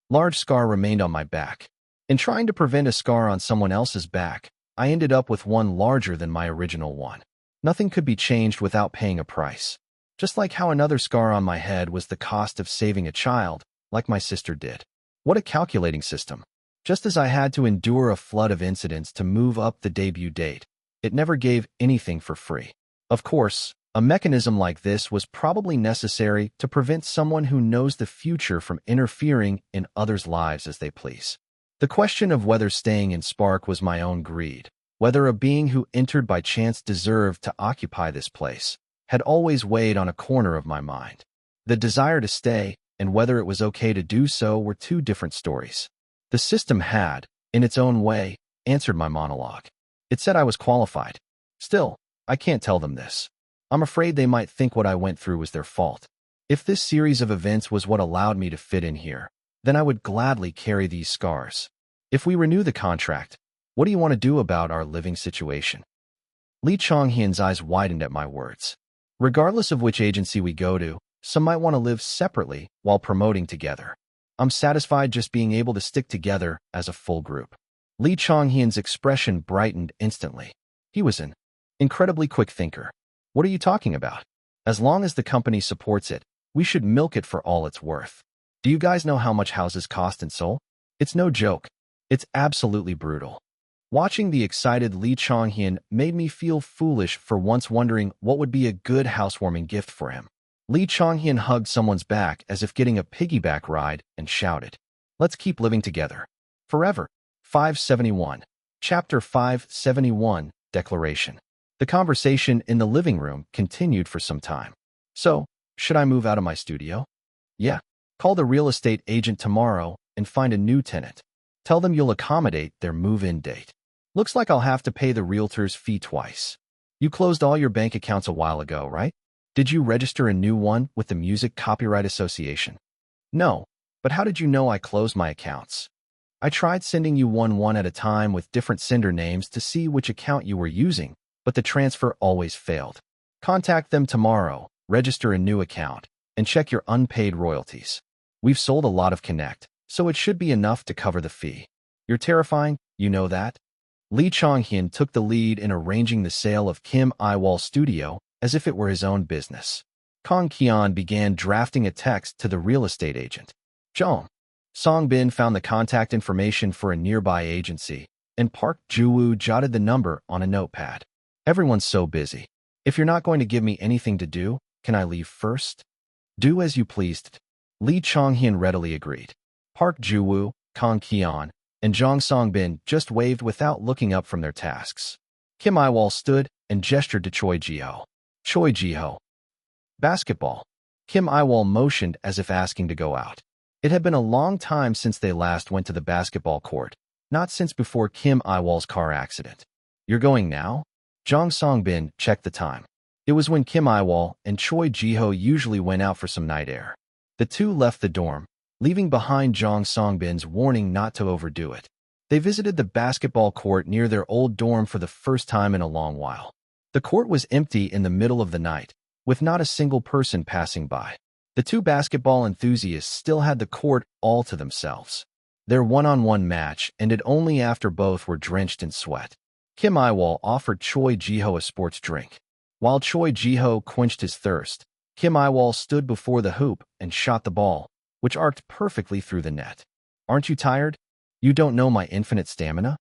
Large scar remained on my back. In trying to prevent a scar on someone else's back, I ended up with one larger than my original one. Nothing could be changed without paying a price. Just like how another scar on my head was the cost of saving a child, like my sister did. What a calculating system. Just as I had to endure a flood of incidents to move up the debut date, it never gave anything for free. Of course, a mechanism like this was probably necessary to prevent someone who knows the future from interfering in others' lives as they please. The question of whether staying in Spark was my own greed, whether a being who entered by chance deserved to occupy this place, had always weighed on a corner of my mind. The desire to stay, and whether it was okay to do so, were two different stories. The system had, in its own way, answered my monologue. It said I was qualified. Still, I can't tell them this. I'm afraid they might think what I went through was their fault. If this series of events was what allowed me to fit in here, then I would gladly carry these scars. If we renew the contract, what do you want to do about our living situation? Lee Chong-hyun's eyes widened at my words. Regardless of which agency we go to, some might want to live separately while promoting together. I'm satisfied just being able to stick together as a full group. Lee Chong-hyun's expression brightened instantly. He was an incredibly quick thinker. What are you talking about? As long as the company supports it, we should milk it for all it's worth. Do you guys know how much houses cost in Seoul? It's no joke. It's absolutely brutal. Watching the excited Lee Chong-hyun made me feel foolish for once wondering what would be a good housewarming gift for him. Lee Chong-hyun hugged someone's back as if getting a piggyback ride and shouted, "Let's keep living together. Forever." 571. Chapter 571, Declaration. The conversation in the living room continued for some time. So, should I move out of my studio? Yeah. Call the real estate agent tomorrow and find a new tenant. Tell them you'll accommodate their move-in date. Looks like I'll have to pay the realtor's fee twice. You closed all your bank accounts a while ago, right? Did you register a new one with the Music Copyright Association? No, but how did you know I closed my accounts? I tried sending you one at a time with different sender names to see which account you were using, but the transfer always failed. Contact them tomorrow, register a new account, and check your unpaid royalties. We've sold a lot of Connect, so it should be enough to cover the fee. You're terrifying, you know that? Lee Chong-hyun took the lead in arranging the sale of Kim Yiwol's studio as if it were his own business. Kang Kian began drafting a text to the real estate agent. Jong Song-bin found the contact information for a nearby agency, and Park Ju-woo jotted the number on a notepad. Everyone's so busy. If you're not going to give me anything to do, can I leave first? Do as you pleased. Lee Chong-hyun readily agreed. Park Ju-woo, Kang Kian, and Jong Song-bin just waved without looking up from their tasks. Kim Yiwol stood and gestured to Choi Ji-ho. Choi Ji-ho. Basketball. Kim Yiwol motioned as if asking to go out. It had been a long time since they last went to the basketball court, not since before Kim Yiwol's car accident. You're going now? Jong Song-bin checked the time. It was when Kim Yiwol and Choi Ji-ho usually went out for some night air. The two left the dorm, leaving behind Jong Song-bin's warning not to overdo it. They visited the basketball court near their old dorm for the first time in a long while. The court was empty in the middle of the night, with not a single person passing by. The two basketball enthusiasts still had the court all to themselves. Their one-on-one match ended only after both were drenched in sweat. Kim Yiwol offered Choi Ji-ho a sports drink. While Choi Ji-ho quenched his thirst, Kim Yiwol stood before the hoop and shot the ball, which arced perfectly through the net. Aren't you tired? You don't know my infinite stamina?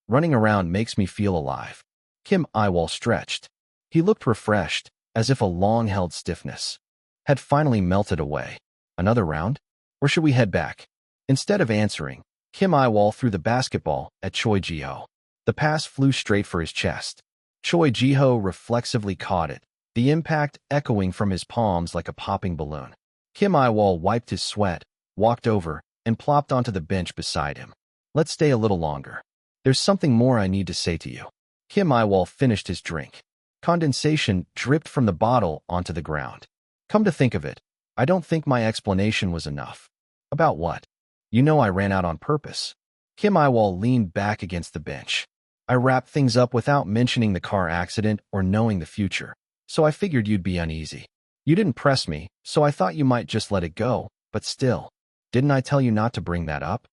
Running around makes me feel alive. Kim Yiwol stretched. He looked refreshed, as if a long-held stiffness had finally melted away. Another round? Or should we head back? Instead of answering, Kim Yiwol threw the basketball at Choi Ji-ho. The pass flew straight for his chest. Choi Ji-ho reflexively caught it, the impact echoing from his palms like a popping balloon. Kim Yiwol wiped his sweat, walked over, and plopped onto the bench beside him. Let's stay a little longer. There's something more I need to say to you. Kim Yiwol finished his drink. Condensation dripped from the bottle onto the ground. Come to think of it, I don't think my explanation was enough. About what? You know I ran out on purpose. Kim Yiwol leaned back against the bench. I wrapped things up without mentioning the car accident or knowing the future, so I figured you'd be uneasy. You didn't press me, so I thought you might just let it go, but still. Didn't I tell you not to bring that up?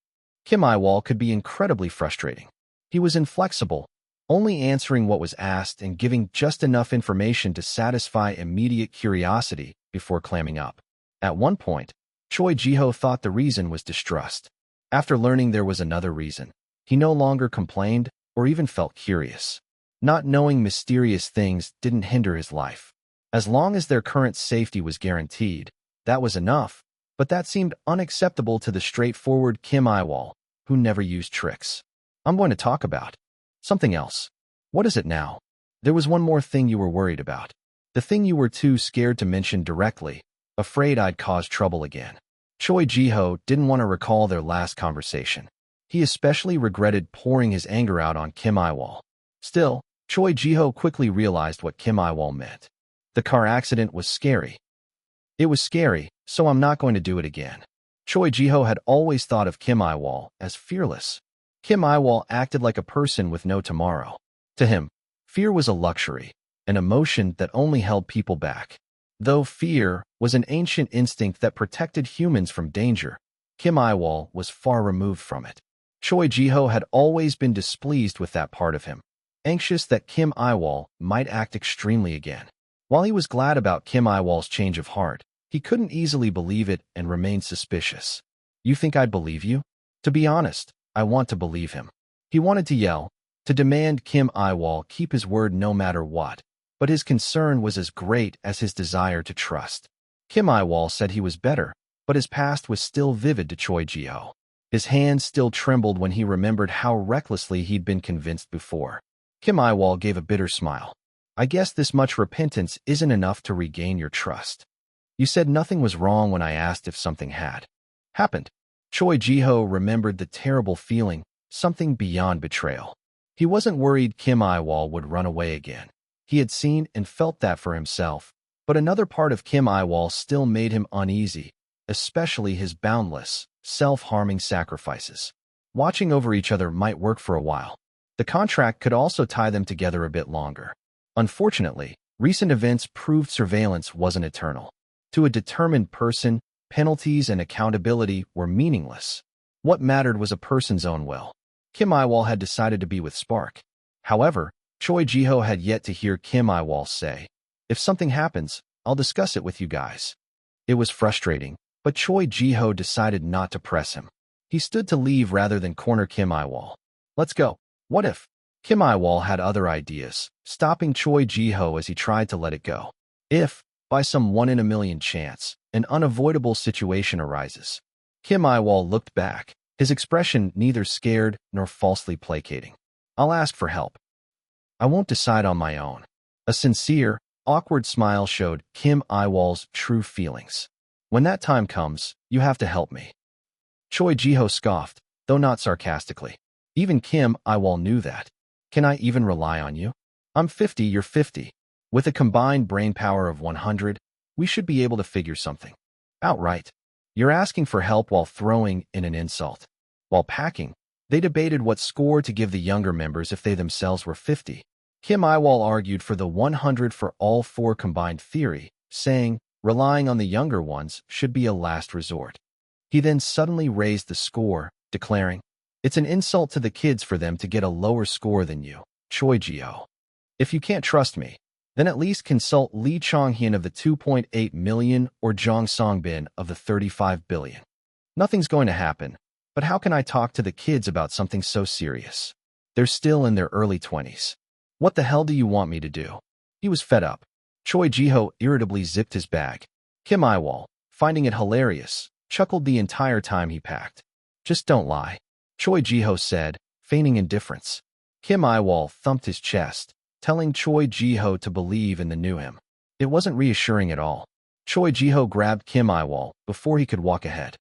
Kim Yiwol could be incredibly frustrating. He was inflexible, only answering what was asked and giving just enough information to satisfy immediate curiosity before clamming up. At one point, Choi Ji-ho thought the reason was distrust. After learning there was another reason, he no longer complained or even felt curious. Not knowing mysterious things didn't hinder his life. As long as their current safety was guaranteed, that was enough, but that seemed unacceptable to the straightforward Kim Yiwol, who never used tricks. I'm going to talk about something else. What is it now? There was one more thing you were worried about. The thing you were too scared to mention directly, afraid I'd cause trouble again. Choi Ji-ho didn't want to recall their last conversation. He especially regretted pouring his anger out on Kim Yiwol. Still, Choi Ji-ho quickly realized what Kim Yiwol meant. The car accident was scary. It was scary, so I'm not going to do it again. Choi Ji-ho had always thought of Kim Yiwol as fearless. Kim Yiwol acted like a person with no tomorrow. To him, fear was a luxury, an emotion that only held people back. Though fear was an ancient instinct that protected humans from danger, Kim Yiwol was far removed from it. Choi Ji-ho had always been displeased with that part of him, anxious that Kim Yiwol might act extremely again. While he was glad about Kim Yiwol's change of heart, he couldn't easily believe it and remained suspicious. You think I'd believe you? To be honest, I want to believe him. He wanted to yell, to demand Kim Yiwol keep his word no matter what, but his concern was as great as his desire to trust. Kim Yiwol said he was better, but his past was still vivid to Choi Ji-ho. His hands still trembled when he remembered how recklessly he'd been convinced before. Kim Yiwol gave a bitter smile. I guess this much repentance isn't enough to regain your trust. You said nothing was wrong when I asked if something had happened. Choi Ji-ho remembered the terrible feeling, something beyond betrayal. He wasn't worried Kim Yiwol would run away again. He had seen and felt that for himself, but another part of Kim Yiwol still made him uneasy, especially his boundless, self-harming sacrifices. Watching over each other might work for a while. The contract could also tie them together a bit longer. Unfortunately, recent events proved surveillance wasn't eternal. To a determined person, penalties and accountability were meaningless. What mattered was a person's own will. Kim Yiwol had decided to be with Spark. However, Choi Ji-ho had yet to hear Kim Yiwol say, "If something happens, I'll discuss it with you guys." It was frustrating, but Choi Ji-ho decided not to press him. He stood to leave rather than corner Kim Yiwol. Let's go. What if? Kim Yiwol had other ideas, stopping Choi Ji-ho as he tried to let it go. If, by some one-in-a-million chance, an unavoidable situation arises. Kim Yiwol looked back, his expression neither scared nor falsely placating. I'll ask for help. I won't decide on my own. A sincere, awkward smile showed Kim Yiwol's true feelings. When that time comes, you have to help me. Choi Ji-ho scoffed, though not sarcastically. Even Kim Yiwol knew that. Can I even rely on you? I'm 50, you're 50. With a combined brain power of 100, we should be able to figure something out right. You're asking for help while throwing in an insult. While packing, they debated what score to give the younger members if they themselves were 50. Kim Yiwol argued for the 100 for all four combined theory, saying, relying on the younger ones should be a last resort. He then suddenly raised the score, declaring, it's an insult to the kids for them to get a lower score than you, Choi Ji-ho. If you can't trust me, then at least consult Lee Chong-hyun of the 2.8 million or Jong Song-bin of the 35 billion. Nothing's going to happen, but how can I talk to the kids about something so serious? They're still in their early 20s. What the hell do you want me to do? He was fed up. Choi Ji-ho irritably zipped his bag. Kim Yiwol, finding it hilarious, chuckled the entire time he packed. Just don't lie, Choi Ji-ho said, feigning indifference. Kim Yiwol thumped his chest, telling Choi Ji-ho to believe in the new him. It wasn't reassuring at all. Choi Ji-ho grabbed Kim Yiwol before he could walk ahead.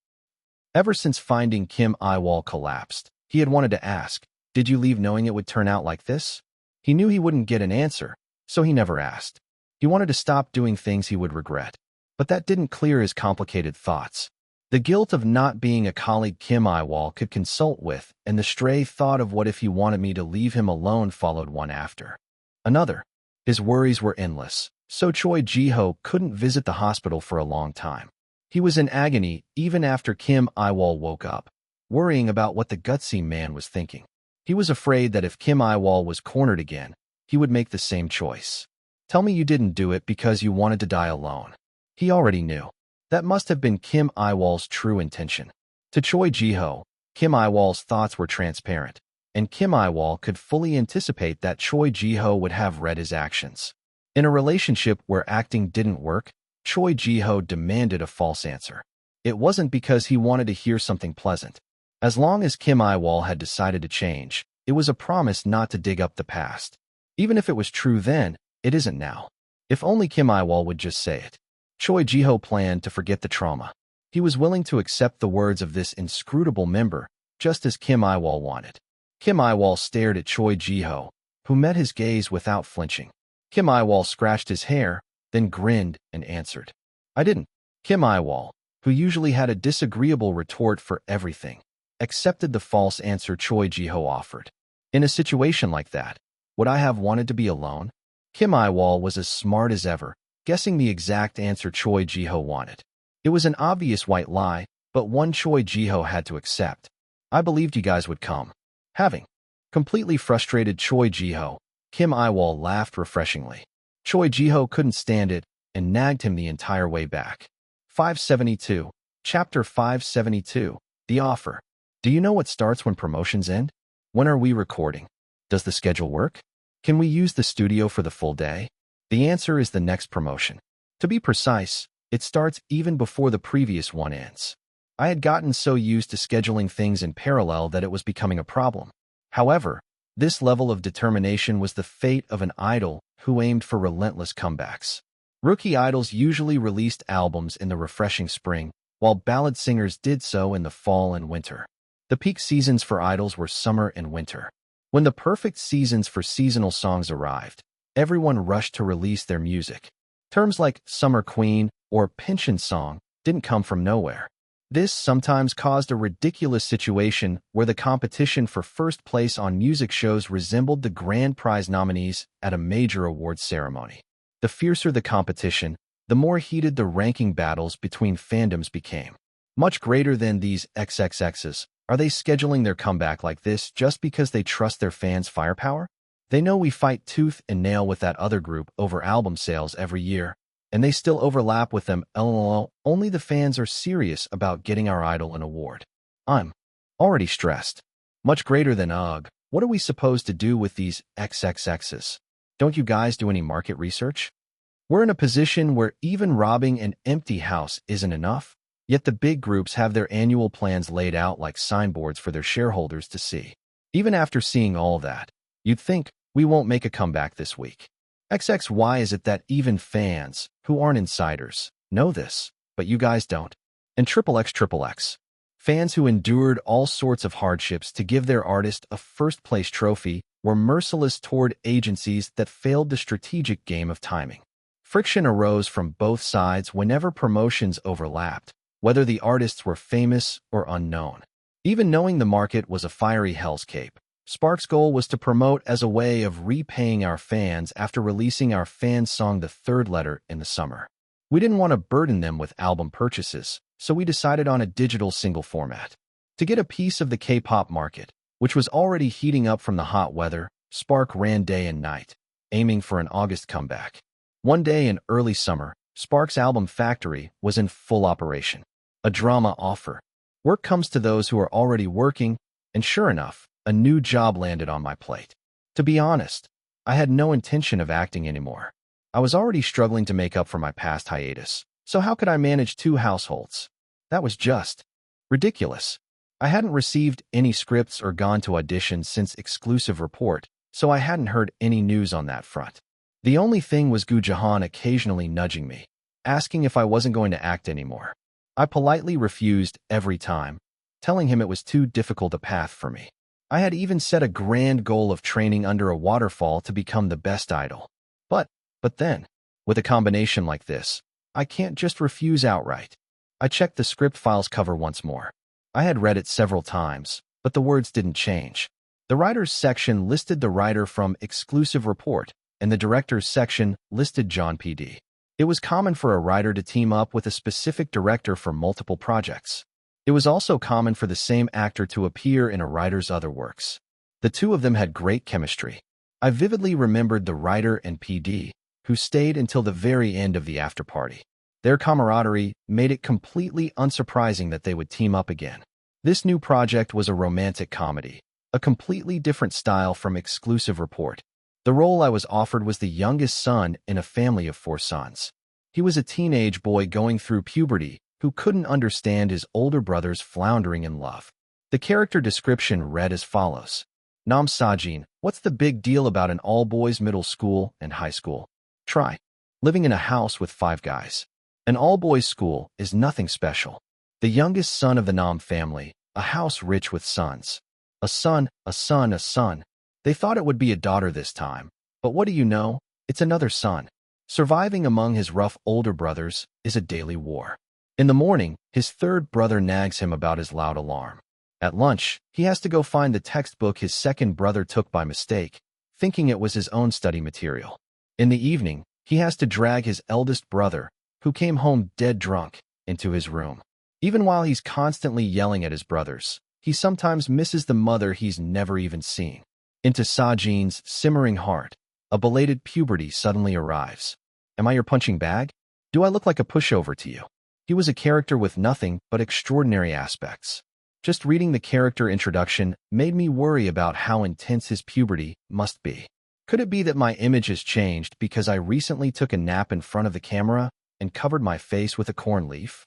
Ever since finding Kim Yiwol collapsed, he had wanted to ask, did you leave knowing it would turn out like this? He knew he wouldn't get an answer, so he never asked. He wanted to stop doing things he would regret, but that didn't clear his complicated thoughts. The guilt of not being a colleague Kim Yiwol could consult with, and the stray thought of what if he wanted me to leave him alone followed one after another. His worries were endless, so Choi Ji-ho couldn't visit the hospital for a long time. He was in agony even after Kim Yiwol woke up, worrying about what the gutsy man was thinking. He was afraid that if Kim Yiwol was cornered again, he would make the same choice. Tell me you didn't do it because you wanted to die alone. He already knew. That must have been Kim Yiwol's true intention. To Choi Ji-ho, Kim Yiwol's thoughts were transparent, and Kim Yiwol could fully anticipate that Choi Ji-ho would have read his actions. In a relationship where acting didn't work, Choi Ji-ho demanded a false answer. It wasn't because he wanted to hear something pleasant. As long as Kim Yiwol had decided to change, it was a promise not to dig up the past. Even if it was true then, it isn't now. If only Kim Yiwol would just say it. Choi Ji-ho planned to forget the trauma. He was willing to accept the words of this inscrutable member, just as Kim Yiwol wanted. Kim Yiwol stared at Choi Ji-ho, who met his gaze without flinching. Kim Yiwol scratched his hair, then grinned and answered. I didn't. Kim Yiwol, who usually had a disagreeable retort for everything, accepted the false answer Choi Ji-ho offered. In a situation like that, would I have wanted to be alone? Kim Yiwol was as smart as ever, guessing the exact answer Choi Ji-ho wanted. It was an obvious white lie, but one Choi Ji-ho had to accept. I believed you guys would come. Having completely frustrated Choi Ji-ho, Kim Yiwol laughed refreshingly. Choi Ji-ho couldn't stand it and nagged him the entire way back. 572. Chapter 572. The Offer. Do you know what starts when promotions end? When are we recording? Does the schedule work? Can we use the studio for the full day? The answer is the next promotion. To be precise, it starts even before the previous one ends. I had gotten so used to scheduling things in parallel that it was becoming a problem. However, this level of determination was the fate of an idol who aimed for relentless comebacks. Rookie idols usually released albums in the refreshing spring, while ballad singers did so in the fall and winter. The peak seasons for idols were summer and winter. When the perfect seasons for seasonal songs arrived, everyone rushed to release their music. Terms like summer queen or pension song didn't come from nowhere. This sometimes caused a ridiculous situation where the competition for first place on music shows resembled the grand prize nominees at a major awards ceremony. The fiercer the competition, the more heated the ranking battles between fandoms became. Much greater than these XXXs, are they scheduling their comeback like this just because they trust their fans' firepower? They know we fight tooth and nail with that other group over album sales every year, and they still overlap with them. LOL, only the fans are serious about getting our idol an award. I'm already stressed. Much greater than ugh. What are we supposed to do with these XXXs? Don't you guys do any market research? We're in a position where even robbing an empty house isn't enough, yet the big groups have their annual plans laid out like signboards for their shareholders to see. Even after seeing all that, you'd think we won't make a comeback this week. Why is it that even fans, who aren't insiders, know this, but you guys don't? And XXX. Fans who endured all sorts of hardships to give their artist a first-place trophy were merciless toward agencies that failed the strategic game of timing. Friction arose from both sides whenever promotions overlapped, whether the artists were famous or unknown. Even knowing the market was a fiery hellscape, Spark's goal was to promote as a way of repaying our fans after releasing our fan song The Third Letter in the summer. We didn't want to burden them with album purchases, so we decided on a digital single format. To get a piece of the K-pop market, which was already heating up from the hot weather, Spark ran day and night, aiming for an August comeback. One day in early summer, Spark's album factory was in full operation. A drama offer. Work comes to those who are already working, and sure enough, a new job landed on my plate. To be honest, I had no intention of acting anymore. I was already struggling to make up for my past hiatus, so how could I manage two households? That was just ridiculous. I hadn't received any scripts or gone to auditions since Exclusive Report, so I hadn't heard any news on that front. The only thing was Gu Jahan occasionally nudging me, asking if I wasn't going to act anymore. I politely refused every time, telling him it was too difficult a path for me. I had even set a grand goal of training under a waterfall to become the best idol. But then, with a combination like this, I can't just refuse outright. I checked the script file's cover once more. I had read it several times, but the words didn't change. The writers section listed the writer from Exclusive Report, and the directors section listed John P.D. It was common for a writer to team up with a specific director for multiple projects. It was also common for the same actor to appear in a writer's other works. The two of them had great chemistry. I vividly remembered the writer and PD, who stayed until the very end of the after-party. Their camaraderie made it completely unsurprising that they would team up again. This new project was a romantic comedy, a completely different style from Exclusive Report. The role I was offered was the youngest son in a family of 4 sons. He was a teenage boy going through puberty who couldn't understand his older brother's floundering in love. The character description read as follows. Nam Sajin, what's the big deal about an all-boys middle school and high school? Try. Living in a house with 5 guys. An all-boys school is nothing special. The youngest son of the Nam family, a house rich with sons. A son, a son, a son. They thought it would be a daughter this time, but what do you know? It's another son. Surviving among his rough older brothers is a daily war. In the morning, his third brother nags him about his loud alarm. At lunch, he has to go find the textbook his second brother took by mistake, thinking it was his own study material. In the evening, he has to drag his eldest brother, who came home dead drunk, into his room. Even while he's constantly yelling at his brothers, he sometimes misses the mother he's never even seen. Into Sajin's simmering heart, a belated puberty suddenly arrives. Am I your punching bag? Do I look like a pushover to you? He was a character with nothing but extraordinary aspects. Just reading the character introduction made me worry about how intense his puberty must be. Could it be that my image has changed because I recently took a nap in front of the camera and covered my face with a corn leaf?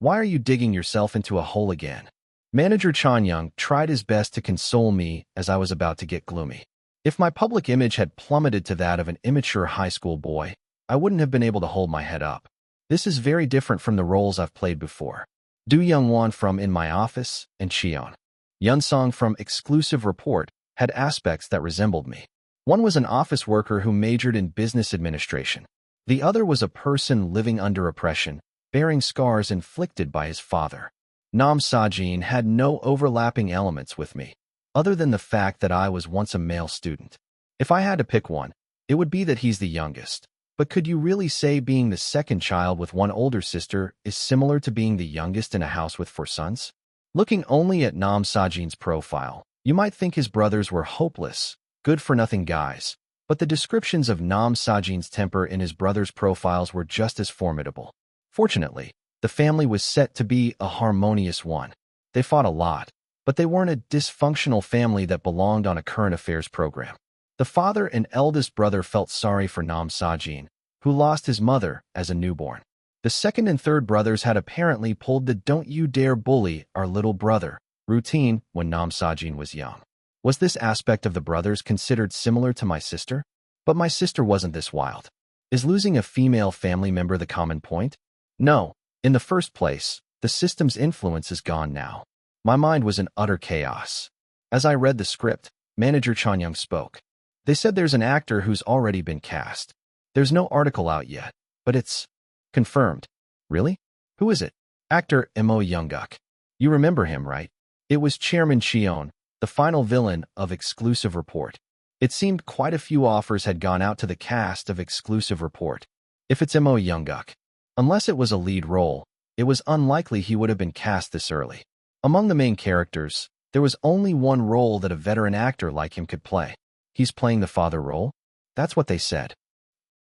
Why are you digging yourself into a hole again? Manager Chanyang tried his best to console me as I was about to get gloomy. If my public image had plummeted to that of an immature high school boy, I wouldn't have been able to hold my head up. This is very different from the roles I've played before. Do Young-won from In My Office and Cheon. Yun-song from Exclusive Report had aspects that resembled me. One was an office worker who majored in business administration. The other was a person living under oppression, bearing scars inflicted by his father. Nam Sajin had no overlapping elements with me, other than the fact that I was once a male student. If I had to pick one, it would be that he's the youngest. But could you really say being the second child with one older sister is similar to being the youngest in a house with 4 sons? Looking only at Nam Sajin's profile, you might think his brothers were hopeless, good-for-nothing guys, but the descriptions of Nam Sajin's temper in his brothers' profiles were just as formidable. Fortunately, the family was set to be a harmonious one. They fought a lot, but they weren't a dysfunctional family that belonged on a current affairs program. The father and eldest brother felt sorry for Nam Sajin, who lost his mother as a newborn. The second and third brothers had apparently pulled the "don't you dare bully our little brother" routine when Nam Sajin was young. Was this aspect of the brothers considered similar to my sister? But my sister wasn't this wild. Is losing a female family member the common point? No. In the first place, the system's influence is gone now. My mind was in utter chaos. As I read the script, Manager Chanyang spoke. They said there's an actor who's already been cast. There's no article out yet, but it's confirmed. Really? Who is it? Actor Mo Youngguk. You remember him, right? It was Chairman Cheon, the final villain of Exclusive Report. It seemed quite a few offers had gone out to the cast of Exclusive Report. If it's Mo Youngguk, unless it was a lead role, it was unlikely he would have been cast this early. Among the main characters, there was only one role that a veteran actor like him could play. He's playing the father role? That's what they said.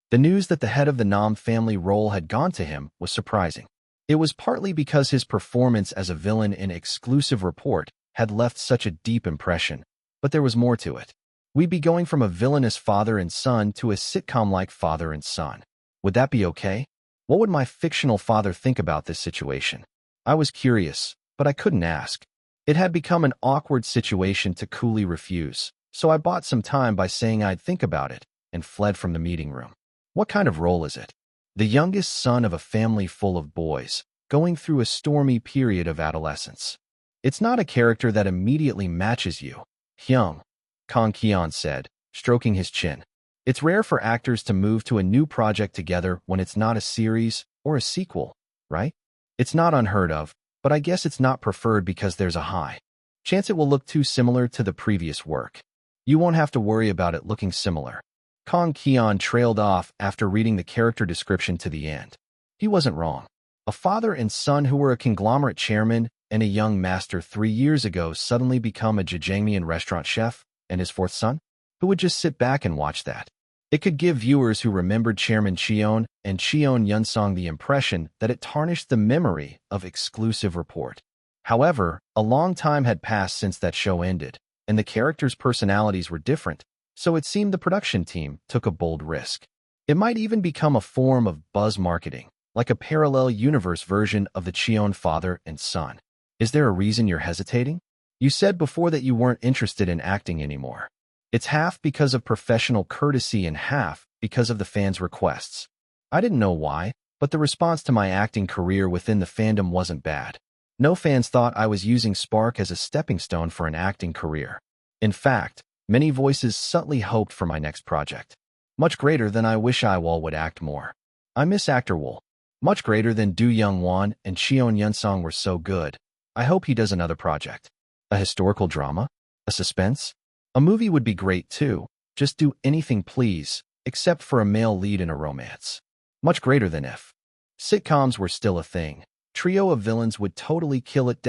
The news that the head of the Nam family role had gone to him was surprising. It was partly because his performance as a villain in Exclusive Report had left such a deep impression, but there was more to it. We'd be going from a villainous father and son to a sitcom-like father and son. Would that be okay? What would my fictional father think about this situation? I was curious, but I couldn't ask. It had become an awkward situation to coolly refuse, so I bought some time by saying I'd think about it and fled from the meeting room. What kind of role is it? The youngest son of a family full of boys, going through a stormy period of adolescence. It's not a character that immediately matches you, Hyung, Kang Kian said, stroking his chin. It's rare for actors to move to a new project together when it's not a series or a sequel, right? It's not unheard of, but I guess it's not preferred because there's a high chance it will look too similar to the previous work. You won't have to worry about it looking similar. Kong Keon trailed off after reading the character description to the end. He wasn't wrong. A father and son who were a conglomerate chairman and a young master 3 years ago suddenly become a jajangmyeon restaurant chef, and his fourth son? Who would just sit back and watch that? It could give viewers who remembered Chairman Cheon and Cheon Yunsong the impression that it tarnished the memory of exclusive report. However, a long time had passed since that show ended, and the characters' personalities were different, so it seemed the production team took a bold risk. It might even become a form of buzz marketing, like a parallel universe version of the Cheon father and son. Is there a reason you're hesitating? You said before that you weren't interested in acting anymore. It's half because of professional courtesy and half because of the fans' requests. I didn't know why, but the response to my acting career within the fandom wasn't bad. No fans thought I was using Spark as a stepping stone for an acting career. In fact, many voices subtly hoped for my next project. Much greater than I wish Yiwol would act more. I miss actor Wol. Much greater than Do Young-won and Cheon Yunsong were so good. I hope he does another project. A historical drama? A suspense? A movie would be great too. Just do anything please, except for a male lead in a romance. Much greater than if sitcoms were still a thing. Trio of villains would totally kill it.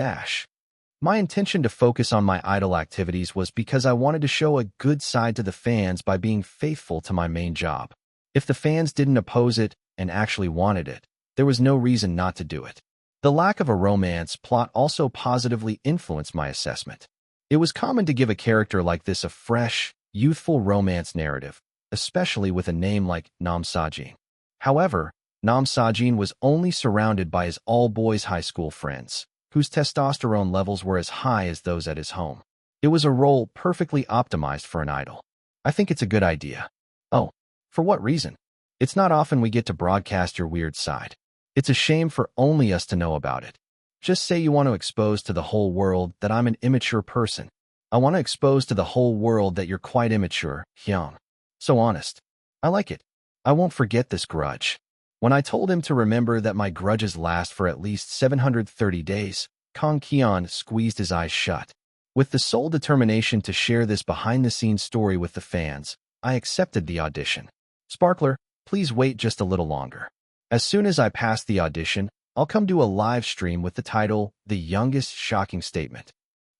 My intention to focus on my idol activities was because I wanted to show a good side to the fans by being faithful to my main job. If the fans didn't oppose it and actually wanted it, there was no reason not to do it. The lack of a romance plot also positively influenced my assessment. It was common to give a character like this a fresh, youthful romance narrative, especially with a name like Nam Sajin. However, Nam Sajin was only surrounded by his all-boys high school friends, whose testosterone levels were as high as those at his home. It was a role perfectly optimized for an idol. I think it's a good idea. Oh, for what reason? It's not often we get to broadcast your weird side. It's a shame for only us to know about it. Just say you want to expose to the whole world that I'm an immature person. I want to expose to the whole world that you're quite immature, Hyung. So honest. I like it. I won't forget this grudge. When I told him to remember that my grudges last for at least 730 days, Kong Keon squeezed his eyes shut. With the sole determination to share this behind-the-scenes story with the fans, I accepted the audition. Sparkler, please wait just a little longer. As soon as I pass the audition, I'll come do a live stream with the title, The Youngest Shocking Statement.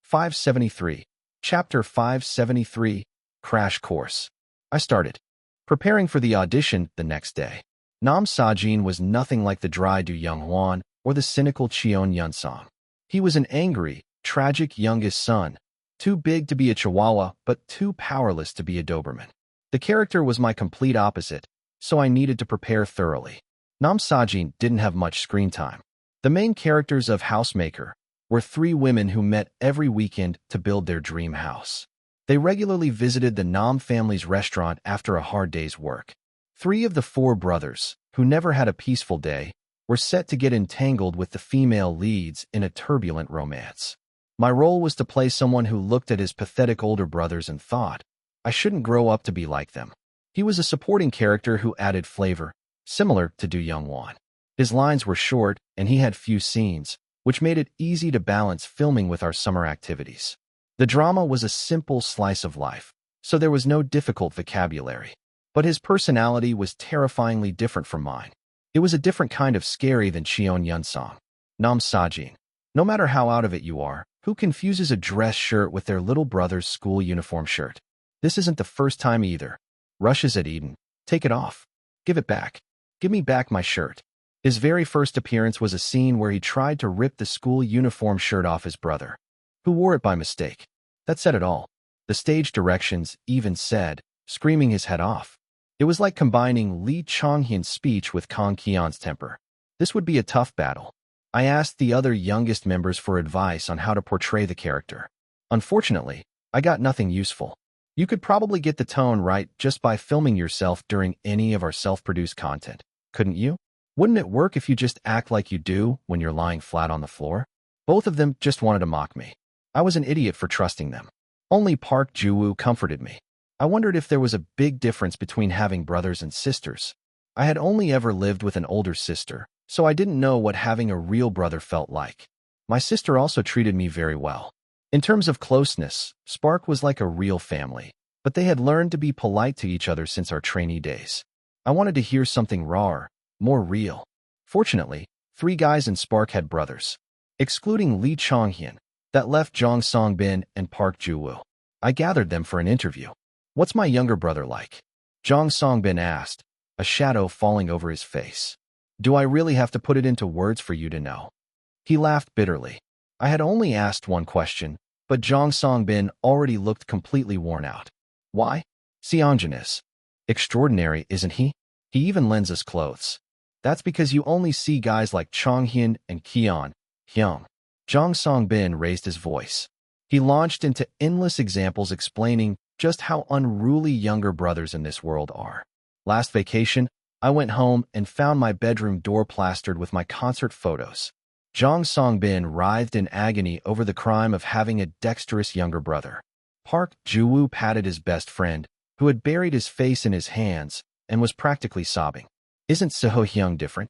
573. Chapter 573, Crash Course. I started preparing for the audition the next day. Nam Sajin was nothing like the dry Do Young-hwan or the cynical Cheon Yunsong. He was an angry, tragic youngest son, too big to be a chihuahua but too powerless to be a Doberman. The character was my complete opposite, so I needed to prepare thoroughly. Nam Sajin didn't have much screen time. The main characters of Housemaker were 3 women who met every weekend to build their dream house. They regularly visited the Nam family's restaurant after a hard day's work. 3 of the 4 brothers, who never had a peaceful day, were set to get entangled with the female leads in a turbulent romance. My role was to play someone who looked at his pathetic older brothers and thought, I shouldn't grow up to be like them. He was a supporting character who added flavor, similar to Do Young-won. His lines were short, and he had few scenes, which made it easy to balance filming with our summer activities. The drama was a simple slice of life, so there was no difficult vocabulary. But his personality was terrifyingly different from mine. It was a different kind of scary than Cheon Yunsong. Nam Sajin. No matter how out of it you are, who confuses a dress shirt with their little brother's school uniform shirt? This isn't the first time either. Rushes at Eden. Take it off. Give it back. Give me back my shirt. His very first appearance was a scene where he tried to rip the school uniform shirt off his brother, who wore it by mistake. That said it all. The stage directions even said, screaming his head off. It was like combining Lee Chong-hyun's speech with Kong Keon's temper. This would be a tough battle. I asked the other youngest members for advice on how to portray the character. Unfortunately, I got nothing useful. You could probably get the tone right just by filming yourself during any of our self-produced content, couldn't you? Wouldn't it work if you just act like you do when you're lying flat on the floor? Both of them just wanted to mock me. I was an idiot for trusting them. Only Park Ju-woo comforted me. I wondered if there was a big difference between having brothers and sisters. I had only ever lived with an older sister, so I didn't know what having a real brother felt like. My sister also treated me very well. In terms of closeness, Spark was like a real family, but they had learned to be polite to each other since our trainee days. I wanted to hear something rawer, more real. Fortunately, 3 guys in Spark had brothers, excluding Lee Chonghyun, that left Jong Songbin and Park Ju-woo. I gathered them for an interview. "What's my younger brother like?" Jong Songbin asked, a shadow falling over his face. "Do I really have to put it into words for you to know?" He laughed bitterly. I had only asked one question, but Jong Songbin already looked completely worn out. "Why? Seongjin is extraordinary, isn't he? He even lends us clothes." "That's because you only see guys like Chonghyun and Kyeon Hyung." Jong Songbin raised his voice. He launched into endless examples explaining just how unruly younger brothers in this world are. "Last vacation, I went home and found my bedroom door plastered with my concert photos." Jong Songbin writhed in agony over the crime of having a dexterous younger brother. Park Ju-woo patted his best friend, who had buried his face in his hands and was practically sobbing. "Isn't Seo-hyung different?"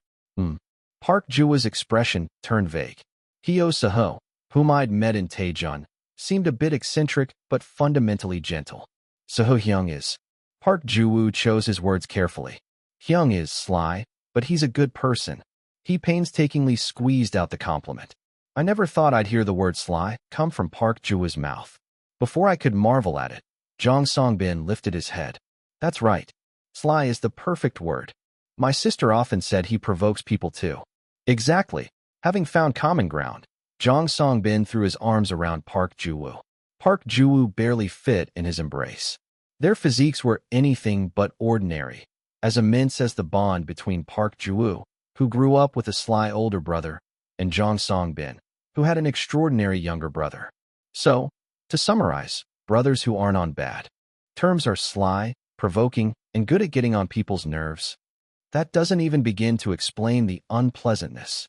Park Ju-woo's expression turned vague. Hyo-seho, whom I'd met in Taejun, seemed a bit eccentric but fundamentally gentle. "Seo-hyung is..." Park Ju-woo chose his words carefully. "Hyung is sly, but he's a good person." He painstakingly squeezed out the compliment. I never thought I'd hear the word sly come from Park Ju-woo's mouth. Before I could marvel at it, Jong Songbin lifted his head. "That's right. Sly is the perfect word. My sister often said he provokes people too." "Exactly." Having found common ground, Jong Songbin threw his arms around Park Ju-woo. Park Ju-woo barely fit in his embrace. Their physiques were anything but ordinary, as immense as the bond between Park Ju-woo, who grew up with a sly older brother, and Jong Songbin, who had an extraordinary younger brother. So, to summarize, brothers who aren't on bad terms are sly, provoking, and good at getting on people's nerves. That doesn't even begin to explain the unpleasantness.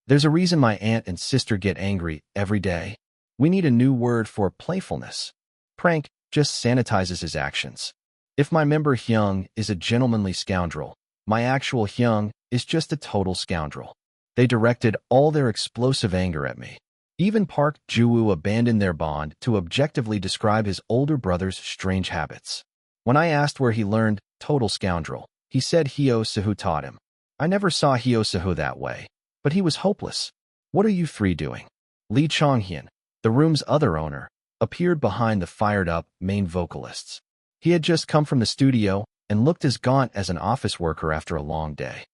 There's a reason my aunt and sister get angry every day. We need a new word for playfulness. Prank just sanitizes his actions. If my member Hyung is a gentlemanly scoundrel, my actual Hyung is just a total scoundrel. They directed all their explosive anger at me. Even Park Ju-woo abandoned their bond to objectively describe his older brother's strange habits. When I asked where he learned total scoundrel, he said Hyo-seho taught him. I never saw Hyo-seho that way, but he was hopeless. "What are you 3 doing?" Lee Chonghyun, the room's other owner, appeared behind the fired-up main vocalists. He had just come from the studio and looked as gaunt as an office worker after a long day.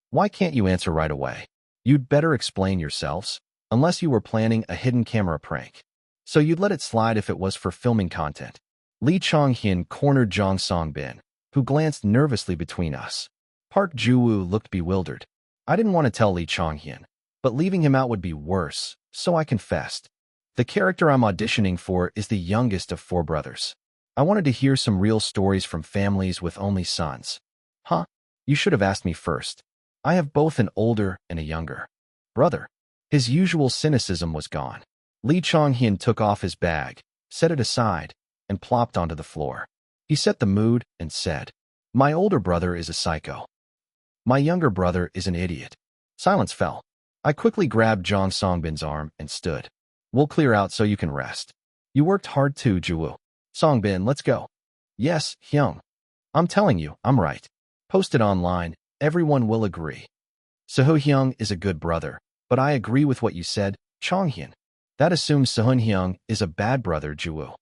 "Why can't you answer right away? You'd better explain yourselves, unless you were planning a hidden camera prank. So you'd let it slide if it was for filming content." Lee Chonghyun cornered Jong Songbin, who glanced nervously between us. Park Ju-woo looked bewildered. I didn't want to tell Lee Chonghyun, but leaving him out would be worse, so I confessed. "The character I'm auditioning for is the youngest of 4 brothers. I wanted to hear some real stories from families with only sons." "Huh? You should have asked me first. I have both an older and a younger brother." His usual cynicism was gone. Lee Chonghyun took off his bag, set it aside, and plopped onto the floor. He set the mood and said, "My older brother is a psycho. My younger brother is an idiot." Silence fell. I quickly grabbed Jong Songbin's arm and stood. "We'll clear out so you can rest. You worked hard too, Ju-woo. Songbin, let's go." "Yes, Hyung. I'm telling you, I'm right. Post it online, everyone will agree." "Seo-hyung is a good brother, but I agree with what you said, Chonghyun. That assumes Seo-hyung is a bad brother, Ju-woo."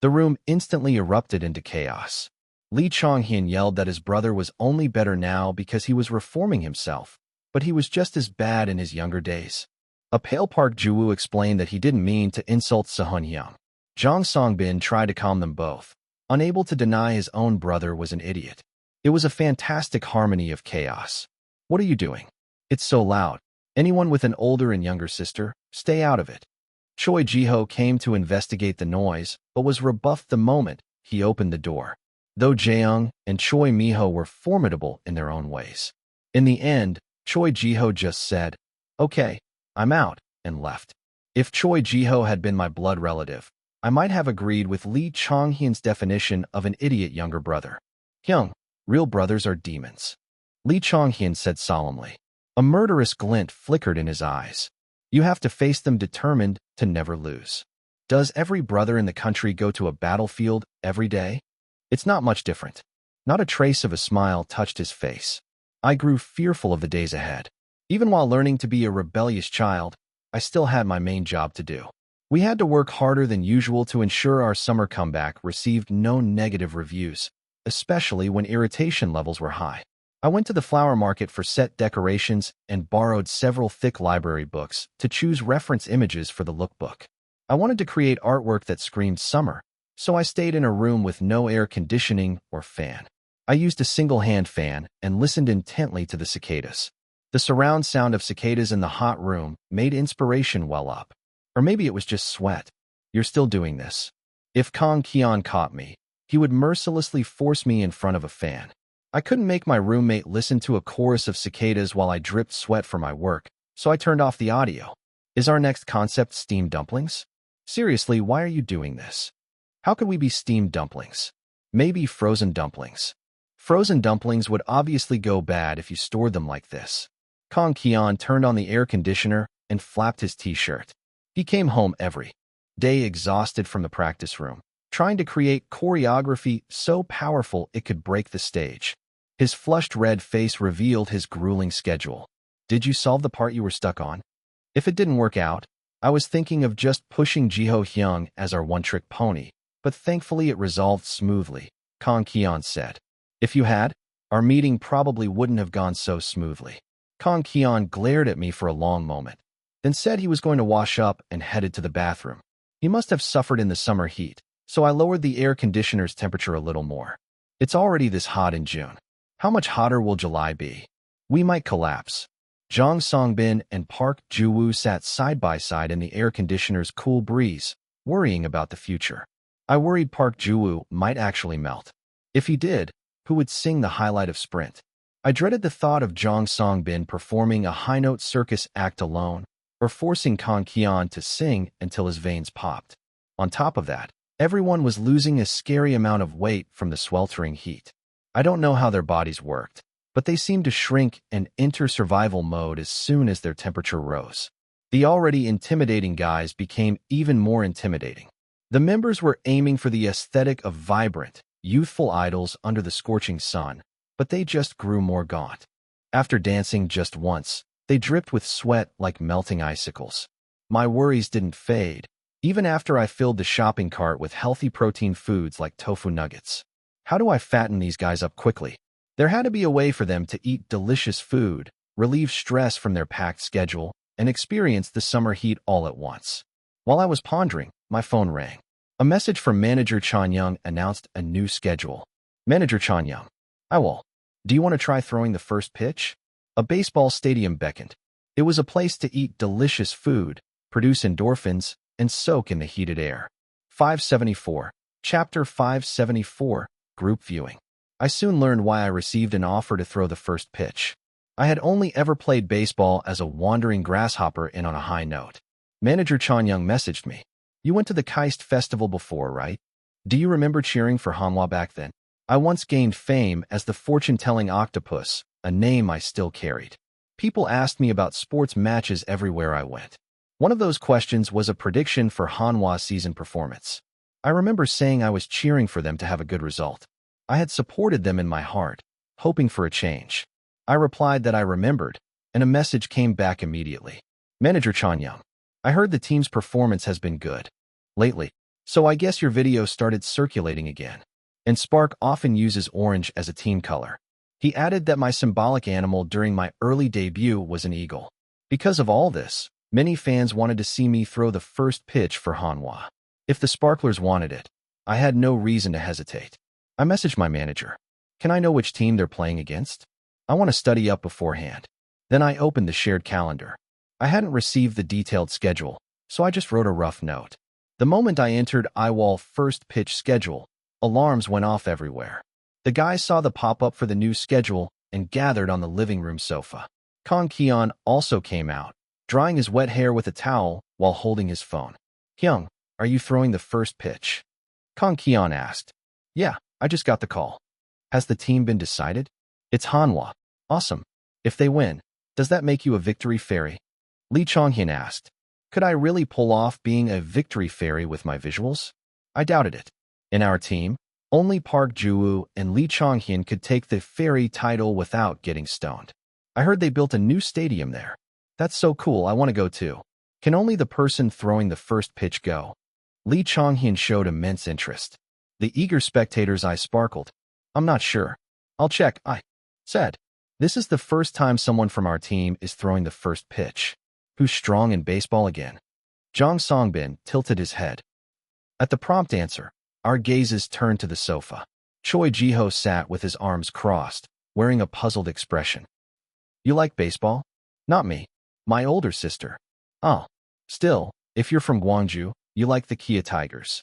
The room instantly erupted into chaos. Lee Chonghyun yelled that his brother was only better now because he was reforming himself, but he was just as bad in his younger days. A pale Park Ju-woo explained that he didn't mean to insult Seo-hyung. Jong Songbin tried to calm them both, unable to deny his own brother was an idiot. It was a fantastic harmony of chaos. "What are you doing? It's so loud. Anyone with an older and younger sister, stay out of it." Choi Ji-ho came to investigate the noise, but was rebuffed the moment he opened the door. Though Jaeyoung and Choi Mi-ho were formidable in their own ways. In the end, Choi Ji-ho just said, "Okay, I'm out," and left. If Choi Ji-ho had been my blood relative, I might have agreed with Lee Chonghyun's definition of an idiot younger brother. "Hyung, real brothers are demons," Lee Chonghyun said solemnly. A murderous glint flickered in his eyes. "You have to face them determined to never lose. Does every brother in the country go to a battlefield every day?" It's not much different. Not a trace of a smile touched his face. I grew fearful of the days ahead. Even while learning to be a rebellious child, I still had my main job to do. We had to work harder than usual to ensure our summer comeback received no negative reviews, especially when irritation levels were high. I went to the flower market for set decorations and borrowed several thick library books to choose reference images for the lookbook. I wanted to create artwork that screamed summer, so I stayed in a room with no air conditioning or fan. I used a single-hand fan and listened intently to the cicadas. The surround sound of cicadas in the hot room made inspiration well up. Or maybe it was just sweat. You're still doing this. If Kang Kian caught me, he would mercilessly force me in front of a fan. I couldn't make my roommate listen to a chorus of cicadas while I dripped sweat for my work, so I turned off the audio. Is our next concept steamed dumplings? Seriously, why are you doing this? How could we be steamed dumplings? Maybe frozen dumplings. Frozen dumplings would obviously go bad if you stored them like this. Kang Kian turned on the air conditioner and flapped his t-shirt. He came home every day exhausted from the practice room, trying to create choreography so powerful it could break the stage. His flushed red face revealed his grueling schedule. Did you solve the part you were stuck on? If it didn't work out, I was thinking of just pushing Jiho Hyung as our one-trick pony, but thankfully it resolved smoothly, Kang Kian said. If you had, our meeting probably wouldn't have gone so smoothly. Kang Kian glared at me for a long moment, then said he was going to wash up and headed to the bathroom. He must have suffered in the summer heat, so I lowered the air conditioner's temperature a little more. It's already this hot in June. How much hotter will July be? We might collapse. Jang Songbin and Park Ju-woo sat side by side in the air conditioner's cool breeze, worrying about the future. I worried Park Ju-woo might actually melt. If he did, who would sing the highlight of Sprint? I dreaded the thought of Jang Songbin performing a high-note circus act alone, or forcing Kang Kian to sing until his veins popped. On top of that, everyone was losing a scary amount of weight from the sweltering heat. I don't know how their bodies worked, but they seemed to shrink and enter survival mode as soon as their temperature rose. The already intimidating guys became even more intimidating. The members were aiming for the aesthetic of vibrant, youthful idols under the scorching sun, but they just grew more gaunt. After dancing just once, they dripped with sweat like melting icicles. My worries didn't fade, even after I filled the shopping cart with healthy protein foods like tofu nuggets. How do I fatten these guys up quickly? There had to be a way for them to eat delicious food, relieve stress from their packed schedule, and experience the summer heat all at once. While I was pondering, my phone rang. A message from Manager Chanyang announced a new schedule. Manager Chanyang. Yiwol, do you want to try throwing the first pitch? A baseball stadium beckoned. It was a place to eat delicious food, produce endorphins, and soak in the heated air. 574. Chapter 574, Group Viewing. I soon learned why I received an offer to throw the first pitch. I had only ever played baseball as a wandering grasshopper and on a high note. Manager Chanyang messaged me. You went to the Keist Festival before, right? Do you remember cheering for Hanwha back then? I once gained fame as the fortune-telling octopus, a name I still carried. People asked me about sports matches everywhere I went. One of those questions was a prediction for Hanwha's season performance. I remember saying I was cheering for them to have a good result. I had supported them in my heart, hoping for a change. I replied that I remembered, and a message came back immediately. Manager Chanyang, I heard the team's performance has been good lately, so I guess your video started circulating again. And Spark often uses orange as a team color. He added that my symbolic animal during my early debut was an eagle. Because of all this, many fans wanted to see me throw the first pitch for Hanwha. If the Sparklers wanted it, I had no reason to hesitate. I messaged my manager. Can I know which team they're playing against? I want to study up beforehand. Then I opened the shared calendar. I hadn't received the detailed schedule, so I just wrote a rough note. The moment I entered Yiwol first pitch schedule, alarms went off everywhere. The guys saw the pop-up for the new schedule and gathered on the living room sofa. Kang Kian also came out, drying his wet hair with a towel while holding his phone. Hyung, are you throwing the first pitch? Kang Kian asked. Yeah, I just got the call. Has the team been decided? It's Hanwha. Awesome. If they win, does that make you a victory fairy? Lee Chonghyun asked. Could I really pull off being a victory fairy with my visuals? I doubted it. In our team, Only Park Ju-woo and Lee Chong-hyun could take the fairy title without getting stoned. I heard they built a new stadium there. That's so cool, I want to go too. Can only the person throwing the first pitch go? Lee Chong-hyun showed immense interest. The eager spectator's eyes sparkled. I'm not sure. I'll check, I said. This is the first time someone from our team is throwing the first pitch. Who's strong in baseball again? Jang Songbin tilted his head. At the prompt answer, our gazes turned to the sofa. Choi Ji-ho sat with his arms crossed, wearing a puzzled expression. You like baseball? Not me. My older sister. Oh. Still, if you're from Gwangju, you like the Kia Tigers.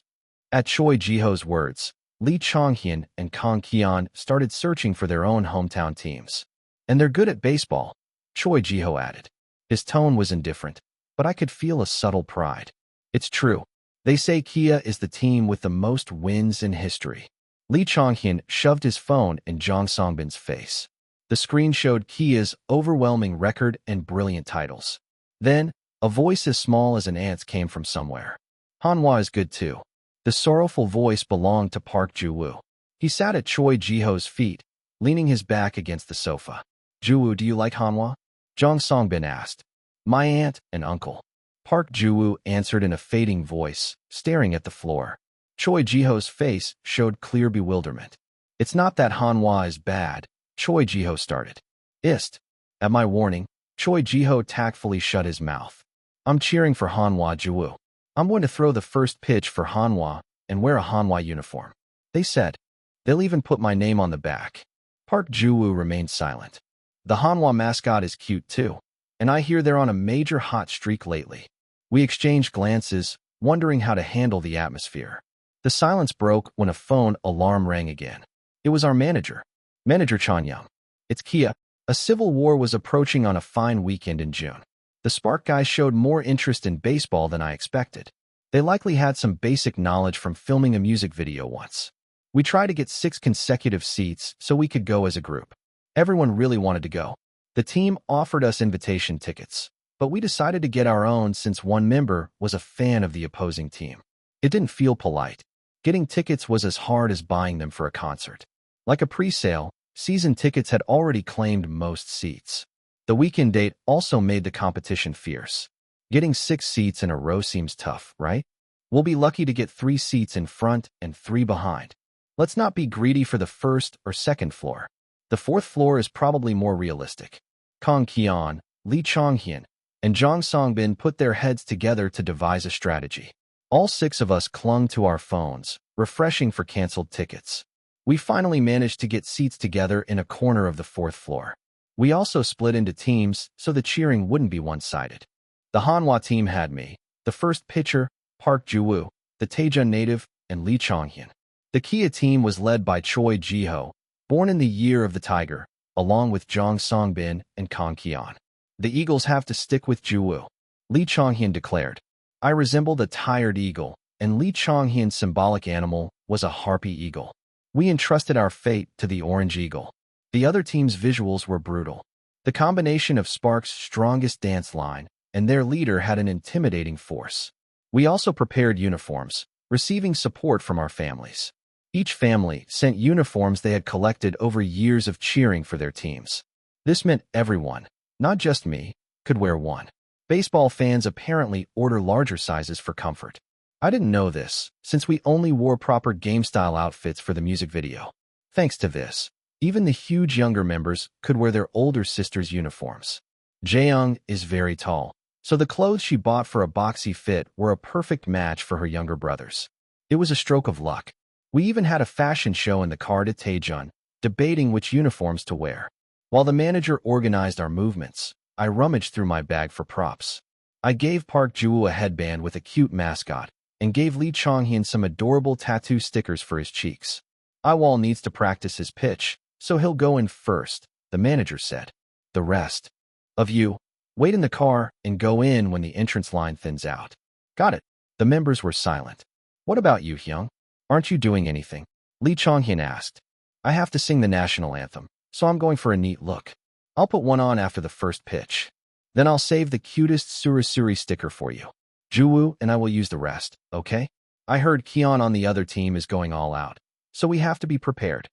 At Choi Ji-ho's words, Lee Chong-hyun and Kang Ki-on started searching for their own hometown teams. And they're good at baseball, Choi Ji-ho added. His tone was indifferent, but I could feel a subtle pride. It's true. They say Kia is the team with the most wins in history. Lee Chong-hyun shoved his phone in Jang Songbin's face. The screen showed Kia's overwhelming record and brilliant titles. Then, a voice as small as an ant's came from somewhere. Hanwha is good too. The sorrowful voice belonged to Park Ju-woo. He sat at Choi Ji-ho's feet, leaning his back against the sofa. Ju-woo, do you like Hanwha? Jang Songbin asked. My aunt and uncle. Park Ju-woo answered in a fading voice, staring at the floor. Choi Ji-ho's face showed clear bewilderment. It's not that Hanwha is bad, Choi Ji-ho started. At my warning, Choi Ji-ho tactfully shut his mouth. I'm cheering for Hanwha Ju-woo. I'm going to throw the first pitch for Hanwha and wear a Hanwha uniform. They said. They'll even put my name on the back. Park Ju-woo remained silent. The Hanwha mascot is cute too, and I hear they're on a major hot streak lately. We exchanged glances, wondering how to handle the atmosphere. The silence broke when a phone alarm rang again. It was our manager. Manager Chanyam. It's Kia. A civil war was approaching on a fine weekend in June. The Spark guys showed more interest in baseball than I expected. They likely had some basic knowledge from filming a music video once. We tried to get 6 consecutive seats so we could go as a group. Everyone really wanted to go. The team offered us invitation tickets, but we decided to get our own since one member was a fan of the opposing team. It didn't feel polite. Getting tickets was as hard as buying them for a concert. Like a pre-sale, season tickets had already claimed most seats. The weekend date also made the competition fierce. Getting 6 seats in a row seems tough, right? We'll be lucky to get 3 seats in front and 3 behind. Let's not be greedy for the first or second floor. The 4th floor is probably more realistic. Kang Ki-on, Lee Chong-hyun, and Jang Songbin put their heads together to devise a strategy. All 6 of us clung to our phones, refreshing for canceled tickets. We finally managed to get seats together in a corner of the 4th floor. We also split into teams so the cheering wouldn't be one-sided. The Hanwha team had me, the first pitcher, Park Ju-woo, the Taejun native, and Lee Chong-hyun. The Kia team was led by Choi Ji-ho, born in the year of the tiger, along with Jang Songbin and Kang Ki-on. The Eagles have to stick with Ju-woo, Lee Chong-hyun declared. I resembled a tired eagle, and Lee Chong-hyun's symbolic animal was a harpy eagle. We entrusted our fate to the orange eagle. The other team's visuals were brutal. The combination of Spark's strongest dance line and their leader had an intimidating force. We also prepared uniforms, receiving support from our families. Each family sent uniforms they had collected over years of cheering for their teams. This meant everyone, not just me, could wear one. Baseball fans apparently order larger sizes for comfort. I didn't know this, since we only wore proper game-style outfits for the music video. Thanks to this, even the huge younger members could wear their older sister's uniforms. Jaeyoung is very tall, so the clothes she bought for a boxy fit were a perfect match for her younger brothers. It was a stroke of luck. We even had a fashion show in the car to Taejun, debating which uniforms to wear. While the manager organized our movements, I rummaged through my bag for props. I gave Park Ju-woo a headband with a cute mascot, and gave Lee Chong-hyun some adorable tattoo stickers for his cheeks. Yiwol needs to practice his pitch, so he'll go in first, the manager said. The rest of you, wait in the car and go in when the entrance line thins out. Got it. The members were silent. What about you, Hyung? Aren't you doing anything? Lee Chong-hyun asked. I have to sing the national anthem, so I'm going for a neat look. I'll put one on after the first pitch. Then I'll save the cutest Surasuri sticker for you. Ju-woo and I will use the rest, okay? I heard Ki-on on the other team is going all out, so we have to be prepared.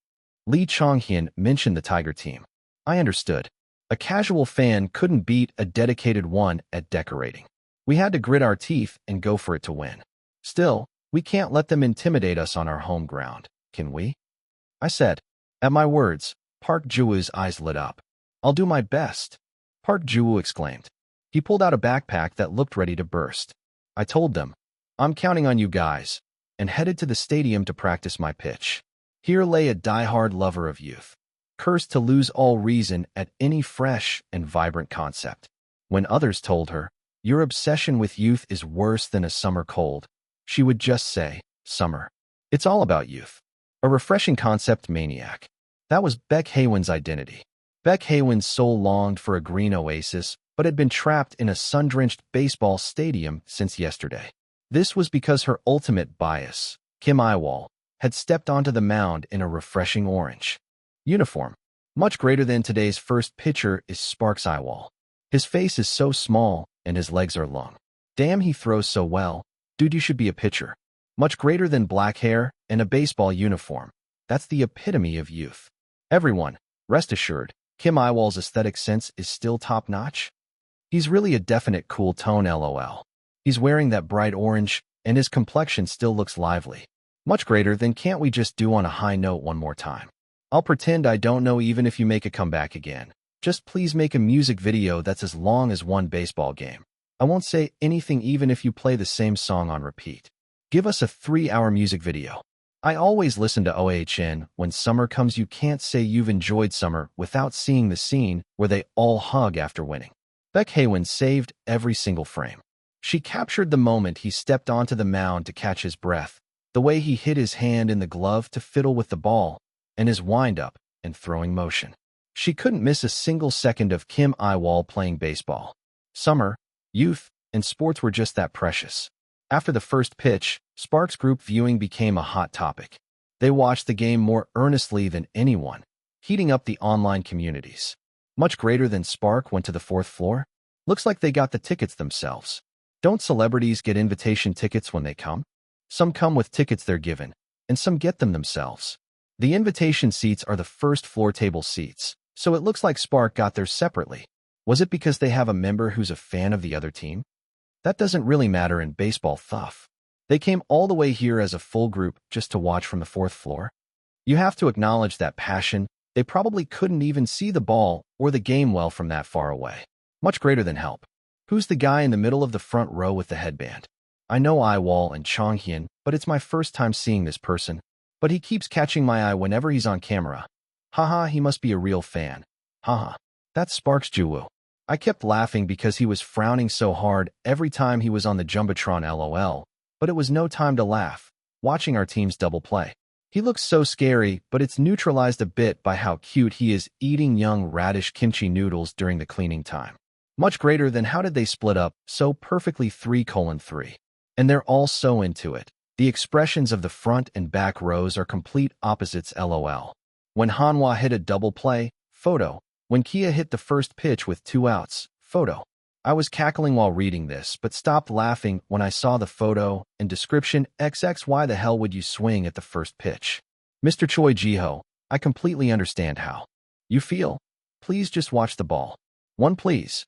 Lee Chong-hyun mentioned the Tiger team. I understood. A casual fan couldn't beat a dedicated one at decorating. We had to grit our teeth and go for it to win. Still, we can't let them intimidate us on our home ground, can we? I said. At my words, Park Ji-woo's eyes lit up. I'll do my best, Park Ji-woo exclaimed. He pulled out a backpack that looked ready to burst. I told them, I'm counting on you guys, and headed to the stadium to practice my pitch. Here lay a die-hard lover of youth, cursed to lose all reason at any fresh and vibrant concept. When others told her, your obsession with youth is worse than a summer cold, she would just say, summer. It's all about youth. A refreshing concept maniac. That was Baek Haewon's identity. Baek Haewon's soul longed for a green oasis, but had been trapped in a sun-drenched baseball stadium since yesterday. This was because her ultimate bias, Kim Yiwol, had stepped onto the mound in a refreshing orange uniform. Much greater than today's first pitcher is Sparks Yiwol. His face is so small, and his legs are long. Damn, he throws so well. Dude, you should be a pitcher. Much greater than black hair and a baseball uniform. That's the epitome of youth. Everyone, rest assured, Kim Yiwol's aesthetic sense is still top-notch. He's really a definite cool tone, lol. He's wearing that bright orange, and his complexion still looks lively. Much greater than can't we just do on a high note one more time? I'll pretend I don't know even if you make a comeback again. Just please make a music video that's as long as one baseball game. I won't say anything even if you play the same song on repeat. Give us a 3-hour music video. I always listen to OHN. When summer comes, you can't say you've enjoyed summer without seeing the scene where they all hug after winning. Baek Haewon saved every single frame. She captured the moment he stepped onto the mound to catch his breath, the way he hid his hand in the glove to fiddle with the ball, and his wind-up and throwing motion. She couldn't miss a single second of Kim Yiwol playing baseball. Summer, youth, and sports were just that precious. After the first pitch, Sparks group viewing became a hot topic. They watched the game more earnestly than anyone, heating up the online communities. Much greater than Spark went to the 4th floor? Looks like they got the tickets themselves. Don't celebrities get invitation tickets when they come? Some come with tickets they're given, and some get them themselves. The invitation seats are the first floor table seats, so it looks like Spark got theirs separately. Was it because they have a member who's a fan of the other team? That doesn't really matter in baseball thuff. They came all the way here as a full group just to watch from the 4th floor. You have to acknowledge that passion. They probably couldn't even see the ball or the game well from that far away. Much greater than help. Who's the guy in the middle of the front row with the headband? I know Yiwol and Chong-hyun, but it's my first time seeing this person. But he keeps catching my eye whenever he's on camera. Haha, he must be a real fan. Haha. That's Sparks Ji-woo. I kept laughing because he was frowning so hard every time he was on the Jumbotron, lol. But it was no time to laugh, watching our team's double play. He looks so scary, but it's neutralized a bit by how cute he is eating young radish kimchi noodles during the cleaning time. Much greater than how did they split up so perfectly 3:3. And they're all so into it. The expressions of the front and back rows are complete opposites, lol. When Hanwha hit a double play, photo. When Kia hit the first pitch with 2 outs, photo. I was cackling while reading this, but stopped laughing when I saw the photo and description. XX, why the hell would you swing at the first pitch? Mr. Choi Ji-ho, I completely understand how you feel. Please just watch the ball. One, please.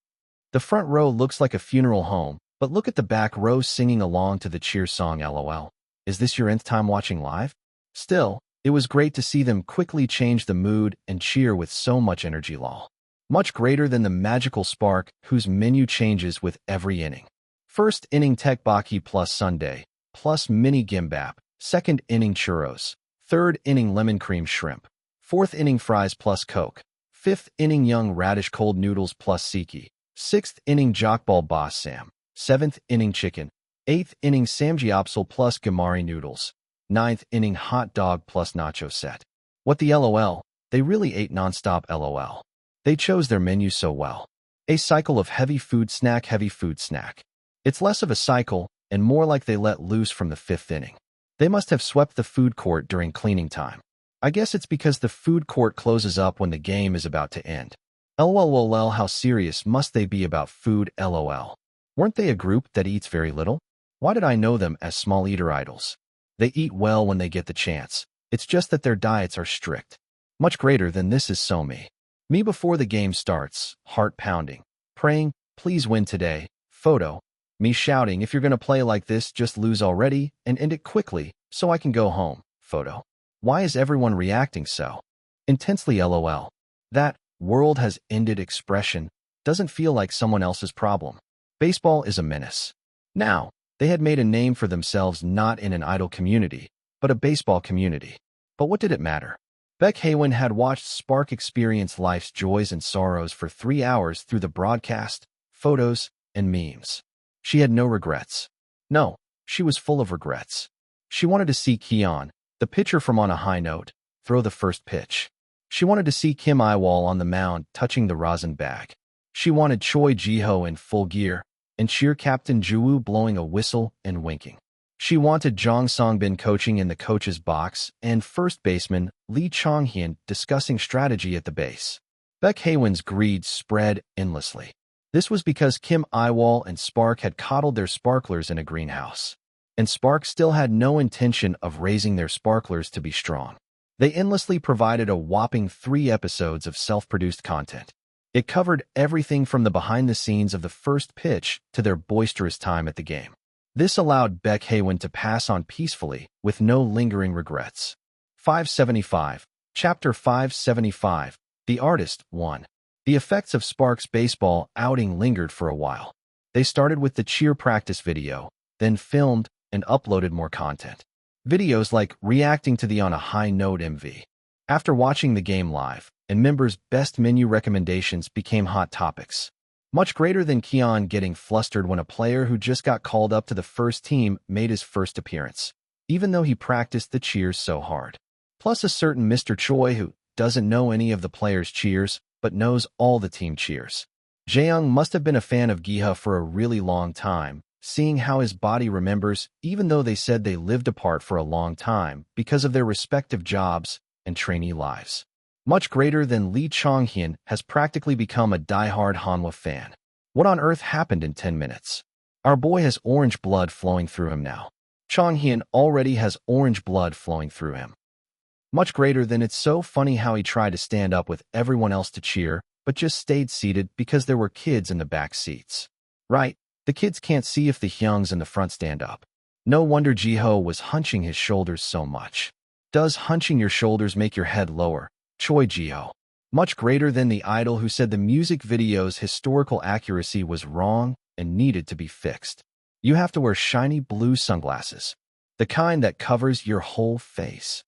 The front row looks like a funeral home, but look at the back row singing along to the cheer song, lol. Is this your nth time watching live? Still, it was great to see them quickly change the mood and cheer with so much energy, lol. Much greater than the magical Spark, whose menu changes with every inning. First inning tteokbokki plus sundae, plus mini gimbap. Second inning churros. Third inning lemon cream shrimp. Fourth inning fries plus Coke. Fifth inning young radish cold noodles plus siki. Sixth inning jokbal boss Sam. Seventh inning chicken. Eighth inning samgyeopsal plus gamari noodles. Ninth inning hot dog plus nacho set. What the lol? They really ate nonstop, lol. They chose their menu so well. A cycle of heavy food snack. It's less of a cycle and more like they let loose from the 5th inning. They must have swept the food court during cleaning time. I guess it's because the food court closes up when the game is about to end. Lol, how serious must they be about food, lol. Weren't they a group that eats very little? Why did I know them as small eater idols? They eat well when they get the chance, It's just that their diets are strict. Much greater than this is so me. Me before the game starts, heart pounding, praying, please win today, photo. Me shouting, if you're gonna play like this, just lose already and end it quickly so I can go home, photo. Why is everyone reacting so intensely, lol? That world has ended expression doesn't feel like someone else's problem. Baseball is a menace. Now, they had made a name for themselves not in an idol community, but a baseball community. But what did it matter? Beck Haywin had watched Spark experience life's joys and sorrows for 3 hours through the broadcast, photos, and memes. She had no regrets. No, she was full of regrets. She wanted to see Keon, the pitcher from On a High Note, throw the first pitch. She wanted to see Kim Yiwol on the mound touching the rosin bag. She wanted Choi Ji-ho in full gear, and cheer captain Ju-woo blowing a whistle and winking. She wanted Jong Song-bin coaching in the coach's box and first baseman Lee Chong-hyun discussing strategy at the base. Beck Haywin's greed spread endlessly. This was because Kim Yiwol and Spark had coddled their sparklers in a greenhouse. And Spark still had no intention of raising their sparklers to be strong. They endlessly provided a whopping 3 episodes of self-produced content. It covered everything from the behind-the-scenes of the first pitch to their boisterous time at the game. This allowed Beck Haywin to pass on peacefully with no lingering regrets. 575. Chapter 575. The Artist 1. The effects of Spark's baseball outing lingered for a while. They started with the cheer practice video, then filmed and uploaded more content. Videos like reacting to the On a High Note MV. After watching the game live, and members' best menu recommendations became hot topics. Much greater than Keon getting flustered when a player who just got called up to the first team made his first appearance, even though he practiced the cheers so hard. Plus a certain Mr. Choi who doesn't know any of the players' cheers, but knows all the team cheers. Jaeyoung must have been a fan of Gi-ha for a really long time, seeing how his body remembers, even though they said they lived apart for a long time because of their respective jobs and trainee lives. Much greater than Lee Chong-hyun has practically become a die-hard Hanwha fan. What on earth happened in 10 minutes? Our boy has orange blood flowing through him now. Chong-hyun already has orange blood flowing through him. Much greater than it's so funny how he tried to stand up with everyone else to cheer, but just stayed seated because there were kids in the back seats. Right, the kids can't see if the hyungs in the front stand up. No wonder Ji-ho was hunching his shoulders so much. Does hunching your shoulders make your head lower? Choi Ji-ho. Much greater than the idol who said the music video's historical accuracy was wrong and needed to be fixed. You have to wear shiny blue sunglasses. The kind that covers your whole face.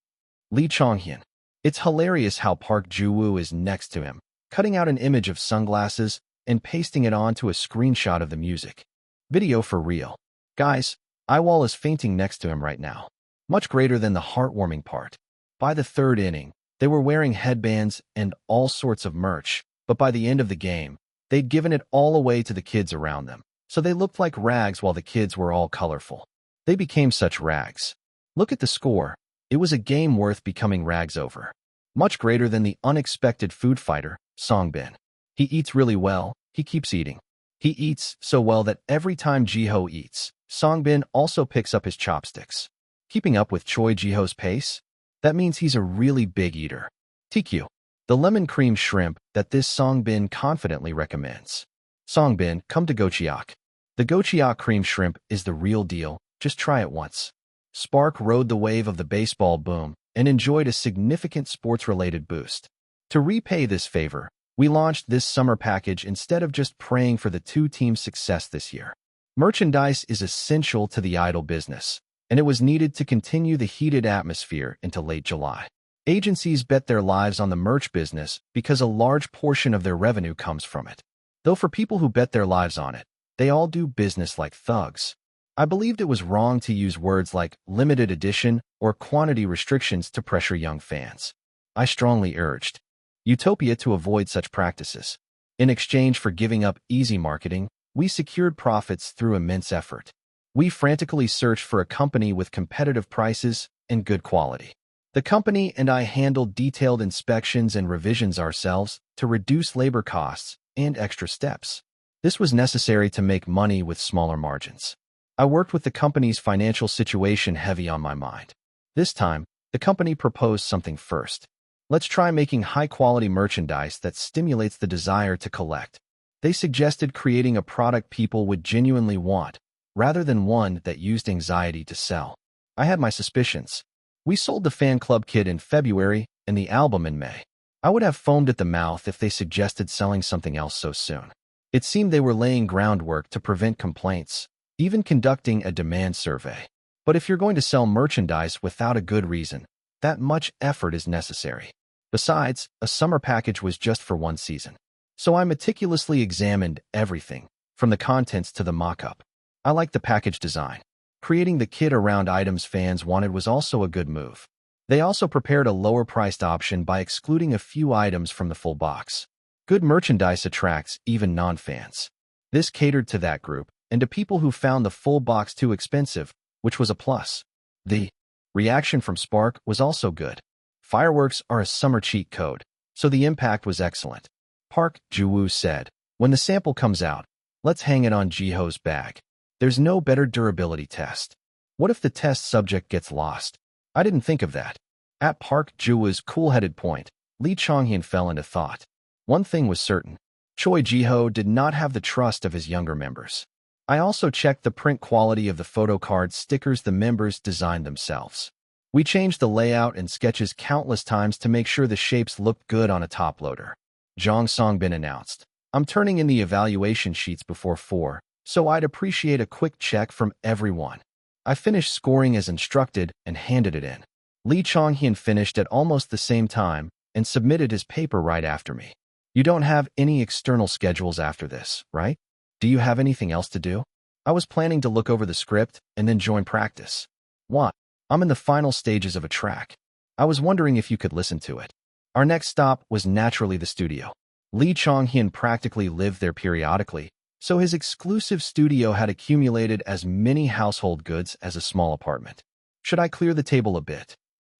Lee Chong-hyun. It's hilarious how Park Ju-woo is next to him, cutting out an image of sunglasses and pasting it onto a screenshot of the music. Video for real. Guys, Yiwol is fainting next to him right now. Much greater than the heartwarming part. By the 3rd inning, they were wearing headbands and all sorts of merch, but by the end of the game, they'd given it all away to the kids around them, so they looked like rags while the kids were all colorful. They became such rags. Look at the score. It was a game worth becoming rags over. Much greater than the unexpected food fighter, Song-bin. He eats really well, he keeps eating. He eats so well that every time Ji-ho eats, Song-bin also picks up his chopsticks. Keeping up with Choi Ji-ho's pace? That means he's a really big eater. TQ. The lemon cream shrimp that this Song-bin confidently recommends. Song-bin, come to Gocheok. The Gocheok cream shrimp is the real deal, just try it once. Spark rode the wave of the baseball boom and enjoyed a significant sports-related boost. To repay this favor, we launched this summer package instead of just praying for the 2 teams' success this year. Merchandise is essential to the idol business, and it was needed to continue the heated atmosphere into late July. Agencies bet their lives on the merch business because a large portion of their revenue comes from it. Though for people who bet their lives on it, they all do business like thugs. I believed it was wrong to use words like limited edition or quantity restrictions to pressure young fans. I strongly urged Utopia to avoid such practices. In exchange for giving up easy marketing, we secured profits through immense effort. We frantically searched for a company with competitive prices and good quality. The company and I handled detailed inspections and revisions ourselves to reduce labor costs and extra steps. This was necessary to make money with smaller margins. I worked with the company's financial situation heavy on my mind. This time, The company proposed something first. Let's try making high-quality merchandise that stimulates the desire to collect. They suggested creating a product people would genuinely want, rather than one that used anxiety to sell. I had my suspicions. We sold the fan club kit in February and the album in May. I would have foamed at the mouth if they suggested selling something else so soon. It seemed they were laying groundwork to prevent complaints, even conducting a demand survey. But if you're going to sell merchandise without a good reason, that much effort is necessary. Besides, a summer package was just for one season. So I meticulously examined everything, from the contents to the mock-up. I liked the package design. Creating the kit around items fans wanted was also a good move. They also prepared a lower-priced option by excluding a few items from the full box. Good merchandise attracts even non-fans. This catered to that group, and to people who found the full box too expensive, which was a plus. The reaction from Spark was also good. Fireworks are a summer cheat code, so the impact was excellent. Park Ji-woo said, "When the sample comes out, let's hang it on Jiho's bag. There's no better durability test. What if the test subject gets lost?" I didn't think of that. At Park Ji-woo's cool-headed point, Lee Chong-hyun fell into thought. One thing was certain. Choi Ji-ho did not have the trust of his younger members. I also checked the print quality of the photo card stickers the members designed themselves. We changed the layout and sketches countless times to make sure the shapes looked good on a top loader. Jong Songbin announced, "I'm turning in the evaluation sheets before 4, so I'd appreciate a quick check from everyone." I finished scoring as instructed and handed it in. Lee Chong-hyun finished at almost the same time and submitted his paper right after me. "You don't have any external schedules after this, right? Do you have anything else to do?" I was planning to look over the script and then join practice. "What? I'm in the final stages of a track. I was wondering if you could listen to it." Our next stop was naturally the studio. Lee Chong-hyun practically lived there periodically, so his exclusive studio had accumulated as many household goods as a small apartment. Should I clear the table a bit?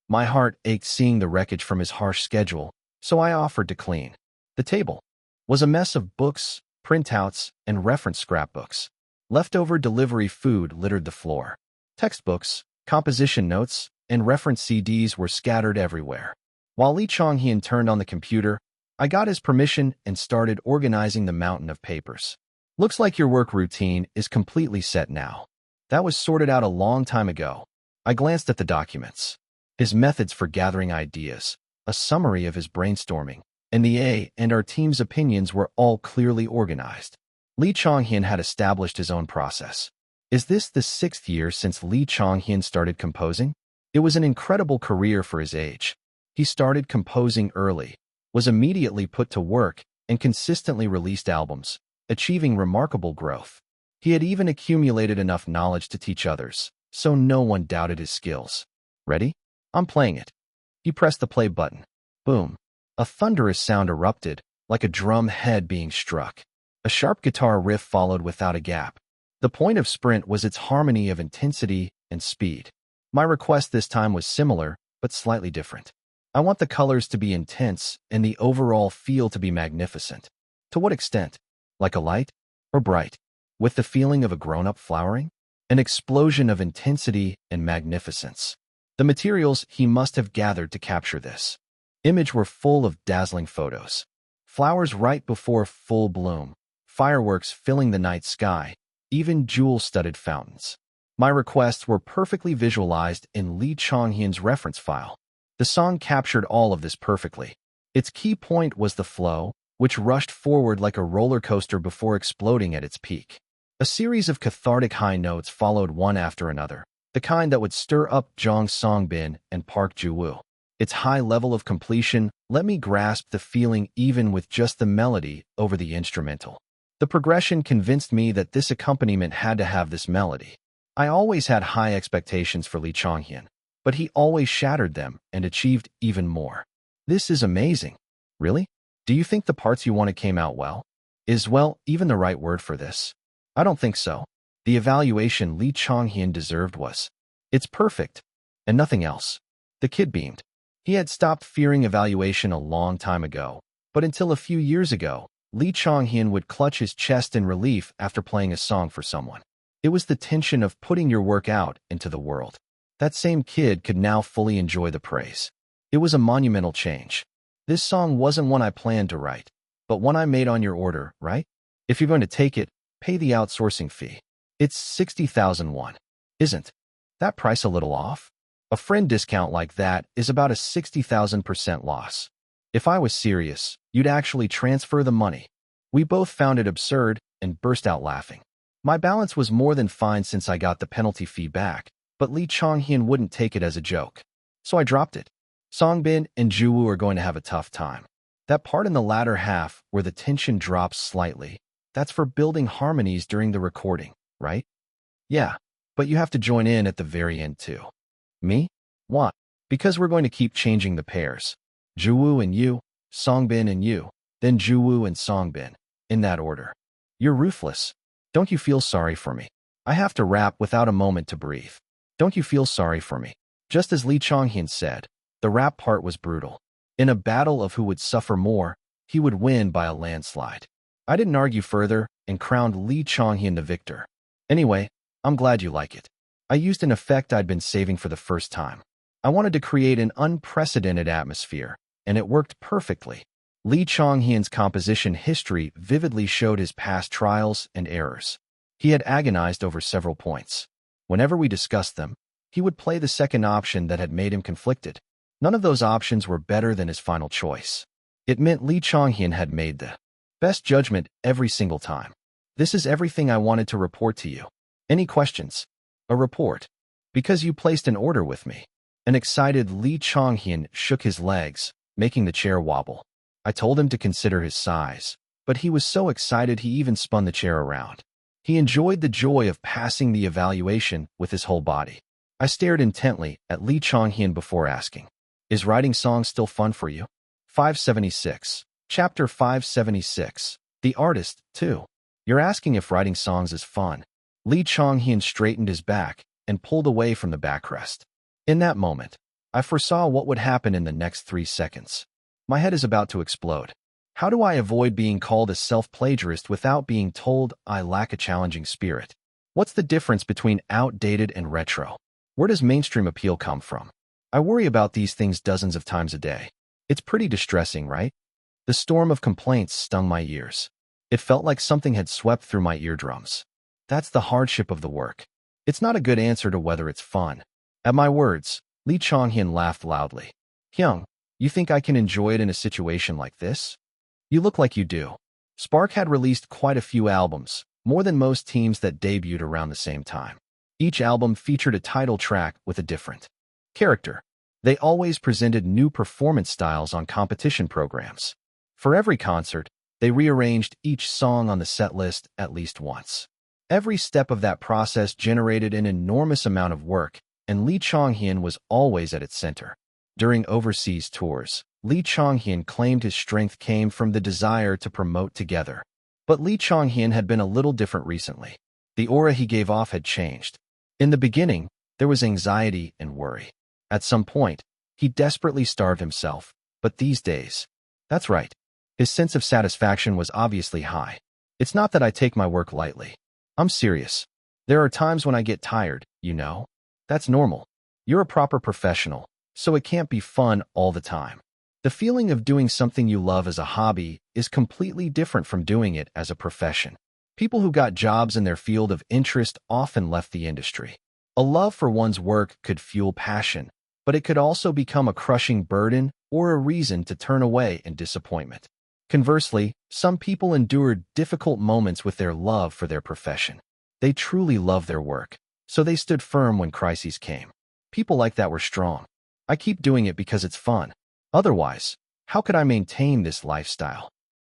My heart ached seeing the wreckage from his harsh schedule, so I offered to clean. The table was a mess of books, printouts, and reference scrapbooks. Leftover delivery food littered the floor. Textbooks, composition notes, and reference CDs were scattered everywhere. While Lee Chong-hyun turned on the computer, I got his permission and started organizing the mountain of papers. "Looks like your work routine is completely set now. That was sorted out a long time ago." I glanced at the documents. His methods for gathering ideas, a summary of his brainstorming, and the A and our team's opinions were all clearly organized. Lee Chong-hyun had established his own process. Is this the 6th year since Lee Chong-hyun started composing? It was an incredible career for his age. He started composing early, was immediately put to work, and consistently released albums, achieving remarkable growth. He had even accumulated enough knowledge to teach others, so no one doubted his skills. "Ready? I'm playing it." He pressed the play button. Boom. A thunderous sound erupted, like a drum head being struck. A sharp guitar riff followed without a gap. The point of Sprint was its harmony of intensity and speed. My request this time was similar, but slightly different. I want the colors to be intense and the overall feel to be magnificent. To what extent? Like a light? Or bright? With the feeling of a grown-up flowering? An explosion of intensity and magnificence. The materials he must have gathered to capture this image were full of dazzling photos. Flowers right before full bloom, fireworks filling the night sky, even jewel-studded fountains. My requests were perfectly visualized in Lee Chong-hyun's reference file. The song captured all of this perfectly. Its key point was the flow, which rushed forward like a roller coaster before exploding at its peak. A series of cathartic high notes followed one after another, the kind that would stir up Jong Songbin and Park Ji-woo. Its high level of completion let me grasp the feeling even with just the melody over the instrumental. The progression convinced me that this accompaniment had to have this melody. I always had high expectations for Lee Chong-hyun, but he always shattered them and achieved even more. This is amazing. Really? Do you think the parts you wanted came out well? Is well even the right word for this? I don't think so. The evaluation Lee Chong-hyun deserved was, "It's perfect," and nothing else. The kid beamed. He had stopped fearing evaluation a long time ago, but until a few years ago, Lee Chong-hyun would clutch his chest in relief after playing a song for someone. It was the tension of putting your work out into the world. That same kid could now fully enjoy the praise. It was a monumental change. This song wasn't one I planned to write, but one I made on your order, right? If you're going to take it, pay the outsourcing fee. It's 60,000 won. Isn't that price a little off? A friend discount like that is about a 60,000% loss. If I was serious, you'd actually transfer the money. We both found it absurd and burst out laughing. My balance was more than fine since I got the penalty fee back, but Lee Chong-hyun wouldn't take it as a joke. So I dropped it. Songbin and Juwoo are going to have a tough time. That part in the latter half where the tension drops slightly, that's for building harmonies during the recording, right? Yeah, but you have to join in at the very end too. Me? Why? Because we're going to keep changing the pairs. Juwoo and you, Songbin and you, then Juwoo and Songbin, in that order. You're ruthless. Don't you feel sorry for me? I have to rap without a moment to breathe. Don't you feel sorry for me? Just as Lee Chong-hyun said, the rap part was brutal. In a battle of who would suffer more, he would win by a landslide. I didn't argue further and crowned Lee Chong-hyun the victor. Anyway, I'm glad you like it. I used an effect I'd been saving for the first time. I wanted to create an unprecedented atmosphere, and it worked perfectly. Lee Chong-hyun's composition history vividly showed his past trials and errors. He had agonized over several points. Whenever we discussed them, he would play the second option that had made him conflicted. None of those options were better than his final choice. It meant Lee Chong-hyun had made the best judgment every single time. This is everything I wanted to report to you. Any questions? A report. Because you placed an order with me. An excited Lee Chong-hyun shook his legs, making the chair wobble. I told him to consider his size, but he was so excited he even spun the chair around. He enjoyed the joy of passing the evaluation with his whole body. I stared intently at Lee Chong-hyun before asking, "Is writing songs still fun for you?" 576. Chapter 576. The artist, too. You're asking if writing songs is fun. Lee Chong-hyun straightened his back and pulled away from the backrest. In that moment, I foresaw what would happen in the next 3 seconds. My head is about to explode. How do I avoid being called a self-plagiarist without being told I lack a challenging spirit? What's the difference between outdated and retro? Where does mainstream appeal come from? I worry about these things dozens of times a day. It's pretty distressing, right? The storm of complaints stung my ears. It felt like something had swept through my eardrums. That's the hardship of the work. It's not a good answer to whether it's fun. At my words, Lee Chong-hyun laughed loudly. Hyung, you think I can enjoy it in a situation like this? You look like you do. Spark had released quite a few albums, more than most teams that debuted around the same time. Each album featured a title track with a different character. They always presented new performance styles on competition programs. For every concert, they rearranged each song on the set list at least once. Every step of that process generated an enormous amount of work, and Lee Chong-hyun was always at its center. During overseas tours, Lee Chong-hyun claimed his strength came from the desire to promote together. But Lee Chong-hyun had been a little different recently. The aura he gave off had changed. In the beginning, there was anxiety and worry. At some point, he desperately starved himself, but these days, that's right, his sense of satisfaction was obviously high. It's not that I take my work lightly. I'm serious. There are times when I get tired, you know? That's normal. You're a proper professional, so it can't be fun all the time. The feeling of doing something you love as a hobby is completely different from doing it as a profession. People who got jobs in their field of interest often left the industry. A love for one's work could fuel passion, but it could also become a crushing burden or a reason to turn away in disappointment. Conversely, some people endured difficult moments with their love for their profession. They truly loved their work, so they stood firm when crises came. People like that were strong. I keep doing it because it's fun. Otherwise, how could I maintain this lifestyle?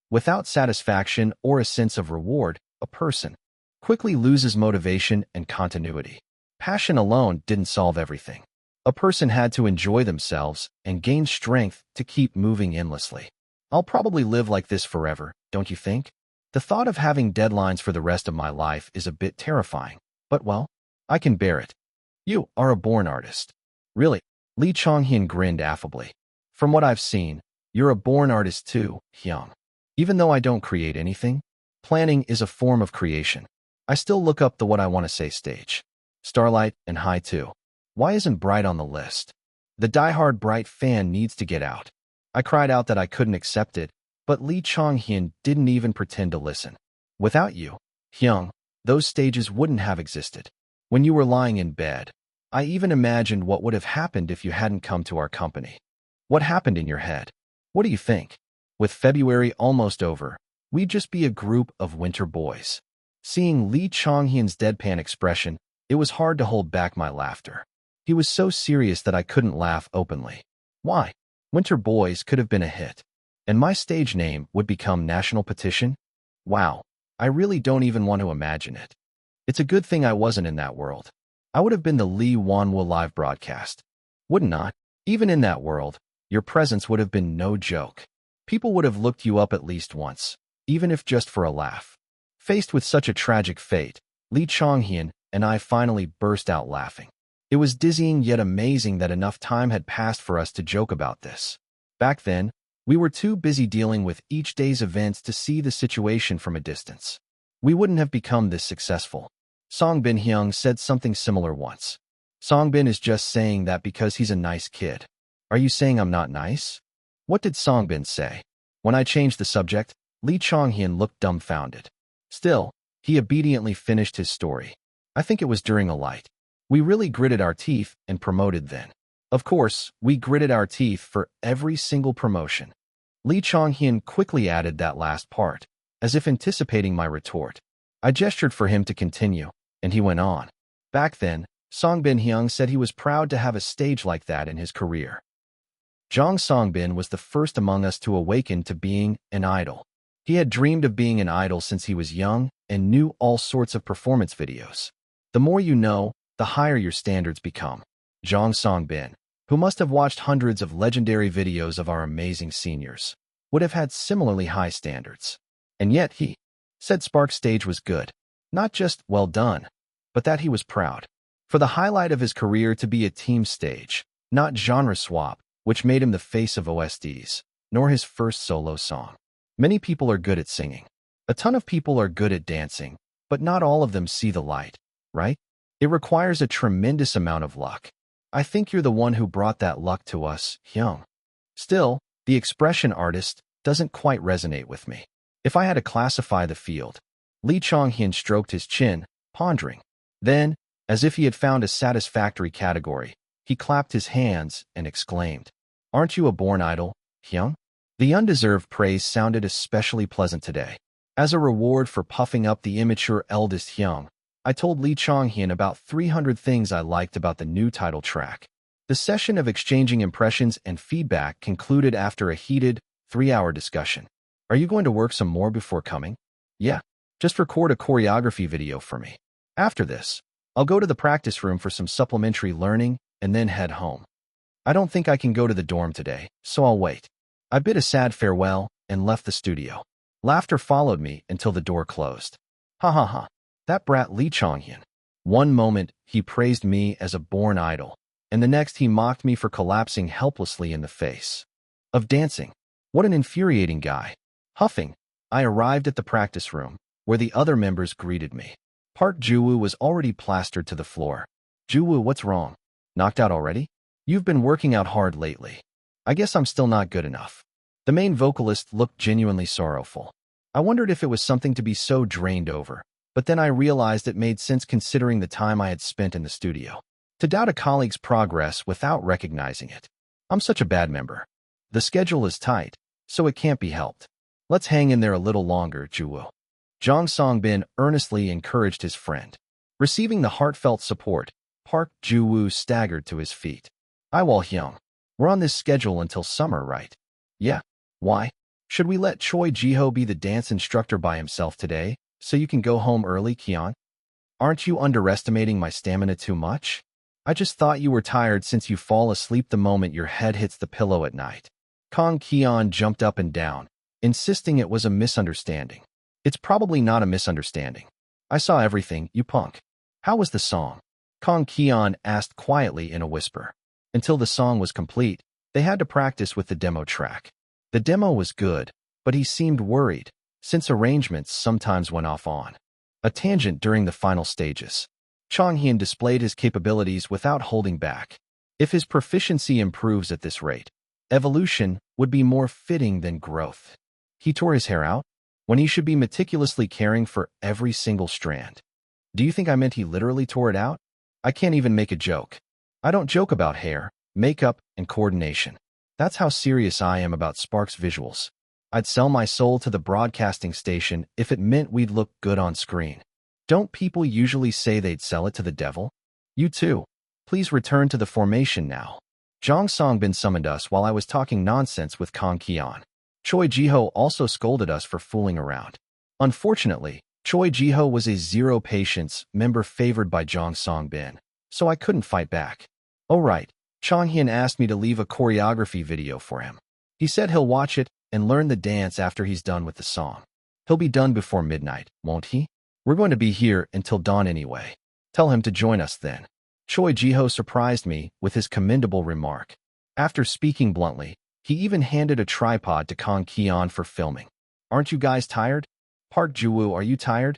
Without satisfaction or a sense of reward, a person quickly loses motivation and continuity. Passion alone didn't solve everything. A person had to enjoy themselves and gain strength to keep moving endlessly. I'll probably live like this forever, don't you think? The thought of having deadlines for the rest of my life is a bit terrifying, but well, I can bear it. You are a born artist. Really? Lee Chong-hyun grinned affably. From what I've seen, you're a born artist too, Hyung. Even though I don't create anything, planning is a form of creation. I still look up the what I want to say stage. Starlight and High too. Why isn't Bright on the list? The diehard Bright fan needs to get out. I cried out that I couldn't accept it, but Lee Chong-hyun didn't even pretend to listen. Without you, Hyung, those stages wouldn't have existed. When you were lying in bed, I even imagined what would have happened if you hadn't come to our company. What happened in your head? What do you think? With February almost over, we'd just be a group of winter boys. Seeing Lee Chong-hyun's deadpan expression, it was hard to hold back my laughter. He was so serious that I couldn't laugh openly. Why? Winter Boys could have been a hit. And my stage name would become National Petition? Wow, I really don't even want to imagine it. It's a good thing I wasn't in that world. I would have been the Lee Won-woo live broadcast. Wouldn't not? Even in that world, your presence would have been no joke. People would have looked you up at least once, even if just for a laugh. Faced with such a tragic fate, Lee Chong-hyun and I finally burst out laughing. It was dizzying yet amazing that enough time had passed for us to joke about this. Back then, we were too busy dealing with each day's events to see the situation from a distance. We wouldn't have become this successful. Songbin Hyung said something similar once. Songbin is just saying that because he's a nice kid. Are you saying I'm not nice? What did Songbin say? When I changed the subject, Lee Chong-hyun looked dumbfounded. Still, he obediently finished his story. I think it was during a light. We really gritted our teeth and promoted then. Of course, we gritted our teeth for every single promotion. Lee Chong-hyun quickly added that last part, as if anticipating my retort. I gestured for him to continue, and he went on. Back then, Songbin Hyung said he was proud to have a stage like that in his career. Jong Songbin was the first among us to awaken to being an idol. He had dreamed of being an idol since he was young and knew all sorts of performance videos. The more you know, the higher your standards become. Jong Songbin, who must have watched hundreds of legendary videos of our amazing seniors, would have had similarly high standards. And yet he said Spark's stage was good. Not just well done, but that he was proud. For the highlight of his career to be a team stage, not genre swap, which made him the face of OSTs, nor his first solo song. Many people are good at singing. A ton of people are good at dancing, but not all of them see the light, right? It requires a tremendous amount of luck. I think you're the one who brought that luck to us, Hyung. Still, the expression artist doesn't quite resonate with me. If I had to classify the field, Lee Chong-hyun stroked his chin, pondering. Then, as if he had found a satisfactory category, he clapped his hands and exclaimed, "Aren't you a born idol, Hyung?" The undeserved praise sounded especially pleasant today. As a reward for puffing up the immature eldest Hyung, I told Lee Chong-hyun about 300 things I liked about the new title track. The session of exchanging impressions and feedback concluded after a heated, 3-hour discussion. Are you going to work some more before coming? Yeah, just record a choreography video for me. After this, I'll go to the practice room for some supplementary learning and then head home. I don't think I can go to the dorm today, so I'll wait. I bid a sad farewell and left the studio. Laughter followed me until the door closed. Ha ha ha. That brat Lee Chong-hyun. One moment, he praised me as a born idol, and the next he mocked me for collapsing helplessly in the face of dancing. What an infuriating guy. Huffing, I arrived at the practice room, where the other members greeted me. Park Ju-woo was already plastered to the floor. Ju-woo, what's wrong? Knocked out already? You've been working out hard lately. I guess I'm still not good enough. The main vocalist looked genuinely sorrowful. I wondered if it was something to be so drained over. But then I realized it made sense considering the time I had spent in the studio. To doubt a colleague's progress without recognizing it. I'm such a bad member. The schedule is tight, so it can't be helped. Let's hang in there a little longer, Ju-woo. Jong Songbin earnestly encouraged his friend. Receiving the heartfelt support, Park Ju-woo staggered to his feet. Yiwol Hyung, we're on this schedule until summer, right? Yeah. Why? Should we let Choi Ji-ho be the dance instructor by himself today? So you can go home early, Kian? Aren't you underestimating my stamina too much? I just thought you were tired since you fall asleep the moment your head hits the pillow at night. Kong Kian jumped up and down, insisting it was a misunderstanding. It's probably not a misunderstanding. I saw everything, you punk. How was the song? Kong Kian asked quietly in a whisper. Until the song was complete, they had to practice with the demo track. The demo was good, but he seemed worried, since arrangements sometimes went off on a tangent during the final stages. Changhyun displayed his capabilities without holding back. If his proficiency improves at this rate, evolution would be more fitting than growth. He tore his hair out when he should be meticulously caring for every single strand. Do you think I meant he literally tore it out? I can't even make a joke. I don't joke about hair, makeup, and coordination. That's how serious I am about Spark's visuals. I'd sell my soul to the broadcasting station if it meant we'd look good on screen. Don't people usually say they'd sell it to the devil? You too. Please return to the formation now. Jong Songbin summoned us while I was talking nonsense with Kang Kian. Choi Jiho also scolded us for fooling around. Unfortunately, Choi Jiho was a zero patience member favored by Jong Songbin, so I couldn't fight back. Oh right, Changhyun asked me to leave a choreography video for him. He said he'll watch it and learn the dance after he's done with the song. He'll be done before midnight, won't he? We're going to be here until dawn anyway. Tell him to join us then. Choi Jiho surprised me with his commendable remark. After speaking bluntly, he even handed a tripod to Kang Kian for filming. Aren't you guys tired? Park Jiwoo, are you tired?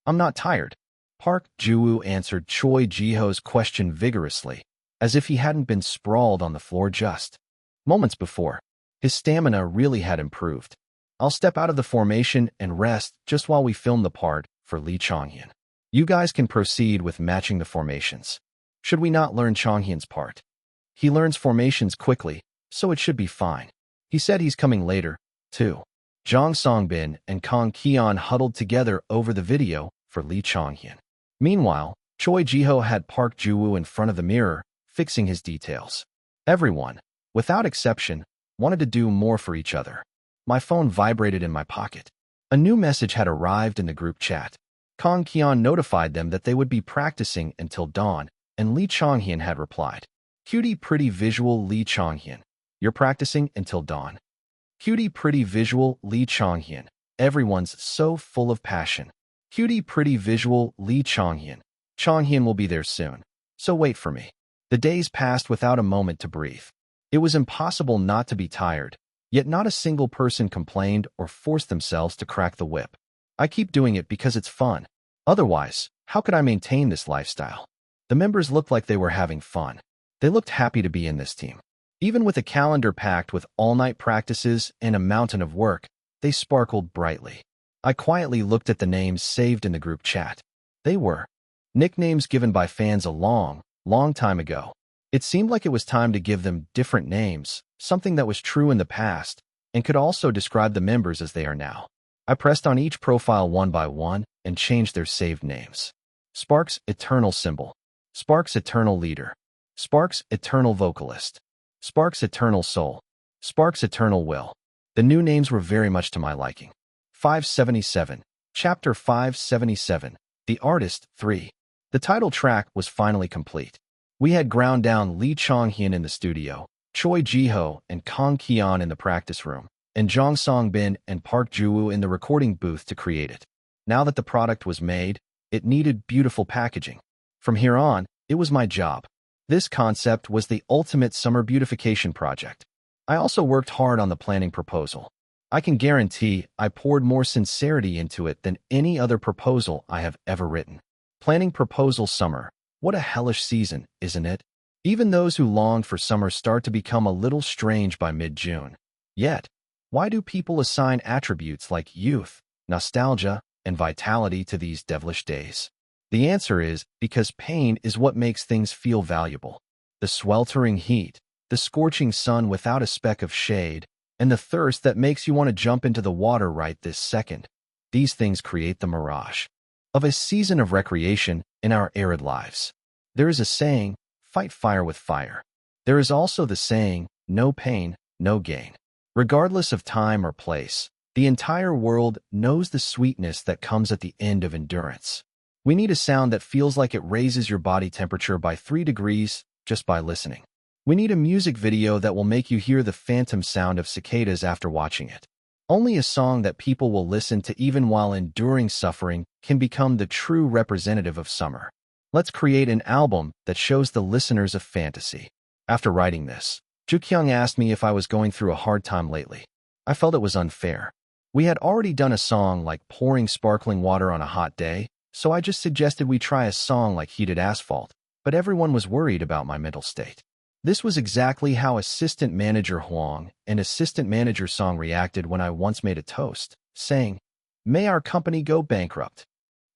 I'm not tired. Park Jiwoo answered Choi Jiho's question vigorously, as if he hadn't been sprawled on the floor just moments before. His stamina really had improved. I'll step out of the formation and rest just while we film the part for Lee Changhyun. You guys can proceed with matching the formations. Should we not learn Changhyun's part? He learns formations quickly, so it should be fine. He said he's coming later, too. Jong Songbin and Kang Kian huddled together over the video for Lee Changhyun. Meanwhile, Choi Jiho had Park Jiwoo in front of the mirror, fixing his details. Everyone, without exception, wanted to do more for each other. My phone vibrated in my pocket. A new message had arrived in the group chat. Kang Kian notified them that they would be practicing until dawn, and Lee Changhyun had replied, "Cutie pretty visual Lee Changhyun. You're practicing until dawn." Cutie pretty visual Lee Changhyun. Everyone's so full of passion. Cutie pretty visual Lee Changhyun. Changhyun will be there soon, so wait for me. The days passed without a moment to breathe. It was impossible not to be tired, yet not a single person complained or forced themselves to crack the whip. I keep doing it because it's fun. Otherwise, how could I maintain this lifestyle? The members looked like they were having fun. They looked happy to be in this team. Even with a calendar packed with all-night practices and a mountain of work, they sparkled brightly. I quietly looked at the names saved in the group chat. They were nicknames given by fans a long time ago. It seemed like it was time to give them different names, something that was true in the past, and could also describe the members as they are now. I pressed on each profile one by one and changed their saved names. Sparks Eternal Symbol. Sparks Eternal Leader. Sparks Eternal Vocalist. Sparks Eternal Soul. Sparks Eternal Will. The new names were very much to my liking. 577. Chapter 577. The Artist 3. The title track was finally complete. We had ground down Lee Changhyun in the studio, Choi Jiho and Kang Kian in the practice room, and Jong Songbin and Park Jiwoo in the recording booth to create it. Now that the product was made, it needed beautiful packaging. From here on, it was my job. This concept was the ultimate summer beautification project. I also worked hard on the planning proposal. I can guarantee I poured more sincerity into it than any other proposal I have ever written. Planning proposal summer. What a hellish season, isn't it? Even those who longed for summer start to become a little strange by mid-June. Yet, why do people assign attributes like youth, nostalgia, and vitality to these devilish days? The answer is because pain is what makes things feel valuable. The sweltering heat, the scorching sun without a speck of shade, and the thirst that makes you want to jump into the water right this second. These things create the mirage of a season of recreation in our arid lives. There is a saying, fight fire with fire. There is also the saying, no pain, no gain. Regardless of time or place, the entire world knows the sweetness that comes at the end of endurance. We need a sound that feels like it raises your body temperature by 3 degrees just by listening. We need a music video that will make you hear the phantom sound of cicadas after watching it. Only a song that people will listen to even while enduring suffering can become the true representative of summer. Let's create an album that shows the listeners a fantasy. After writing this, Jukyung asked me if I was going through a hard time lately. I felt it was unfair. We had already done a song like pouring sparkling water on a hot day, so I just suggested we try a song like Heated Asphalt, but everyone was worried about my mental state. This was exactly how Assistant Manager Huang and Assistant Manager Song reacted when I once made a toast, saying, "May our company go bankrupt."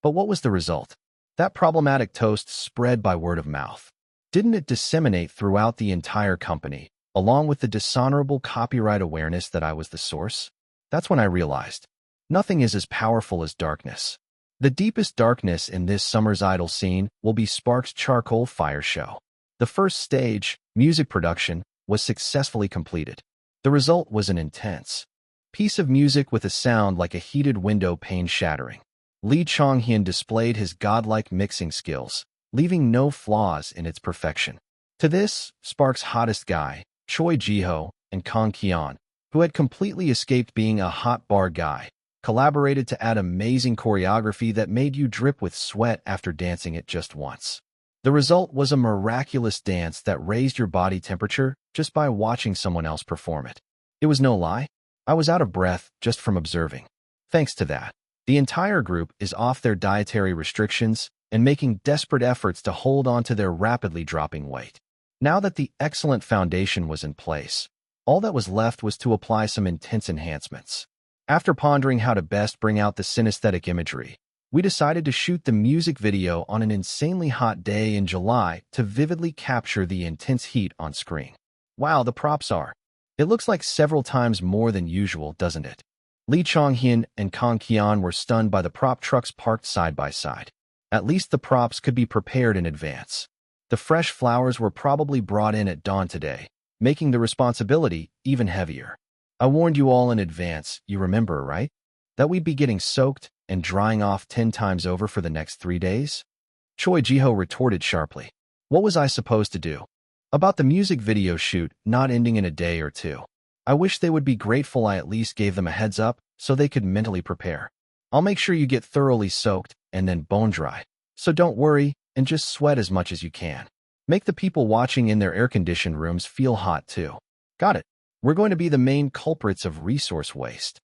But what was the result? That problematic toast spread by word of mouth. Didn't it disseminate throughout the entire company, along with the dishonorable copyright awareness that I was the source? That's when I realized, nothing is as powerful as darkness. The deepest darkness in this summer's idol scene will be Spark's charcoal fire show. The first stage, music production, was successfully completed. The result was an intense piece of music with a sound like a heated window pane shattering. Lee Chong-hyun displayed his godlike mixing skills, leaving no flaws in its perfection. To this, Spark's hottest guy, Choi Ji-ho, and Kang Kian, who had completely escaped being a hot bar guy, collaborated to add amazing choreography that made you drip with sweat after dancing it just once. The result was a miraculous dance that raised your body temperature just by watching someone else perform it. It was no lie. I was out of breath just from observing. Thanks to that, the entire group is off their dietary restrictions and making desperate efforts to hold on to their rapidly dropping weight. Now that the excellent foundation was in place, all that was left was to apply some intense enhancements. After pondering how to best bring out the synesthetic imagery, we decided to shoot the music video on an insanely hot day in July to vividly capture the intense heat on screen. Wow, the props are. It looks like several times more than usual, doesn't it? Lee Chong-hyun and Kang Kian were stunned by the prop trucks parked side by side. At least the props could be prepared in advance. The fresh flowers were probably brought in at dawn today, making the responsibility even heavier. I warned you all in advance, you remember, right? That we'd be getting soaked and drying off 10 times over for the next 3 days? Choi Ji-ho retorted sharply. What was I supposed to do? About the music video shoot not ending in a day or two. I wish they would be grateful I at least gave them a heads up so they could mentally prepare. I'll make sure you get thoroughly soaked and then bone dry. So don't worry and just sweat as much as you can. Make the people watching in their air-conditioned rooms feel hot too. Got it. We're going to be the main culprits of resource waste.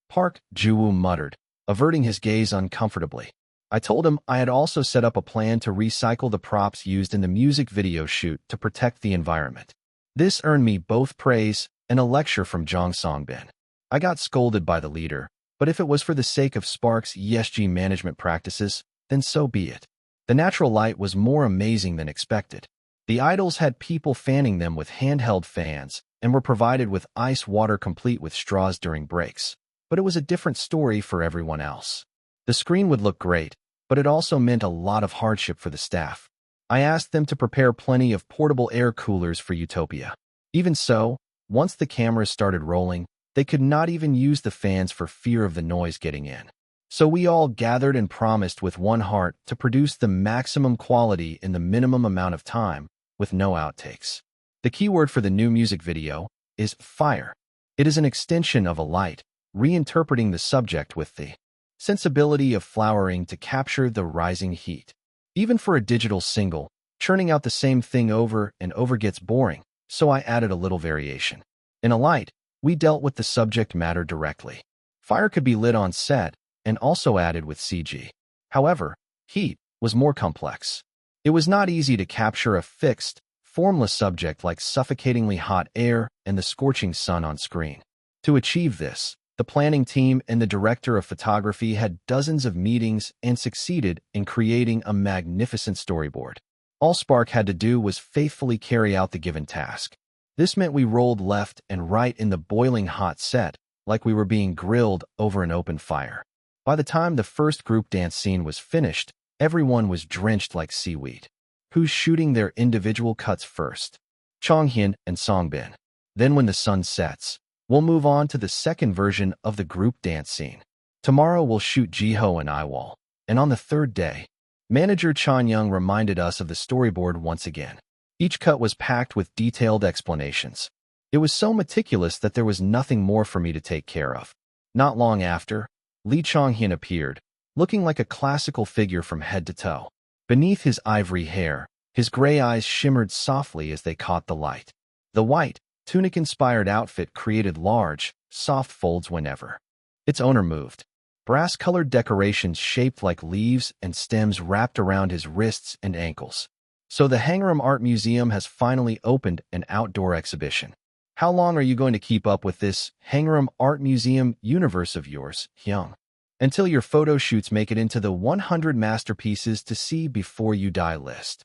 Park Ji-woo muttered, averting his gaze uncomfortably. I told him I had also set up a plan to recycle the props used in the music video shoot to protect the environment. This earned me both praise and a lecture from Jong Songbin. I got scolded by the leader, but if it was for the sake of Spark's ESG management practices, then so be it. The natural light was more amazing than expected. The idols had people fanning them with handheld fans and were provided with ice water complete with straws during breaks. But it was a different story for everyone else. The screen would look great, but it also meant a lot of hardship for the staff. I asked them to prepare plenty of portable air coolers for Utopia. Even so, once the cameras started rolling, they could not even use the fans for fear of the noise getting in. So we all gathered and promised with one heart to produce the maximum quality in the minimum amount of time, with no outtakes. The keyword for the new music video is fire. It is an extension of a light, reinterpreting the subject with the sensibility of flowering to capture the rising heat. Even for a digital single, churning out the same thing over and over gets boring, so I added a little variation. In a light, we dealt with the subject matter directly. Fire could be lit on set and also added with CG. However, heat was more complex. It was not easy to capture a fixed, formless subject like suffocatingly hot air and the scorching sun on screen. To achieve this, the planning team and the director of photography had dozens of meetings and succeeded in creating a magnificent storyboard. All Spark had to do was faithfully carry out the given task. This meant we rolled left and right in the boiling hot set, like we were being grilled over an open fire. By the time the first group dance scene was finished, everyone was drenched like seaweed. Who's shooting their individual cuts first? Chong-hyun and Songbin. Then when the sun sets, we'll move on to the second version of the group dance scene. Tomorrow we'll shoot Ji-ho and Yiwol. And on the third day, Manager Chan-young reminded us of the storyboard once again. Each cut was packed with detailed explanations. It was so meticulous that there was nothing more for me to take care of. Not long after, Lee Chong-hyun appeared, looking like a classical figure from head to toe. Beneath his ivory hair, his gray eyes shimmered softly as they caught the light. The white, tunic-inspired outfit created large, soft folds whenever its owner moved. brass-colored decorations shaped like leaves and stems wrapped around his wrists and ankles. So the Hangrim Art Museum has finally opened an outdoor exhibition. How long are you going to keep up with this Hangrim Art Museum universe of yours, Hyung? Until your photo shoots make it into the 100 masterpieces to see before you die list.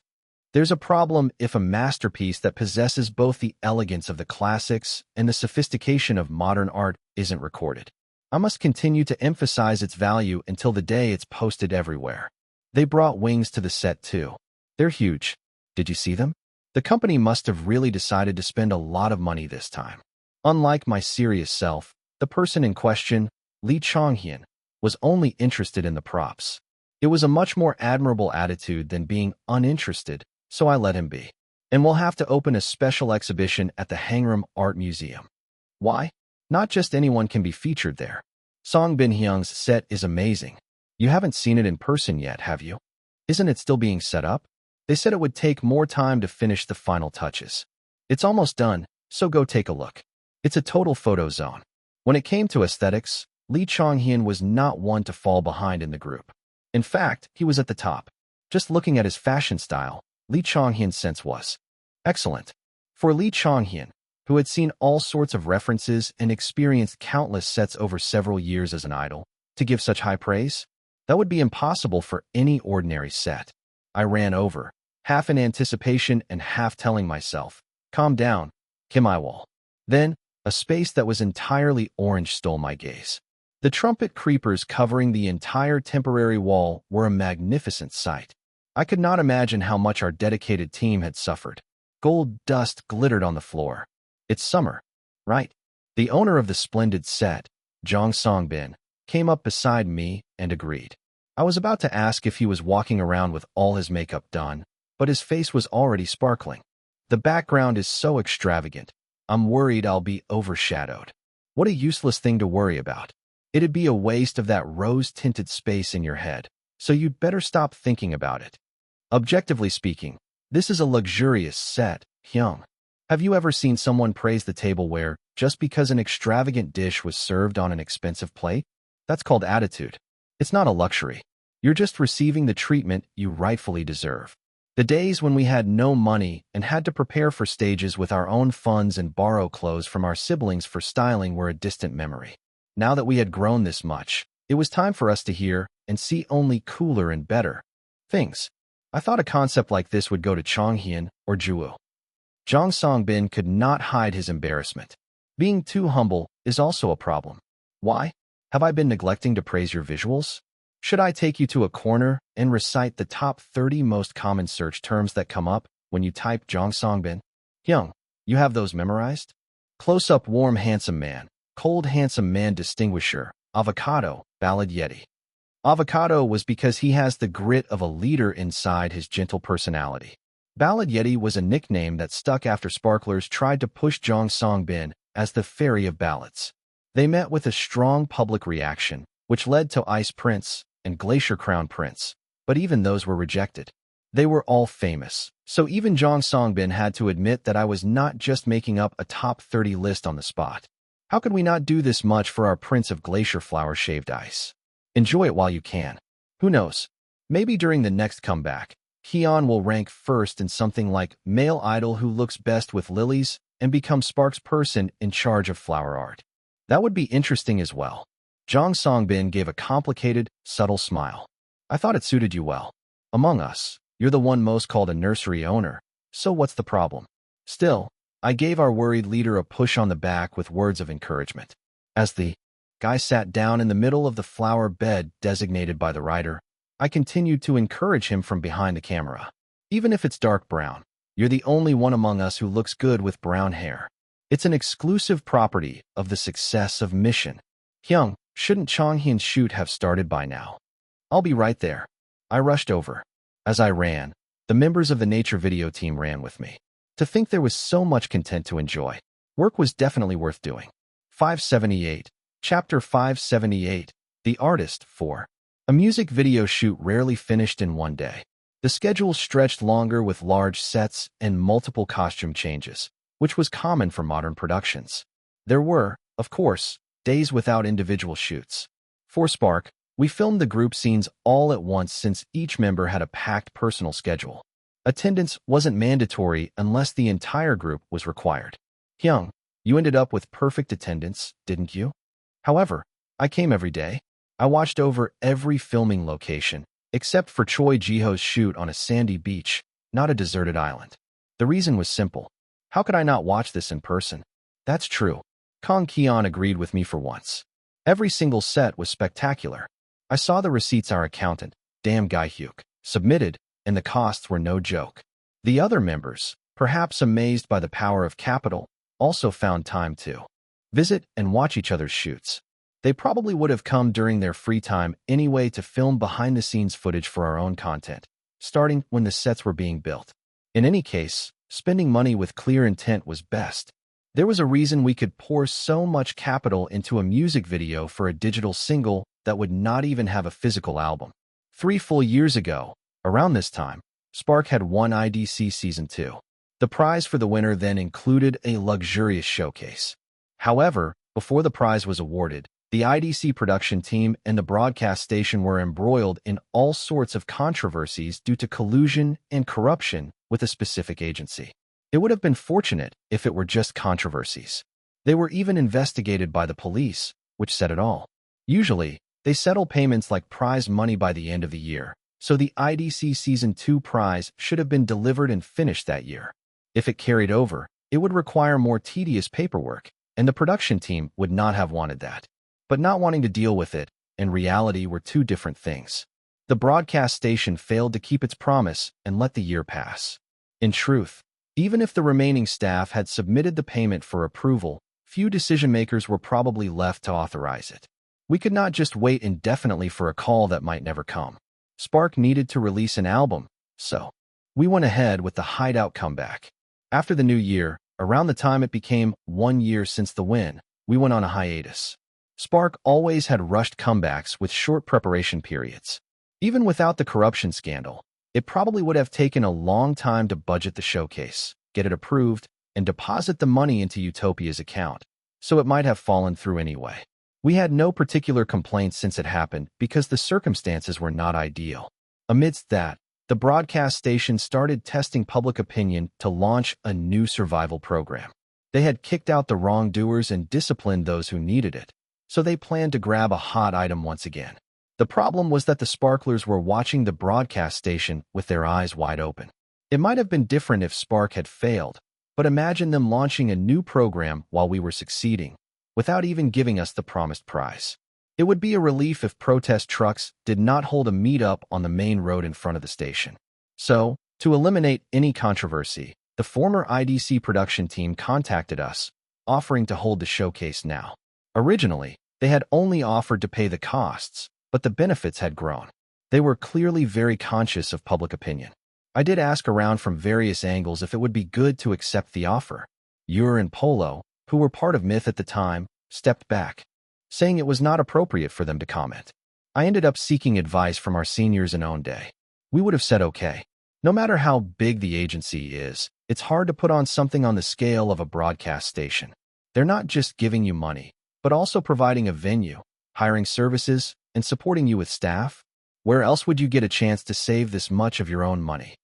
There's a problem if a masterpiece that possesses both the elegance of the classics and the sophistication of modern art isn't recorded. I must continue to emphasize its value until the day it's posted everywhere. They brought wings to the set too. They're huge. Did you see them? The company must have really decided to spend a lot of money this time. Unlike my serious self, the person in question, Lee Chong-hyun, was only interested in the props. It was a much more admirable attitude than being uninterested, so I let him be. And we'll have to open a special exhibition at the Hangrim Art Museum. Why? Not just anyone can be featured there. Song Bin Hyung's set is amazing. You haven't seen it in person yet, have you? Isn't it still being set up? They said it would take more time to finish the final touches. It's almost done, so go take a look. It's a total photo zone. When it came to aesthetics, Lee Chong-hyun was not one to fall behind in the group. In fact, he was at the top. Just looking at his fashion style, Lee Chong-hyun's sense was excellent. For Lee Chong-hyun, who had seen all sorts of references and experienced countless sets over several years as an idol, to give such high praise? That would be impossible for any ordinary set. I ran over, half in anticipation and half telling myself, calm down, Kim Yiwol. Then, a space that was entirely orange stole my gaze. The trumpet creepers covering the entire temporary wall were a magnificent sight. I could not imagine how much our dedicated team had suffered. Gold dust glittered on the floor. It's summer, right? The owner of the splendid set, Jong Song-bin, came up beside me and agreed. I was about to ask if he was walking around with all his makeup done, but his face was already sparkling. The background is so extravagant, I'm worried I'll be overshadowed. What a useless thing to worry about. It'd be a waste of that rose-tinted space in your head, so you'd better stop thinking about it. Objectively speaking, this is a luxurious set, Hyung. Have you ever seen someone praise the tableware just because an extravagant dish was served on an expensive plate? That's called attitude. It's not a luxury. You're just receiving the treatment you rightfully deserve. The days when we had no money and had to prepare for stages with our own funds and borrow clothes from our siblings for styling were a distant memory. Now that we had grown this much, it was time for us to hear and see only cooler and better things. I thought a concept like this would go to Chong-hyun or Juwoo. Jong Song-bin could not hide his embarrassment. Being too humble is also a problem. Why? Have I been neglecting to praise your visuals? Should I take you to a corner and recite the top 30 most common search terms that come up when you type Jong Song-bin? Hyung, you have those memorized? Close-up warm handsome man, cold handsome man distinguisher, avocado, ballad yeti. Avocado was because he has the grit of a leader inside his gentle personality. Ballad Yeti was a nickname that stuck after sparklers tried to push Jong Song-bin as the fairy of ballads. They met with a strong public reaction, which led to Ice Prince and Glacier Crown Prince, but even those were rejected. They were all famous, so even Jong Song-bin had to admit that I was not just making up a top 30 list on the spot. How could we not do this much for our Prince of Glacier Flower Shaved Ice? Enjoy it while you can. Who knows? Maybe during the next comeback, Hyun will rank first in something like Male Idol Who Looks Best with Lilies and become Spark's person in charge of flower art. That would be interesting as well. Jong Song-bin gave a complicated, subtle smile. I thought it suited you well. Among us, you're the one most called a nursery owner, so what's the problem? Still, I gave our worried leader a push on the back with words of encouragement. As the guy sat down in the middle of the flower bed designated by the writer, I continued to encourage him from behind the camera. Even if it's dark brown, you're the only one among us who looks good with brown hair. It's an exclusive property of the success of Mission. Hyung, shouldn't Chong-hyun's shoot have started by now? I'll be right there. I rushed over. As I ran, the members of the nature video team ran with me. To think there was so much content to enjoy. Work was definitely worth doing. 578. Chapter 578. The Artist 4. A music video shoot rarely finished in one day. The schedule stretched longer with large sets and multiple costume changes, which was common for modern productions. There were, of course, days without individual shoots. For Spark, We filmed the group scenes all at once since each member had a packed personal schedule. Attendance wasn't mandatory unless the entire group was required. Hyung, you ended up with perfect attendance, didn't you? However, I came every day. I watched over every filming location, except for Choi Jiho's shoot on a sandy beach, not a deserted island. The reason was simple. How could I not watch this in person? That's true. Kong Keon agreed with me for once. Every single set was spectacular. I saw the receipts our accountant, damn Guy Hyuk, submitted, and the costs were no joke. The other members, perhaps amazed by the power of capital, also found time to visit and watch each other's shoots. They probably would have come during their free time anyway to film behind-the-scenes footage for our own content, starting when the sets were being built. In any case, spending money with clear intent was best. There was a reason we could pour so much capital into a music video for a digital single that would not even have a physical album. 3 full years ago, around this time, Spark had won IDC Season 2. The prize for the winner then included a luxurious showcase. However, before the prize was awarded, the IDC production team and the broadcast station were embroiled in all sorts of controversies due to collusion and corruption with a specific agency. It would have been fortunate if it were just controversies. They were even investigated by the police, which said it all. Usually, they settle payments like prize money by the end of the year, so the IDC Season 2 prize should have been delivered and finished that year. If it carried over, it would require more tedious paperwork, and the production team would not have wanted that. But not wanting to deal with it and reality were two different things. The broadcast station failed to keep its promise and let the year pass. In truth, even if the remaining staff had submitted the payment for approval, few decision-makers were probably left to authorize it. We could not just wait indefinitely for a call that might never come. Spark needed to release an album, so we went ahead with the Hideout comeback. After the new year, around the time it became 1 year since the win, we went on a hiatus. Spark always had rushed comebacks with short preparation periods. Even without the corruption scandal, it probably would have taken a long time to budget the showcase, get it approved, and deposit the money into Utopia's account, so it might have fallen through anyway. We had no particular complaints since it happened because the circumstances were not ideal. Amidst that, the broadcast station started testing public opinion to launch a new survival program. They had kicked out the wrongdoers and disciplined those who needed it, so they planned to grab a hot item once again. The problem was that the Sparklers were watching the broadcast station with their eyes wide open. It might have been different if Spark had failed, but imagine them launching a new program while we were succeeding, without even giving us the promised prize. It would be a relief if protest trucks did not hold a meet-up on the main road in front of the station. So, to eliminate any controversy, the former IDC production team contacted us, offering to hold the showcase now. Originally, they had only offered to pay the costs, but the benefits had grown. They were clearly very conscious of public opinion. I did ask around from various angles if it would be good to accept the offer. Ur and Polo, who were part of Myth at the time, stepped back, saying it was not appropriate for them to comment. I ended up seeking advice from our seniors in Ondae. We would have said okay. No matter how big the agency is, it's hard to put on something on the scale of a broadcast station. They're not just giving you money, but also providing a venue, hiring services, and supporting you with staff. Where else would you get a chance to save this much of your own money?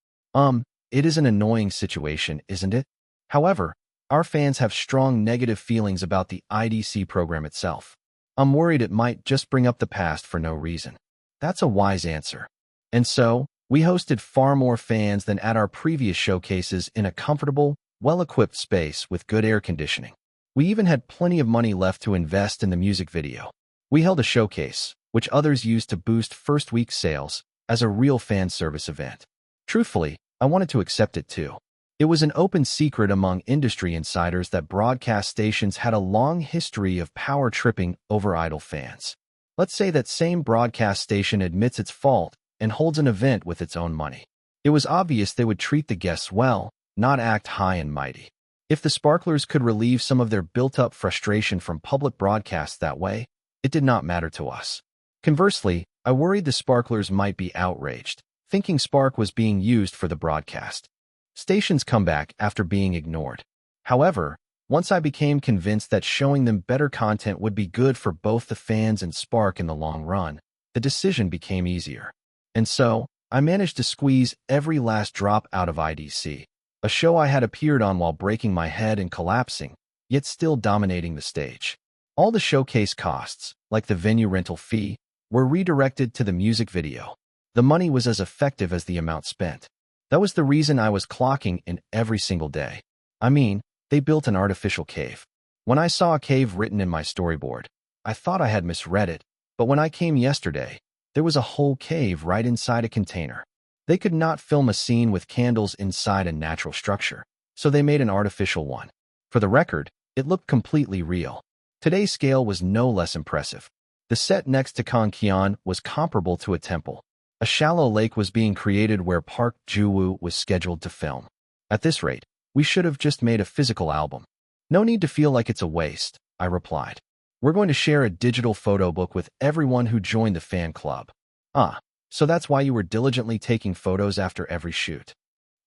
It is an annoying situation, isn't it? However, our fans have strong negative feelings about the IDC program itself. I'm worried it might just bring up the past for no reason. That's a wise answer. And so, we hosted far more fans than at our previous showcases in a comfortable, well-equipped space with good air conditioning. We even had plenty of money left to invest in the music video. We held a showcase, which others used to boost first-week sales, as a real fan service event. Truthfully, I wanted to accept it too. It was an open secret among industry insiders that broadcast stations had a long history of power-tripping over idol fans. Let's say that same broadcast station admits its fault and holds an event with its own money. It was obvious they would treat the guests well, not act high and mighty. If the Sparklers could relieve some of their built-up frustration from public broadcasts that way, it did not matter to us. Conversely, I worried the Sparklers might be outraged, thinking Spark was being used for the broadcast station's comeback after being ignored. However, once I became convinced that showing them better content would be good for both the fans and Spark in the long run, the decision became easier. And so, I managed to squeeze every last drop out of IDC, a show I had appeared on while breaking my head and collapsing, yet still dominating the stage. All the showcase costs, like the venue rental fee, were redirected to the music video. The money was as effective as the amount spent. That was the reason I was clocking in every single day. I mean, they built an artificial cave. When I saw a cave written in my storyboard, I thought I had misread it, but when I came yesterday, there was a whole cave right inside a container. They could not film a scene with candles inside a natural structure, so they made an artificial one. For the record, it looked completely real. Today's scale was no less impressive. The set next to Kangkyeon was comparable to a temple. A shallow lake was being created where Park Ji-woo was scheduled to film. At this rate, we should have just made a physical album. No need to feel like it's a waste, I replied. We're going to share a digital photo book with everyone who joined the fan club. Ah, so that's why you were diligently taking photos after every shoot.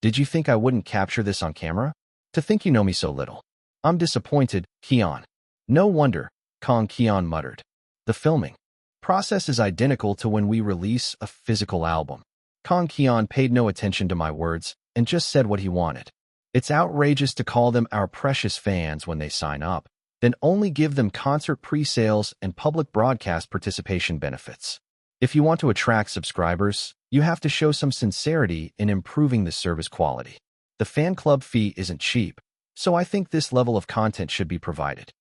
Did you think I wouldn't capture this on camera? To think you know me so little. I'm disappointed, Keon. No wonder, Kangkyeon muttered. The filming process is identical to when we release a physical album. Kangkyeon paid no attention to my words and just said what he wanted. It's outrageous to call them our precious fans when they sign up, then only give them concert pre-sales and public broadcast participation benefits. If you want to attract subscribers, you have to show some sincerity in improving the service quality. The fan club fee isn't cheap, so I think this level of content should be provided.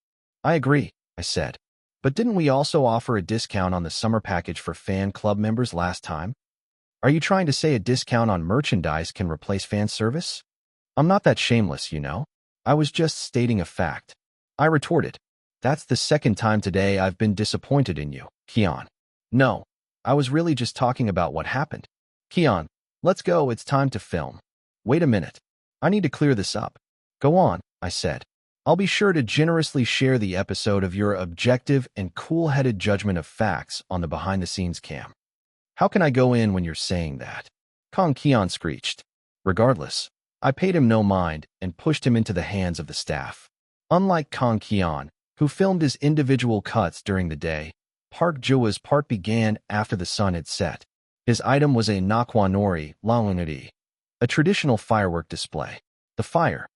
I agree, I said. But didn't we also offer a discount on the summer package for fan club members last time? Are you trying to say a discount on merchandise can replace fan service? I'm not that shameless, you know. I was just stating a fact. I retorted. That's the second time today I've been disappointed in you, Keon. No, I was really just talking about what happened. Keon, let's go, it's time to film. Wait a minute. I need to clear this up. Go on, I said. I'll be sure to generously share the episode of your objective and cool-headed judgment of facts on the behind-the-scenes cam. How can I go in when you're saying that? Kangkyeon screeched. Regardless, I paid him no mind and pushed him into the hands of the staff. Unlike Kangkyeon, who filmed his individual cuts during the day, Park Ji-woo's part began after the sun had set. His item was a Nakwanori Lalunari, a traditional firework display. The fire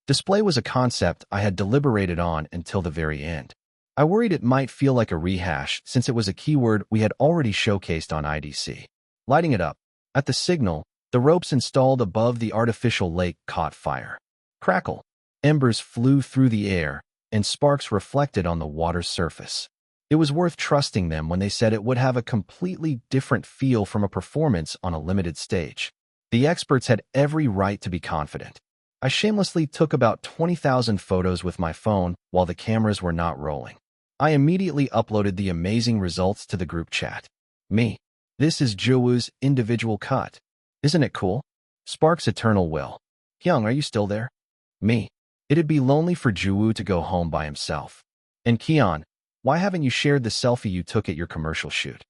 display was a concept I had deliberated on until the very end. I worried it might feel like a rehash since it was a keyword we had already showcased on IDC. Lighting it up, at the signal, the ropes installed above the artificial lake caught fire. Crackle. Embers flew through the air, and sparks reflected on the water's surface. It was worth trusting them when they said it would have a completely different feel from a performance on a limited stage. The experts had every right to be confident. I shamelessly took about 20,000 photos with my phone while the cameras were not rolling. I immediately uploaded the amazing results to the group chat. Me. This is Ji-woo's individual cut. Isn't it cool? Sparks Eternal Will. Hyung, are you still there? Me. It'd be lonely for Ji-woo to go home by himself. And Keon, why haven't you shared the selfie you took at your commercial shoot?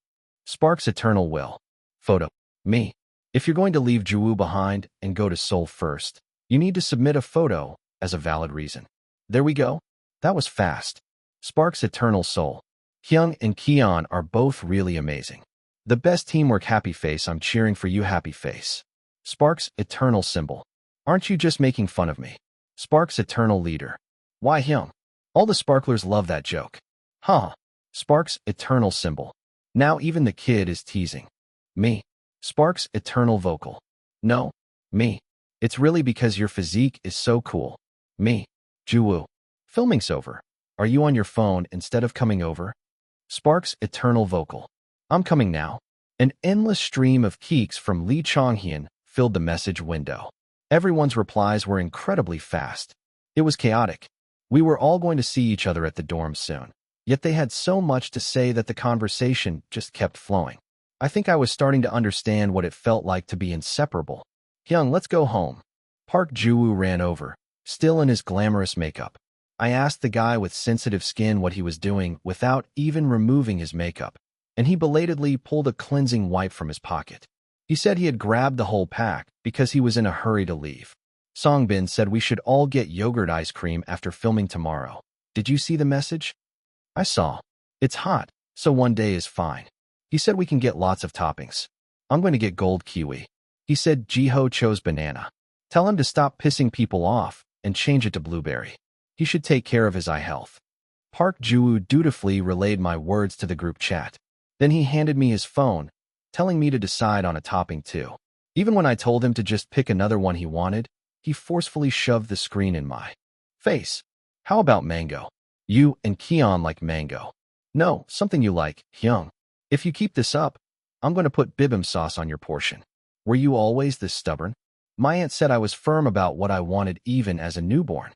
Sparks Eternal Will. Photo. Me. If you're going to leave Ji-woo behind and go to Seoul first, you need to submit a photo as a valid reason. There we go. That was fast. Sparks Eternal Soul. Hyung and Keon are both really amazing. The best teamwork happy face. I'm cheering for you happy face. Sparks Eternal Symbol. Aren't you just making fun of me? Sparks Eternal Leader. Why Hyung? All the sparklers love that joke. Huh. Sparks Eternal Symbol. Now even the kid is teasing. Me. Sparks Eternal Vocal. No. Me. It's really because your physique is so cool. Me. Ji-woo. Filming's over. Are you on your phone instead of coming over? Sparks Eternal Vocal. I'm coming now. An endless stream of keeks from Lee Chonghyun filled the message window. Everyone's replies were incredibly fast. It was chaotic. We were all going to see each other at the dorm soon. Yet they had so much to say that the conversation just kept flowing. I think I was starting to understand what it felt like to be inseparable. Hyung, let's go home. Park Ji-woo ran over, still in his glamorous makeup. I asked the guy with sensitive skin what he was doing without even removing his makeup, and he belatedly pulled a cleansing wipe from his pocket. He said he had grabbed the whole pack because he was in a hurry to leave. Songbin said we should all get yogurt ice cream after filming tomorrow. Did you see the message? I saw. It's hot, so one day is fine. He said we can get lots of toppings. I'm going to get gold kiwi. He said Jiho chose banana. Tell him to stop pissing people off and change it to blueberry. He should take care of his eye health. Park Ju-woo dutifully relayed my words to the group chat. Then he handed me his phone, telling me to decide on a topping too. Even when I told him to just pick another one he wanted, he forcefully shoved the screen in my face. How about mango? You and Keon like mango. No, something you like, Hyung. If you keep this up, I'm going to put bibimbap sauce on your portion. Were you always this stubborn? My aunt said I was firm about what I wanted even as a newborn.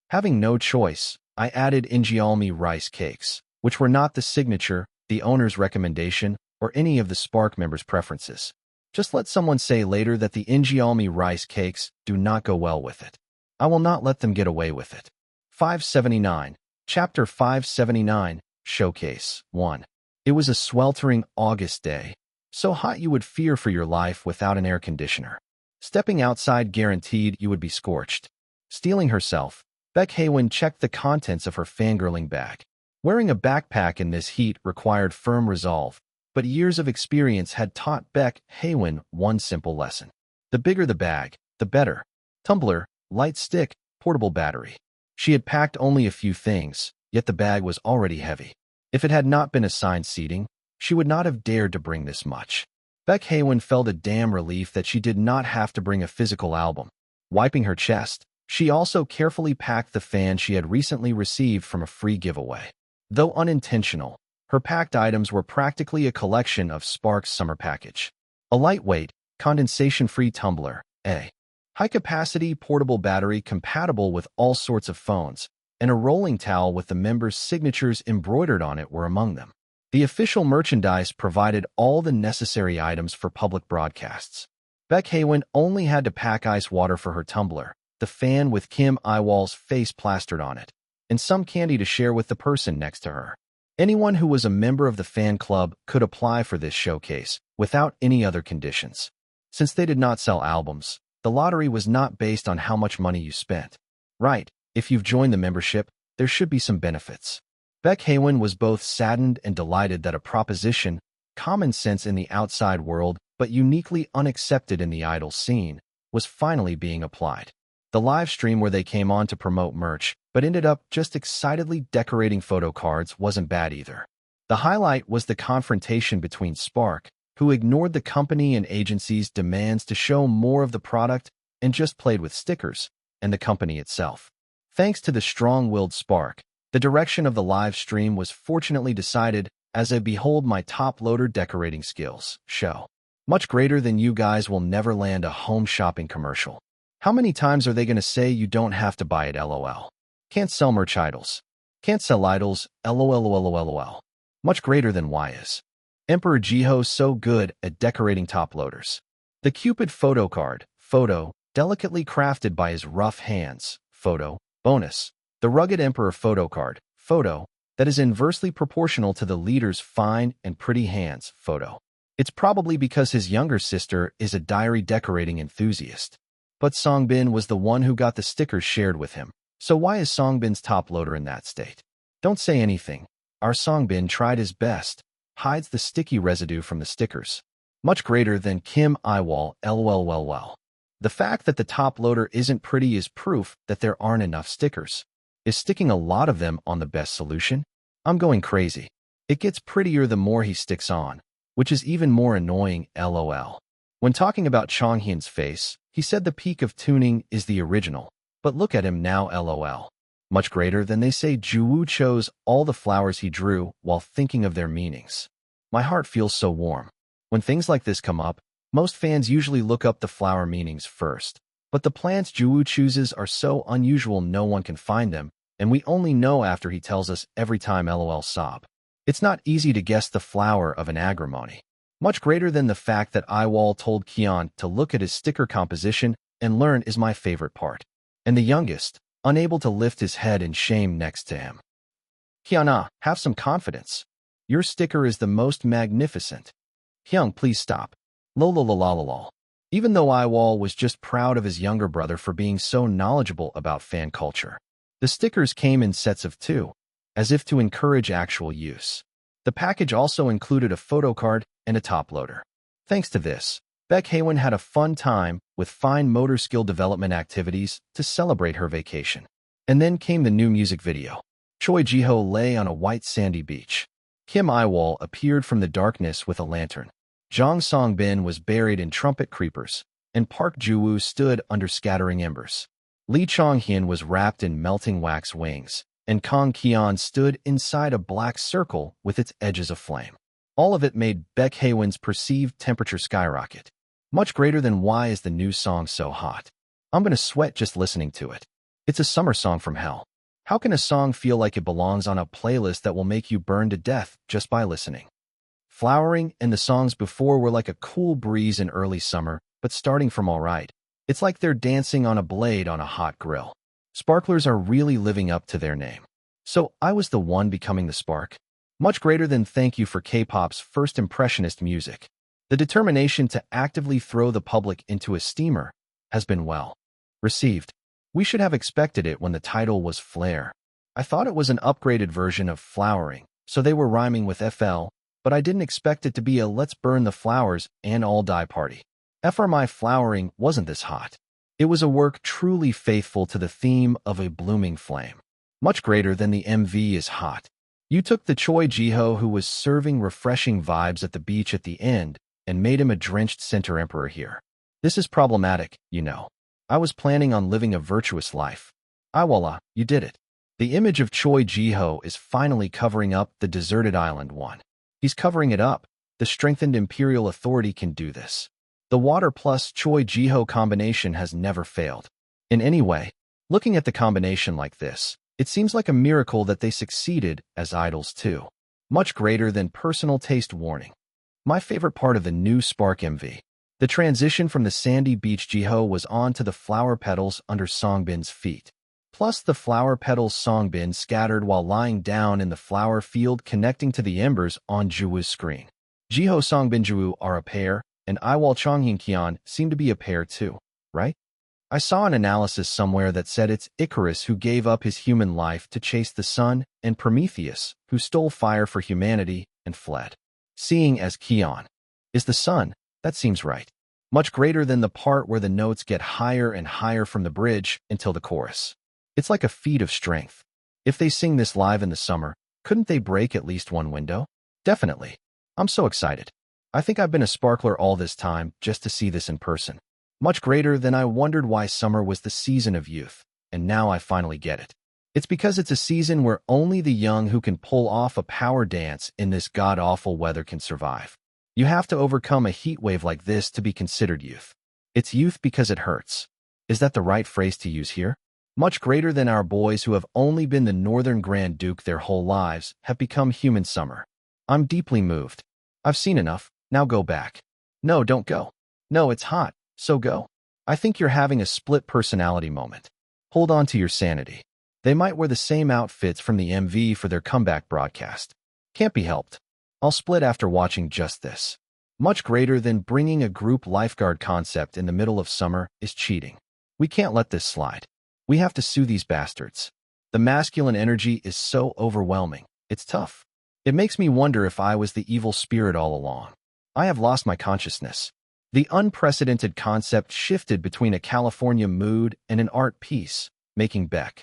Having no choice, I added injeolmi rice cakes, which were not the signature, the owner's recommendation, or any of the Spark members' preferences. Just let someone say later that the injeolmi rice cakes do not go well with it. I will not let them get away with it. 579, Chapter 579, Showcase 1. It was a sweltering August day, so hot you would fear for your life without an air conditioner. Stepping outside guaranteed you would be scorched. Steeling herself, Baek Haewon checked the contents of her fangirling bag. Wearing a backpack in this heat required firm resolve, but years of experience had taught Baek Haewon one simple lesson. The bigger the bag, the better. Tumbler, light stick, portable battery. She had packed only a few things, yet the bag was already heavy. If it had not been assigned seating, she would not have dared to bring this much. Baek Haewon felt a damn relief that she did not have to bring a physical album. Wiping her chest, she also carefully packed the fan she had recently received from a free giveaway. Though unintentional, her packed items were practically a collection of Spark's summer package. A lightweight, condensation-free tumbler, a high-capacity portable battery compatible with all sorts of phones, and a rolling towel with the members' signatures embroidered on it were among them. The official merchandise provided all the necessary items for public broadcasts. Baek Haewon only had to pack ice water for her tumbler, the fan with Kim Yiwol's face plastered on it, and some candy to share with the person next to her. Anyone who was a member of the fan club could apply for this showcase without any other conditions. Since they did not sell albums, the lottery was not based on how much money you spent. Right, if you've joined the membership, there should be some benefits. Baek Haewon was both saddened and delighted that a proposition, common sense in the outside world but uniquely unaccepted in the idol scene, was finally being applied. The live stream where they came on to promote merch but ended up just excitedly decorating photo cards wasn't bad either. The highlight was the confrontation between Spark, who ignored the company and agency's demands to show more of the product and just played with stickers, and the company itself. Thanks to the strong-willed Spark, the direction of the live stream was fortunately decided as a Behold My Top Loader Decorating Skills show. Much greater than you guys will never land a home shopping commercial. How many times are they going to say you don't have to buy it LOL? Can't sell merch idols. Can't sell idols LOL. Much greater than why is Emperor Jiho so good at decorating top loaders. The Cupid photo card, photo, delicately crafted by his rough hands, photo, bonus. The rugged Emperor photo card, photo, that is inversely proportional to the leader's fine and pretty hands, photo. It's probably because his younger sister is a diary decorating enthusiast. But Songbin was the one who got the stickers shared with him. So why is Songbin's top loader in that state? Don't say anything. Our Songbin tried his best, hides the sticky residue from the stickers. Much greater than Kim Yiwol LOL. The fact that the top loader isn't pretty is proof that there aren't enough stickers. Is sticking a lot of them on the best solution? I'm going crazy. It gets prettier the more he sticks on, which is even more annoying LOL. When talking about Chonghyun's face, he said the peak of tuning is the original, but look at him now LOL. Much greater than they say Ju-woo chose all the flowers he drew while thinking of their meanings. My heart feels so warm. When things like this come up, most fans usually look up the flower meanings first. But the plants Ju-woo chooses are so unusual no one can find them, and we only know after he tells us every time LOL sob. It's not easy to guess the flower of an agrimony. Much greater than the fact that Yiwol told Keon to look at his sticker composition and learn is my favorite part. And the youngest, unable to lift his head in shame next to him. Hyuna, have some confidence. Your sticker is the most magnificent. Hyung, please stop. Lol. Even though Yiwol was just proud of his younger brother for being so knowledgeable about fan culture, the stickers came in sets of 2, as if to encourage actual use. The package also included a photo card and a top loader. Thanks to this, Baek Haewon had a fun time with fine motor skill development activities to celebrate her vacation. And then came the new music video. Choi Ji-ho lay on a white sandy beach. Kim Iwol appeared from the darkness with a lantern. Jang Song-bin was buried in trumpet creepers, and Park Ju-woo stood under scattering embers. Lee Chong-hyun was wrapped in melting wax wings, and Kang Ki-on stood inside a black circle with its edges aflame. All of it made Baek Haewon's perceived temperature skyrocket. Much greater than "Why is the new song so hot? I'm gonna sweat just listening to it. It's a summer song from hell. How can a song feel like it belongs on a playlist that will make you burn to death just by listening?" Flowering and the songs before were like a cool breeze in early summer, but starting from alright. It's like they're dancing on a blade on a hot grill. Sparklers are really living up to their name. So I was the one becoming the spark. Much greater than thank you for K-pop's first impressionist music. The determination to actively throw the public into a steamer has been well received. We should have expected it when the title was Flare. I thought it was an upgraded version of Flowering, so they were rhyming with FL, but I didn't expect it to be a let's burn the flowers and all die party. My Flowering wasn't this hot. It was a work truly faithful to the theme of a blooming flame. Much greater than the MV is hot. You took the Choi Ji-ho who was serving refreshing vibes at the beach at the end and made him a drenched center emperor here. This is problematic, you know. I was planning on living a virtuous life. Voila, you did it. The image of Choi Ji-ho is finally covering up the deserted island one. He's covering it up. The strengthened imperial authority can do this. The water plus Choi Ji-ho combination has never failed. In any way, looking at the combination like this, it seems like a miracle that they succeeded as idols too. Much greater than personal taste warning. My favorite part of the new Spark MV. The transition from the sandy beach Ji-ho was on to the flower petals under Songbin's feet. Plus the flower petals Songbin scattered while lying down in the flower field connecting to the embers on Ju-woo's screen. Ji-ho Songbin Ju-woo are a pair, and Iwol Chonghyun Kion seem to be a pair too, right? I saw an analysis somewhere that said it's Icarus who gave up his human life to chase the sun and Prometheus who stole fire for humanity and fled. Seeing as Kion is the sun, that seems right. Much greater than the part where the notes get higher and higher from the bridge until the chorus. It's like a feat of strength. If they sing this live in the summer, couldn't they break at least one window? Definitely. I'm so excited. I think I've been a sparkler all this time just to see this in person. Much greater than I wondered why summer was the season of youth, and now I finally get it. It's because it's a season where only the young who can pull off a power dance in this god-awful weather can survive. You have to overcome a heat wave like this to be considered youth. It's youth because it hurts. Is that the right phrase to use here? Much greater than our boys who have only been the Northern Grand Duke their whole lives have become human summer. I'm deeply moved. I've seen enough, now go back. No, don't go. No, it's hot, so go. I think you're having a split personality moment. Hold on to your sanity. They might wear the same outfits from the MV for their comeback broadcast. Can't be helped. I'll split after watching just this. Much greater than bringing a group lifeguard concept in the middle of summer is cheating. We can't let this slide. We have to sue these bastards. The masculine energy is so overwhelming. It's tough. It makes me wonder if I was the evil spirit all along. I have lost my consciousness. The unprecedented concept shifted between a California mood and an art piece, making Baek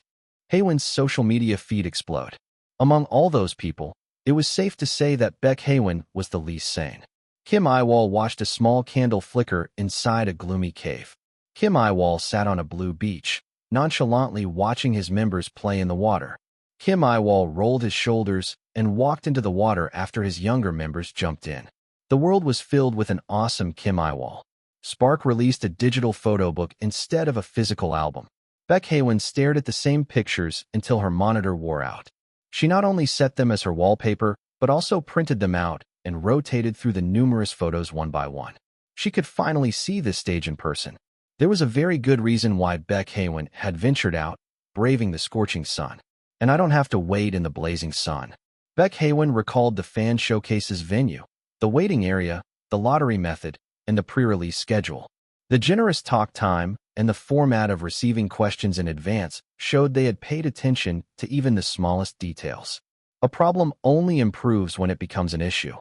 Haewon's social media feed explode. Among all those people, it was safe to say that Baek Haewon was the least sane. Kim Iwol watched a small candle flicker inside a gloomy cave. Kim Iwol sat on a blue beach, nonchalantly watching his members play in the water. Kim Iwol rolled his shoulders and walked into the water after his younger members jumped in. The world was filled with an awesome Kim Iwol. Spark released a digital photo book instead of a physical album. Baek Haewon stared at the same pictures until her monitor wore out. She not only set them as her wallpaper, but also printed them out and rotated through the numerous photos one by one. She could finally see this stage in person. There was a very good reason why Baek Haewon had ventured out, braving the scorching sun. And I don't have to wait in the blazing sun. Baek Haewon recalled the fan showcase's venue, the waiting area, the lottery method, and the pre-release schedule. The generous talk time and the format of receiving questions in advance showed they had paid attention to even the smallest details. A problem only improves when it becomes an issue.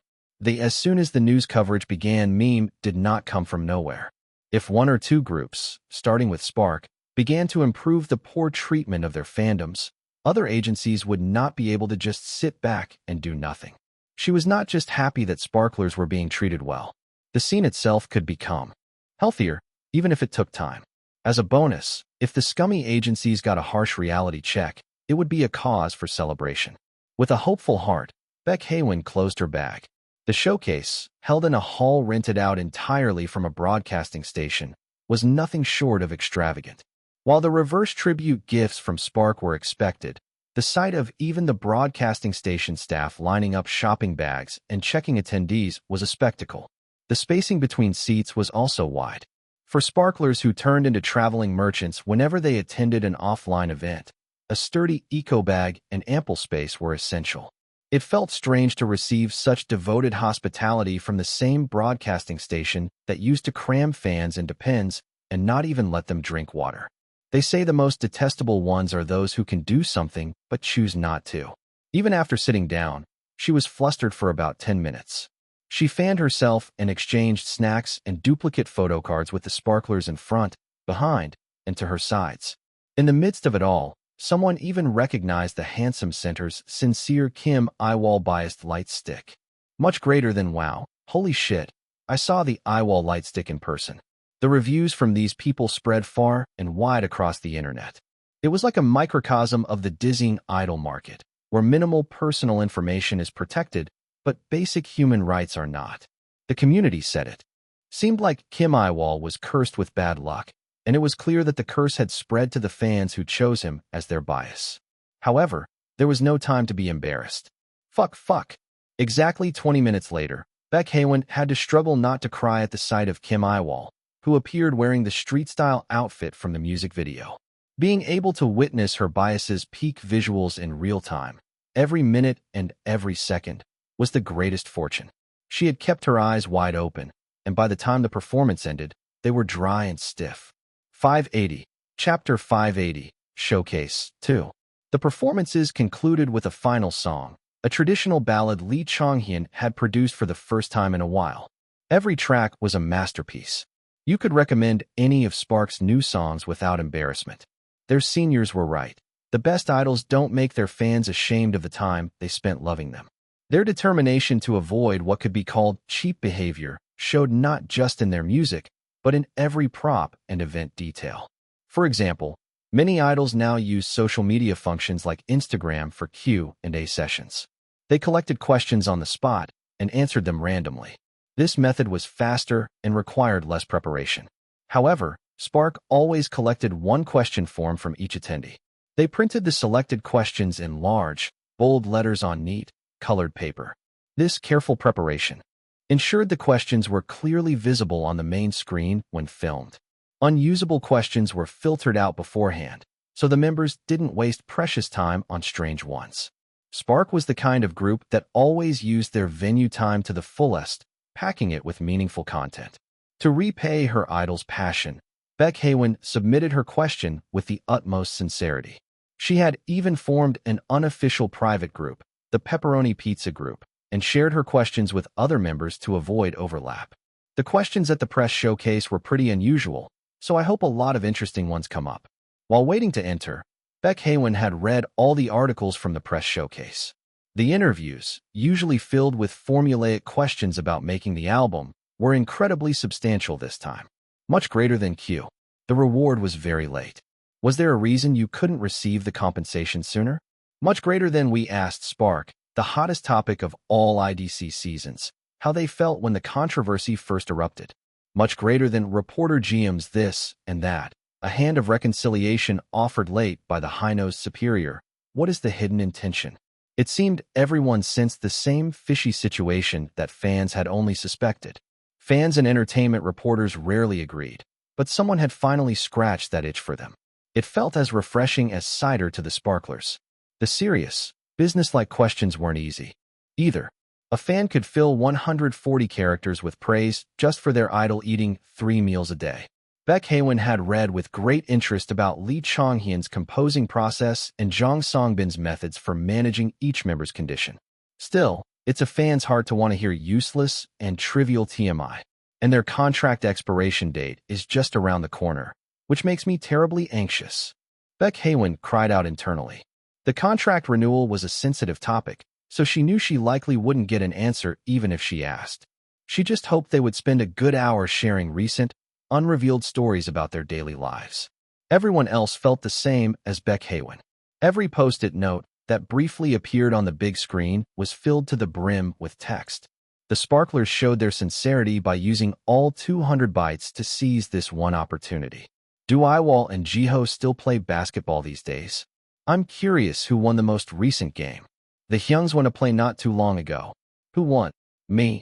As soon as the news coverage began, meme did not come from nowhere. If one or two groups, starting with Spark, began to improve the poor treatment of their fandoms, other agencies would not be able to just sit back and do nothing. She was not just happy that sparklers were being treated well. The scene itself could become healthier, even if it took time. As a bonus, if the scummy agencies got a harsh reality check, it would be a cause for celebration. With a hopeful heart, Beck Haywin closed her bag. The showcase, held in a hall rented out entirely from a broadcasting station, was nothing short of extravagant. While the reverse tribute gifts from Spark were expected, the sight of even the broadcasting station staff lining up shopping bags and checking attendees was a spectacle. The spacing between seats was also wide. For sparklers who turned into traveling merchants whenever they attended an offline event, a sturdy eco bag and ample space were essential. It felt strange to receive such devoted hospitality from the same broadcasting station that used to cram fans into pens and not even let them drink water. They say the most detestable ones are those who can do something but choose not to. Even after sitting down, she was flustered for about 10 minutes. She fanned herself and exchanged snacks and duplicate photo cards with the sparklers in front, behind, and to her sides. In the midst of it all, someone even recognized the handsome center's sincere Kim Yiwol biased light stick. Much greater than wow, holy shit, I saw the Yiwol light stick in person. The reviews from these people spread far and wide across the internet. It was like a microcosm of the dizzying idol market, where minimal personal information is protected, but basic human rights are not. The community said it. Seemed like Kim Yiwol was cursed with bad luck, and it was clear that the curse had spread to the fans who chose him as their bias. However, there was no time to be embarrassed. Fuck. Exactly 20 minutes later, Beck Haywin had to struggle not to cry at the sight of Kim Yiwol, who appeared wearing the street-style outfit from the music video. Being able to witness her bias's peak visuals in real time, every minute and every second, was the greatest fortune. She had kept her eyes wide open, and by the time the performance ended, they were dry and stiff. 580, Chapter 580, Showcase 2. The performances concluded with a final song, a traditional ballad Lee Chong-hyun had produced for the first time in a while. Every track was a masterpiece. You could recommend any of Spark's new songs without embarrassment. Their seniors were right. The best idols don't make their fans ashamed of the time they spent loving them. Their determination to avoid what could be called cheap behavior showed not just in their music, but in every prop and event detail. For example, many idols now use social media functions like Instagram for Q&A sessions. They collected questions on the spot and answered them randomly. This method was faster and required less preparation. However, Spark always collected one question form from each attendee. They printed the selected questions in large, bold letters on neat, colored paper. This careful preparation ensured the questions were clearly visible on the main screen when filmed. Unusable questions were filtered out beforehand, so the members didn't waste precious time on strange ones. Spark was the kind of group that always used their venue time to the fullest, packing it with meaningful content. To repay her idol's passion, Beck Haywin submitted her question with the utmost sincerity. She had even formed an unofficial private group, the Pepperoni Pizza Group, and shared her questions with other members to avoid overlap. The questions at the press showcase were pretty unusual, so I hope a lot of interesting ones come up. While waiting to enter, Beck Haywin had read all the articles from the press showcase. The interviews, usually filled with formulaic questions about making the album, were incredibly substantial this time. Much greater than Q. The reward was very late. Was there a reason you couldn't receive the compensation sooner? Much greater than we asked Spark, the hottest topic of all IDC seasons, how they felt when the controversy first erupted. Much greater than reporter GM's this and that, a hand of reconciliation offered late by the high-nosed superior. What is the hidden intention? It seemed everyone sensed the same fishy situation that fans had only suspected. Fans and entertainment reporters rarely agreed, but someone had finally scratched that itch for them. It felt as refreshing as cider to the sparklers. The serious, business-like questions weren't easy. Either. A fan could fill 140 characters with praise just for their idol eating 3 meals a day. Baek Haewon had read with great interest about Lee Chong-hyun's composing process and Jang Songbin's methods for managing each member's condition. Still, it's a fan's heart to want to hear useless and trivial TMI, and their contract expiration date is just around the corner, which makes me terribly anxious. Baek Haewon cried out internally. The contract renewal was a sensitive topic, so she knew she likely wouldn't get an answer even if she asked. She just hoped they would spend a good hour sharing recent, unrevealed stories about their daily lives. Everyone else felt the same as Baek Haewon. Every post-it note that briefly appeared on the big screen was filled to the brim with text. The sparklers showed their sincerity by using all 200 bytes to seize this one opportunity. Do Yiwol and Jiho still play basketball these days? I'm curious who won the most recent game. The Hyungs won a play not too long ago. Who won? Me.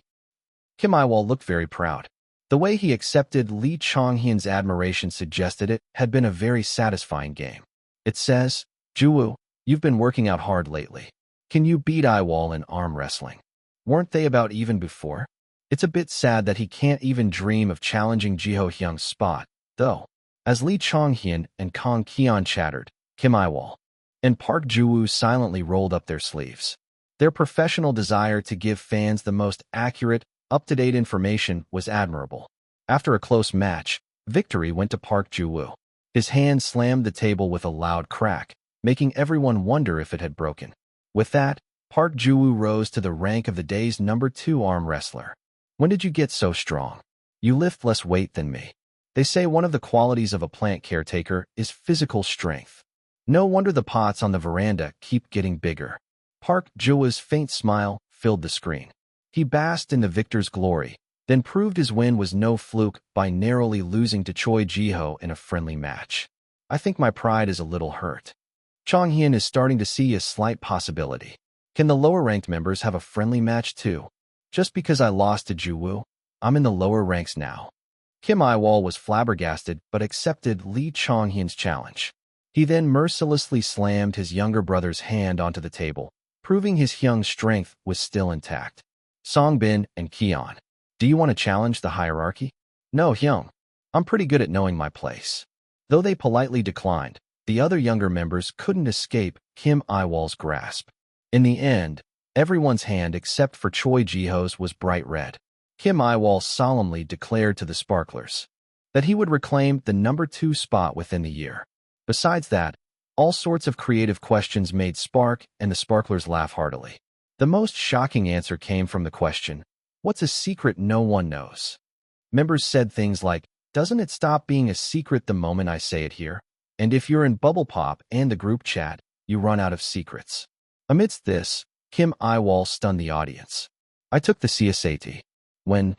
Kim Yiwol looked very proud. The way he accepted Lee Chong-hyun's admiration suggested it had been a very satisfying game. It says, Juwoo, you've been working out hard lately. Can you beat Yiwol in arm wrestling? Weren't they about even before? It's a bit sad that he can't even dream of challenging Jiho Hyung's spot, though. As Lee Chong-hyun and Kang Keon chattered, Kim Yiwol and Park Juwoo silently rolled up their sleeves. Their professional desire to give fans the most accurate, up-to-date information was admirable. After a close match, victory went to Park Juwoo. His hand slammed the table with a loud crack, making everyone wonder if it had broken. With that, Park Juwoo rose to the rank of the day's number 2 arm wrestler. When did you get so strong? You lift less weight than me. They say one of the qualities of a plant caretaker is physical strength. No wonder the pots on the veranda keep getting bigger. Park Juwoo's faint smile filled the screen. He basked in the victor's glory, then proved his win was no fluke by narrowly losing to Choi Jiho in a friendly match. I think my pride is a little hurt. Chong-hyun is starting to see a slight possibility. Can the lower-ranked members have a friendly match too? Just because I lost to Juwoo, I'm in the lower ranks now. Kim Yiwol was flabbergasted but accepted Lee Chong-hyun's challenge. He then mercilessly slammed his younger brother's hand onto the table, proving his Hyung's strength was still intact. Songbin and Keon, do you want to challenge the hierarchy? No, Hyung. I'm pretty good at knowing my place. Though they politely declined, the other younger members couldn't escape Kim Yiwol's grasp. In the end, everyone's hand except for Choi Jiho's was bright red. Kim Yiwol solemnly declared to the sparklers that he would reclaim the number 2 spot within the year. Besides that, all sorts of creative questions made Spark and the sparklers laugh heartily. The most shocking answer came from the question, what's a secret no one knows? Members said things like, doesn't it stop being a secret the moment I say it here? And if you're in Bubble Pop and the group chat, you run out of secrets. Amidst this, Kim Yiwol stunned the audience. I took the CSAT. When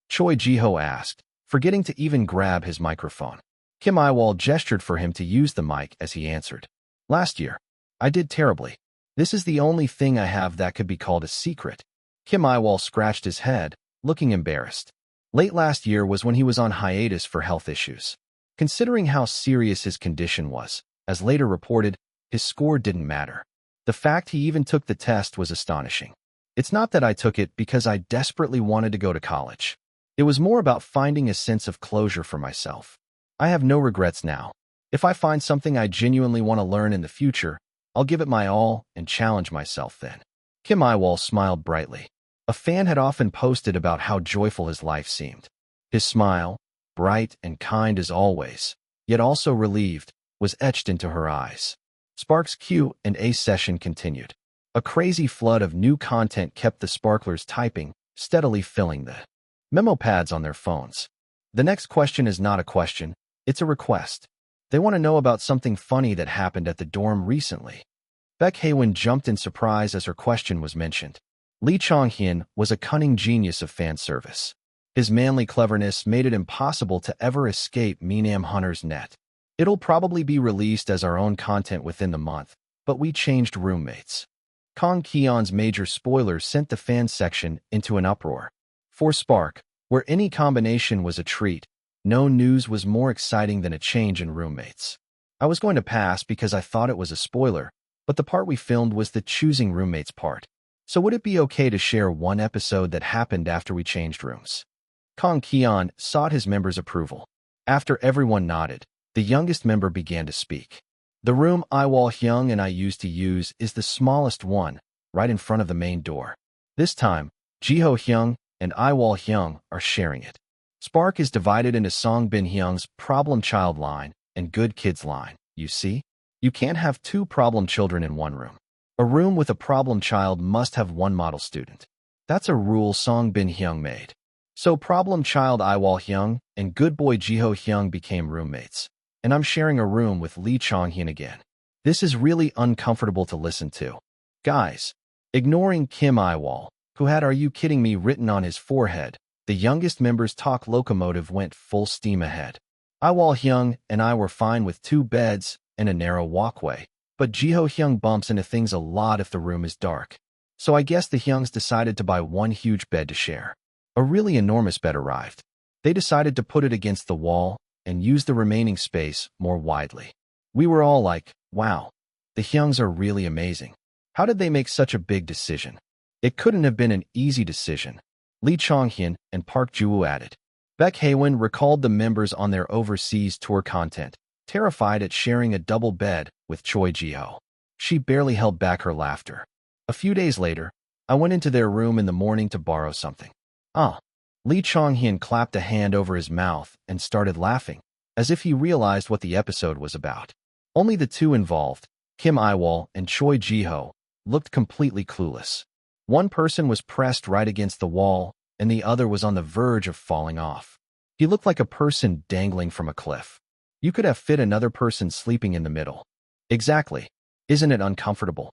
Choi Jiho asked, forgetting to even grab his microphone. Kim Yiwol gestured for him to use the mic as he answered. Last year, I did terribly. This is the only thing I have that could be called a secret. Kim Yiwol scratched his head, looking embarrassed. Late last year was when he was on hiatus for health issues. Considering how serious his condition was, as later reported, his score didn't matter. The fact he even took the test was astonishing. It's not that I took it because I desperately wanted to go to college. It was more about finding a sense of closure for myself. I have no regrets now. If I find something I genuinely want to learn in the future, I'll give it my all and challenge myself then. Kim Yiwol smiled brightly. A fan had often posted about how joyful his life seemed. His smile, bright and kind as always, yet also relieved, was etched into her eyes. Spark's Q&A session continued. A crazy flood of new content kept the sparklers typing, steadily filling the memo pads on their phones. The next question is not a question, it's a request. They want to know about something funny that happened at the dorm recently. Baek Haewon jumped in surprise as her question was mentioned. Lee Chong-hyun was a cunning genius of fan service. His manly cleverness made it impossible to ever escape Minam Hunter's net. It'll probably be released as our own content within the month, but we changed roommates. Kang Keon's major spoilers sent the fan section into an uproar. For Spark, where any combination was a treat, no news was more exciting than a change in roommates. I was going to pass because I thought it was a spoiler, but the part we filmed was the choosing roommates part. So would it be okay to share one episode that happened after we changed rooms? Kang Keon sought his members' approval. After everyone nodded, the youngest member began to speak. The room Yiwol Hyung and I used to use is the smallest one, right in front of the main door. This time, Jiho Hyung and Yiwol Hyung are sharing it. Spark is divided into Song Bin Hyung's problem child line and good kids line. You see? You can't have two problem children in one room. A room with a problem child must have one model student. That's a rule Song Bin Hyung made. So problem child Yiwol Hyung and good boy Jiho Hyung became roommates. And I'm sharing a room with Lee Chong-hyun again. This is really uncomfortable to listen to. Guys, ignoring Kim Yiwol, who had "Are you kidding me" written on his forehead, the youngest member's talk locomotive went full steam ahead. Yiwol Hyung and I were fine with 2 beds and a narrow walkway, but Jiho Hyung bumps into things a lot if the room is dark. So I guess the Hyungs decided to buy one huge bed to share. A really enormous bed arrived. They decided to put it against the wall and use the remaining space more widely. We were all like, wow, the Hyungs are really amazing. How did they make such a big decision? It couldn't have been an easy decision. Lee Chong-hyun and Park Ju-woo added. Baek Hae-won recalled the members on their overseas tour content, terrified at sharing a double bed with Choi Ji-ho. She barely held back her laughter. A few days later, I went into their room in the morning to borrow something. Lee Chong-hyun clapped a hand over his mouth and started laughing, as if he realized what the episode was about. Only the two involved, Kim Yiwol and Choi Ji-ho, looked completely clueless. One person was pressed right against the wall, and the other was on the verge of falling off. He looked like a person dangling from a cliff. You could have fit another person sleeping in the middle. Exactly. Isn't it uncomfortable?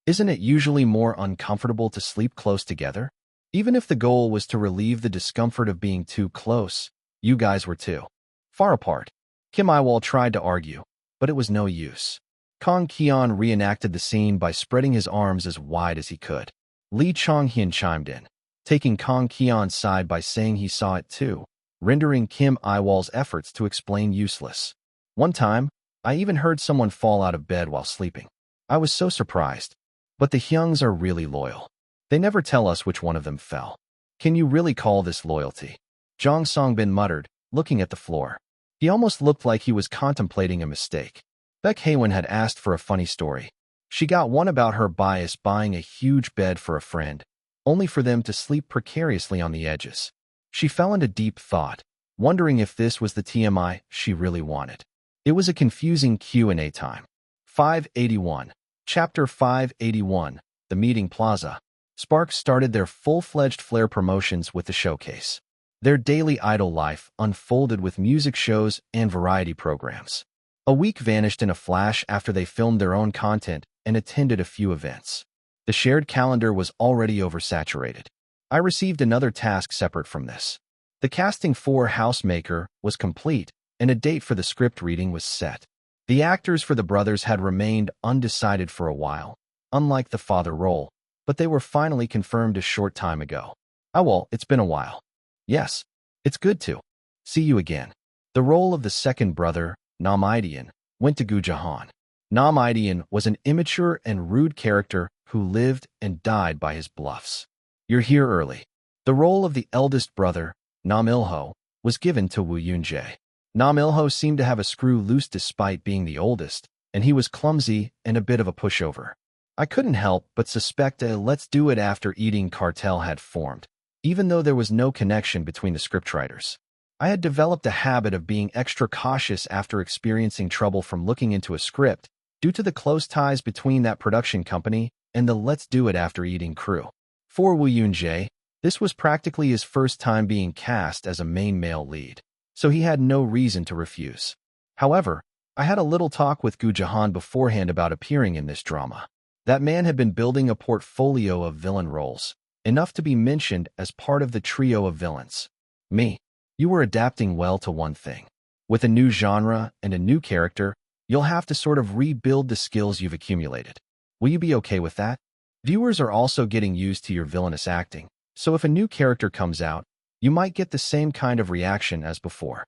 Isn't it usually more uncomfortable to sleep close together? Even if the goal was to relieve the discomfort of being too close, you guys were too far apart. Kim Yiwol tried to argue, but it was no use. Kang Ki-yeon reenacted the scene by spreading his arms as wide as he could. Lee Chong-hyun chimed in, taking Kang Ki-yeon's side by saying he saw it too, rendering Kim Yiwol's efforts to explain useless. One time, I even heard someone fall out of bed while sleeping. I was so surprised. But the Hyungs are really loyal. They never tell us which one of them fell. Can you really call this loyalty? Jong Song-bin muttered, looking at the floor. He almost looked like he was contemplating a mistake. Baek Hae-won had asked for a funny story. She got one about her bias buying a huge bed for a friend, only for them to sleep precariously on the edges. She fell into deep thought, wondering if this was the TMI she really wanted. It was a confusing Q&A time. 581. Chapter 581, The Meeting Plaza. Spark started their full-fledged Flare promotions with the showcase. Their daily idol life unfolded with music shows and variety programs. A week vanished in a flash after they filmed their own content and attended a few events. The shared calendar was already oversaturated. I received another task separate from this. The casting for Housemaker was complete, and a date for the script reading was set. The actors for the brothers had remained undecided for a while, unlike the father role, but they were finally confirmed a short time ago. Oh well, it's been a while. Yes, it's good to see you again. The role of the second brother, Nam Ideon, went to Gu Jahan. Nam Ideon was an immature and rude character who lived and died by his bluffs. You're here early. The role of the eldest brother, Nam Ilho, was given to Woo Yoon-jae. Nam Ilho seemed to have a screw loose despite being the oldest, and he was clumsy and a bit of a pushover. I couldn't help but suspect a let's do it after eating cartel had formed, even though there was no connection between the scriptwriters. I had developed a habit of being extra cautious after experiencing trouble from looking into a script due to the close ties between that production company and the let's do it after eating crew. For Woo Yoon-jae, this was practically his first time being cast as a main male lead, so he had no reason to refuse. However, I had a little talk with Gu Jahan beforehand about appearing in this drama. That man had been building a portfolio of villain roles, enough to be mentioned as part of the trio of villains. Me. You were adapting well to one thing. With a new genre and a new character, you'll have to sort of rebuild the skills you've accumulated. Will you be okay with that? Viewers are also getting used to your villainous acting, so if a new character comes out, you might get the same kind of reaction as before.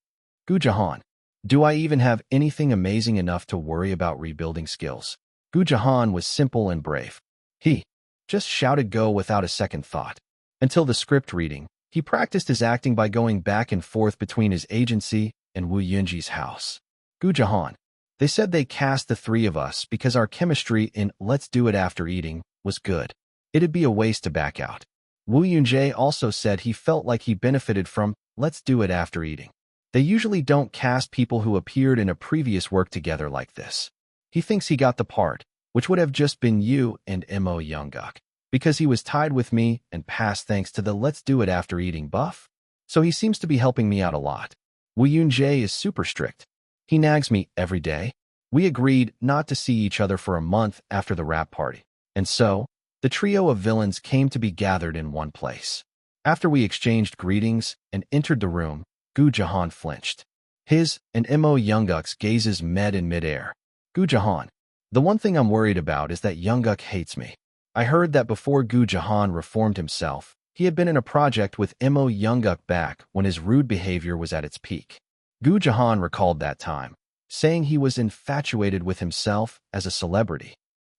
Gu Jahan. Do I even have anything amazing enough to worry about rebuilding skills? Gu Jahan was simple and brave. He just shouted go without a second thought. Until the script reading, he practiced his acting by going back and forth between his agency and Woo Yunji's house. Gu Jahan. They said they cast the three of us because our chemistry in Let's Do It After Eating was good. It'd be a waste to back out. Woo Yunjae also said he felt like he benefited from Let's Do It After Eating. They usually don't cast people who appeared in a previous work together like this. He thinks he got the part, which would have just been you and Mo Younguk, because he was tied with me and passed thanks to the Let's Do It After Eating buff. So he seems to be helping me out a lot. Woo Yunjae is super strict. He nags me every day. We agreed not to see each other for a month after the rap party. And so, the trio of villains came to be gathered in one place. After we exchanged greetings and entered the room, Gu Jahan flinched. His and Mo Younguk's gazes met in midair. Gu Jahan. The one thing I'm worried about is that Younguk hates me. I heard that before Gu Jahan reformed himself, he had been in a project with Mo Younguk back when his rude behavior was at its peak. Gu Jahan recalled that time, saying he was infatuated with himself as a celebrity.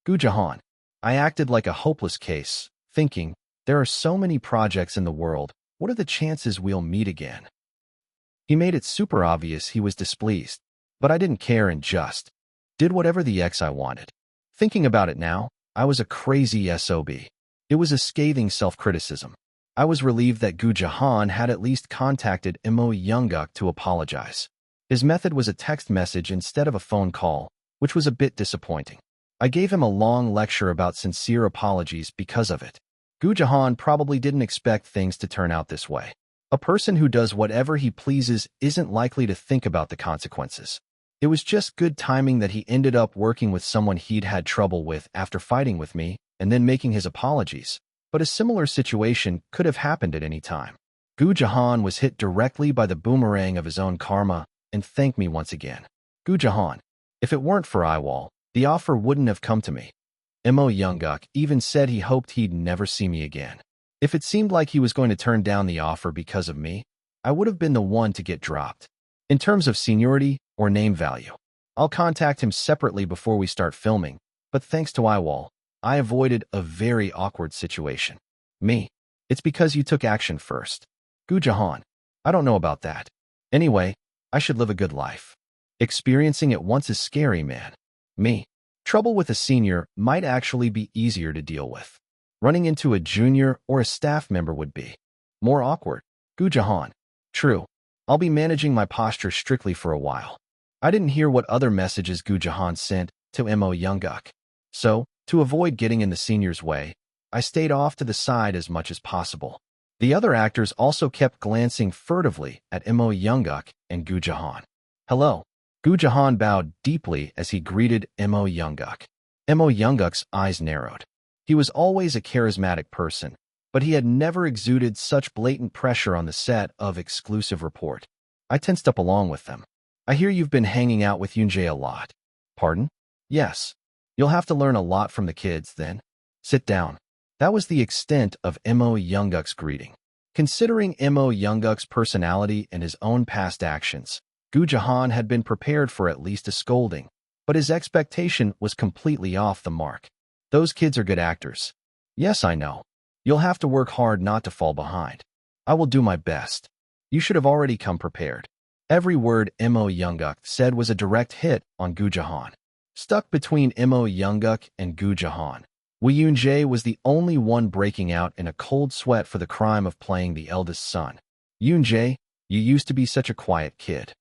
Gu Jahan. I acted like a hopeless case, thinking, there are so many projects in the world, what are the chances we'll meet again? He made it super obvious he was displeased, but I didn't care and just did whatever the X I wanted. Thinking about it now, I was a crazy SOB. It was a scathing self-criticism. I was relieved that Gu Jahan had at least contacted Mo Younguk to apologize. His method was a text message instead of a phone call, which was a bit disappointing. I gave him a long lecture about sincere apologies because of it. Gu Jahan probably didn't expect things to turn out this way. A person who does whatever he pleases isn't likely to think about the consequences. It was just good timing that he ended up working with someone he'd had trouble with after fighting with me and then making his apologies. But a similar situation could have happened at any time. Gu Jahan was hit directly by the boomerang of his own karma and thanked me once again. Gu Jahan. If it weren't for Yiwol, the offer wouldn't have come to me. Mo Younguk even said he hoped he'd never see me again. If it seemed like he was going to turn down the offer because of me, I would have been the one to get dropped. In terms of seniority or name value, I'll contact him separately before we start filming, but thanks to Yiwol, I avoided a very awkward situation. Me. It's because you took action first. Gu Jahan. I don't know about that. Anyway, I should live a good life. Experiencing it once is scary, man. Me. Trouble with a senior might actually be easier to deal with. Running into a junior or a staff member would be more awkward. Gu Jahan. True. I'll be managing my posture strictly for a while. I didn't hear what other messages Gu Jahan sent to Mo Younguk. So, to avoid getting in the senior's way, I stayed off to the side as much as possible. The other actors also kept glancing furtively at Mo Younguk and Gu Jahan. Hello. Gu Jahan bowed deeply as he greeted Mo Younguk. Mo Younguk's eyes narrowed. He was always a charismatic person, but he had never exuded such blatant pressure on the set of Exclusive Report. I tensed up along with them. I hear you've been hanging out with Yunjae a lot. Pardon? Yes. You'll have to learn a lot from the kids, then. Sit down. That was the extent of Mo Younguk's greeting. Considering Mo Younguk's personality and his own past actions, Gu Jahan had been prepared for at least a scolding, but his expectation was completely off the mark. Those kids are good actors. Yes, I know. You'll have to work hard not to fall behind. I will do my best. You should have already come prepared. Every word Mo Younguk said was a direct hit on Gu Jahan. Stuck between Mo Younguk and Gu Jahan, Woo Yunjae was the only one breaking out in a cold sweat for the crime of playing the eldest son. Yunjae, you used to be such a quiet kid.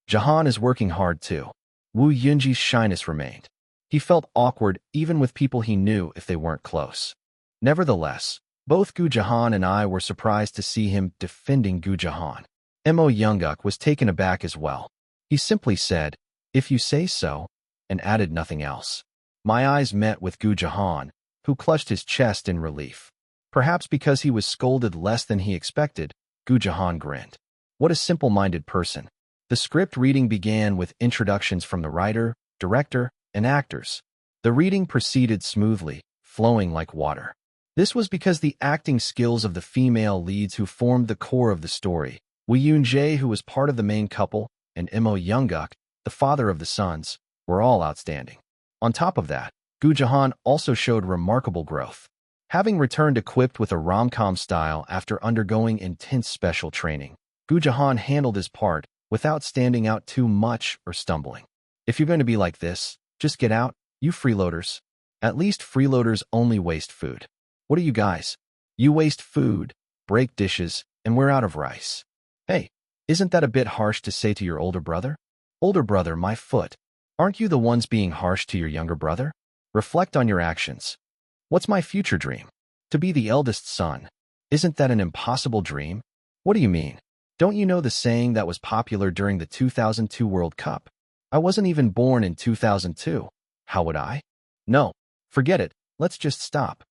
Jahan is working hard too. Woo Yunji's shyness remained. He felt awkward even with people he knew if they weren't close. Nevertheless, both Gu Jahan and I were surprised to see him defending Gu Jahan. Mo Younguk was taken aback as well. He simply said, "If you say so," and added nothing else. My eyes met with Gu Jahan, who clutched his chest in relief. Perhaps because he was scolded less than he expected, Gu Jahan grinned. What a simple-minded person. The script reading began with introductions from the writer, director, and actors. The reading proceeded smoothly, flowing like water. This was because the acting skills of the female leads who formed the core of the story, Woo Yunjae, who was part of the main couple, and Mo Younguk, the father of the sons, were all outstanding. On top of that, Gu Jahan also showed remarkable growth. Having returned equipped with a rom-com style after undergoing intense special training, Gu Jahan handled his part without standing out too much or stumbling. If you're going to be like this, just get out, you freeloaders. At least freeloaders only waste food. What are you guys? You waste food, break dishes, and we're out of rice. Hey, isn't that a bit harsh to say to your older brother? Older brother, my foot. Aren't you the ones being harsh to your younger brother? Reflect on your actions. What's my future dream? To be the eldest son. Isn't that an impossible dream? What do you mean? Don't you know the saying that was popular during the 2002 World Cup? I wasn't even born in 2002. How would I? No, forget it. Let's just stop.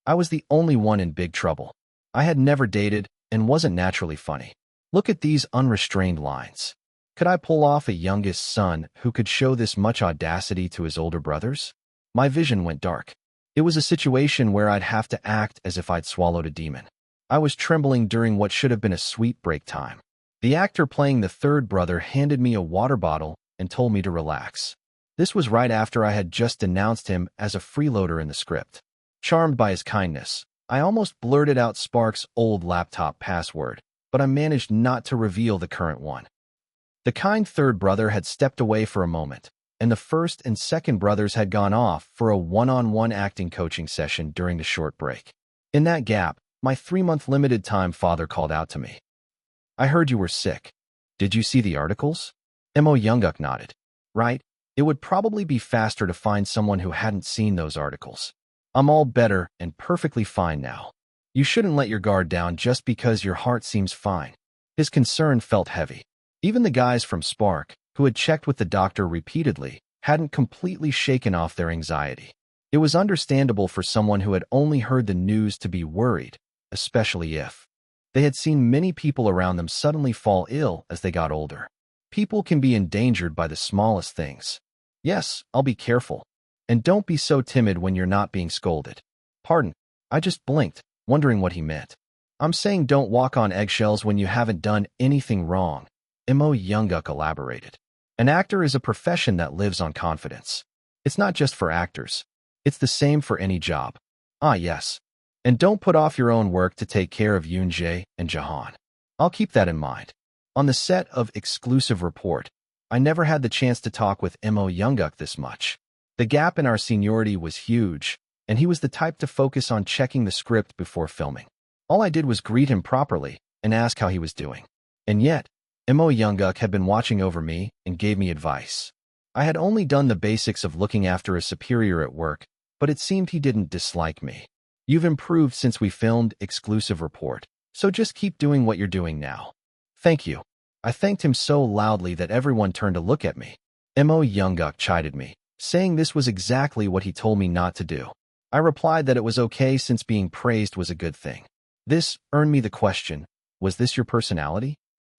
I was the only one in big trouble. I had never dated and wasn't naturally funny. Look at these unrestrained lines. Could I pull off a youngest son who could show this much audacity to his older brothers? My vision went dark. It was a situation where I'd have to act as if I'd swallowed a demon. I was trembling during what should have been a sweet break time. The actor playing the third brother handed me a water bottle and told me to relax. This was right after I had just denounced him as a freeloader in the script. Charmed by his kindness, I almost blurted out Spark's old laptop password, but I managed not to reveal the current one. The kind third brother had stepped away for a moment, and the first and second brothers had gone off for a one-on-one acting coaching session during the short break. In that gap, my 3-month limited time father called out to me. I heard you were sick. Did you see the articles? Mo Younguk nodded. Right, it would probably be faster to find someone who hadn't seen those articles. I'm all better and perfectly fine now. You shouldn't let your guard down just because your heart seems fine. His concern felt heavy. Even the guys from Spark, who had checked with the doctor repeatedly, hadn't completely shaken off their anxiety. It was understandable for someone who had only heard the news to be worried, especially if they had seen many people around them suddenly fall ill as they got older. People can be endangered by the smallest things. Yes, I'll be careful. And don't be so timid when you're not being scolded. Pardon, I just blinked, wondering what he meant. I'm saying don't walk on eggshells when you haven't done anything wrong, Mo Younguk elaborated. An actor is a profession that lives on confidence. It's not just for actors. It's the same for any job. Ah, yes. And don't put off your own work to take care of Yoonjae and Jahan. I'll keep that in mind. On the set of Exclusive Report, I never had the chance to talk with Mo Younguk this much. The gap in our seniority was huge, and he was the type to focus on checking the script before filming. All I did was greet him properly and ask how he was doing. And yet, Mo Younguk had been watching over me and gave me advice. I had only done the basics of looking after a superior at work, but it seemed he didn't dislike me. You've improved since we filmed Exclusive Report, so just keep doing what you're doing now. Thank you. I thanked him so loudly that everyone turned to look at me. Mo Younguk chided me, saying this was exactly what he told me not to do. I replied that it was okay since being praised was a good thing. This earned me the question, was this your personality?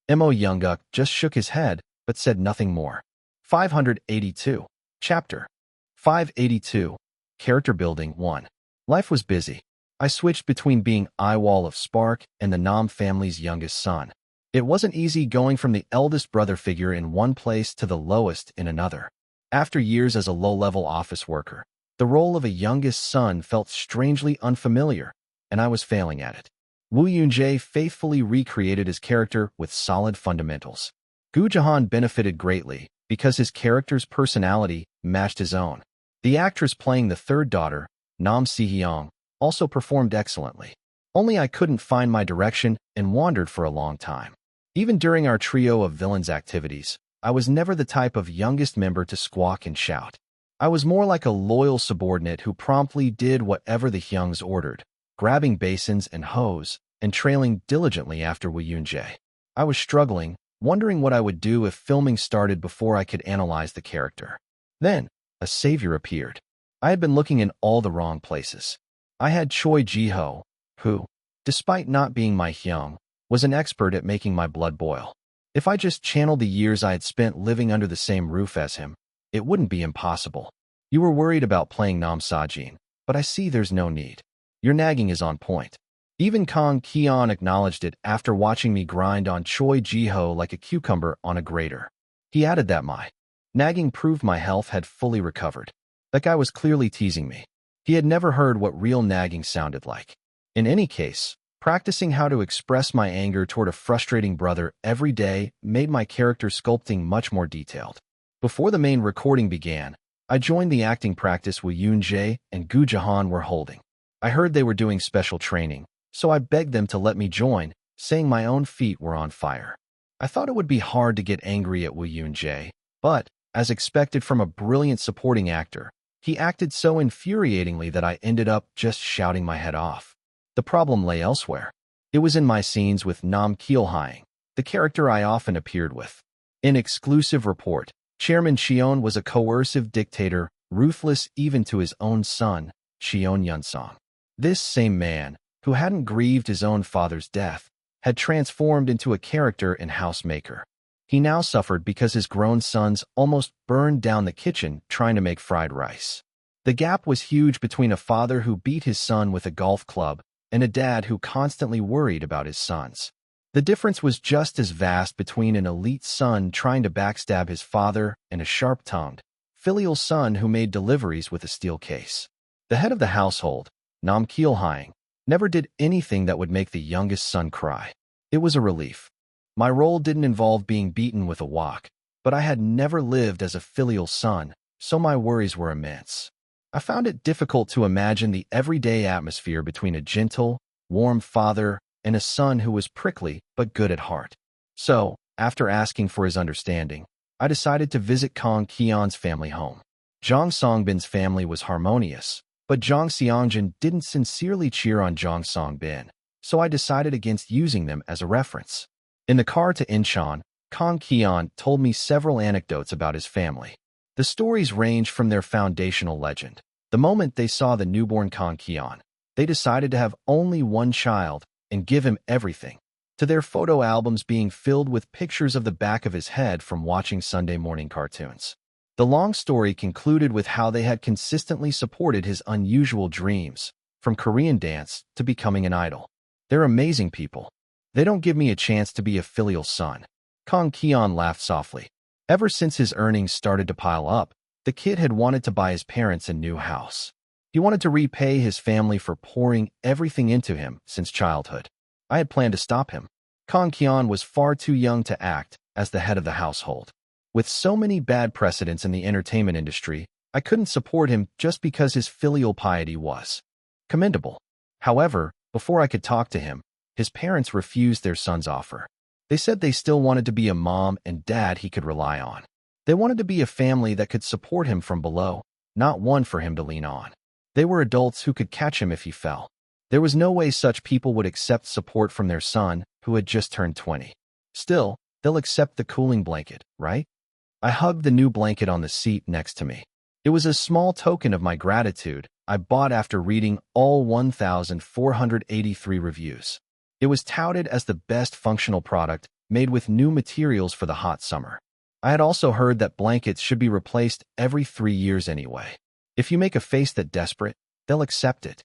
Mo Younguk just shook his head, but said nothing more. 582. Chapter 582. Character Building 1. Life was busy. I switched between being Yiwol of Spark and the Nam family's youngest son. It wasn't easy going from the eldest brother figure in one place to the lowest in another. After years as a low-level office worker, the role of a youngest son felt strangely unfamiliar, and I was failing at it. Woo Yoonjae faithfully recreated his character with solid fundamentals. Gu Jahan benefited greatly because his character's personality matched his own. The actress playing the third daughter, Nam Si-hyung, also performed excellently. Only I couldn't find my direction and wandered for a long time. Even during our trio of villains activities, I was never the type of youngest member to squawk and shout. I was more like a loyal subordinate who promptly did whatever the Hyungs ordered, grabbing basins and hose, and trailing diligently after Woo Yoonjae. I was struggling, wondering what I would do if filming started before I could analyze the character. Then, a savior appeared. I had been looking in all the wrong places. I had Choi Ji-ho, who, despite not being my Hyung, was an expert at making my blood boil. If I just channeled the years I had spent living under the same roof as him, it wouldn't be impossible. You were worried about playing Nam Sa-jin, but I see there's no need. Your nagging is on point. Even Kang Ki-on acknowledged it after watching me grind on Choi Ji-ho like a cucumber on a grater. He added that my nagging proved my health had fully recovered. That guy was clearly teasing me. He had never heard what real nagging sounded like. In any case, Practicing how to express my anger toward a frustrating brother every day made my character sculpting much more detailed. Before the main recording began, I joined the acting practice Woo Yoon Jae and Gu Jahan were holding. I heard they were doing special training, so I begged them to let me join, saying my own feet were on fire. I thought it would be hard to get angry at Woo Yoon Jae, but, as expected from a brilliant supporting actor, he acted so infuriatingly that I ended up just shouting my head off. The problem lay elsewhere. It was in my scenes with Nam Kil-haeng, the character I often appeared with. In Exclusive Report, Chairman Cheon was a coercive dictator, ruthless even to his own son, Cheon Yunsong. This same man, who hadn't grieved his own father's death, had transformed into a character in Housemaker. He now suffered because his grown sons almost burned down the kitchen trying to make fried rice. The gap was huge between a father who beat his son with a golf club and a dad who constantly worried about his sons. The difference was just as vast between an elite son trying to backstab his father and a sharp-tongued, filial son who made deliveries with a steel case. The head of the household, Nam Kil-haeng, never did anything that would make the youngest son cry. It was a relief. My role didn't involve being beaten with a wok, but I had never lived as a filial son, so my worries were immense. I found it difficult to imagine the everyday atmosphere between a gentle, warm father and a son who was prickly but good at heart. So, after asking for his understanding, I decided to visit Kang Keon's family home. Jang Songbin's family was harmonious, but Jang Seongjin didn't sincerely cheer on Jang Songbin, so I decided against using them as a reference. In the car to Incheon, Kang Keon told me several anecdotes about his family. The stories range from their foundational legend. The moment they saw the newborn Kang Keon, they decided to have only one child and give him everything, to their photo albums being filled with pictures of the back of his head from watching Sunday morning cartoons. The long story concluded with how they had consistently supported his unusual dreams, from Korean dance to becoming an idol. They're amazing people. They don't give me a chance to be a filial son. Kang Keon laughed softly. Ever since his earnings started to pile up, the kid had wanted to buy his parents a new house. He wanted to repay his family for pouring everything into him since childhood. I had planned to stop him. Kang Keon was far too young to act as the head of the household. With so many bad precedents in the entertainment industry, I couldn't support him just because his filial piety was commendable. However, before I could talk to him, his parents refused their son's offer. They said they still wanted to be a mom and dad he could rely on. They wanted to be a family that could support him from below, not one for him to lean on. They were adults who could catch him if he fell. There was no way such people would accept support from their son, who had just turned 20. Still, they'll accept the cooling blanket, right? I hugged the new blanket on the seat next to me. It was a small token of my gratitude I bought after reading all 1,483 reviews. It was touted as the best functional product made with new materials for the hot summer. I had also heard that blankets should be replaced every 3 years anyway. If you make a face that's desperate, they'll accept it.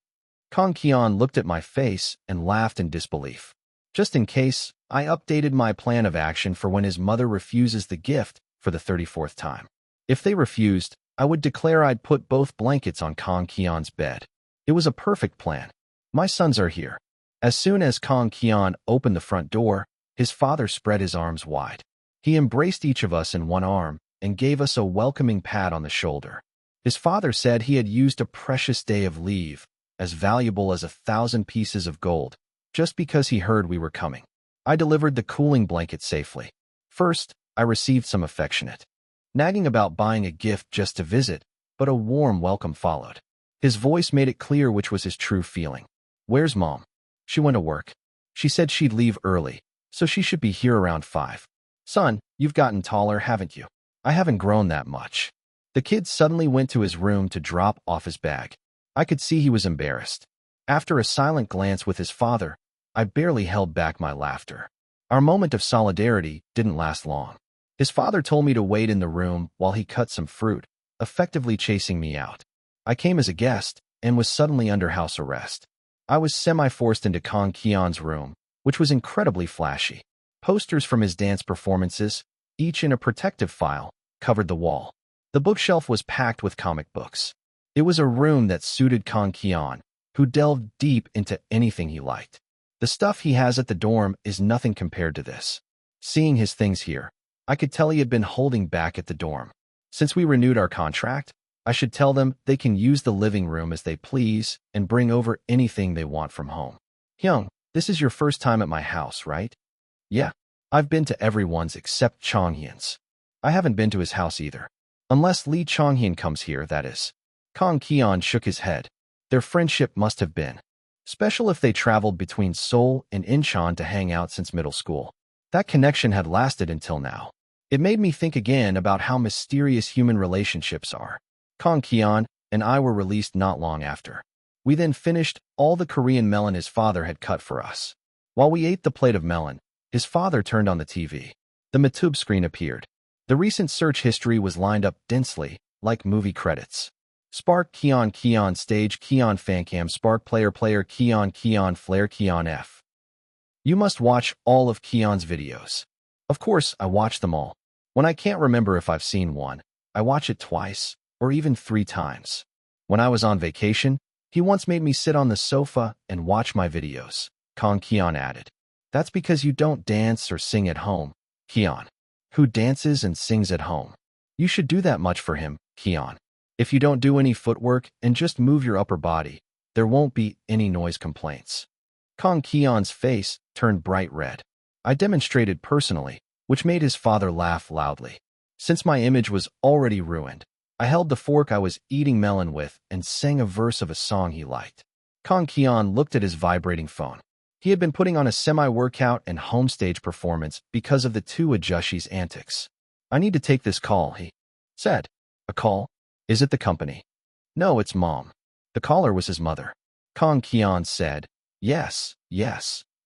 Kang Keon looked at my face and laughed in disbelief. Just in case, I updated my plan of action for when his mother refuses the gift for the 34th time. If they refused, I would declare I'd put both blankets on Kang Keon's bed. It was a perfect plan. My sons are here. As soon as Kang Keon opened the front door, his father spread his arms wide. He embraced each of us in one arm and gave us a welcoming pat on the shoulder. His father said he had used a precious day of leave, as valuable as 1,000 pieces of gold, just because he heard we were coming. I delivered the cooling blanket safely. First, I received some affectionate nagging about buying a gift just to visit, but a warm welcome followed. His voice made it clear which was his true feeling. "Where's Mom?" "She went to work. She said she'd leave early, so she should be here around 5. "Son, you've gotten taller, haven't you?" "I haven't grown that much." The kid suddenly went to his room to drop off his bag. I could see he was embarrassed. After a silent glance with his father, I barely held back my laughter. Our moment of solidarity didn't last long. His father told me to wait in the room while he cut some fruit, effectively chasing me out. I came as a guest and was suddenly under house arrest. I was semi-forced into Kang Keon's room, which was incredibly flashy. Posters from his dance performances, each in a protective file, covered the wall. The bookshelf was packed with comic books. It was a room that suited Kang Keon, who delved deep into anything he liked. The stuff he has at the dorm is nothing compared to this. Seeing his things here, I could tell he had been holding back at the dorm. Since we renewed our contract, I should tell them they can use the living room as they please and bring over anything they want from home. Hyung, this is your first time at my house, right? Yeah. I've been to everyone's except Chonghyun's. I haven't been to his house either. Unless Lee Chonghyun comes here, that is. Kang Keon shook his head. Their friendship must have been special if they traveled between Seoul and Incheon to hang out since middle school. That connection had lasted until now. It made me think again about how mysterious human relationships are. Kang Keon and I were released not long after. We then finished all the Korean melon his father had cut for us. While we ate the plate of melon, his father turned on the TV. The YouTube screen appeared. The recent search history was lined up densely, like movie credits. Spark Keon Keon Stage Keon Fancam Spark Player Keon Keon Flare Keon F. You must watch all of Keon's videos. Of course, I watch them all. When I can't remember if I've seen one, I watch it twice, or even 3 times. When I was on vacation, he once made me sit on the sofa and watch my videos, Kang Keon added. That's because you don't dance or sing at home, Keon. Who dances and sings at home? You should do that much for him, Keon. If you don't do any footwork and just move your upper body, there won't be any noise complaints. Kang Keon's face turned bright red. I demonstrated personally, which made his father laugh loudly. Since my image was already ruined, I held the fork I was eating melon with and sang a verse of a song he liked. Kang Keon looked at his vibrating phone. He had been putting on a semi-workout and homestage performance because of the 2 Ajushi's antics. I need to take this call, he said. A call? Is it the company? No, it's Mom. The caller was his mother. Kang Keon said, yes,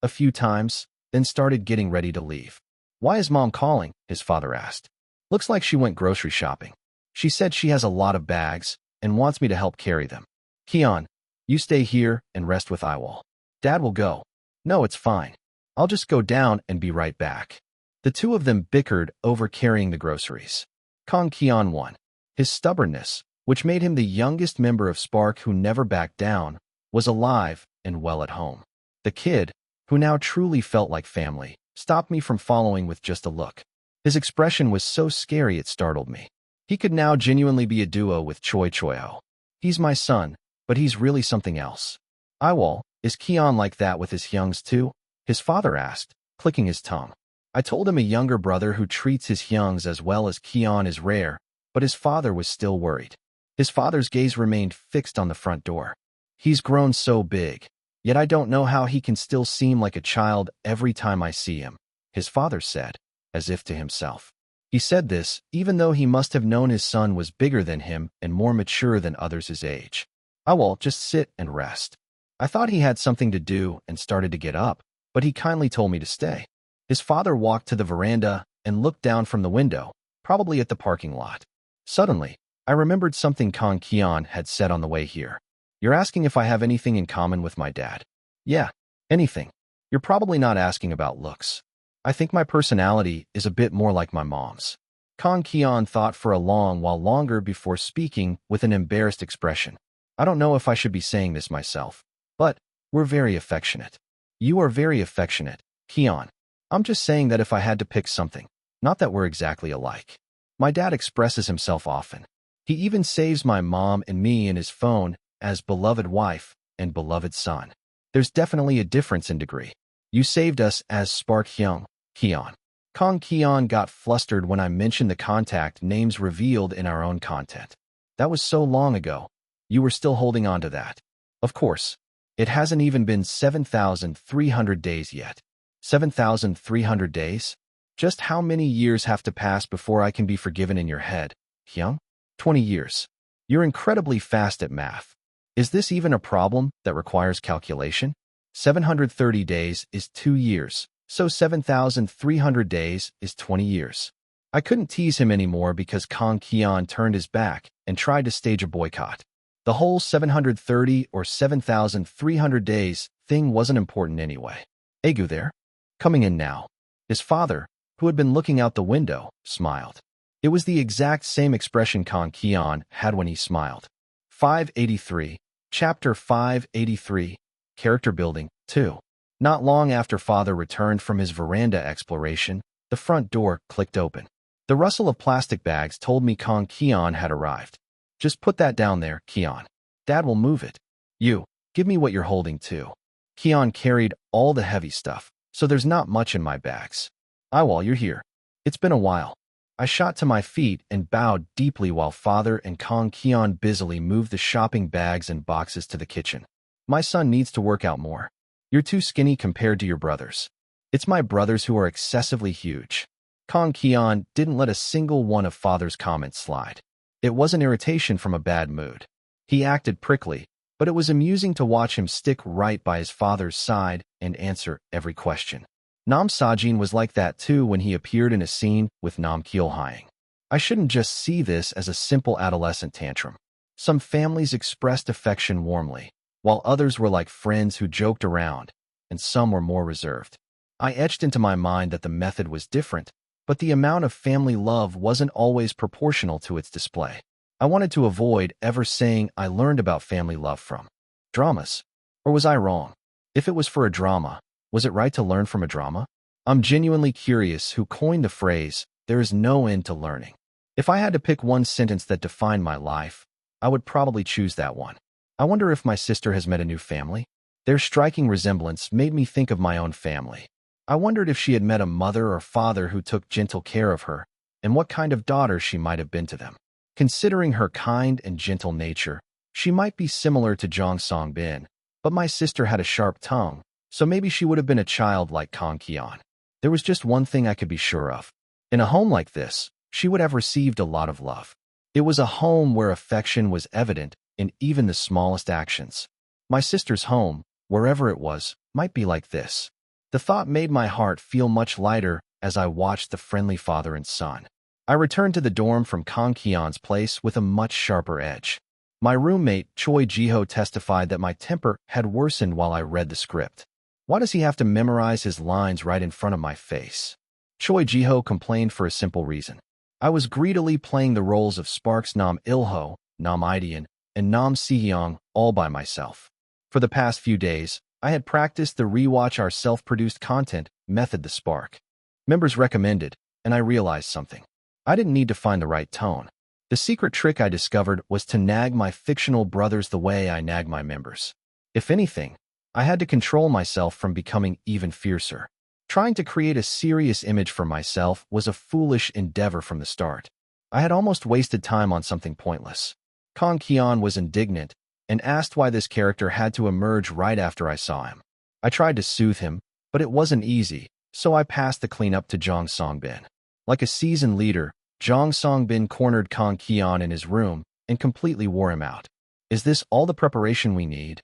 a few times, then started getting ready to leave. Why is Mom calling? His father asked. Looks like she went grocery shopping. She said she has a lot of bags and wants me to help carry them. Keon, you stay here and rest with Yiwol. Dad will go. No, it's fine. I'll just go down and be right back. The 2 of them bickered over carrying the groceries. Kang Keon won. His stubbornness, which made him the youngest member of Spark who never backed down, was alive and well at home. The kid, who now truly felt like family, stopped me from following with just a look. His expression was so scary it startled me. He could now genuinely be a duo with Choi Choi-ho. He's my son, but he's really something else. Yiwol, is Keon like that with his Hyungs too? His father asked, clicking his tongue. I told him a younger brother who treats his Hyungs as well as Keon is rare, but his father was still worried. His father's gaze remained fixed on the front door. He's grown so big, yet I don't know how he can still seem like a child every time I see him, his father said, as if to himself. He said this even though he must have known his son was bigger than him and more mature than others his age. I will just sit and rest. I thought he had something to do and started to get up, but he kindly told me to stay. His father walked to the veranda and looked down from the window, probably at the parking lot. Suddenly, I remembered something Kang Keon had said on the way here. You're asking if I have anything in common with my dad. Yeah, anything. You're probably not asking about looks. I think my personality is a bit more like my mom's. Kang Keon thought for a long while longer before speaking with an embarrassed expression. I don't know if I should be saying this myself, but we're very affectionate. You are very affectionate, Keon. I'm just saying that if I had to pick something, not that we're exactly alike. My dad expresses himself often. He even saves my mom and me in his phone as beloved wife and beloved son. There's definitely a difference in degree. You saved us as Spark Hyung, Keon. Kang Keon got flustered when I mentioned the contact names revealed in our own content. That was so long ago. You were still holding on to that. Of course. It hasn't even been 7,300 days yet. 7,300 days? Just how many years have to pass before I can be forgiven in your head, Hyung? 20 years. You're incredibly fast at math. Is this even a problem that requires calculation? 730 days is 2 years, so 7,300 days is 20 years. I couldn't tease him anymore because Kang Keon turned his back and tried to stage a boycott. The whole 730 or 7,300 days thing wasn't important anyway. Egu there? Coming in now. His father, who had been looking out the window, smiled. It was the exact same expression Kang Keon had when he smiled. 583, Chapter 583, Character Building, 2. Not long after father returned from his veranda exploration, the front door clicked open. The rustle of plastic bags told me Kong Keon had arrived. Just put that down there, Keon. Dad will move it. You, give me what you're holding too. Keon carried all the heavy stuff, so there's not much in my bags. Yiwol, you're here. It's been a while. I shot to my feet and bowed deeply while father and Kong Keon busily moved the shopping bags and boxes to the kitchen. My son needs to work out more. You're too skinny compared to your brothers. It's my brothers who are excessively huge. Kong Keon didn't let a single one of father's comments slide. It wasn't irritation from a bad mood. He acted prickly, but it was amusing to watch him stick right by his father's side and answer every question. Nam Sajin was like that too when he appeared in a scene with Nam Kyeolhaeng. I shouldn't just see this as a simple adolescent tantrum. Some families expressed affection warmly, while others were like friends who joked around, and some were more reserved. I etched into my mind that the method was different, but the amount of family love wasn't always proportional to its display. I wanted to avoid ever saying I learned about family love from dramas. Or was I wrong? If it was for a drama, was it right to learn from a drama? I'm genuinely curious who coined the phrase, "There is no end to learning." If I had to pick one sentence that defined my life, I would probably choose that one. I wonder if my sister has met a new family. Their striking resemblance made me think of my own family. I wondered if she had met a mother or father who took gentle care of her, and what kind of daughter she might have been to them. Considering her kind and gentle nature, she might be similar to Jong Song-bin, but my sister had a sharp tongue, so maybe she would have been a child like Kong Keon. There was just one thing I could be sure of. In a home like this, she would have received a lot of love. It was a home where affection was evident in even the smallest actions. My sister's home, wherever it was, might be like this. The thought made my heart feel much lighter as I watched the friendly father and son. I returned to the dorm from Kong Keon's place with a much sharper edge. My roommate, Choi Jiho, testified that my temper had worsened while I read the script. Why does he have to memorize his lines right in front of my face? Choi Jiho complained for a simple reason. I was greedily playing the roles of Sparks Nam Ilho, Nam Ideon, and Nam Sehyung all by myself. For the past few days, I had practiced the rewatch our self-produced content method, the Spark. Members recommended, and I realized something. I didn't need to find the right tone. The secret trick I discovered was to nag my fictional brothers the way I nag my members. If anything, I had to control myself from becoming even fiercer. Trying to create a serious image for myself was a foolish endeavor from the start. I had almost wasted time on something pointless. Kong Keon was indignant and asked why this character had to emerge right after I saw him. I tried to soothe him, but it wasn't easy, so I passed the cleanup to Jong Song-bin. Like a seasoned leader, Jong Song-bin cornered Kong Keon in his room and completely wore him out. Is this all the preparation we need?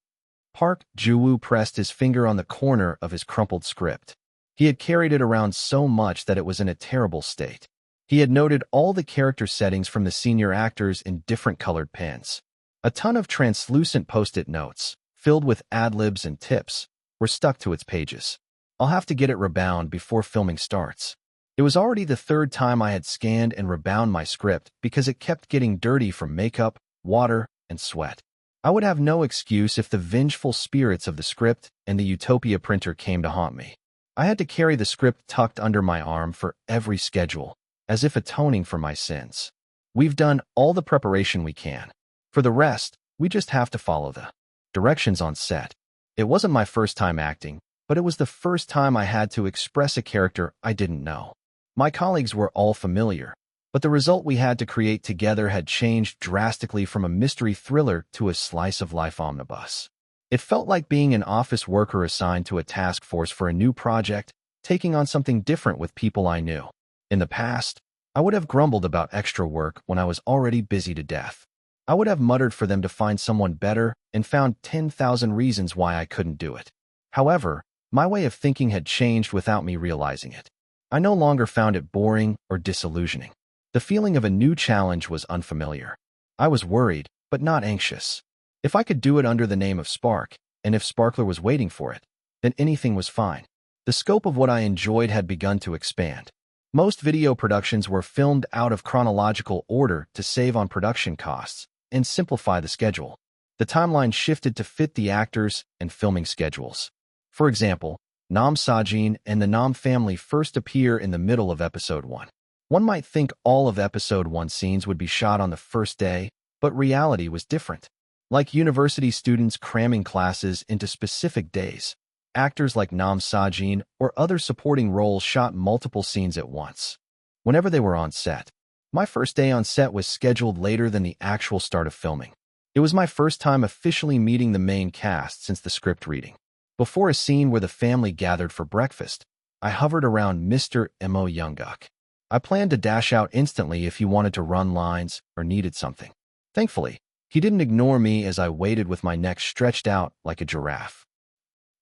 Park Ju-woo pressed his finger on the corner of his crumpled script. He had carried it around so much that it was in a terrible state. He had noted all the character settings from the senior actors in different colored pens. A ton of translucent post-it notes, filled with ad-libs and tips, were stuck to its pages. I'll have to get it rebound before filming starts. It was already the third time I had scanned and rebound my script because it kept getting dirty from makeup, water, and sweat. I would have no excuse if the vengeful spirits of the script and the Utopia printer came to haunt me. I had to carry the script tucked under my arm for every schedule, as if atoning for my sins. We've done all the preparation we can. For the rest, we just have to follow the directions on set. It wasn't my first time acting, but it was the first time I had to express a character I didn't know. My colleagues were all familiar, but the result we had to create together had changed drastically from a mystery thriller to a slice-of-life omnibus. It felt like being an office worker assigned to a task force for a new project, taking on something different with people I knew. In the past, I would have grumbled about extra work when I was already busy to death. I would have muttered for them to find someone better and found 10,000 reasons why I couldn't do it. However, my way of thinking had changed without me realizing it. I no longer found it boring or disillusioning. The feeling of a new challenge was unfamiliar. I was worried, but not anxious. If I could do it under the name of Spark, and if Sparkler was waiting for it, then anything was fine. The scope of what I enjoyed had begun to expand. Most video productions were filmed out of chronological order to save on production costs and simplify the schedule. The timeline shifted to fit the actors and filming schedules. For example, Nam Sajin and the Nam family first appear in the middle of episode 1. One might think all of episode 1 scenes would be shot on the first day, but reality was different. Like university students cramming classes into specific days, actors like Nam Sajin or other supporting roles shot multiple scenes at once. Whenever they were on set, my first day on set was scheduled later than the actual start of filming. It was my first time officially meeting the main cast since the script reading. Before a scene where the family gathered for breakfast, I hovered around Mr. Mo Younguk. I planned to dash out instantly if he wanted to run lines or needed something. Thankfully, he didn't ignore me as I waited with my neck stretched out like a giraffe.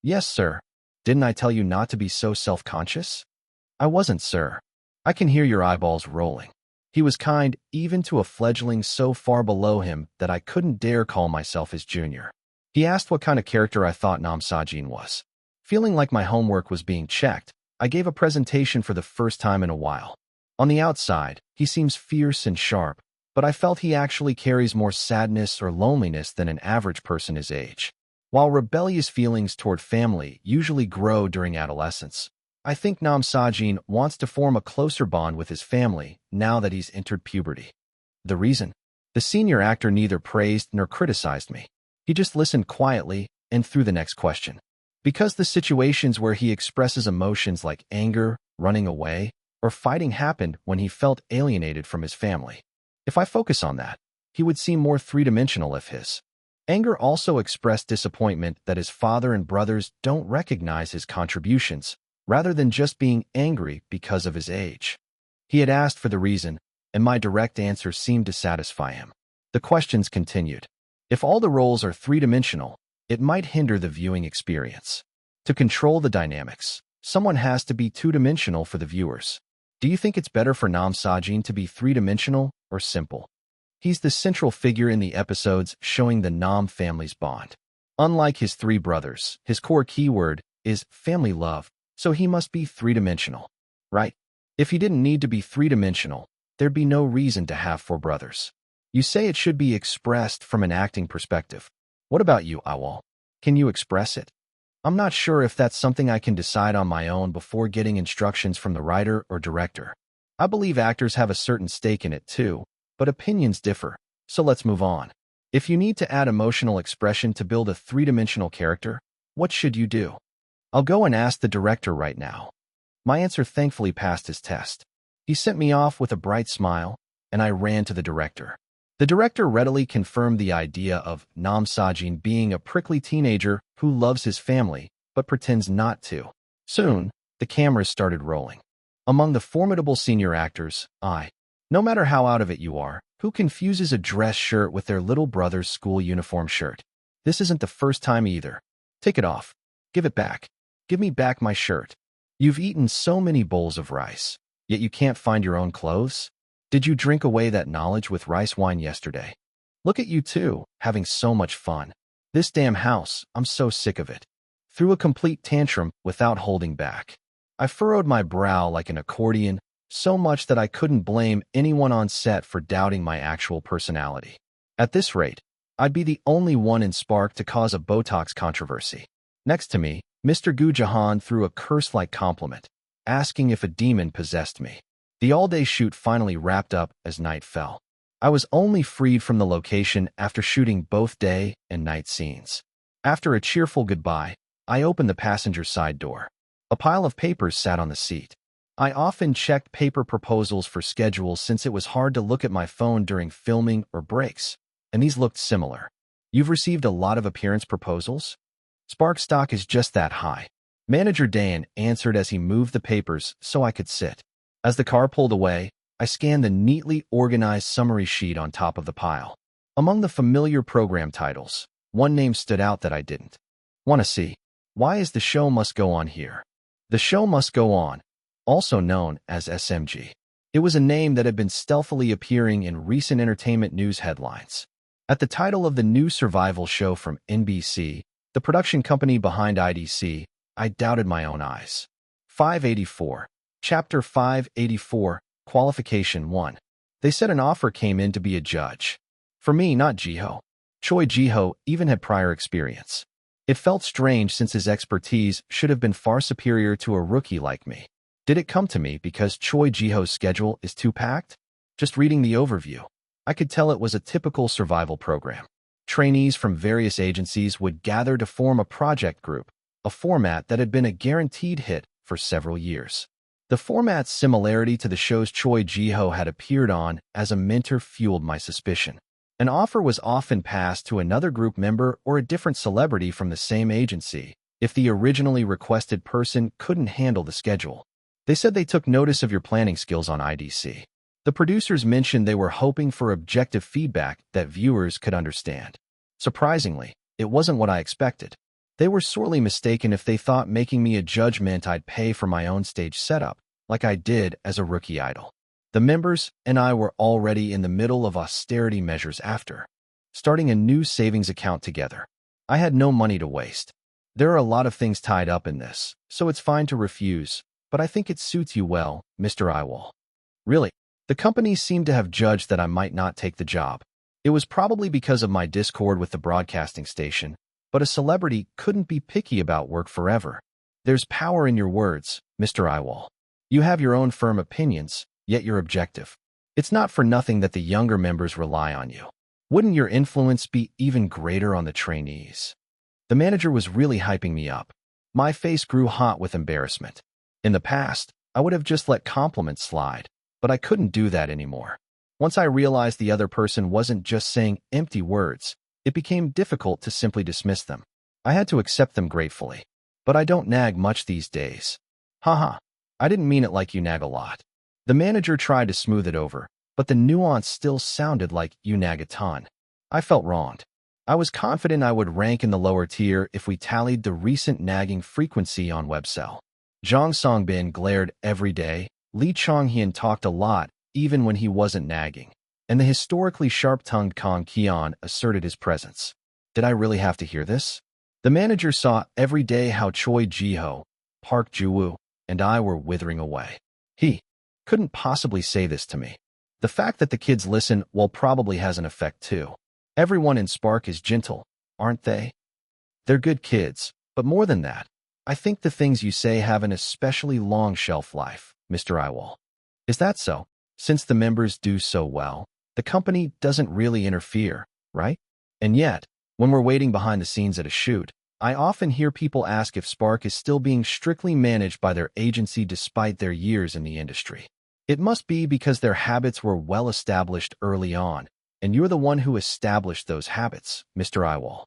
"Yes, sir. Didn't I tell you not to be so self-conscious?" "I wasn't, sir. I can hear your eyeballs rolling." He was kind even to a fledgling so far below him that I couldn't dare call myself his junior. He asked what kind of character I thought Nam Sajin was. Feeling like my homework was being checked, I gave a presentation for the first time in a while. On the outside, he seems fierce and sharp, but I felt he actually carries more sadness or loneliness than an average person his age. While rebellious feelings toward family usually grow during adolescence, I think Nam Sajin wants to form a closer bond with his family now that he's entered puberty. The reason? The senior actor neither praised nor criticized me. He just listened quietly and threw the next question. Because the situations where he expresses emotions like anger, running away, or fighting happened when he felt alienated from his family. If I focus on that, he would seem more three-dimensional if his anger also expressed disappointment that his father and brothers don't recognize his contributions, rather than just being angry because of his age. He had asked for the reason, and my direct answer seemed to satisfy him. The questions continued. If all the roles are three-dimensional, it might hinder the viewing experience. To control the dynamics, someone has to be two-dimensional for the viewers. Do you think it's better for Nam Sajin to be three-dimensional or simple? He's the central figure in the episodes showing the Nam family's bond. Unlike his three brothers, his core keyword is family love, so he must be three-dimensional, right? If he didn't need to be three-dimensional, there'd be no reason to have four brothers. You say it should be expressed from an acting perspective. What about you, Yiwol? Can you express it? I'm not sure if that's something I can decide on my own before getting instructions from the writer or director. I believe actors have a certain stake in it too, but opinions differ, so let's move on. If you need to add emotional expression to build a three-dimensional character, what should you do? I'll go and ask the director right now. My answer thankfully passed his test. He sent me off with a bright smile, and I ran to the director. The director readily confirmed the idea of Nam Sajin being a prickly teenager who loves his family, but pretends not to. Soon, the cameras started rolling. Among the formidable senior actors, no matter how out of it you are, who confuses a dress shirt with their little brother's school uniform shirt. This isn't the first time either. Take it off. Give it back. Give me back my shirt. You've eaten so many bowls of rice, yet you can't find your own clothes? Did you drink away that knowledge with rice wine yesterday? Look at you two, having so much fun. This damn house, I'm so sick of it. Threw a complete tantrum without holding back. I furrowed my brow like an accordion, so much that I couldn't blame anyone on set for doubting my actual personality. At this rate, I'd be the only one in Spark to cause a Botox controversy. Next to me, Mr. Gu Jahan threw a curse-like compliment, asking if a demon possessed me. The all-day shoot finally wrapped up as night fell. I was only freed from the location after shooting both day and night scenes. After a cheerful goodbye, I opened the passenger side door. A pile of papers sat on the seat. I often checked paper proposals for schedules since it was hard to look at my phone during filming or breaks, and these looked similar. You've received a lot of appearance proposals? Spark stock is just that high. Manager Dan answered as he moved the papers so I could sit. As the car pulled away, I scanned the neatly organized summary sheet on top of the pile. Among the familiar program titles, one name stood out that I didn't. Wanna see? Why is the show must go on here? The show must go on, also known as SMG. It was a name that had been stealthily appearing in recent entertainment news headlines. At the title of the new survival show from NBC, the production company behind IDC, I doubted my own eyes. 584. Chapter 584, Qualification 1. They said an offer came in to be a judge. For me, not Jiho. Choi Jiho even had prior experience. It felt strange since his expertise should have been far superior to a rookie like me. Did it come to me because Choi Ji-ho's schedule is too packed? Just reading the overview, I could tell it was a typical survival program. Trainees from various agencies would gather to form a project group, a format that had been a guaranteed hit for several years. The format's similarity to the shows Choi Ji-ho had appeared on as a mentor fueled my suspicion. An offer was often passed to another group member or a different celebrity from the same agency if the originally requested person couldn't handle the schedule. They said they took notice of your planning skills on IDC. The producers mentioned they were hoping for objective feedback that viewers could understand. Surprisingly, it wasn't what I expected. They were sorely mistaken if they thought making me a judge meant I'd pay for my own stage setup, like I did as a rookie idol. The members and I were already in the middle of austerity measures after starting a new savings account together. I had no money to waste. There are a lot of things tied up in this, so it's fine to refuse, but I think it suits you well, Mr. Yiwol. Really, the company seemed to have judged that I might not take the job. It was probably because of my discord with the broadcasting station, but a celebrity couldn't be picky about work forever. There's power in your words, Mr. Yiwol. You have your own firm opinions, yet you're objective. It's not for nothing that the younger members rely on you. Wouldn't your influence be even greater on the trainees? The manager was really hyping me up. My face grew hot with embarrassment. In the past, I would have just let compliments slide, but I couldn't do that anymore. Once I realized the other person wasn't just saying empty words, it became difficult to simply dismiss them. I had to accept them gratefully. But I don't nag much these days. Haha, I didn't mean it like you nag a lot. The manager tried to smooth it over, but the nuance still sounded like you nag a ton. I felt wronged. I was confident I would rank in the lower tier if we tallied the recent nagging frequency on Webcell. Jang Songbin glared every day, Lee Chong-hyun talked a lot even when he wasn't nagging, and the historically sharp-tongued Kang Keon asserted his presence. Did I really have to hear this? The manager saw every day how Choi Ji-ho, Park Ju-woo, and I were withering away. He couldn't possibly say this to me. The fact that the kids listen probably has an effect too. Everyone in Spark is gentle, aren't they? They're good kids, but more than that, I think the things you say have an especially long shelf life, Mr. Yiwol. Is that so? Since the members do so well, the company doesn't really interfere, right? And yet, when we're waiting behind the scenes at a shoot, I often hear people ask if Spark is still being strictly managed by their agency despite their years in the industry. It must be because their habits were well established early on, and you're the one who established those habits, Mr. Yiwol.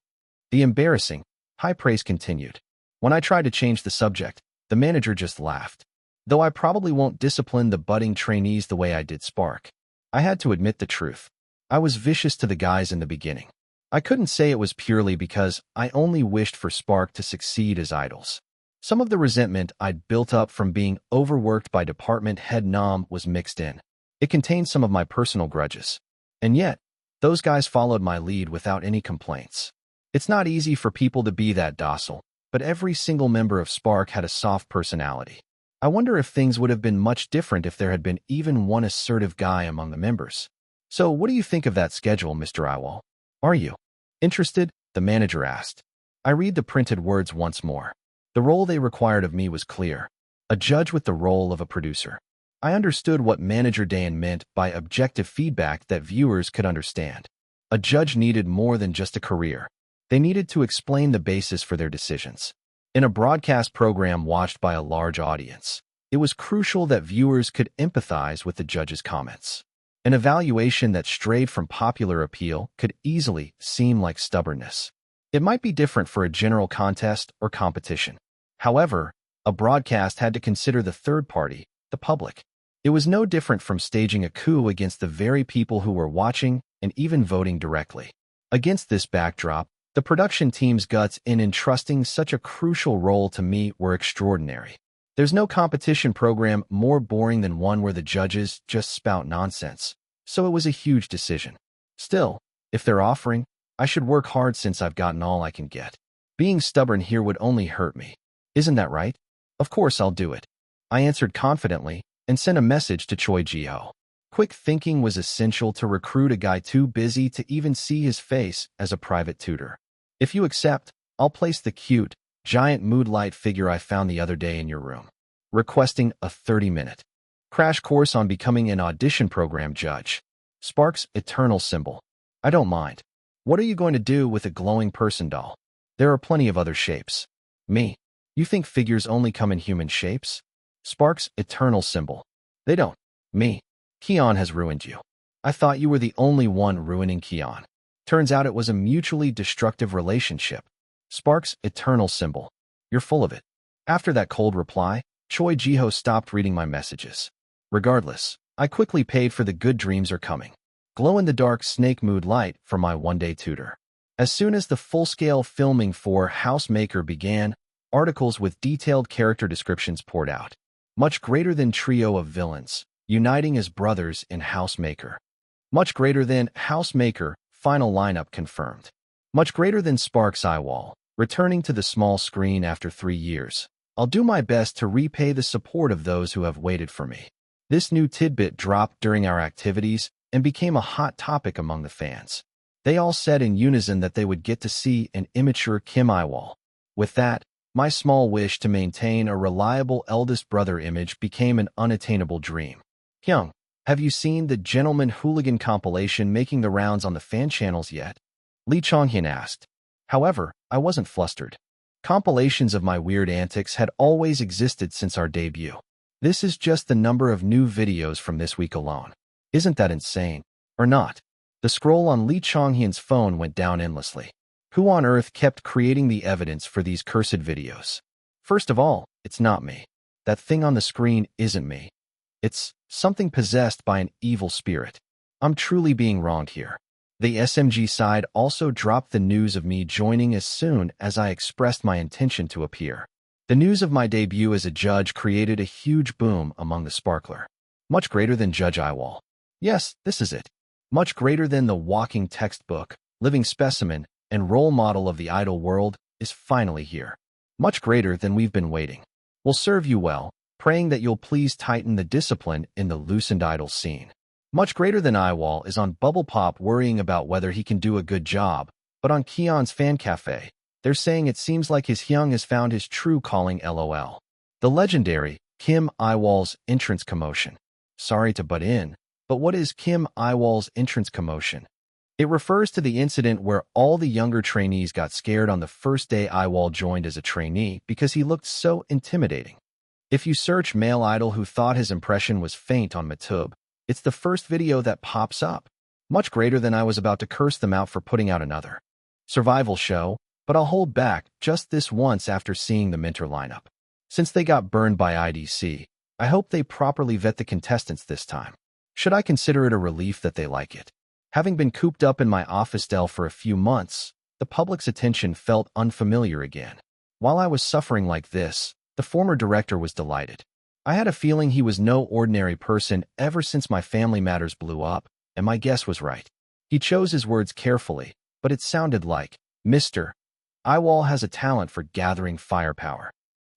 The embarrassing, high praise continued. When I tried to change the subject, the manager just laughed. Though I probably won't discipline the budding trainees the way I did Spark, I had to admit the truth. I was vicious to the guys in the beginning. I couldn't say it was purely because I only wished for Spark to succeed as idols. Some of the resentment I'd built up from being overworked by department head Nam was mixed in. It contained some of my personal grudges. And yet, those guys followed my lead without any complaints. It's not easy for people to be that docile, but every single member of Spark had a soft personality. I wonder if things would have been much different if there had been even one assertive guy among the members. So what do you think of that schedule, Mr. Yiwol? Are you interested? The manager asked. I read the printed words once more. The role they required of me was clear. A judge with the role of a producer. I understood what Manager Dan meant by objective feedback that viewers could understand. A judge needed more than just a career. They needed to explain the basis for their decisions. In a broadcast program watched by a large audience, it was crucial that viewers could empathize with the judge's comments. An evaluation that strayed from popular appeal could easily seem like stubbornness. It might be different for a general contest or competition. However, a broadcast had to consider the third party, the public. It was no different from staging a coup against the very people who were watching and even voting directly. Against this backdrop, the production team's guts in entrusting such a crucial role to me were extraordinary. There's no competition program more boring than one where the judges just spout nonsense, so it was a huge decision. Still, if they're offering, I should work hard since I've gotten all I can get. Being stubborn here would only hurt me. Isn't that right? Of course I'll do it. I answered confidently and sent a message to Choi Ji-ho. Quick thinking was essential to recruit a guy too busy to even see his face as a private tutor. If you accept, I'll place the cute, giant mood light figure I found the other day in your room. Requesting a 30-minute crash course on becoming an audition program judge. Sparks eternal symbol. I don't mind. What are you going to do with a glowing person doll? There are plenty of other shapes. Me. You think figures only come in human shapes? Sparks eternal symbol. They don't. Me. Keon has ruined you. I thought you were the only one ruining Keon. Turns out it was a mutually destructive relationship. Sparks eternal symbol. You're full of it. After that cold reply, Choi Jiho stopped reading my messages. Regardless, I quickly paid for the Good Dreams Are Coming glow-in-the-dark snake mood light for my one-day tutor. As soon as the full-scale filming for Housemaker began, articles with detailed character descriptions poured out. Much greater than trio of villains, uniting as brothers in Housemaker. Much greater than Housemaker, final lineup confirmed. Much greater than Sparks Yiwol, returning to the small screen after 3 years. I'll do my best to repay the support of those who have waited for me. This new tidbit dropped during our activities and became a hot topic among the fans. They all said in unison that they would get to see an immature Kim Yiwol. With that, my small wish to maintain a reliable eldest brother image became an unattainable dream. Hyung, have you seen the Gentleman Hooligan compilation making the rounds on the fan channels yet? Lee Chonghyun asked. However, I wasn't flustered. Compilations of my weird antics had always existed since our debut. This is just the number of new videos from this week alone. Isn't that insane? Or not? The scroll on Lee Chonghyun's phone went down endlessly. Who on earth kept creating the evidence for these cursed videos? First of all, it's not me. That thing on the screen isn't me. It's something possessed by an evil spirit. I'm truly being wronged here. The SMG side also dropped the news of me joining as soon as I expressed my intention to appear. The news of my debut as a judge created a huge boom among the Sparkler. Much greater than Judge Yiwol. Yes, this is it. Much greater than the walking textbook, living specimen, and role model of the idol world is finally here. Much greater than we've been waiting. Will serve you well, praying that you'll please tighten the discipline in the loosened idol scene. Much greater than Yiwol is on Bubble Pop worrying about whether he can do a good job, but on Keon's fan cafe, they're saying it seems like his Hyung has found his true calling LOL. The legendary Kim Yiwol's entrance commotion. Sorry to butt in, but what is Kim Yiwol's entrance commotion? It refers to the incident where all the younger trainees got scared on the first day Yiwol joined as a trainee because he looked so intimidating. If you search male idol who thought his impression was faint on Matube, it's the first video that pops up. Much greater than I was about to curse them out for putting out another survival show, but I'll hold back just this once after seeing the Minter lineup. Since they got burned by IDC, I hope they properly vet the contestants this time. Should I consider it a relief that they like it? Having been cooped up in my office cell for a few months, the public's attention felt unfamiliar again. While I was suffering like this, the former director was delighted. I had a feeling he was no ordinary person ever since my family matters blew up, and my guess was right. He chose his words carefully, but it sounded like, Mr. Yiwol has a talent for gathering firepower.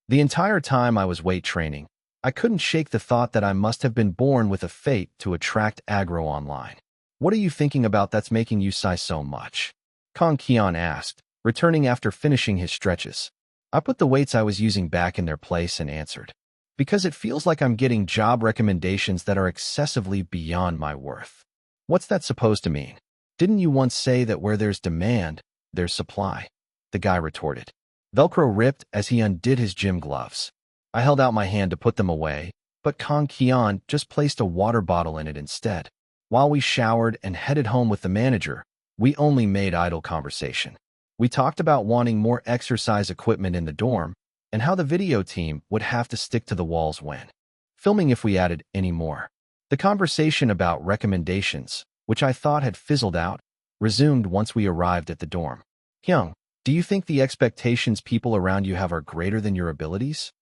The entire time I was weight training, I couldn't shake the thought that I must have been born with a fate to attract aggro online. What are you thinking about that's making you sigh so much? Kong Keon asked, returning after finishing his stretches. I put the weights I was using back in their place and answered. Because it feels like I'm getting job recommendations that are excessively beyond my worth. What's that supposed to mean? Didn't you once say that where there's demand, there's supply? The guy retorted. Velcro ripped as he undid his gym gloves. I held out my hand to put them away, but Kong Keon just placed a water bottle in it instead. While we showered and headed home with the manager, we only made idle conversation. We talked about wanting more exercise equipment in the dorm, and how the video team would have to stick to the walls when filming if we added any more. The conversation about recommendations, which I thought had fizzled out, resumed once we arrived at the dorm. Hyung, do you think the expectations people around you have are greater than your abilities?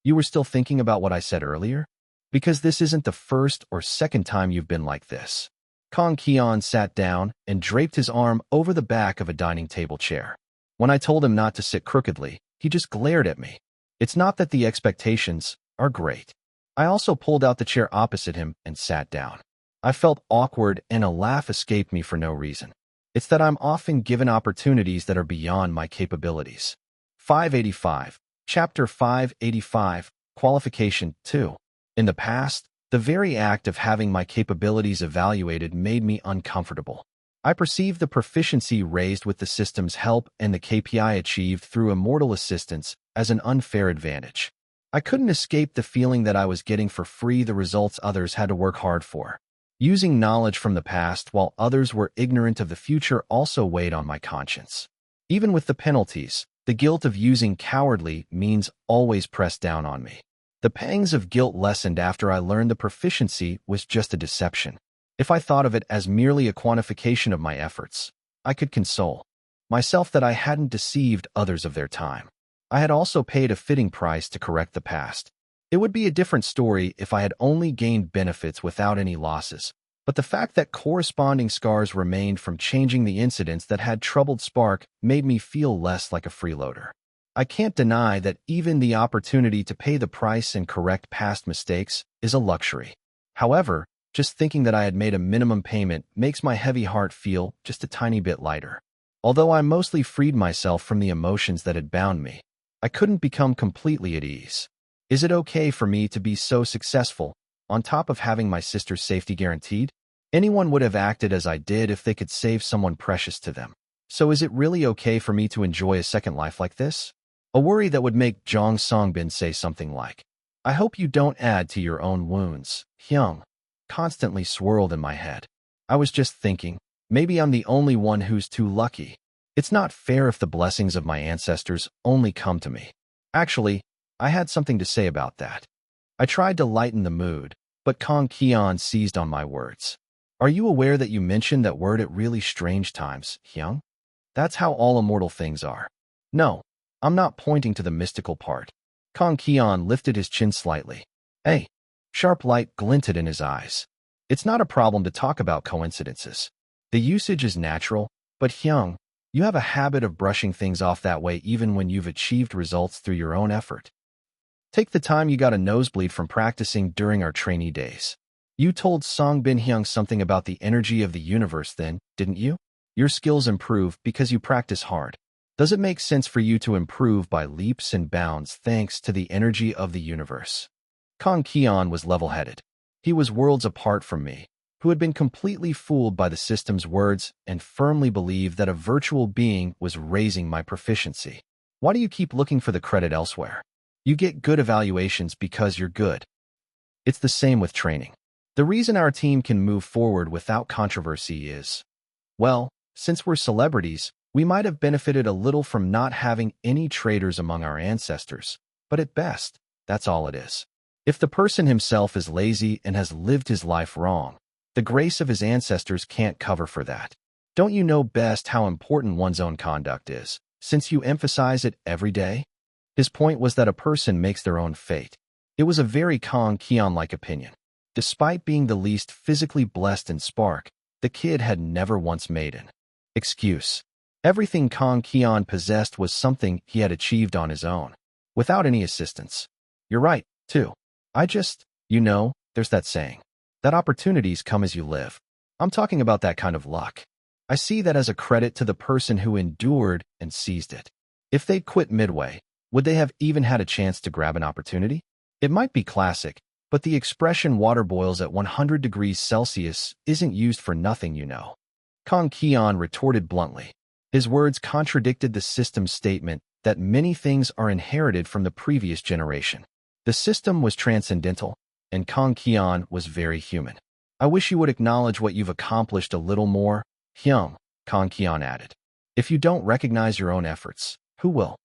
You were still thinking about what I said earlier? Because this isn't the first or second time you've been like this. Kong Keon sat down and draped his arm over the back of a dining table chair. When I told him not to sit crookedly, he just glared at me. It's not that the expectations are great. I also pulled out the chair opposite him and sat down. I felt awkward and a laugh escaped me for no reason. It's that I'm often given opportunities that are beyond my capabilities. 585. Chapter 585, Qualification 2. In the past, the very act of having my capabilities evaluated made me uncomfortable. I perceived the proficiency raised with the system's help and the KPI achieved through immortal assistance as an unfair advantage. I couldn't escape the feeling that I was getting for free the results others had to work hard for. Using knowledge from the past while others were ignorant of the future also weighed on my conscience. Even with the penalties, the guilt of using cowardly means always pressed down on me. The pangs of guilt lessened after I learned the proficiency was just a deception. If I thought of it as merely a quantification of my efforts, I could console myself that I hadn't deceived others of their time. I had also paid a fitting price to correct the past. It would be a different story if I had only gained benefits without any losses, but the fact that corresponding scars remained from changing the incidents that had troubled Spark made me feel less like a freeloader. I can't deny that even the opportunity to pay the price and correct past mistakes is a luxury. However, just thinking that I had made a minimum payment makes my heavy heart feel just a tiny bit lighter. Although I mostly freed myself from the emotions that had bound me, I couldn't become completely at ease. Is it okay for me to be so successful, on top of having my sister's safety guaranteed? Anyone would have acted as I did if they could save someone precious to them. So is it really okay for me to enjoy a second life like this? A worry that would make Jong Songbin say something like, "I hope you don't add to your own wounds, Hyung," constantly swirled in my head. I was just thinking, maybe I'm the only one who's too lucky. It's not fair if the blessings of my ancestors only come to me. Actually, I had something to say about that. I tried to lighten the mood, but Kong Keon seized on my words. "Are you aware that you mentioned that word at really strange times, Hyung? That's how all immortal things are." "No, I'm not pointing to the mystical part." Kong Keon lifted his chin slightly. "Hey." Sharp light glinted in his eyes. "It's not a problem to talk about coincidences. The usage is natural, but Hyung, you have a habit of brushing things off that way even when you've achieved results through your own effort. Take the time you got a nosebleed from practicing during our trainee days. You told Song Bin Hyung something about the energy of the universe then, didn't you? Your skills improve because you practice hard. Does it make sense for you to improve by leaps and bounds thanks to the energy of the universe?" Kong Keon was level-headed. He was worlds apart from me, who had been completely fooled by the system's words and firmly believed that a virtual being was raising my proficiency. Why do you keep looking for the credit elsewhere? You get good evaluations because you're good. It's the same with training. The reason our team can move forward without controversy is, well, since we're celebrities, we might have benefited a little from not having any traitors among our ancestors, but at best, that's all it is. If the person himself is lazy and has lived his life wrong, the grace of his ancestors can't cover for that. Don't you know best how important one's own conduct is, since you emphasize it every day? His point was that a person makes their own fate. It was a very Kong Keon-like opinion. Despite being the least physically blessed in Spark, the kid had never once made an excuse. Everything Kong Keon possessed was something he had achieved on his own, without any assistance. You're right, too. There's that saying, that opportunities come as you live. I'm talking about that kind of luck. I see that as a credit to the person who endured and seized it. If they'd quit midway, would they have even had a chance to grab an opportunity? It might be classic, but the expression water boils at 100 degrees Celsius isn't used for nothing, you know. Kong Keon retorted bluntly. His words contradicted the system's statement that many things are inherited from the previous generation. The system was transcendental, and Kong Keon was very human. I wish you would acknowledge what you've accomplished a little more, Hyung, Kong Keon added. If you don't recognize your own efforts, who will?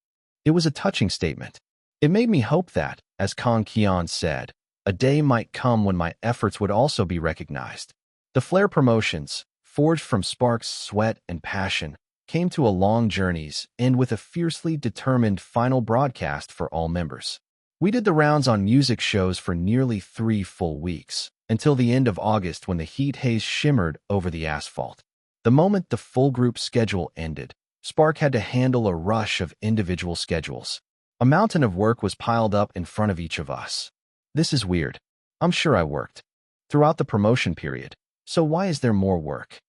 It was a touching statement. It made me hope that, as Kong Keon said, a day might come when my efforts would also be recognized. The Flare promotions, forged from Spark's sweat and passion, came to a long journey's end with a fiercely determined final broadcast for all members. We did the rounds on music shows for nearly 3 full weeks, until the end of August when the heat haze shimmered over the asphalt. The moment the full group schedule ended, Spark had to handle a rush of individual schedules. A mountain of work was piled up in front of each of us. This is weird. I'm sure I worked throughout the promotion period, so why is there more work?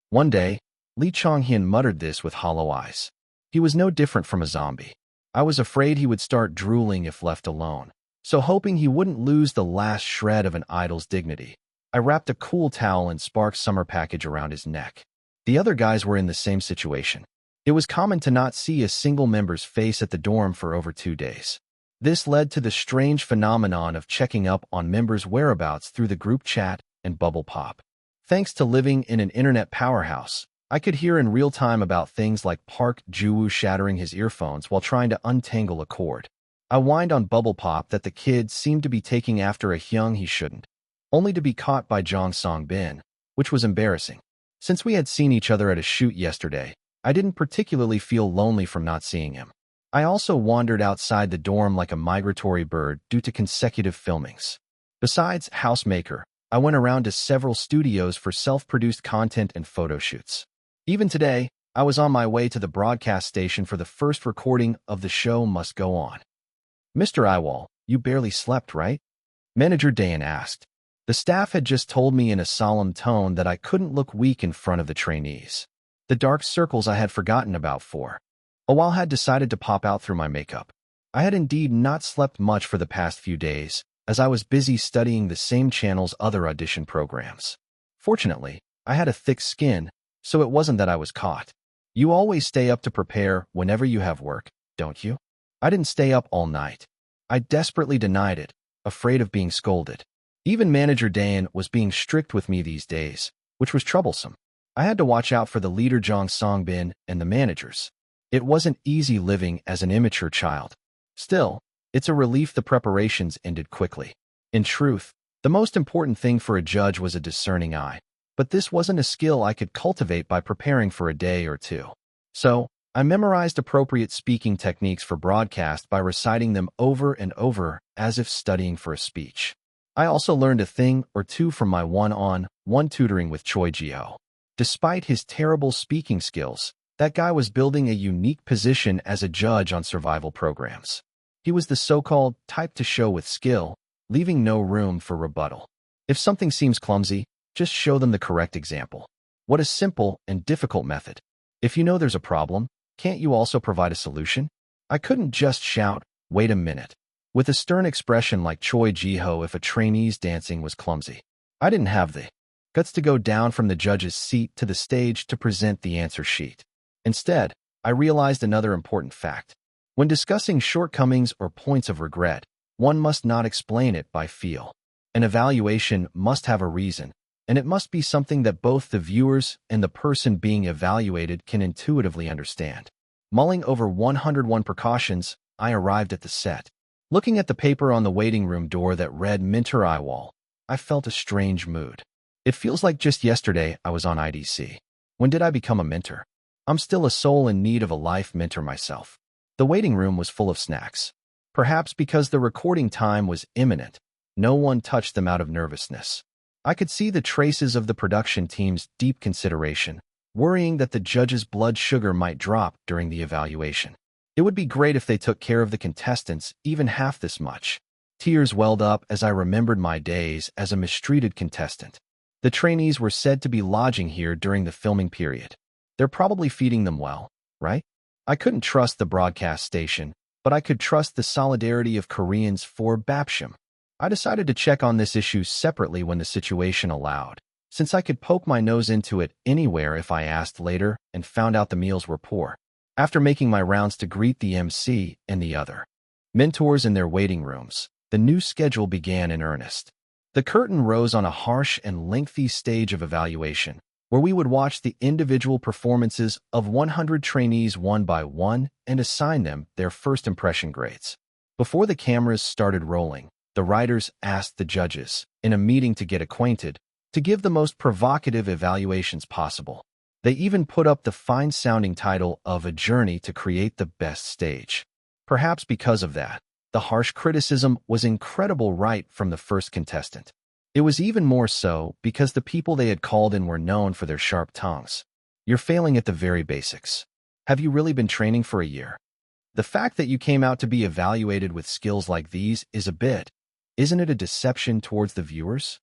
One day, Lee Chong-hyun muttered this with hollow eyes. He was no different from a zombie. I was afraid he would start drooling if left alone, so hoping he wouldn't lose the last shred of an idol's dignity, I wrapped a cool towel and Spark's summer package around his neck. The other guys were in the same situation. It was common to not see a single member's face at the dorm for over 2 days. This led to the strange phenomenon of checking up on members' whereabouts through the group chat and bubble pop. Thanks to living in an internet powerhouse, I could hear in real time about things like Park Ju-woo shattering his earphones while trying to untangle a cord. I whined on Bubble Pop that the kid seemed to be taking after a hyung he shouldn't, only to be caught by Jong Song-bin, which was embarrassing. Since we had seen each other at a shoot yesterday, I didn't particularly feel lonely from not seeing him. I also wandered outside the dorm like a migratory bird due to consecutive filmings. Besides Housemaker, I went around to several studios for self-produced content and photo shoots. Even today, I was on my way to the broadcast station for the first recording of The Show Must Go On. Mr. Yiwol, you barely slept, right? Manager Dan asked. The staff had just told me in a solemn tone that I couldn't look weak in front of the trainees. The dark circles I had forgotten about for a while had decided to pop out through my makeup. I had indeed not slept much for the past few days, as I was busy studying the same channel's other audition programs. Fortunately, I had a thick skin, so it wasn't that I was caught. You always stay up to prepare whenever you have work, don't you? I didn't stay up all night. I desperately denied it, afraid of being scolded. Even Manager Dan was being strict with me these days, which was troublesome. I had to watch out for the leader Jong Song-bin and the managers. It wasn't easy living as an immature child. Still, it's a relief the preparations ended quickly. In truth, the most important thing for a judge was a discerning eye. But this wasn't a skill I could cultivate by preparing for a day or two. So, I memorized appropriate speaking techniques for broadcast by reciting them over and over as if studying for a speech. I also learned a thing or two from my one-on-one tutoring with Choi Ji-ho. Despite his terrible speaking skills, that guy was building a unique position as a judge on survival programs. He was the so-called type to show with skill, leaving no room for rebuttal. If something seems clumsy, just show them the correct example. What a simple and difficult method. If you know there's a problem, can't you also provide a solution? I couldn't just shout, "Wait a minute," with a stern expression like Choi Ji-ho if a trainee's dancing was clumsy. I didn't have the guts to go down from the judge's seat to the stage to present the answer sheet. Instead, I realized another important fact. When discussing shortcomings or points of regret, one must not explain it by feel. An evaluation must have a reason, and it must be something that both the viewers and the person being evaluated can intuitively understand. Mulling over 101 precautions, I arrived at the set. Looking at the paper on the waiting room door that read Manager Yiwol, I felt a strange mood. It feels like just yesterday I was on IDC. When did I become a mentor? I'm still a soul in need of a life mentor myself. The waiting room was full of snacks. Perhaps because the recording time was imminent, no one touched them out of nervousness. I could see the traces of the production team's deep consideration, worrying that the judge's blood sugar might drop during the evaluation. It would be great if they took care of the contestants even half this much. Tears welled up as I remembered my days as a mistreated contestant. The trainees were said to be lodging here during the filming period. They're probably feeding them well, right? I couldn't trust the broadcast station, but I could trust the solidarity of Koreans for Bapsham. I decided to check on this issue separately when the situation allowed, since I could poke my nose into it anywhere if I asked later and found out the meals were poor. After making my rounds to greet the MC and the other mentors in their waiting rooms, the new schedule began in earnest. The curtain rose on a harsh and lengthy stage of evaluation, where we would watch the individual performances of 100 trainees one by one and assign them their first impression grades. Before the cameras started rolling, the writers asked the judges, in a meeting to get acquainted, to give the most provocative evaluations possible. They even put up the fine-sounding title of A Journey to Create the Best Stage. Perhaps because of that, the harsh criticism was incredible right from the first contestant. It was even more so because the people they had called in were known for their sharp tongues. You're failing at the very basics. Have you really been training for a year? The fact that you came out to be evaluated with skills like these is a bit, isn't it a deception towards the viewers?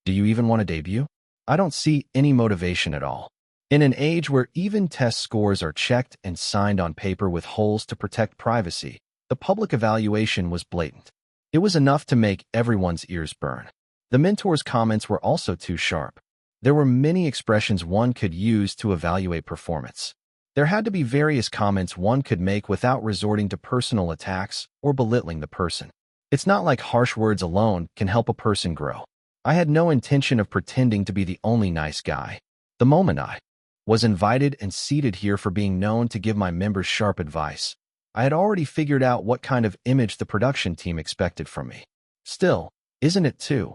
Do you even want to debut? I don't see any motivation at all. In an age where even test scores are checked and signed on paper with holes to protect privacy, the public evaluation was blatant. It was enough to make everyone's ears burn. The mentor's comments were also too sharp. There were many expressions one could use to evaluate performance. There had to be various comments one could make without resorting to personal attacks or belittling the person. It's not like harsh words alone can help a person grow. I had no intention of pretending to be the only nice guy. The moment I was invited and seated here for being known to give my members sharp advice, I had already figured out what kind of image the production team expected from me. Still, isn't it too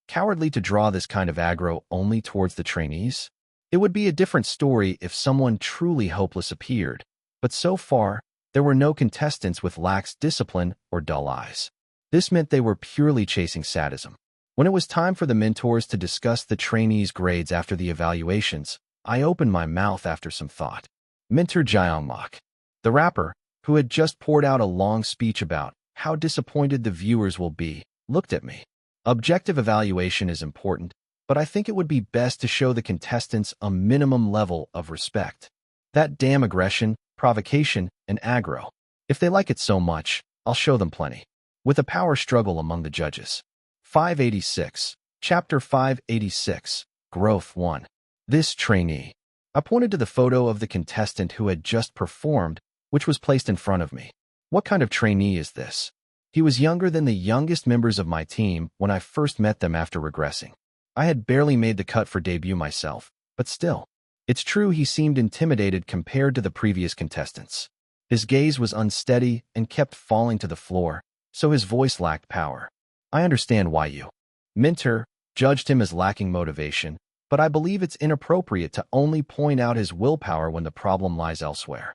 cowardly to draw this kind of aggro only towards the trainees? It would be a different story if someone truly hopeless appeared, but so far, there were no contestants with lax discipline or dull eyes. This meant they were purely chasing sadism. When it was time for the mentors to discuss the trainees' grades after the evaluations, I opened my mouth after some thought. Mentor Yiwol, the rapper, who had just poured out a long speech about how disappointed the viewers will be, looked at me. Objective evaluation is important, but I think it would be best to show the contestants a minimum level of respect. That damn aggression, provocation, and aggro. If they like it so much, I'll show them plenty. With a power struggle among the judges. 586. Chapter 586. Growth 1. This trainee. I pointed to the photo of the contestant who had just performed, which was placed in front of me. What kind of trainee is this? He was younger than the youngest members of my team when I first met them after regressing. I had barely made the cut for debut myself, but still. It's true he seemed intimidated compared to the previous contestants. His gaze was unsteady and kept falling to the floor, so his voice lacked power. I understand why you, mentor, judged him as lacking motivation, but I believe it's inappropriate to only point out his willpower when the problem lies elsewhere.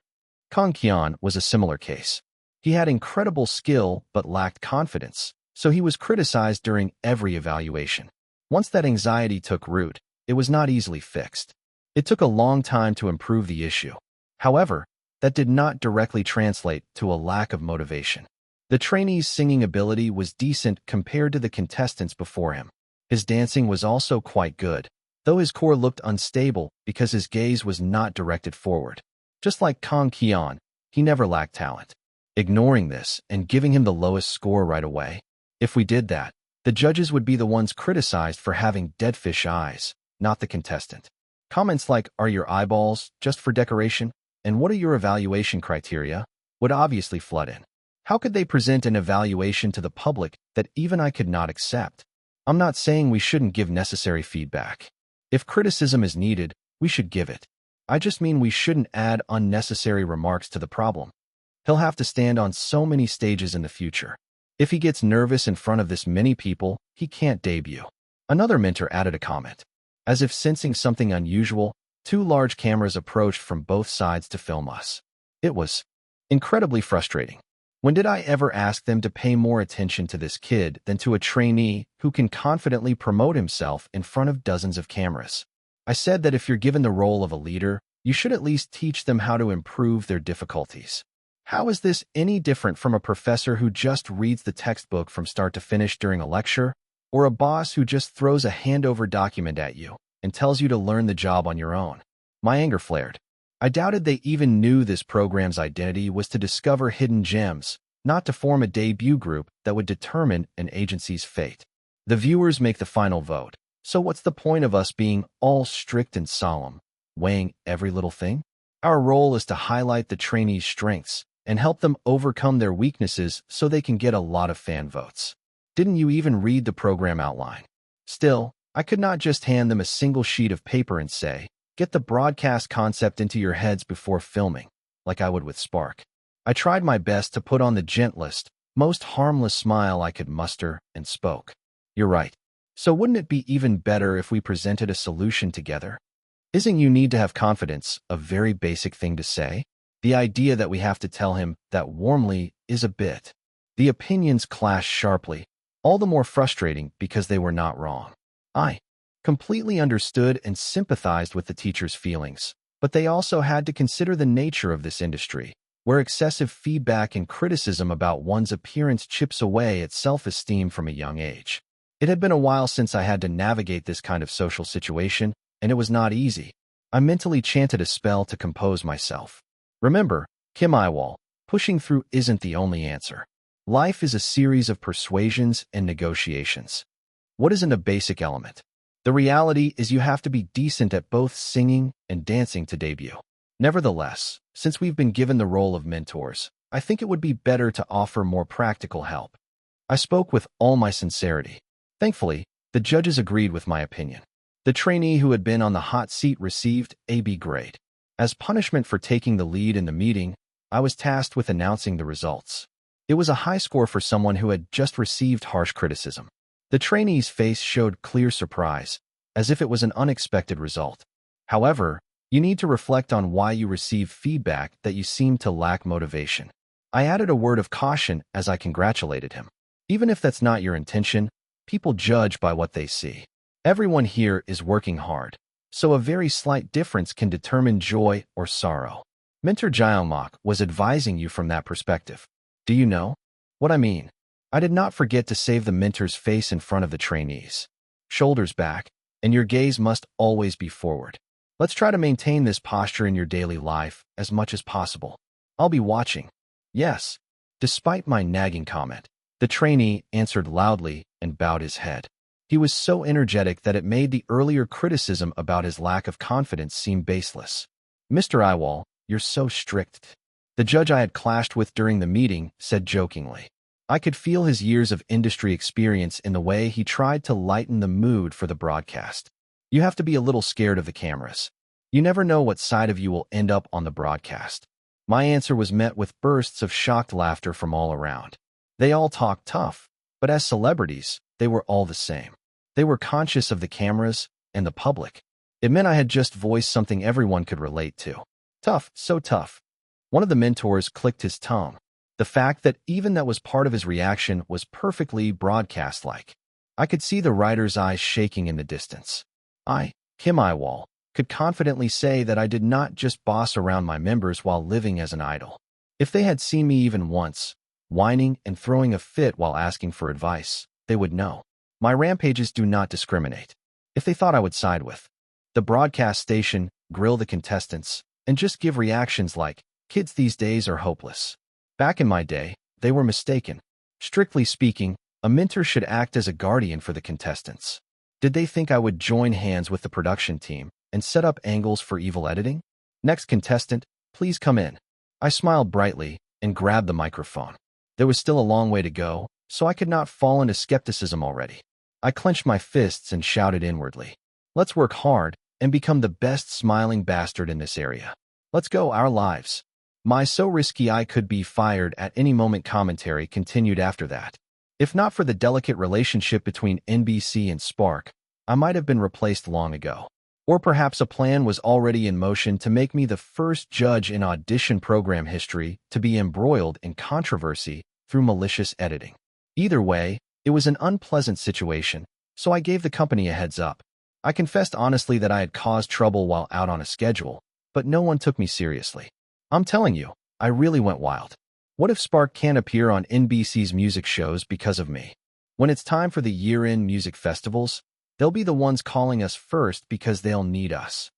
Kang Kian was a similar case. He had incredible skill but lacked confidence, so he was criticized during every evaluation. Once that anxiety took root, it was not easily fixed. It took a long time to improve the issue. However, that did not directly translate to a lack of motivation. The trainee's singing ability was decent compared to the contestants before him. His dancing was also quite good, though his core looked unstable because his gaze was not directed forward. Just like Kang Kian, he never lacked talent. Ignoring this and giving him the lowest score right away, if we did that, the judges would be the ones criticized for having dead fish eyes, not the contestant. Comments like, "Are your eyeballs just for decoration?" and "What are your evaluation criteria?" would obviously flood in. How could they present an evaluation to the public that even I could not accept? I'm not saying we shouldn't give necessary feedback. If criticism is needed, we should give it. I just mean we shouldn't add unnecessary remarks to the problem. He'll have to stand on so many stages in the future. If he gets nervous in front of this many people, he can't debut. Another mentor added a comment. As if sensing something unusual, 2 large cameras approached from both sides to film us. It was incredibly frustrating. When did I ever ask them to pay more attention to this kid than to a trainee who can confidently promote himself in front of dozens of cameras? I said that if you're given the role of a leader, you should at least teach them how to improve their difficulties. How is this any different from a professor who just reads the textbook from start to finish during a lecture, or a boss who just throws a handover document at you and tells you to learn the job on your own? My anger flared. I doubted they even knew this program's identity was to discover hidden gems, not to form a debut group that would determine an agency's fate. The viewers make the final vote, so what's the point of us being all strict and solemn, weighing every little thing? Our role is to highlight the trainees' strengths and help them overcome their weaknesses so they can get a lot of fan votes. Didn't you even read the program outline? Still, I could not just hand them a single sheet of paper and say, "Get the broadcast concept into your heads before filming," like I would with Spark. I tried my best to put on the gentlest, most harmless smile I could muster and spoke. "You're right. So wouldn't it be even better if we presented a solution together? Isn't you need to have confidence a very basic thing to say?" The idea that we have to tell him that warmly is a bit. The opinions clash sharply, all the more frustrating because they were not wrong. I completely understood and sympathized with the teacher's feelings, but they also had to consider the nature of this industry, where excessive feedback and criticism about one's appearance chips away at self-esteem from a young age. It had been a while since I had to navigate this kind of social situation, and it was not easy. I mentally chanted a spell to compose myself. Remember, Kim Yiwol, pushing through isn't the only answer. Life is a series of persuasions and negotiations. What isn't a basic element? The reality is you have to be decent at both singing and dancing to debut. Nevertheless, since we've been given the role of mentors, I think it would be better to offer more practical help. I spoke with all my sincerity. Thankfully, the judges agreed with my opinion. The trainee who had been on the hot seat received a B grade. As punishment for taking the lead in the meeting, I was tasked with announcing the results. It was a high score for someone who had just received harsh criticism. The trainee's face showed clear surprise, as if it was an unexpected result. However, you need to reflect on why you received feedback that you seemed to lack motivation. I added a word of caution as I congratulated him. Even if that's not your intention, people judge by what they see. Everyone here is working hard, so a very slight difference can determine joy or sorrow. Mentor Yiwol was advising you from that perspective. Do you know what I mean? I did not forget to save the mentor's face in front of the trainees. Shoulders back, and your gaze must always be forward. Let's try to maintain this posture in your daily life as much as possible. I'll be watching. Yes. Despite my nagging comment, the trainee answered loudly and bowed his head. He was so energetic that it made the earlier criticism about his lack of confidence seem baseless. Mr. Yiwol, you're so strict. The judge I had clashed with during the meeting said jokingly. I could feel his years of industry experience in the way he tried to lighten the mood for the broadcast. You have to be a little scared of the cameras. You never know what side of you will end up on the broadcast. My answer was met with bursts of shocked laughter from all around. They all talked tough, but as celebrities, they were all the same. They were conscious of the cameras and the public. It meant I had just voiced something everyone could relate to. Tough, so tough. One of the mentors clicked his tongue. The fact that even that was part of his reaction was perfectly broadcast-like. I could see the writer's eyes shaking in the distance. I, Kim Yiwol, could confidently say that I did not just boss around my members while living as an idol. If they had seen me even once, whining and throwing a fit while asking for advice, they would know. My rampages do not discriminate. If they thought I would side with the broadcast station, grill the contestants, and just give reactions like, kids these days are hopeless. Back in my day, they were mistaken. Strictly speaking, a mentor should act as a guardian for the contestants. Did they think I would join hands with the production team and set up angles for evil editing? Next contestant, please come in. I smiled brightly and grabbed the microphone. There was still a long way to go, so I could not fall into skepticism already. I clenched my fists and shouted inwardly. Let's work hard and become the best smiling bastard in this area. Let's go our lives. My so risky I could be fired at any moment commentary continued after that. If not for the delicate relationship between NBC and Spark, I might have been replaced long ago. Or perhaps a plan was already in motion to make me the first judge in audition program history to be embroiled in controversy through malicious editing. Either way, it was an unpleasant situation, so I gave the company a heads up. I confessed honestly that I had caused trouble while out on a schedule, but no one took me seriously. I'm telling you, I really went wild. What if Spark can't appear on NBC's music shows because of me? When it's time for the year-end music festivals, they'll be the ones calling us first because they'll need us.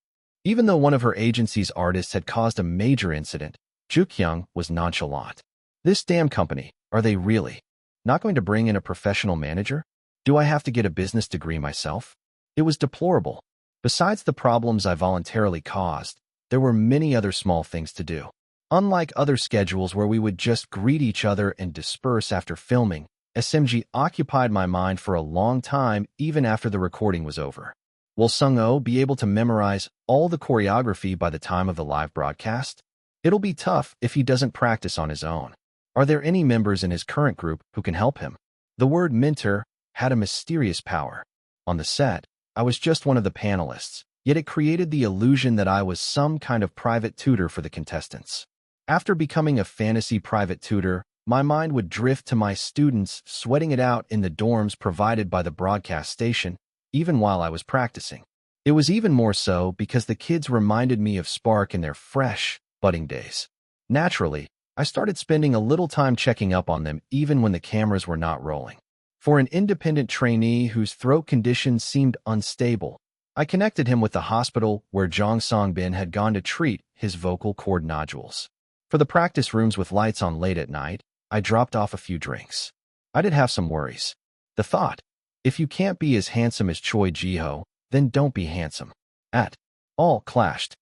Even though one of her agency's artists had caused a major incident, Jukyung was nonchalant. This damn company, are they really not going to bring in a professional manager? Do I have to get a business degree myself? It was deplorable. Besides the problems I voluntarily caused, there were many other small things to do. Unlike other schedules where we would just greet each other and disperse after filming, SMG occupied my mind for a long time even after the recording was over. Will Sung-oh be able to memorize all the choreography by the time of the live broadcast? It'll be tough if he doesn't practice on his own. Are there any members in his current group who can help him? The word mentor had a mysterious power. On the set, I was just one of the panelists, yet it created the illusion that I was some kind of private tutor for the contestants. After becoming a fantasy private tutor, my mind would drift to my students sweating it out in the dorms provided by the broadcast station, even while I was practicing. It was even more so because the kids reminded me of Spark in their fresh, budding days. Naturally, I started spending a little time checking up on them even when the cameras were not rolling. For an independent trainee whose throat condition seemed unstable, I connected him with the hospital where Jong Song-bin had gone to treat his vocal cord nodules. For the practice rooms with lights on late at night, I dropped off a few drinks. I did have some worries. The thought, if you can't be as handsome as Choi Ji-ho, then don't be handsome, at all clashed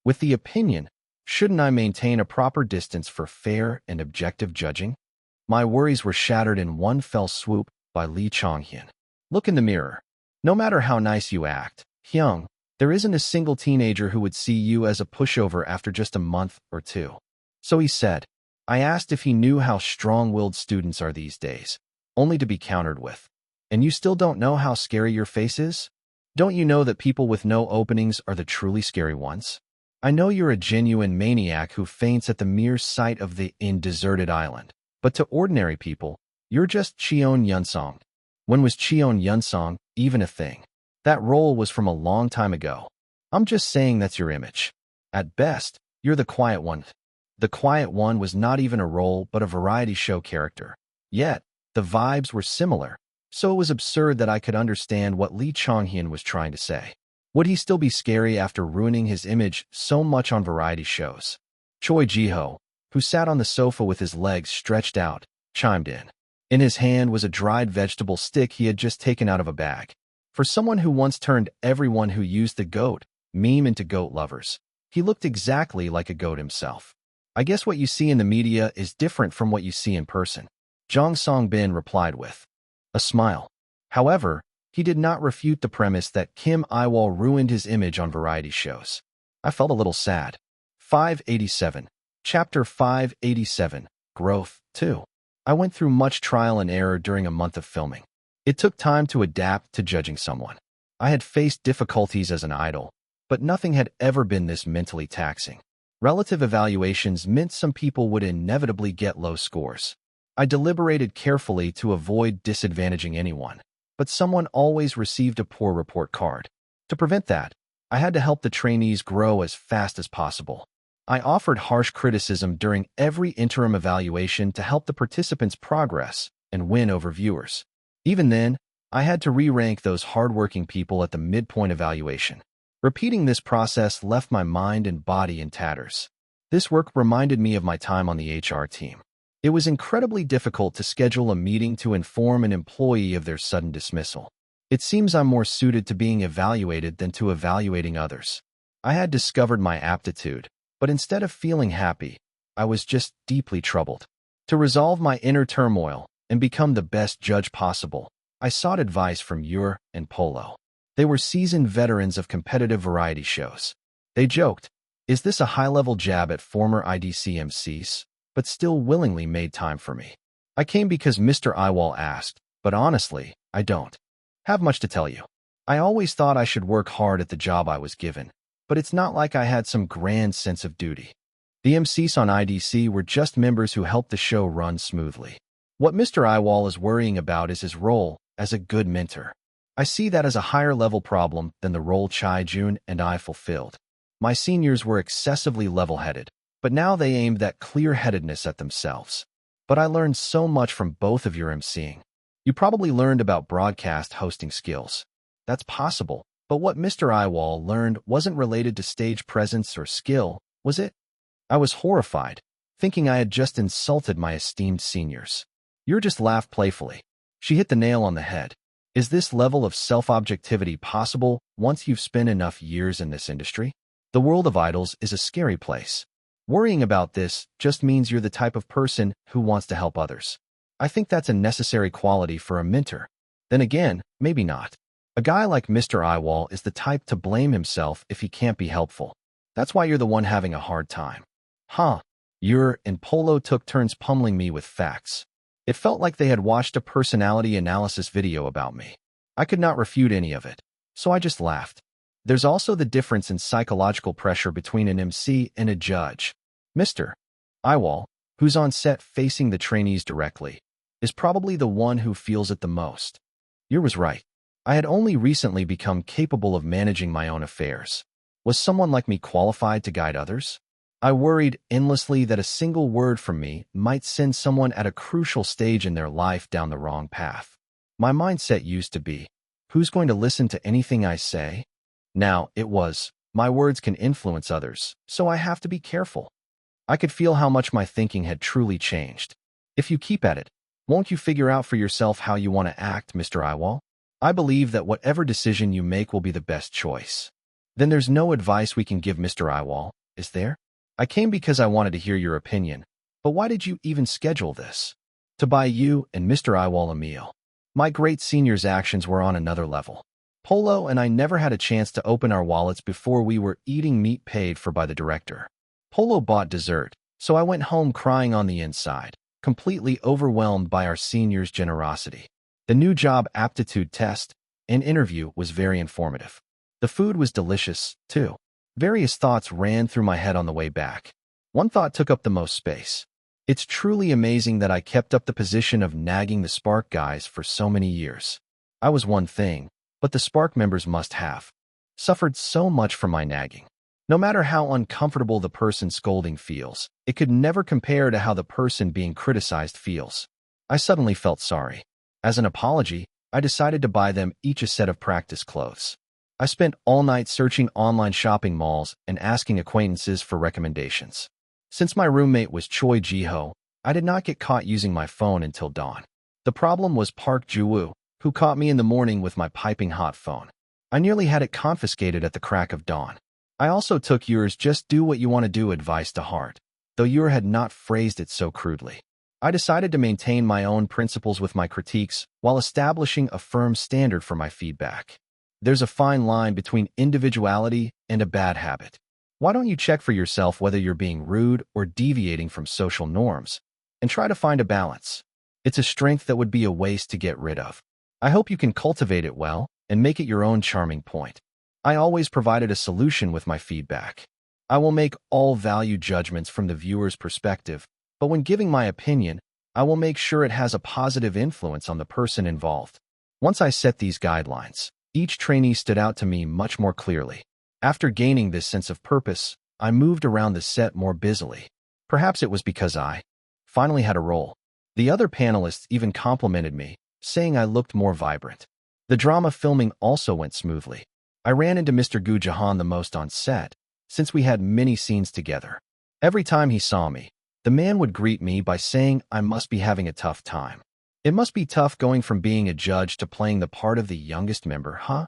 with the opinion, shouldn't I maintain a proper distance for fair and objective judging? My worries were shattered in one fell swoop by Lee Chong-hyun. Look in the mirror. No matter how nice you act, Hyung, there isn't a single teenager who would see you as a pushover after just a month or two. So he said. I asked if he knew how strong-willed students are these days, only to be countered with. And you still don't know how scary your face is? Don't you know that people with no openings are the truly scary ones? I know you're a genuine maniac who faints at the mere sight of the deserted island. But to ordinary people, you're just Cheon Yunsong. When was Cheon Yunsong even a thing? That role was from a long time ago. I'm just saying that's your image. At best, you're the quiet one. The quiet one was not even a role but a variety show character. Yet, the vibes were similar, so it was absurd that I could understand what Lee Chong-hyun was trying to say. Would he still be scary after ruining his image so much on variety shows? Choi Ji-ho, who sat on the sofa with his legs stretched out, chimed in. In his hand was a dried vegetable stick he had just taken out of a bag. For someone who once turned everyone who used the goat meme into goat lovers, he looked exactly like a goat himself. I guess what you see in the media is different from what you see in person, Jong Song-bin replied with a smile. However, he did not refute the premise that Kim Yiwol ruined his image on variety shows. I felt a little sad. 587. Chapter 587, Growth 2. I went through much trial and error during a month of filming. It took time to adapt to judging someone. I had faced difficulties as an idol, but nothing had ever been this mentally taxing. Relative evaluations meant some people would inevitably get low scores. I deliberated carefully to avoid disadvantaging anyone, but someone always received a poor report card. To prevent that, I had to help the trainees grow as fast as possible. I offered harsh criticism during every interim evaluation to help the participants progress and win over viewers. Even then, I had to re-rank those hardworking people at the midpoint evaluation. Repeating this process left my mind and body in tatters. This work reminded me of my time on the HR team. It was incredibly difficult to schedule a meeting to inform an employee of their sudden dismissal. It seems I'm more suited to being evaluated than to evaluating others. I had discovered my aptitude, but instead of feeling happy, I was just deeply troubled. To resolve my inner turmoil and become the best judge possible, I sought advice from Ur and Polo. They were seasoned veterans of competitive variety shows. They joked, "Is this a high-level jab at former IDC MCs?" but still willingly made time for me. I came because Mr. Yiwol asked, but honestly, I don't have much to tell you. I always thought I should work hard at the job I was given, but it's not like I had some grand sense of duty. The MCs on IDC were just members who helped the show run smoothly. What Mr. Yiwol is worrying about is his role as a good mentor. I see that as a higher-level problem than the role Chai-jun and I fulfilled. My seniors were excessively level-headed, but now they aimed that clear-headedness at themselves. But I learned so much from both of your emceeing. You probably learned about broadcast hosting skills. That's possible, but what Mr. Yiwol learned wasn't related to stage presence or skill, was it? I was horrified, thinking I had just insulted my esteemed seniors. Ur just laughed playfully. She hit the nail on the head. Is this level of self-objectivity possible once you've spent enough years in this industry? The world of idols is a scary place. Worrying about this just means you're the type of person who wants to help others. I think that's a necessary quality for a mentor. Then again, maybe not. A guy like Mr. Yiwol is the type to blame himself if he can't be helpful. That's why you're the one having a hard time. Huh. Ur and Polo took turns pummeling me with facts. It felt like they had watched a personality analysis video about me. I could not refute any of it, so I just laughed. There's also the difference in psychological pressure between an MC and a judge. Mr. Yiwol, who's on set facing the trainees directly, is probably the one who feels it the most. Ur was right. I had only recently become capable of managing my own affairs. Was someone like me qualified to guide others? I worried endlessly that a single word from me might send someone at a crucial stage in their life down the wrong path. My mindset used to be, who's going to listen to anything I say? Now, it was, my words can influence others, so I have to be careful. I could feel how much my thinking had truly changed. If you keep at it, won't you figure out for yourself how you want to act, Mr. Yiwol? I believe that whatever decision you make will be the best choice. Then there's no advice we can give, Mr. Yiwol, is there? I came because I wanted to hear your opinion, but why did you even schedule this? To buy you and Mr. Yiwol a meal. My great senior's actions were on another level. Polo and I never had a chance to open our wallets before we were eating meat paid for by the director. Polo bought dessert, so I went home crying on the inside, completely overwhelmed by our senior's generosity. The new job aptitude test and interview was very informative. The food was delicious, too. Various thoughts ran through my head on the way back. One thought took up the most space. It's truly amazing that I kept up the position of nagging the Spark guys for so many years. I was one thing, but the Spark members must have suffered so much from my nagging. No matter how uncomfortable the person scolding feels, it could never compare to how the person being criticized feels. I suddenly felt sorry. As an apology, I decided to buy them each a set of practice clothes. I spent all night searching online shopping malls and asking acquaintances for recommendations. Since my roommate was Choi Ji-ho, I did not get caught using my phone until dawn. The problem was Park Ju-woo, who caught me in the morning with my piping hot phone. I nearly had it confiscated at the crack of dawn. I also took yours just do what you want to do advice to heart, though Yor had not phrased it so crudely. I decided to maintain my own principles with my critiques while establishing a firm standard for my feedback. There's a fine line between individuality and a bad habit. Why don't you check for yourself whether you're being rude or deviating from social norms, and try to find a balance? It's a strength that would be a waste to get rid of. I hope you can cultivate it well and make it your own charming point. I always provided a solution with my feedback. I will make all value judgments from the viewer's perspective, but when giving my opinion, I will make sure it has a positive influence on the person involved. Once I set these guidelines, each trainee stood out to me much more clearly. After gaining this sense of purpose, I moved around the set more busily. Perhaps it was because I finally had a role. The other panelists even complimented me, saying I looked more vibrant. The drama filming also went smoothly. I ran into Mr. Gu Jahan the most on set, since we had many scenes together. Every time he saw me, the man would greet me by saying I must be having a tough time. It must be tough going from being a judge to playing the part of the youngest member, huh?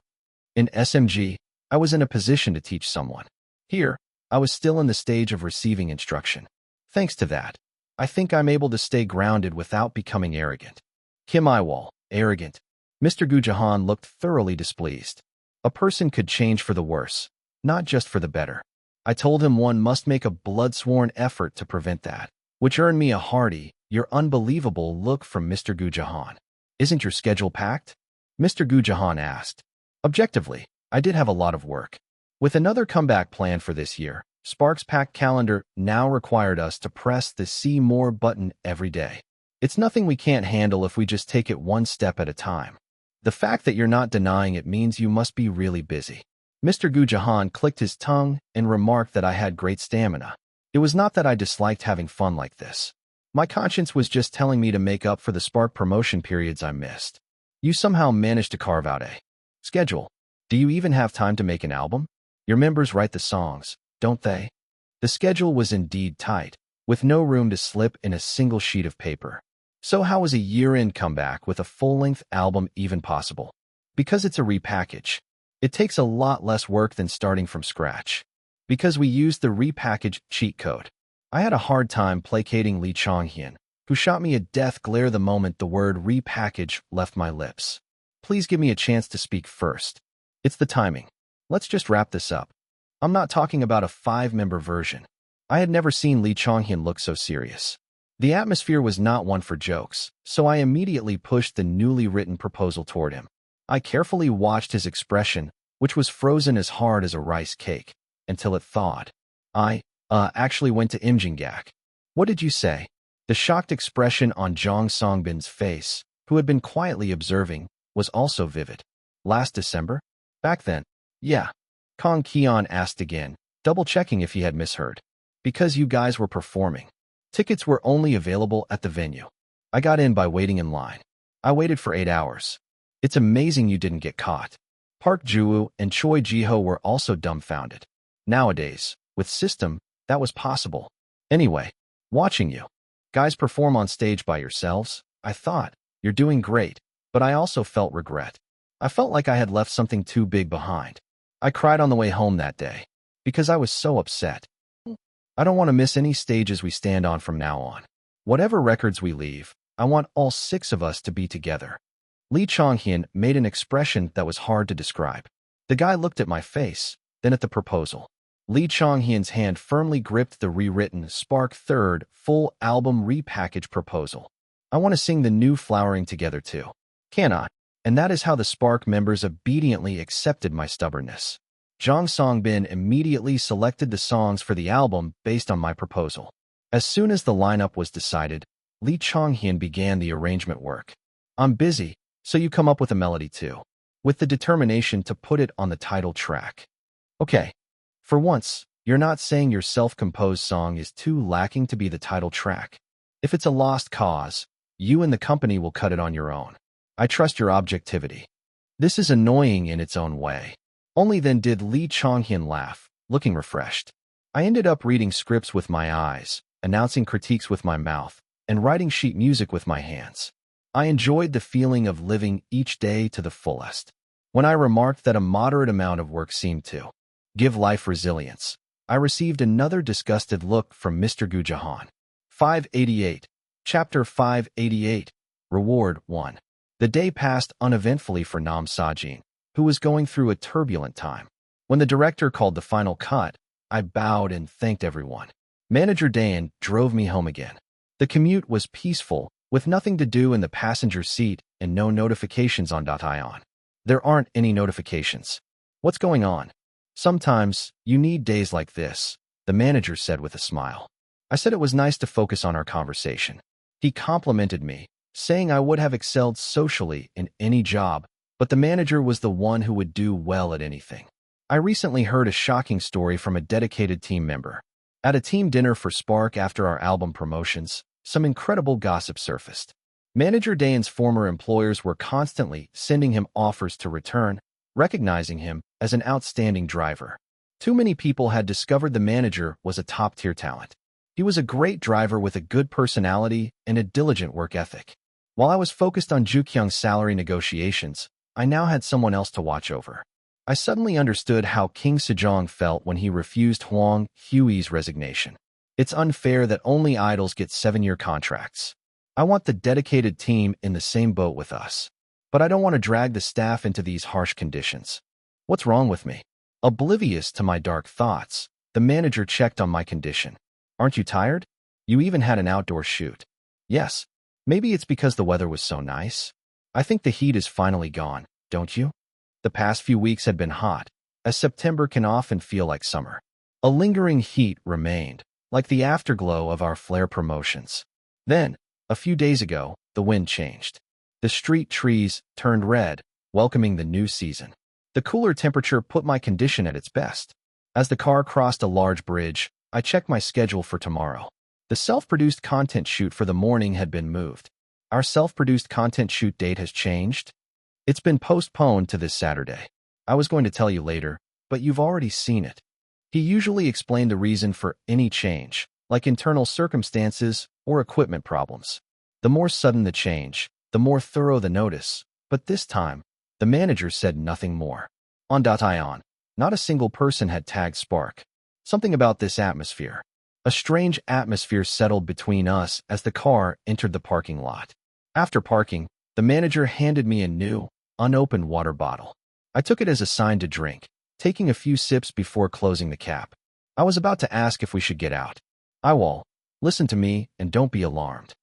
In SMG, I was in a position to teach someone. Here, I was still in the stage of receiving instruction. Thanks to that, I think I'm able to stay grounded without becoming arrogant. Kim Yiwol, arrogant. Mr. Gu Jahan looked thoroughly displeased. A person could change for the worse, not just for the better. I told him one must make a blood-sworn effort to prevent that, which earned me a hearty, "You're unbelievable" look from Mr. Gu Jahan. Isn't your schedule packed? Mr. Gu Jahan asked. Objectively, I did have a lot of work. With another comeback planned for this year, Spark's packed calendar now required us to press the See More button every day. It's nothing we can't handle if we just take it one step at a time. The fact that you're not denying it means you must be really busy. Mr. Gu Jahan clicked his tongue and remarked that I had great stamina. It was not that I disliked having fun like this. My conscience was just telling me to make up for the Spark promotion periods I missed. You somehow managed to carve out a schedule. Do you even have time to make an album? Your members write the songs, don't they? The schedule was indeed tight, with no room to slip in a single sheet of paper. So how is a year-end comeback with a full-length album even possible? Because it's a repackage. It takes a lot less work than starting from scratch. Because we used the repackaged cheat code. I had a hard time placating Lee Chong-hyun, who shot me a death glare the moment the word repackage left my lips. Please give me a chance to speak first. It's the timing. Let's just wrap this up. I'm not talking about a 5-member version. I had never seen Lee Chong-hyun look so serious. The atmosphere was not one for jokes, so I immediately pushed the newly written proposal toward him. I carefully watched his expression, which was frozen as hard as a rice cake, until it thawed. I actually went to Im Jin-gak. What did you say? The shocked expression on Jong Songbin's face, who had been quietly observing, was also vivid. Last December? Back then? Yeah. Kong Keon asked again, double-checking if he had misheard. Because you guys were performing. Tickets were only available at the venue. I got in by waiting in line. I waited for 8 hours. It's amazing you didn't get caught. Park Ju-woo and Choi Ji-ho were also dumbfounded. Nowadays, with System, that was possible. Anyway, watching you guys perform on stage by yourselves, I thought, you're doing great, but I also felt regret. I felt like I had left something too big behind. I cried on the way home that day, because I was so upset. I don't want to miss any stages we stand on from now on. Whatever records we leave, I want all 6 of us to be together. Lee Chong-hyun made an expression that was hard to describe. The guy looked at my face, then at the proposal. Lee Chong-hyun's hand firmly gripped the rewritten Spark third full album repackaged proposal. I want to sing the new Flowering together too. Can I? And that is how the Spark members obediently accepted my stubbornness. Jang Song-bin immediately selected the songs for the album based on my proposal. As soon as the lineup was decided, Lee Chong-hyun began the arrangement work. I'm busy, so you come up with a melody too, with the determination to put it on the title track. Okay. For once, you're not saying your self-composed song is too lacking to be the title track. If it's a lost cause, you and the company will cut it on your own. I trust your objectivity. This is annoying in its own way. Only then did Lee Chong-hyun laugh, looking refreshed. I ended up reading scripts with my eyes, announcing critiques with my mouth, and writing sheet music with my hands. I enjoyed the feeling of living each day to the fullest. When I remarked that a moderate amount of work seemed to give life resilience, I received another disgusted look from Mr. Gu Jahan. 588. Chapter 588. Reward 1. The day passed uneventfully for Nam Sa-jin, who was going through a turbulent time. When the director called the final cut, I bowed and thanked everyone. Manager Dayan drove me home again. The commute was peaceful, with nothing to do in the passenger seat and no notifications on .ion. There aren't any notifications. What's going on? Sometimes, you need days like this, the manager said with a smile. I said it was nice to focus on our conversation. He complimented me, saying I would have excelled socially in any job, but the manager was the one who would do well at anything. I recently heard a shocking story from a dedicated team member. At a team dinner for Spark after our album promotions, some incredible gossip surfaced. Manager Dayan's former employers were constantly sending him offers to return, recognizing him as an outstanding driver. Too many people had discovered the manager was a top-tier talent. He was a great driver with a good personality and a diligent work ethic. While I was focused on Jukyung's salary negotiations, I now had someone else to watch over. I suddenly understood how King Sejong felt when he refused Hwang Hui's resignation. It's unfair that only idols get 7-year contracts. I want the dedicated team in the same boat with us. But I don't want to drag the staff into these harsh conditions. What's wrong with me? Oblivious to my dark thoughts, the manager checked on my condition. Aren't you tired? You even had an outdoor shoot. Yes. Maybe it's because the weather was so nice. I think the heat is finally gone, don't you? The past few weeks had been hot, as September can often feel like summer. A lingering heat remained, like the afterglow of our flare promotions. Then, a few days ago, the wind changed. The street trees turned red, welcoming the new season. The cooler temperature put my condition at its best. As the car crossed a large bridge, I checked my schedule for tomorrow. The self-produced content shoot for the morning had been moved. Our self-produced content shoot date has changed. It's been postponed to this Saturday. I was going to tell you later, but you've already seen it. He usually explained the reason for any change, like internal circumstances or equipment problems. The more sudden the change, the more thorough the notice, but this time, the manager said nothing more. On .ion, not a single person had tagged Spark. Something about this atmosphere. A strange atmosphere settled between us as the car entered the parking lot. After parking, the manager handed me a new, unopened water bottle. I took it as a sign to drink, taking a few sips before closing the cap. I was about to ask if we should get out. Yiwol, listen to me and don't be alarmed.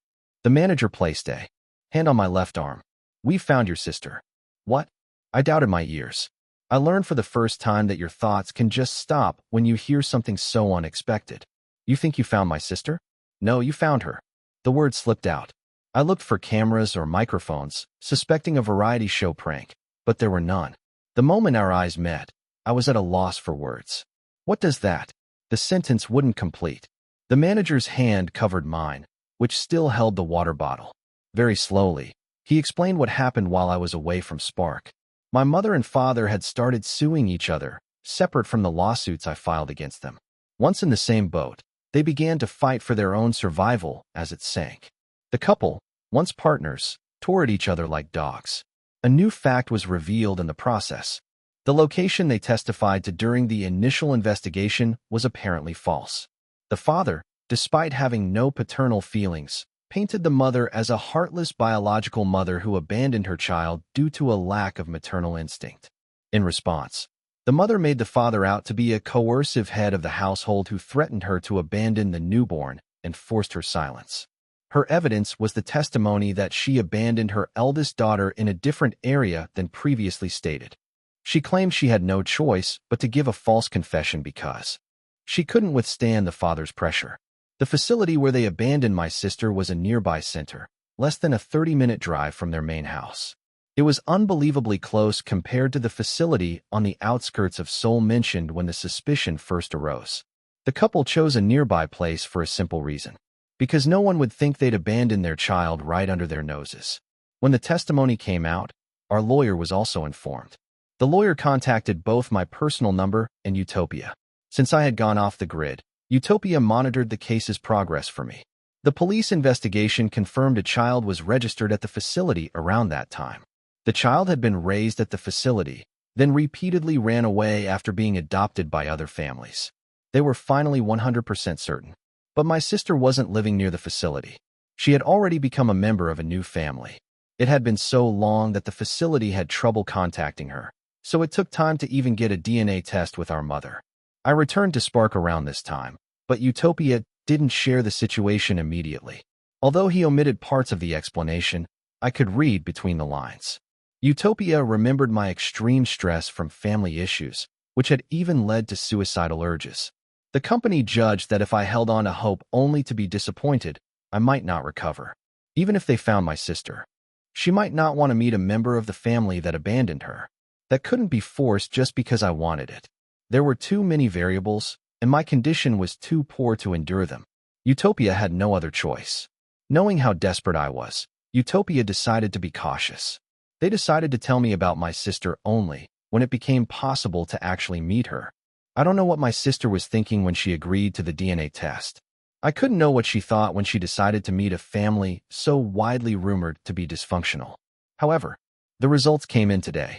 The manager placed a hand on my left arm. We found your sister. What? I doubted my ears. I learned for the first time that your thoughts can just stop when you hear something so unexpected. You think you found my sister? No, you found her. The word slipped out. I looked for cameras or microphones, suspecting a variety show prank, but there were none. The moment our eyes met, I was at a loss for words. What does that? The sentence wouldn't complete. The manager's hand covered mine, which still held the water bottle. Very slowly, he explained what happened while I was away from Spark. My mother and father had started suing each other, separate from the lawsuits I filed against them. Once in the same boat, they began to fight for their own survival as it sank. The couple, once partners, tore at each other like dogs. A new fact was revealed in the process. The location they testified to during the initial investigation was apparently false. The father, despite having no paternal feelings, painted the mother as a heartless biological mother who abandoned her child due to a lack of maternal instinct. In response, the mother made the father out to be a coercive head of the household who threatened her to abandon the newborn and forced her silence. Her evidence was the testimony that she abandoned her eldest daughter in a different area than previously stated. She claimed she had no choice but to give a false confession because she couldn't withstand the father's pressure. The facility where they abandoned my sister was a nearby center, less than a 30-minute drive from their main house. It was unbelievably close compared to the facility on the outskirts of Seoul mentioned when the suspicion first arose. The couple chose a nearby place for a simple reason: because no one would think they'd abandon their child right under their noses. When the testimony came out, our lawyer was also informed. The lawyer contacted both my personal number and Utopia. Since I had gone off the grid, Utopia monitored the case's progress for me. The police investigation confirmed a child was registered at the facility around that time. The child had been raised at the facility, then repeatedly ran away after being adopted by other families. They were finally 100% certain. But my sister wasn't living near the facility. She had already become a member of a new family. It had been so long that the facility had trouble contacting her, so it took time to even get a DNA test with our mother. I returned to Spark around this time, but Utopia didn't share the situation immediately. Although he omitted parts of the explanation, I could read between the lines. Utopia remembered my extreme stress from family issues, which had even led to suicidal urges. The company judged that if I held on to hope only to be disappointed, I might not recover. Even if they found my sister, she might not want to meet a member of the family that abandoned her. That couldn't be forced just because I wanted it. There were too many variables, and my condition was too poor to endure them. Utopia had no other choice. Knowing how desperate I was, Utopia decided to be cautious. They decided to tell me about my sister only when it became possible to actually meet her. I don't know what my sister was thinking when she agreed to the DNA test. I couldn't know what she thought when she decided to meet a family so widely rumored to be dysfunctional. However, the results came in today.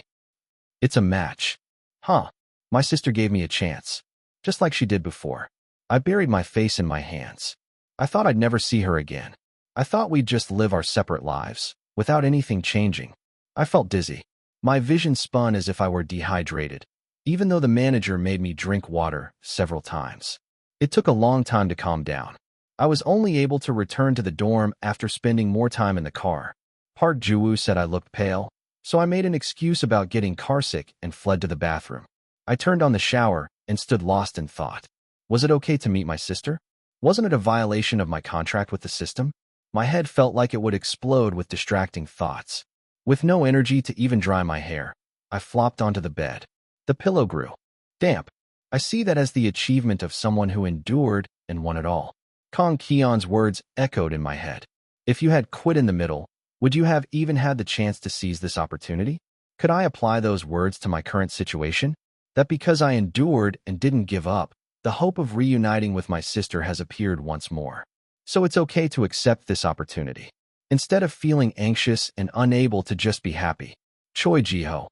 It's a match. Huh. My sister gave me a chance, just like she did before. I buried my face in my hands. I thought I'd never see her again. I thought we'd just live our separate lives, without anything changing. I felt dizzy. My vision spun as if I were dehydrated, even though the manager made me drink water several times. It took a long time to calm down. I was only able to return to the dorm after spending more time in the car. Park Ju-woo said I looked pale, so I made an excuse about getting carsick and fled to the bathroom. I turned on the shower and stood lost in thought. Was it okay to meet my sister? Wasn't it a violation of my contract with the system? My head felt like it would explode with distracting thoughts. With no energy to even dry my hair, I flopped onto the bed. The pillow grew damp. I see that as the achievement of someone who endured and won it all. Kong Keon's words echoed in my head. If you had quit in the middle, would you have even had the chance to seize this opportunity? Could I apply those words to my current situation? That because I endured and didn't give up, the hope of reuniting with my sister has appeared once more. So it's okay to accept this opportunity. Instead of feeling anxious and unable to just be happy. Choi Jiho.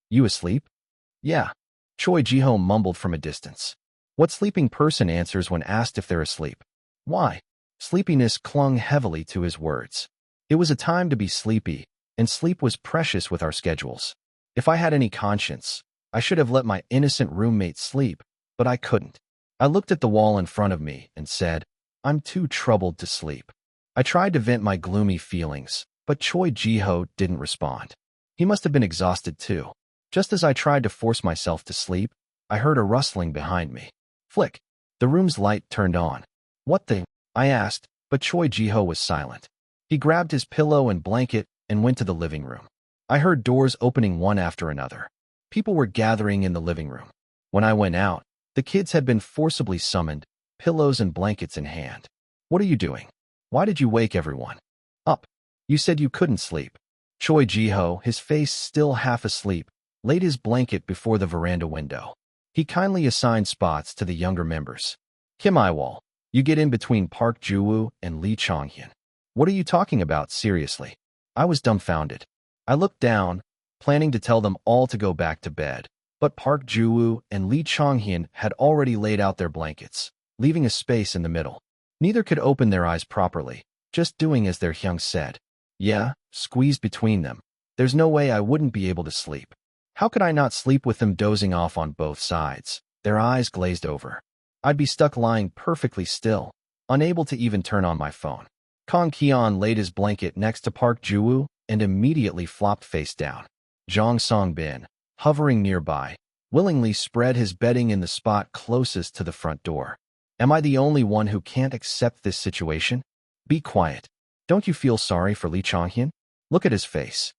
You asleep? Yeah. Choi Jiho mumbled from a distance. What sleeping person answers when asked if they're asleep? Why? Sleepiness clung heavily to his words. It was a time to be sleepy, and sleep was precious with our schedules. If I had any conscience, I should have let my innocent roommate sleep, but I couldn't. I looked at the wall in front of me and said, I'm too troubled to sleep. I tried to vent my gloomy feelings, but Choi Jiho didn't respond. He must have been exhausted too. Just as I tried to force myself to sleep, I heard a rustling behind me. Flick. The room's light turned on. What the? I asked, but Choi Jiho was silent. He grabbed his pillow and blanket and went to the living room. I heard doors opening one after another. People were gathering in the living room. When I went out, the kids had been forcibly summoned, pillows and blankets in hand. What are you doing? Why did you wake everyone up? You said you couldn't sleep. Choi Ji-ho, his face still half asleep, laid his blanket before the veranda window. He kindly assigned spots to the younger members. Kim Yiwol, you get in between Park Ju-woo and Lee Chong-hyun. What are you talking about, seriously? I was dumbfounded. I looked down, planning to tell them all to go back to bed, but Park Ju-woo and Lee Chong-hyun had already laid out their blankets, leaving a space in the middle. Neither could open their eyes properly, just doing as their Hyung said. Yeah, squeezed between them. There's no way I wouldn't be able to sleep. How could I not sleep with them dozing off on both sides, their eyes glazed over? I'd be stuck lying perfectly still, unable to even turn on my phone. Kang Keon laid his blanket next to Park Ju-woo and immediately flopped face down. Jong Song-bin, hovering nearby, willingly spread his bedding in the spot closest to the front door. Am I the only one who can't accept this situation? Be quiet. Don't you feel sorry for Lee Chong-hyun? Look at his face.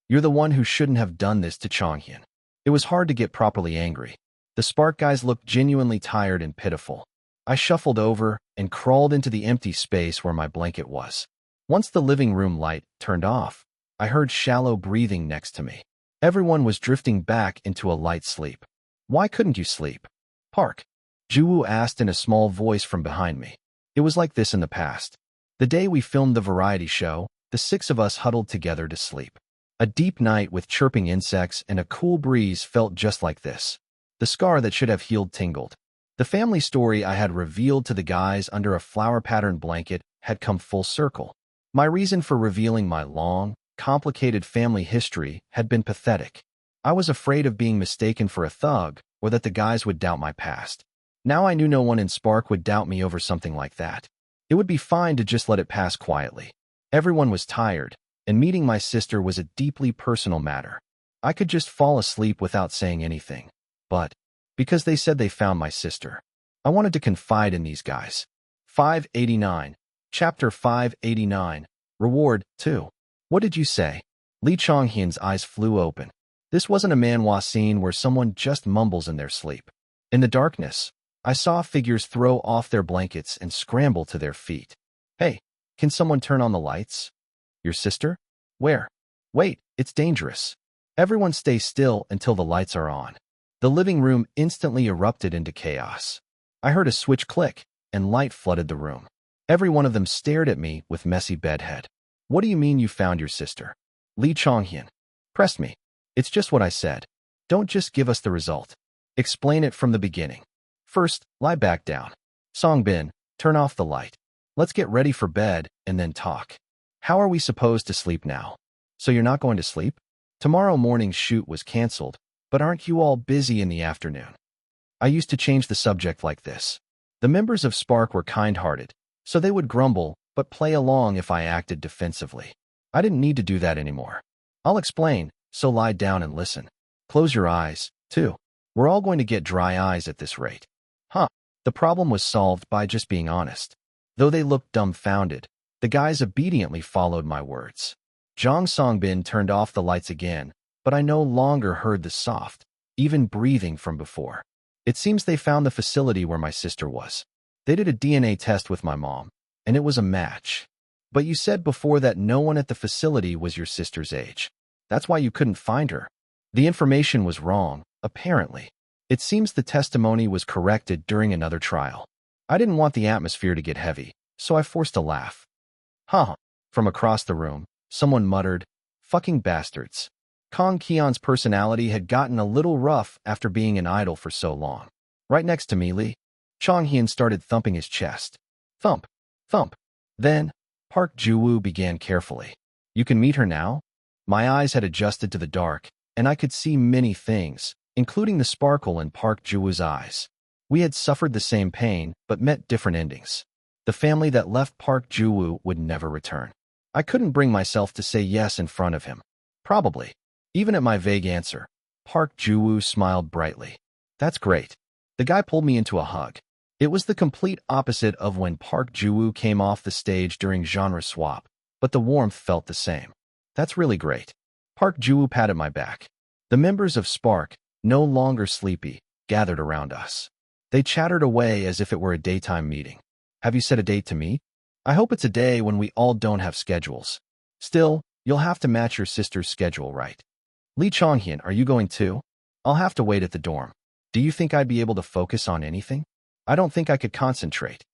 You're the one who shouldn't have done this to Chong-hyun. It was hard to get properly angry. The Spark guys looked genuinely tired and pitiful. I shuffled over and crawled into the empty space where my blanket was. Once the living room light turned off, I heard shallow breathing next to me. Everyone was drifting back into a light sleep. Why couldn't you sleep? Park, Ju-woo asked in a small voice from behind me. It was like this in the past. The day we filmed the variety show, the six of us huddled together to sleep. A deep night with chirping insects and a cool breeze felt just like this. The scar that should have healed tingled. The family story I had revealed to the guys under a flower-patterned blanket had come full circle. My reason for revealing my long, complicated family history had been pathetic. I was afraid of being mistaken for a thug or that the guys would doubt my past. Now I knew no one in Spark would doubt me over something like that. It would be fine to just let it pass quietly. Everyone was tired, and meeting my sister was a deeply personal matter. I could just fall asleep without saying anything. But, because they said they found my sister, I wanted to confide in these guys. 589. Chapter 589. Reward 2. What did you say? Lee Chong-hyun's eyes flew open. This wasn't a manhwa scene where someone just mumbles in their sleep. In the darkness, I saw figures throw off their blankets and scramble to their feet. Hey, can someone turn on the lights? Your sister? Where? Wait, it's dangerous. Everyone stay still until the lights are on. The living room instantly erupted into chaos. I heard a switch click, and light flooded the room. Every one of them stared at me with messy bedhead. What do you mean you found your sister? Lee Chong-hyun pressed me. It's just what I said. Don't just give us the result. Explain it from the beginning. First, lie back down. Song-bin, turn off the light. Let's get ready for bed and then talk. How are we supposed to sleep now? So you're not going to sleep? Tomorrow morning's shoot was canceled, but aren't you all busy in the afternoon? I used to change the subject like this. The members of Spark were kind-hearted, so they would grumble but play along if I acted defensively. I didn't need to do that anymore. I'll explain, so lie down and listen. Close your eyes, too. We're all going to get dry eyes at this rate. Huh. The problem was solved by just being honest. Though they looked dumbfounded, the guys obediently followed my words. Jong Song-bin turned off the lights again, but I no longer heard the soft, even breathing from before. It seems they found the facility where my sister was. They did a DNA test with my mom, and it was a match. But you said before that no one at the facility was your sister's age. That's why you couldn't find her. The information was wrong, apparently. It seems the testimony was corrected during another trial. I didn't want the atmosphere to get heavy, so I forced a laugh. Huh. From across the room, someone muttered, fucking bastards. Kang Keon's personality had gotten a little rough after being an idol for so long. Right next to me, Lee Chong-hyun started thumping his chest. Thump, thump. Then, Park Ju-woo began carefully. You can meet her now? My eyes had adjusted to the dark, and I could see many things, including the sparkle in Park Ju-woo's eyes. We had suffered the same pain, but met different endings. The family that left Park Ju-woo would never return. I couldn't bring myself to say yes in front of him. Probably. Even at my vague answer, Park Ju-woo smiled brightly. That's great. The guy pulled me into a hug. It was the complete opposite of when Park Ju-woo came off the stage during Genre Swap, but the warmth felt the same. That's really great. Park Ju-woo patted my back. The members of Spark, no longer sleepy, gathered around us. They chattered away as if it were a daytime meeting. Have you set a date to meet? I hope it's a day when we all don't have schedules. Still, You'll have to match your sister's schedule, right? Lee Chonghyun, are you going too? I'll have to wait at the dorm. Do you think I'd be able to focus on anything? I don't think I could concentrate.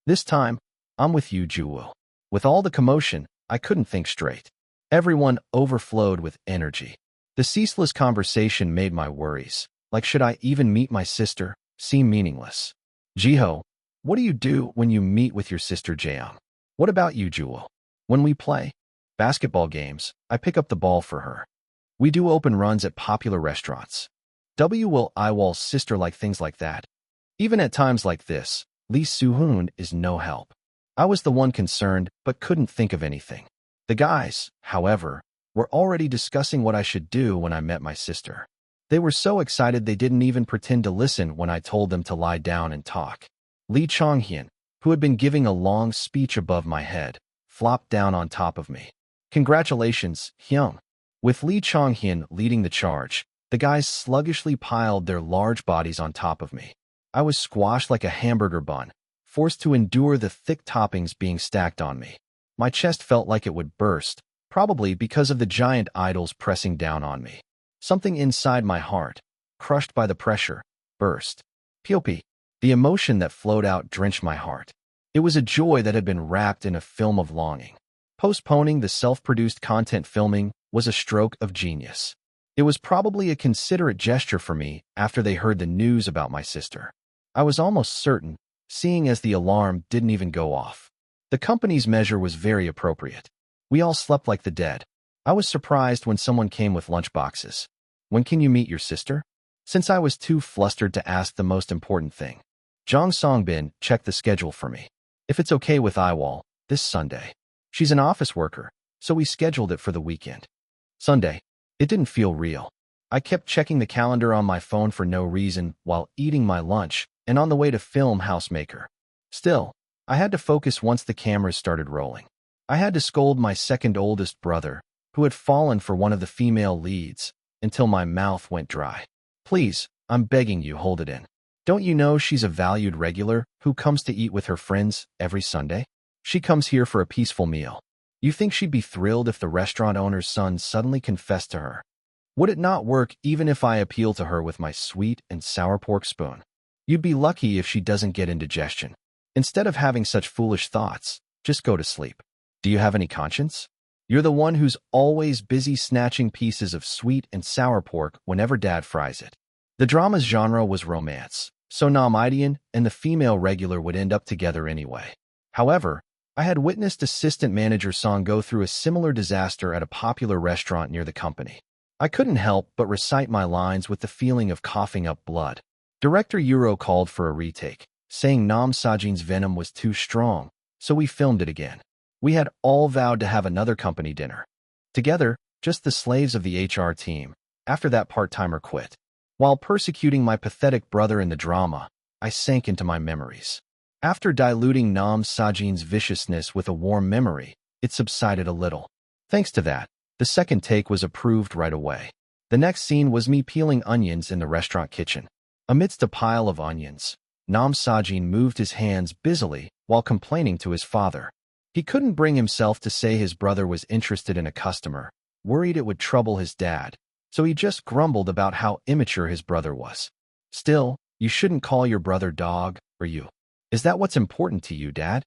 This time, I'm with you, Yiwol. With all the commotion, I couldn't think straight. Everyone overflowed with energy. The ceaseless conversation made my worries, like should I even meet my sister, seem meaningless. Jiho, what do you do when you meet with your sister Jaeyoung? What about you, Yiwol? When we play basketball games, I pick up the ball for her. We do open runs at popular restaurants. Will Yiwol's sister like things like that? Even at times like this, Lee Soo-hoon is no help. I was the one concerned, but couldn't think of anything. The guys, however, were already discussing what I should do when I met my sister. They were so excited they didn't even pretend to listen when I told them to lie down and talk. Lee Chonghyun, who had been giving a long speech above my head, flopped down on top of me. Congratulations, Hyung. With Lee Chonghyun leading the charge, the guys sluggishly piled their large bodies on top of me. I was squashed like a hamburger bun, forced to endure the thick toppings being stacked on me. My chest felt like it would burst, probably because of the giant idols pressing down on me. Something inside my heart, crushed by the pressure, burst. Piopi, the emotion that flowed out drenched my heart. It was a joy that had been wrapped in a film of longing. Postponing the self-produced content filming was a stroke of genius. It was probably a considerate gesture for me after they heard the news about my sister. I was almost certain, seeing as the alarm didn't even go off. The company's measure was very appropriate. We all slept like the dead. I was surprised when someone came with lunchboxes. When can you meet your sister? Since I was too flustered to ask the most important thing. Jong Songbin checked the schedule for me. If it's okay with Yiwol, this Sunday. She's an office worker, so we scheduled it for the weekend. Sunday. It didn't feel real. I kept checking the calendar on my phone for no reason while eating my lunch and on the way to film Housemaker. Still, I had to focus once the cameras started rolling. I had to scold my second oldest brother, who had fallen for one of the female leads, until my mouth went dry. Please, I'm begging you, hold it in. Don't you know she's a valued regular who comes to eat with her friends every Sunday? She comes here for a peaceful meal. You think she'd be thrilled if the restaurant owner's son suddenly confessed to her? Would it not work even if I appeal to her with my sweet and sour pork spoon? You'd be lucky if she doesn't get indigestion. Instead of having such foolish thoughts, just go to sleep. Do you have any conscience? You're the one who's always busy snatching pieces of sweet and sour pork whenever Dad fries it. The drama's genre was romance, so Nam Ideon and the female regular would end up together anyway. However, I had witnessed assistant manager Song go through a similar disaster at a popular restaurant near the company. I couldn't help but recite my lines with the feeling of coughing up blood. Director Euro called for a retake, saying Nam Sajin's venom was too strong, so we filmed it again. We had all vowed to have another company dinner. Together, just the slaves of the HR team, after that part-timer quit. While persecuting my pathetic brother in the drama, I sank into my memories. After diluting Nam Sajin's viciousness with a warm memory, it subsided a little. Thanks to that, the second take was approved right away. The next scene was me peeling onions in the restaurant kitchen. Amidst a pile of onions, Nam Sajin moved his hands busily while complaining to his father. He couldn't bring himself to say his brother was interested in a customer, worried it would trouble his dad, so he just grumbled about how immature his brother was. Still, you shouldn't call your brother dog, or you. Is that what's important to you, Dad?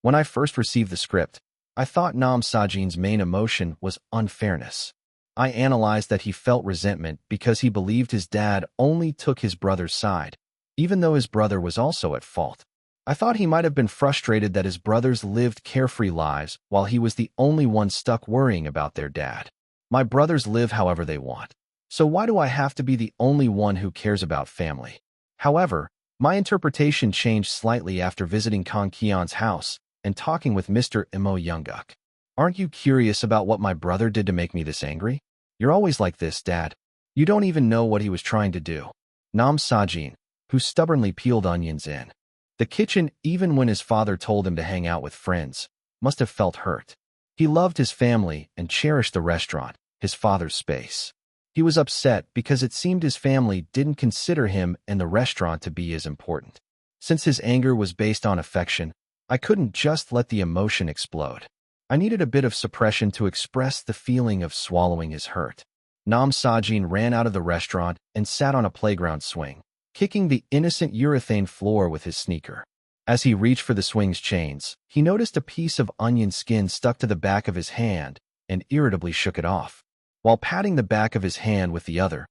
When I first received the script, I thought Nam Sajin's main emotion was unfairness. I analyzed that he felt resentment because he believed his dad only took his brother's side, even though his brother was also at fault. I thought he might have been frustrated that his brothers lived carefree lives while he was the only one stuck worrying about their dad. My brothers live however they want, so why do I have to be the only one who cares about family? However, my interpretation changed slightly after visiting Kang Kyon's house and talking with Mr. Imo Younguk. Aren't you curious about what my brother did to make me this angry? You're always like this, Dad. You don't even know what he was trying to do. Nam Sajin, who stubbornly peeled onions in the kitchen even when his father told him to hang out with friends, must have felt hurt. He loved his family and cherished the restaurant, his father's space. He was upset because it seemed his family didn't consider him and the restaurant to be as important. Since his anger was based on affection, I couldn't just let the emotion explode. I needed a bit of suppression to express the feeling of swallowing his hurt. Nam Sajin ran out of the restaurant and sat on a playground swing, kicking the innocent urethane floor with his sneaker. As he reached for the swing's chains, he noticed a piece of onion skin stuck to the back of his hand and irritably shook it off. While patting the back of his hand with the other,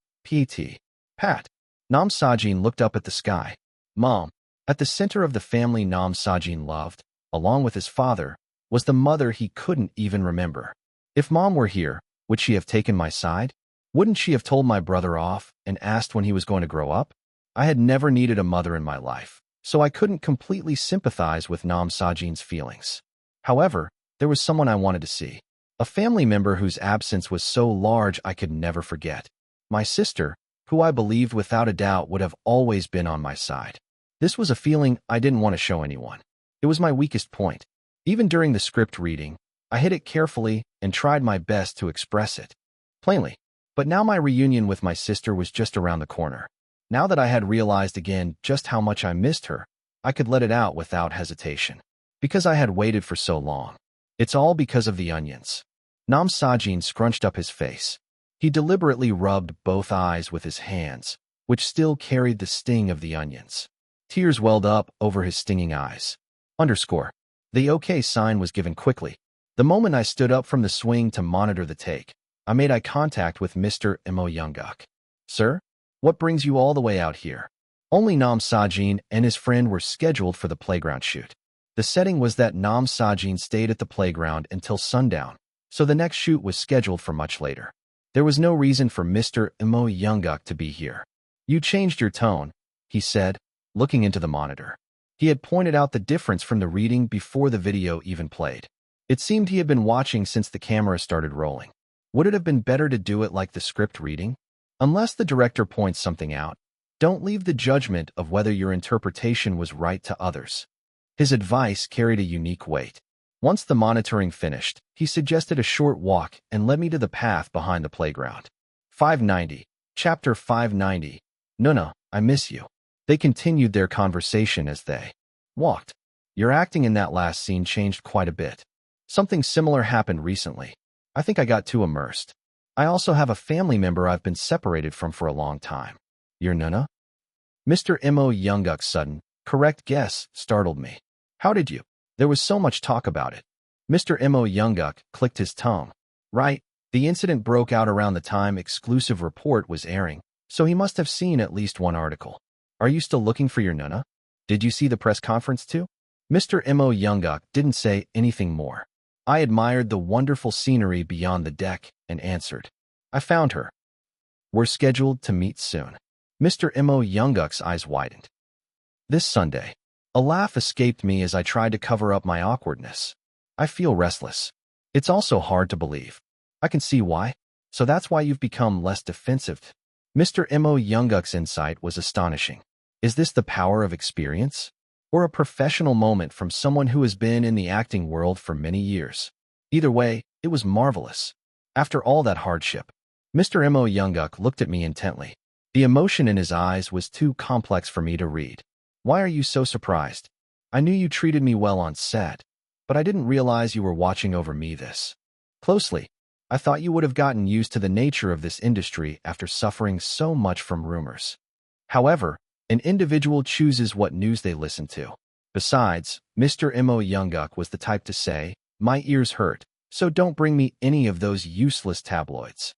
Pat. Nam Sajin looked up at the sky. Mom. At the center of the family Nam Sajin loved, along with his father, was the mother he couldn't even remember. If Mom were here, would she have taken my side? Wouldn't she have told my brother off and asked when he was going to grow up? I had never needed a mother in my life, so I couldn't completely sympathize with Nam Sajin's feelings. However, there was someone I wanted to see. A family member whose absence was so large I could never forget. My sister, who I believed without a doubt would have always been on my side. This was a feeling I didn't want to show anyone. It was my weakest point. Even during the script reading, I hid it carefully and tried my best to express it plainly. But now my reunion with my sister was just around the corner. Now that I had realized again just how much I missed her, I could let it out without hesitation. Because I had waited for so long. It's all because of the onions. Nam Sajin scrunched up his face. He deliberately rubbed both eyes with his hands, which still carried the sting of the onions. Tears welled up over his stinging eyes. The OK sign was given quickly. The moment I stood up from the swing to monitor the take, I made eye contact with Mr. Imo Younguk. Sir? What brings you all the way out here? Only Nam Sajin and his friend were scheduled for the playground shoot. The setting was that Nam Sajin stayed at the playground until sundown, so the next shoot was scheduled for much later. There was no reason for Mr. Imo Younguk to be here. You changed your tone, he said, looking into the monitor. He had pointed out the difference from the reading before the video even played. It seemed he had been watching since the camera started rolling. Would it have been better to do it like the script reading? Unless the director points something out, don't leave the judgment of whether your interpretation was right to others. His advice carried a unique weight. Once the monitoring finished, he suggested a short walk and led me to the path behind the playground. 590. Chapter 590. Nuna, I miss you. They continued their conversation as they walked. Your acting in that last scene changed quite a bit. Something similar happened recently. I think I got too immersed. I also have a family member I've been separated from for a long time. Your Nuna? Mr. Imo Younguk's sudden, correct guess startled me. How did you? There was so much talk about it. Mr. Imo Younguk clicked his tongue. Right, the incident broke out around the time exclusive report was airing, so he must have seen at least one article. Are you still looking for your Nuna? Did you see the press conference too? Mr. Imo Younguk didn't say anything more. I admired the wonderful scenery beyond the deck and answered. I found her. We're scheduled to meet soon. Mr. Imo Younguk's eyes widened. This Sunday. A laugh escaped me as I tried to cover up my awkwardness. I feel restless. It's also hard to believe. I can see why. So that's why you've become less defensive. Mr. Imo Younguk's insight was astonishing. Is this the power of experience? Or a professional moment from someone who has been in the acting world for many years? Either way, it was marvelous. After all that hardship, Mr. Imo Younguk looked at me intently. The emotion in his eyes was too complex for me to read. Why are you so surprised? I knew you treated me well on set, but I didn't realize you were watching over me this closely. I thought you would have gotten used to the nature of this industry after suffering so much from rumors. However, an individual chooses what news they listen to. Besides, Mr. Imo Younguk was the type to say, my ears hurt, so don't bring me any of those useless tabloids.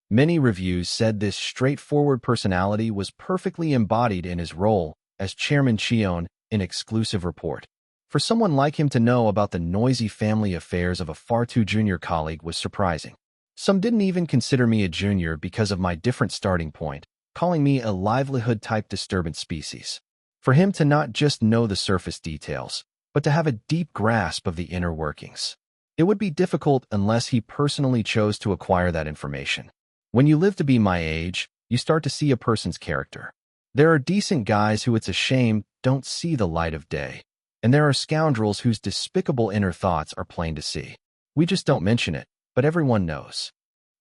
Many reviews said this straightforward personality was perfectly embodied in his role as Chairman Cheon in exclusive report. For someone like him to know about the noisy family affairs of a far too junior colleague was surprising. Some didn't even consider me a junior because of my different starting point, calling me a livelihood-type disturbance species. For him to not just know the surface details, but to have a deep grasp of the inner workings. It would be difficult unless he personally chose to acquire that information. When you live to be my age, you start to see a person's character. There are decent guys who it's a shame don't see the light of day. And there are scoundrels whose despicable inner thoughts are plain to see. We just don't mention it, but everyone knows.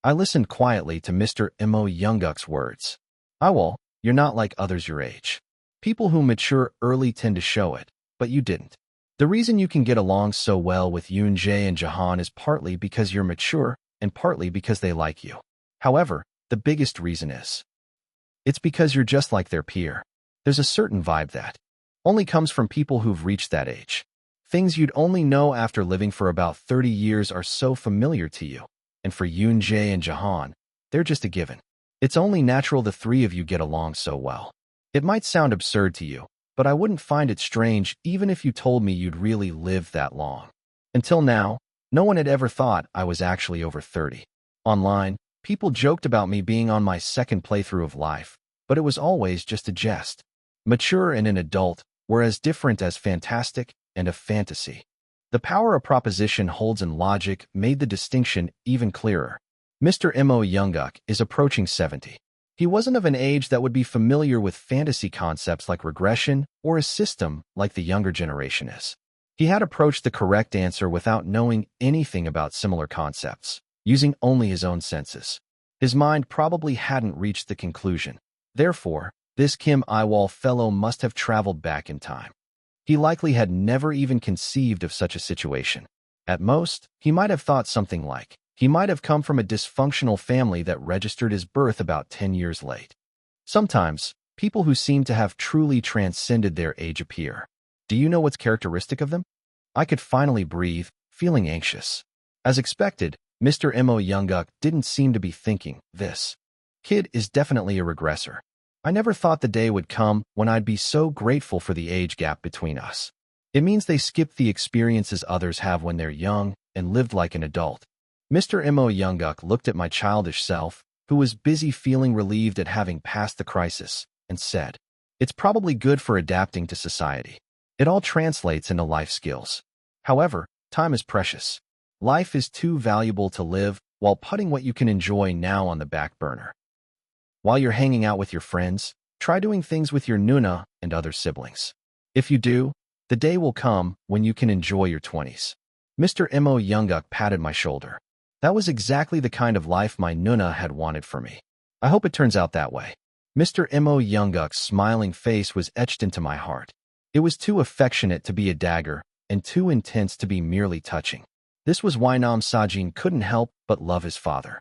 I listened quietly to Mr. Imo Younguk's words. Yiwol, you're not like others your age. People who mature early tend to show it, but you didn't. The reason you can get along so well with Yoon Jae and Jahan is partly because you're mature and partly because they like you. However, the biggest reason is it's because you're just like their peer. There's a certain vibe that only comes from people who've reached that age. Things you'd only know after living for about 30 years are so familiar to you. And for Yoon Jae and Jahan, they're just a given. It's only natural the three of you get along so well. It might sound absurd to you, but I wouldn't find it strange even if you told me you'd really lived that long. Until now, no one had ever thought I was actually over 30. Online, people joked about me being on my second playthrough of life, but it was always just a jest. Mature and an adult were as different as fantastic and a fantasy. The power a proposition holds in logic made the distinction even clearer. Mr. Mo Younguk is approaching 70. He wasn't of an age that would be familiar with fantasy concepts like regression or a system like the younger generation is. He had approached the correct answer without knowing anything about similar concepts, using only his own senses. His mind probably hadn't reached the conclusion. Therefore, this Kim Yiwol fellow must have traveled back in time. He likely had never even conceived of such a situation. At most, he might have thought something like, he might have come from a dysfunctional family that registered his birth about 10 years late. Sometimes, people who seem to have truly transcended their age appear. Do you know what's characteristic of them? I could finally breathe, feeling anxious. As expected, Mr. Mo Younguk didn't seem to be thinking, this kid is definitely a regressor. I never thought the day would come when I'd be so grateful for the age gap between us. It means they skipped the experiences others have when they're young and lived like an adult. Mr. Mo Younguk looked at my childish self, who was busy feeling relieved at having passed the crisis, and said, "It's probably good for adapting to society. It all translates into life skills. However, time is precious. Life is too valuable to live while putting what you can enjoy now on the back burner. While you're hanging out with your friends, try doing things with your Nuna and other siblings. If you do, the day will come when you can enjoy your 20s. Mr. Mo Younguk patted my shoulder. That was exactly the kind of life my Nuna had wanted for me. I hope it turns out that way. Mr. Mo Younguk's smiling face was etched into my heart. It was too affectionate to be a dagger and too intense to be merely touching. This was why Nam Sajin couldn't help but love his father.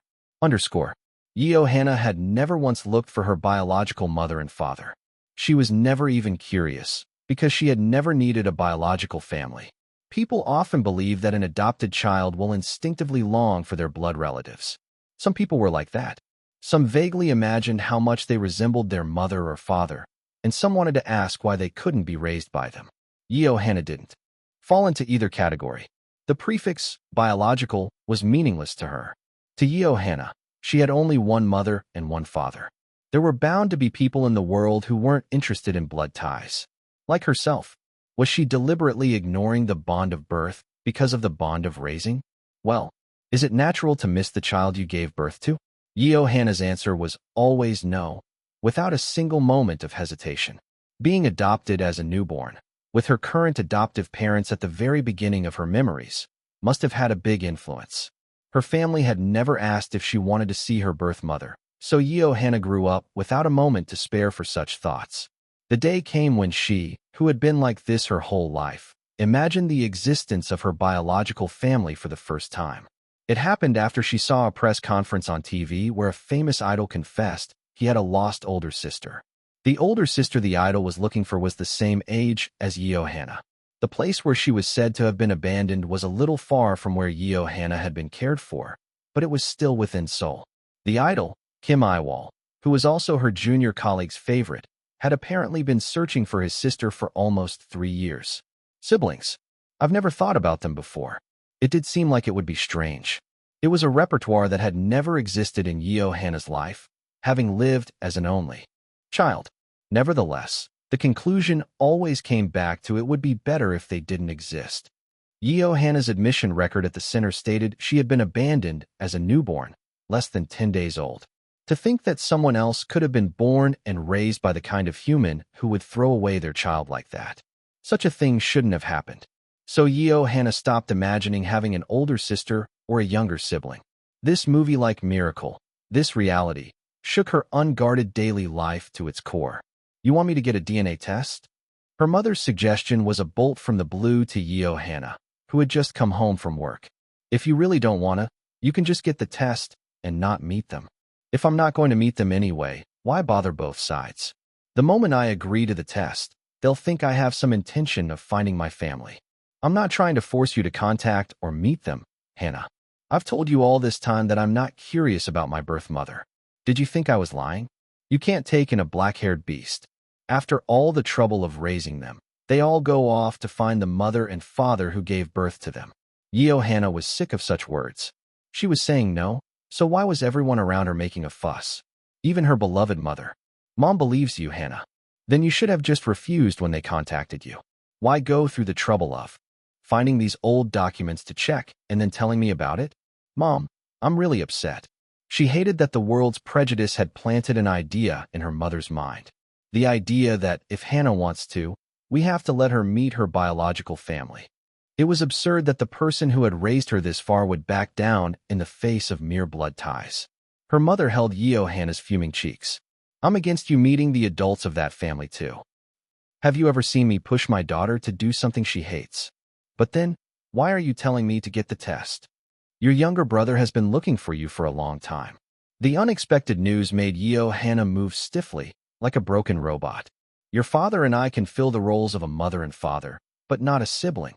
Yeo Hannah had never once looked for her biological mother and father. She was never even curious, because she had never needed a biological family. People often believe that an adopted child will instinctively long for their blood relatives. Some people were like that. Some vaguely imagined how much they resembled their mother or father, and some wanted to ask why they couldn't be raised by them. Yeo Hannah didn't fall into either category. The prefix, biological, was meaningless to her. To Yeo Hannah, she had only one mother and one father. There were bound to be people in the world who weren't interested in blood ties. Like herself, was she deliberately ignoring the bond of birth because of the bond of raising? Well, is it natural to miss the child you gave birth to? Yeo Hannah's answer was always no, without a single moment of hesitation. Being adopted as a newborn, with her current adoptive parents at the very beginning of her memories, must have had a big influence. Her family had never asked if she wanted to see her birth mother, so Yeo Hannah grew up without a moment to spare for such thoughts. The day came when she, who had been like this her whole life, imagined the existence of her biological family for the first time. It happened after she saw a press conference on TV where a famous idol confessed he had a lost older sister. The older sister the idol was looking for was the same age as Yeo Hannah. The place where she was said to have been abandoned was a little far from where Yeo Hannah had been cared for, but it was still within Seoul. The idol, Kim Yiwol, who was also her junior colleague's favorite, had apparently been searching for his sister for almost 3 years. Siblings. I've never thought about them before. It did seem like it would be strange. It was a repertoire that had never existed in Yeo Hannah's life, having lived as an only child. Nevertheless, the conclusion always came back to it would be better if they didn't exist. Yeo Hannah's admission record at the center stated she had been abandoned as a newborn, less than 10 days old. To think that someone else could have been born and raised by the kind of human who would throw away their child like that. Such a thing shouldn't have happened. So Yeo Hannah stopped imagining having an older sister or a younger sibling. This movie-like miracle, this reality, shook her unguarded daily life to its core. You want me to get a DNA test? Her mother's suggestion was a bolt from the blue to Yeo Hannah, who had just come home from work. If you really don't wanna, you can just get the test and not meet them. If I'm not going to meet them anyway, why bother both sides? The moment I agree to the test, they'll think I have some intention of finding my family. I'm not trying to force you to contact or meet them, Hannah. I've told you all this time that I'm not curious about my birth mother. Did you think I was lying? You can't take in a black-haired beast. After all the trouble of raising them, they all go off to find the mother and father who gave birth to them. Yeo Hannah was sick of such words. She was saying no, so why was everyone around her making a fuss? Even her beloved mother. Mom believes you, Hannah. Then you should have just refused when they contacted you. Why go through the trouble of finding these old documents to check and then telling me about it? Mom, I'm really upset. She hated that the world's prejudice had planted an idea in her mother's mind. The idea that if Hannah wants to, we have to let her meet her biological family. It was absurd that the person who had raised her this far would back down in the face of mere blood ties. Her mother held Yeo Hannah's fuming cheeks. I'm against you meeting the adults of that family too. Have you ever seen me push my daughter to do something she hates? But then, why are you telling me to get the test? Your younger brother has been looking for you for a long time. The unexpected news made Yeo Hannah move stiffly, like a broken robot. Your father and I can fill the roles of a mother and father, but not a sibling.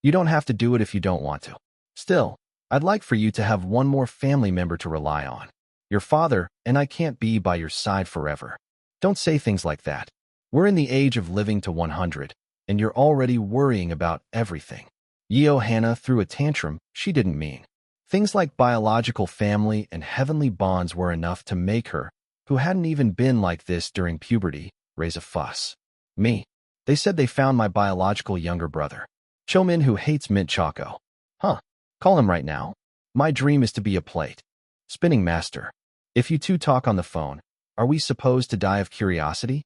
You don't have to do it if you don't want to. Still, I'd like for you to have one more family member to rely on. Your father and I can't be by your side forever. Don't say things like that. We're in the age of living to 100, and you're already worrying about everything. Yeo Hannah threw a tantrum she didn't mean. Things like biological family and heavenly bonds were enough to make her, who hadn't even been like this during puberty, raise a fuss. Me. They said they found my biological younger brother. Chomin who hates mint choco. Huh. Call him right now. My dream is to be a plate. Spinning master. If you two talk on the phone, are we supposed to die of curiosity?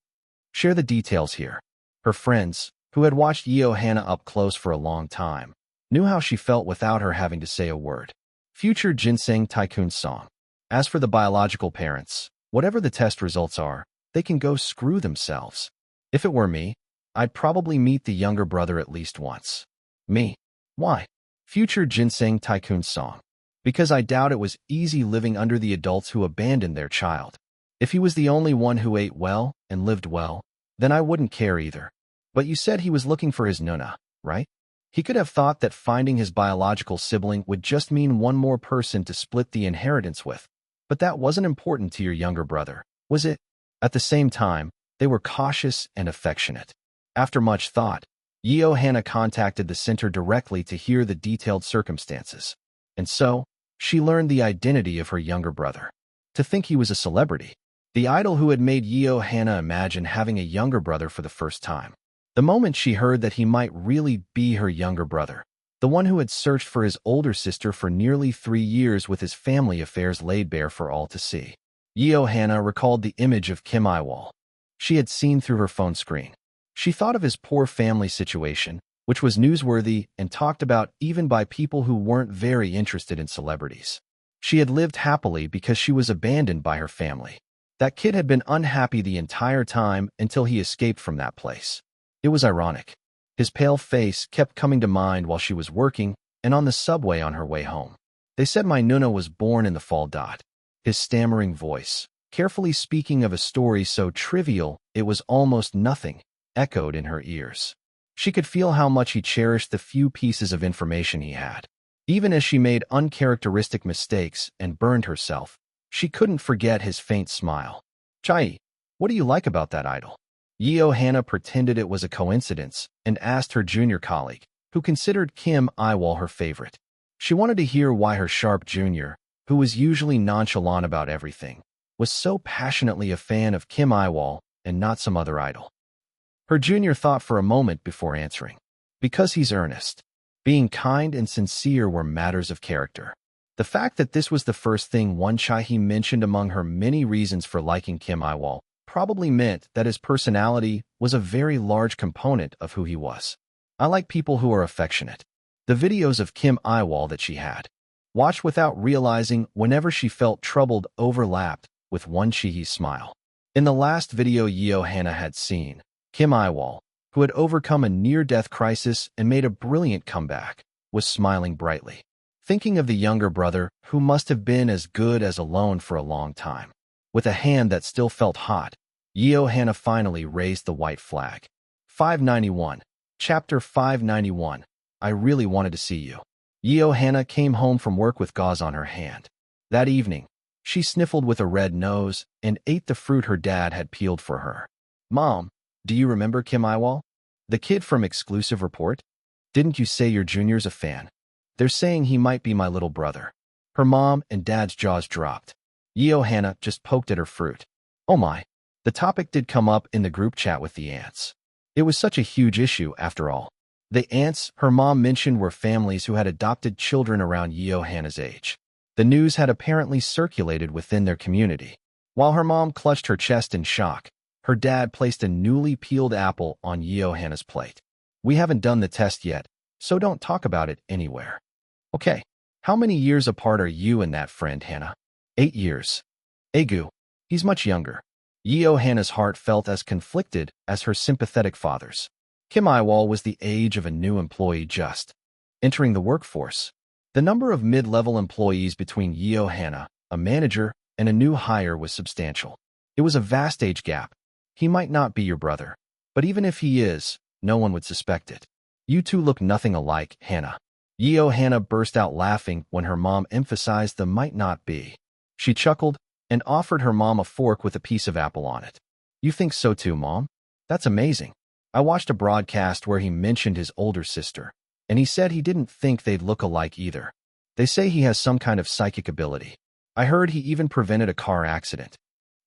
Share the details here. Her friends, who had watched Yeo Hannah up close for a long time, knew how she felt without her having to say a word. Future Ginseng Tycoon song. As for the biological parents, whatever the test results are, they can go screw themselves. If it were me, I'd probably meet the younger brother at least once. Me. Why? Future Ginseng Tycoon song. Because I doubt it was easy living under the adults who abandoned their child. If he was the only one who ate well and lived well, then I wouldn't care either. But you said he was looking for his Nuna, right? He could have thought that finding his biological sibling would just mean one more person to split the inheritance with. But that wasn't important to your younger brother, was it? At the same time, they were cautious and affectionate. After much thought, Yeo Hannah contacted the center directly to hear the detailed circumstances. And so, she learned the identity of her younger brother. To think he was a celebrity. The idol who had made Yeo Hannah imagine having a younger brother for the first time. The moment she heard that he might really be her younger brother, the one who had searched for his older sister for nearly 3 years with his family affairs laid bare for all to see. Yeo Hannah recalled the image of Kim Yiwol she had seen through her phone screen. She thought of his poor family situation, which was newsworthy and talked about even by people who weren't very interested in celebrities. She had lived happily because she was abandoned by her family. That kid had been unhappy the entire time until he escaped from that place. It was ironic. His pale face kept coming to mind while she was working and on the subway on her way home. They said my Nuna was born in the fall. His stammering voice, carefully speaking of a story so trivial it was almost nothing, echoed in her ears. She could feel how much he cherished the few pieces of information he had. Even as she made uncharacteristic mistakes and burned herself, she couldn't forget his faint smile. Chai, what do you like about that idol? Yeo Hannah pretended it was a coincidence and asked her junior colleague, who considered Kim Yiwol her favorite. She wanted to hear why her sharp junior, who was usually nonchalant about everything, was so passionately a fan of Kim Yiwol and not some other idol. Her junior thought for a moment before answering. Because he's earnest. Being kind and sincere were matters of character. The fact that this was the first thing Won Chai-hee mentioned among her many reasons for liking Kim Yiwol probably meant that his personality was a very large component of who he was. I like people who are affectionate. The videos of Kim Yiwol that she had watched without realizing whenever she felt troubled overlapped with Won Chai-hee's smile. In the last video Yeo Hannah had seen, Kim Yiwol, who had overcome a near-death crisis and made a brilliant comeback, was smiling brightly, thinking of the younger brother who must have been as good as alone for a long time. With a hand that still felt hot, Hannah finally raised the white flag. 591. Chapter 591. I really wanted to see you. Hannah came home from work with gauze on her hand. That evening, she sniffled with a red nose and ate the fruit her dad had peeled for her. Mom, do you remember Kim Yiwol? The kid from Exclusive Report? Didn't you say your junior's a fan? They're saying he might be my little brother. Her mom and dad's jaws dropped. Hannah just poked at her fruit. Oh my. The topic did come up in the group chat with the aunts. It was such a huge issue, after all. The aunts her mom mentioned were families who had adopted children around Hannah's age. The news had apparently circulated within their community. While her mom clutched her chest in shock, her dad placed a newly peeled apple on Hannah's plate. We haven't done the test yet, so don't talk about it anywhere. Okay, how many years apart are you and that friend, Hannah? 8 years. Egu, he's much younger. Hannah's heart felt as conflicted as her sympathetic father's. Kim Yiwol was the age of a new employee just entering the workforce. The number of mid-level employees between Hannah, a manager, and a new hire was substantial. It was a vast age gap. He might not be your brother, but even if he is, no one would suspect it. You two look nothing alike, Hannah. Hannah burst out laughing when her mom emphasized the might not be. She chuckled and offered her mom a fork with a piece of apple on it. You think so too, Mom? That's amazing. I watched a broadcast where he mentioned his older sister, and he said he didn't think they'd look alike either. They say he has some kind of psychic ability. I heard he even prevented a car accident.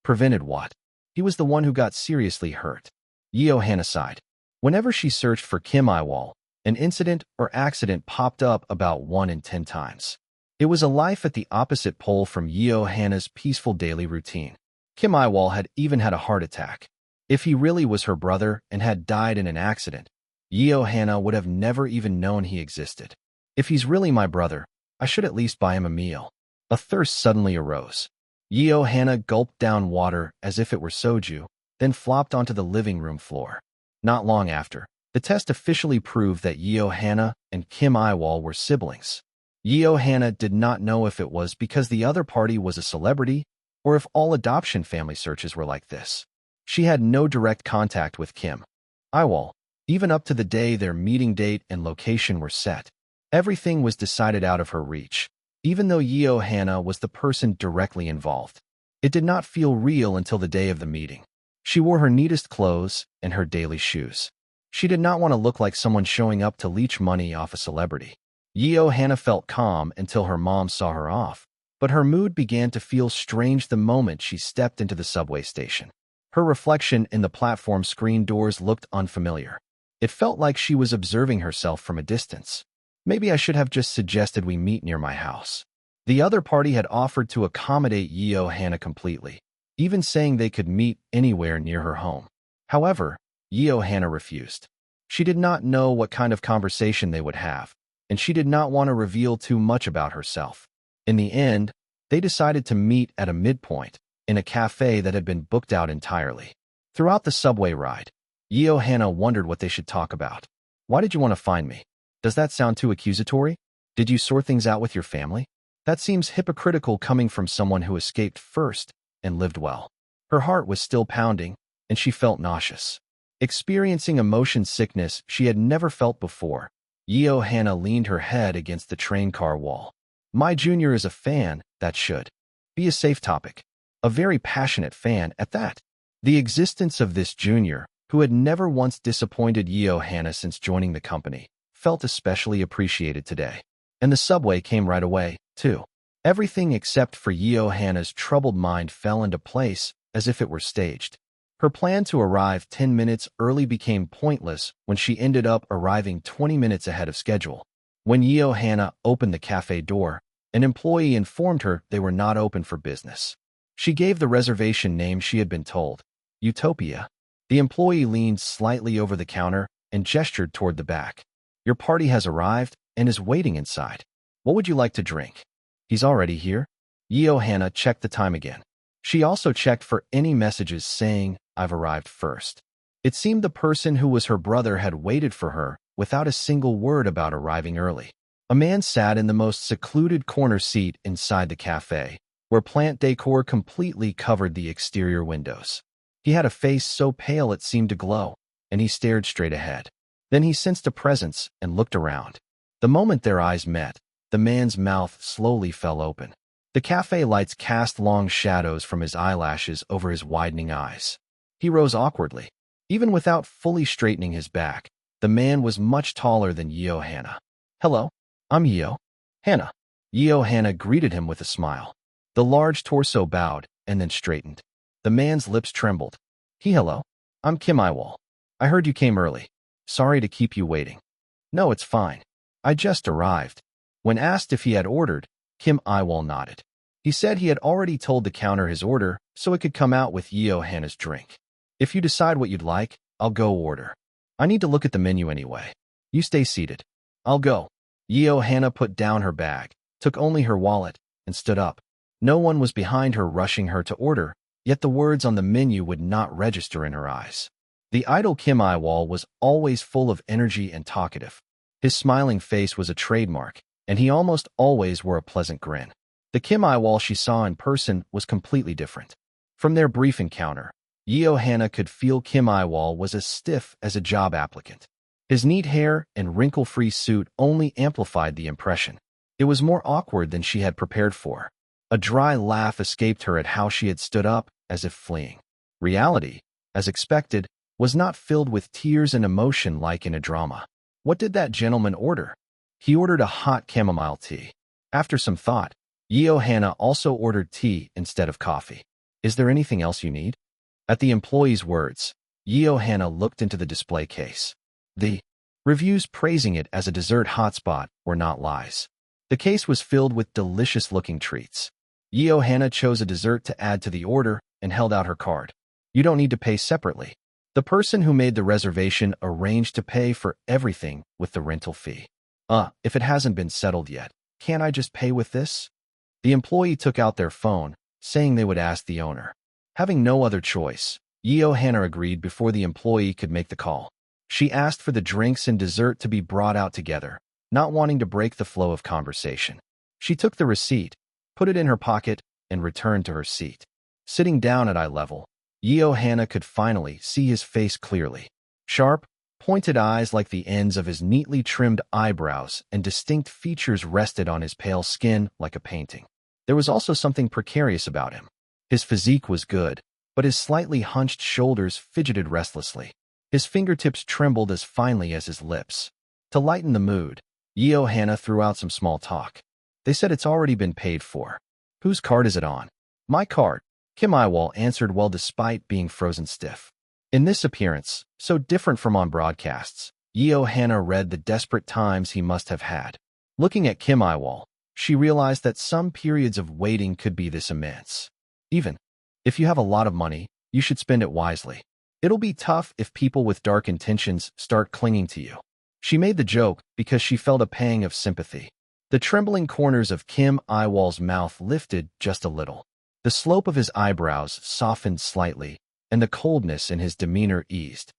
Prevented what? He was the one who got seriously hurt. Hannah sighed. Whenever she searched for Kim Yiwol, an incident or accident popped up about 1 in 10 times. It was a life at the opposite pole from Hannah's peaceful daily routine. Kim Yiwol had even had a heart attack. If he really was her brother and had died in an accident, Hannah would have never even known he existed. If he's really my brother, I should at least buy him a meal. A thirst suddenly arose. Hannah gulped down water as if it were soju, then flopped onto the living room floor. Not long after, the test officially proved that Hannah and Kim Yiwol were siblings. Hannah did not know if it was because the other party was a celebrity or if all adoption family searches were like this. She had no direct contact with Kim Yiwol, even up to the day their meeting date and location were set. Everything was decided out of her reach, even though Hannah was the person directly involved. It did not feel real until the day of the meeting. She wore her neatest clothes and her daily shoes. She did not want to look like someone showing up to leech money off a celebrity. Hannah felt calm until her mom saw her off, but her mood began to feel strange the moment she stepped into the subway station. Her reflection in the platform screen doors looked unfamiliar. It felt like she was observing herself from a distance. Maybe I should have just suggested we meet near my house. The other party had offered to accommodate Hannah completely, even saying they could meet anywhere near her home. However, Hannah refused. She did not know what kind of conversation they would have, and she did not want to reveal too much about herself. In the end, they decided to meet at a midpoint, in a cafe that had been booked out entirely. Throughout the subway ride, Hannah wondered what they should talk about. Why did you want to find me? Does that sound too accusatory? Did you sort things out with your family? That seems hypocritical coming from someone who escaped first and lived well. Her heart was still pounding, and she felt nauseous. Experiencing emotion sickness she had never felt before, Hannah leaned her head against the train car wall. My junior is a fan, that should be a safe topic. A very passionate fan at that. The existence of this junior, who had never once disappointed Hannah since joining the company, felt especially appreciated today. And the subway came right away, too. Everything except for Hannah's troubled mind fell into place as if it were staged. Her plan to arrive 10 minutes early became pointless when she ended up arriving 20 minutes ahead of schedule. When Hannah opened the cafe door, an employee informed her they were not open for business. She gave the reservation name she had been told, Utopia. The employee leaned slightly over the counter and gestured toward the back. Your party has arrived and is waiting inside. What would you like to drink? He's already here? Hannah checked the time again. She also checked for any messages saying, I've arrived first. It seemed the person who was her brother had waited for her without a single word about arriving early. A man sat in the most secluded corner seat inside the cafe, where plant decor completely covered the exterior windows. He had a face so pale it seemed to glow, and he stared straight ahead. Then he sensed a presence and looked around. The moment their eyes met, the man's mouth slowly fell open. The cafe lights cast long shadows from his eyelashes over his widening eyes. He rose awkwardly. Even without fully straightening his back, the man was much taller than Yeo Hannah. "Hello, I'm Yeo Hannah." Yeo Hannah greeted him with a smile. The large torso bowed and then straightened. The man's lips trembled. "Hello, I'm Kim Yiwol. I heard you came early. Sorry to keep you waiting." "No, it's fine. I just arrived." When asked if he had ordered, Kim Yiwol nodded. He said he had already told the counter his order so it could come out with Yeo Hannah's drink. "If you decide what you'd like, I'll go order. I need to look at the menu anyway. You stay seated. I'll go." Yeo Hannah put down her bag, took only her wallet, and stood up. No one was behind her rushing her to order, yet the words on the menu would not register in her eyes. The idol Kim Yiwol was always full of energy and talkative. His smiling face was a trademark, and he almost always wore a pleasant grin. The Kim Yiwol she saw in person was completely different. From their brief encounter, Yeo Hannah could feel Kim Yiwol was as stiff as a job applicant. His neat hair and wrinkle-free suit only amplified the impression. It was more awkward than she had prepared for. A dry laugh escaped her at how she had stood up, as if fleeing. Reality, as expected, was not filled with tears and emotion like in a drama. What did that gentleman order? He ordered a hot chamomile tea. After some thought, Yeo Hannah also ordered tea instead of coffee. "Is there anything else you need?" At the employee's words, Yeo Hannah looked into the display case. The reviews praising it as a dessert hotspot were not lies. The case was filled with delicious-looking treats. Yeo Hannah chose a dessert to add to the order and held out her card. "You don't need to pay separately. The person who made the reservation arranged to pay for everything with the rental fee." If it hasn't been settled yet, can't I just pay with this?" The employee took out their phone, saying they would ask the owner. Having no other choice, Yeo Hannah agreed before the employee could make the call. She asked for the drinks and dessert to be brought out together, not wanting to break the flow of conversation. She took the receipt, put it in her pocket, and returned to her seat. Sitting down at eye level, Yeo Hannah could finally see his face clearly. Sharp, pointed eyes like the ends of his neatly trimmed eyebrows and distinct features rested on his pale skin like a painting. There was also something precarious about him. His physique was good, but his slightly hunched shoulders fidgeted restlessly. His fingertips trembled as finely as his lips. To lighten the mood, Yeo Hannah threw out some small talk. "They said it's already been paid for. Whose card is it on?" "My card," Kim Yiwol answered well despite being frozen stiff. In this appearance, so different from on broadcasts, Yeo Hannah read the desperate times he must have had. Looking at Kim Yiwol, she realized that some periods of waiting could be this immense. Even if you have a lot of money, you should spend it wisely. It'll be tough if people with dark intentions start clinging to you. She made the joke because she felt a pang of sympathy. The trembling corners of Kim Yiwol's mouth lifted just a little. The slope of his eyebrows softened slightly, and the coldness in his demeanor eased.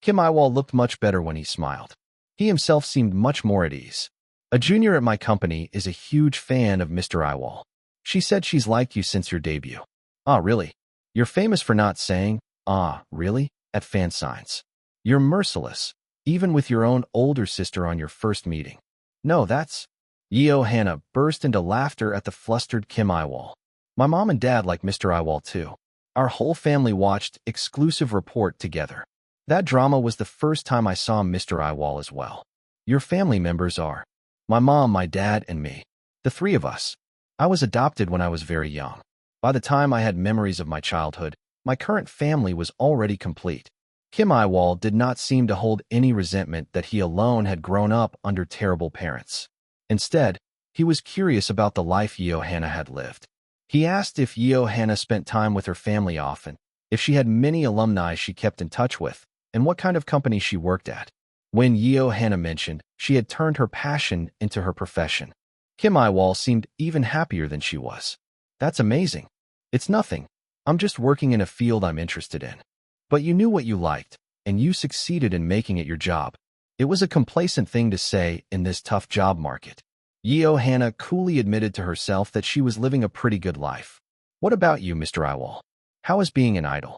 Kim Yiwol looked much better when he smiled. He himself seemed much more at ease. "A junior at my company is a huge fan of Mr. Yiwol. She said she's liked you since your debut." "Ah, really? You're famous for not saying, 'Ah, really?' at fan signs. You're merciless, even with your own older sister on your first meeting." "No, that's—" Yeo Hannah burst into laughter at the flustered Kim Yiwol. "My mom and dad like Mr. Yiwol too. Our whole family watched Exclusive Report together. That drama was the first time I saw Mr. Yiwol as well. Your family members are my mom, my dad, and me. The three of us. I was adopted when I was very young. By the time I had memories of my childhood, my current family was already complete." Kim Yiwol did not seem to hold any resentment that he alone had grown up under terrible parents. Instead, he was curious about the life Yeo Hannah had lived. He asked if Yeo Hannah spent time with her family often, if she had many alumni she kept in touch with, and what kind of company she worked at. When Yeo Hannah mentioned she had turned her passion into her profession, Kim Yiwol seemed even happier than she was. "That's amazing. It's nothing. I'm just working in a field I'm interested in." "But you knew what you liked. and you succeeded in making it your job. It was a complacent thing to say in this tough job market. Hannah coolly admitted to herself that she was living a pretty good life. What about you, Mr. Yiwol? How is being an idol?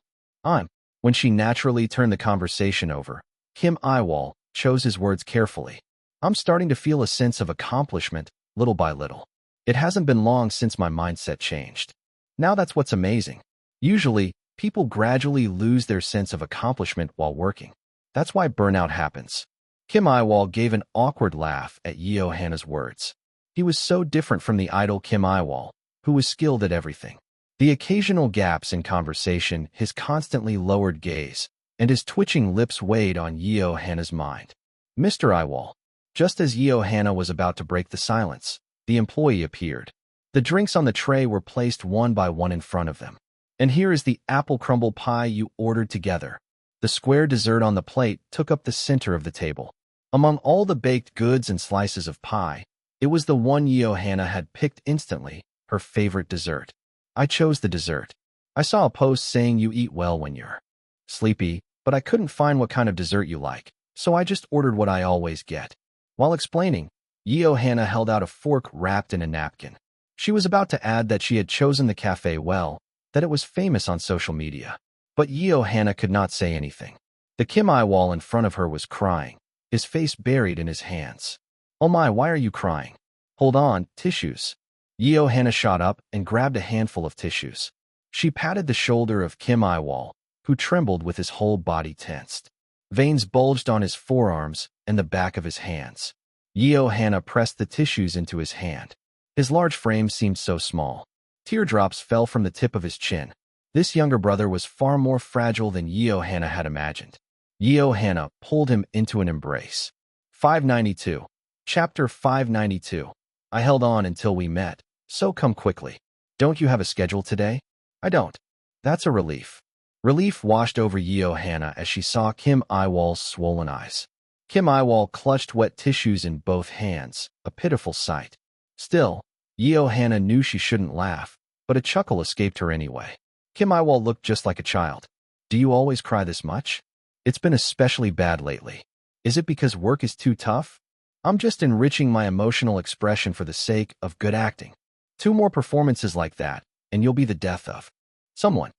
When she naturally turned the conversation over, Kim Yiwol chose his words carefully. I'm starting to feel a sense of accomplishment, little by little. It hasn't been long since my mindset changed. Now that's what's amazing. Usually, people gradually lose their sense of accomplishment while working. That's why burnout happens. Kim Yiwol gave an awkward laugh at Hannah's words. He was so different from the idol Kim Yiwol, who was skilled at everything. The occasional gaps in conversation, his constantly lowered gaze, and his twitching lips weighed on Hannah's mind. Mr. Yiwol. Just as Hannah was about to break the silence, the employee appeared. The drinks on the tray were placed one by one in front of them. And here is the apple crumble pie you ordered together. The square dessert on the plate took up the center of the table. Among all the baked goods and slices of pie, it was the one Hannah had picked instantly, her favorite dessert. I chose the dessert. I saw a post saying you eat well when you're sleepy, but I couldn't find what kind of dessert you like, so I just ordered what I always get. While explaining, Hannah held out a fork wrapped in a napkin. She was about to add that she had chosen the cafe well, that it was famous on social media. But Hannah could not say anything. The Kim Yiwol in front of her was crying, his face buried in his hands. Oh my, why are you crying? Hold on, tissues. Hannah shot up and grabbed a handful of tissues. She patted the shoulder of Kim Yiwol, who trembled with his whole body tensed. Veins bulged on his forearms and the back of his hands. Hannah pressed the tissues into his hand. His large frame seemed so small. Teardrops fell from the tip of his chin. This younger brother was far more fragile than Hannah had imagined. Hannah pulled him into an embrace. 592. Chapter 592. I held on until we met, so come quickly. Don't you have a schedule today? I don't. That's a relief. Relief washed over Hannah as she saw Kim Yiwol's swollen eyes. Kim Yiwol clutched wet tissues in both hands, a pitiful sight. Still, Hannah knew she shouldn't laugh, but a chuckle escaped her anyway. Kim Yiwol looked just like a child. Do you always cry this much? It's been especially bad lately. Is it because work is too tough? I'm just enriching my emotional expression for the sake of good acting. 2 more performances like that, and you'll be the death of someone.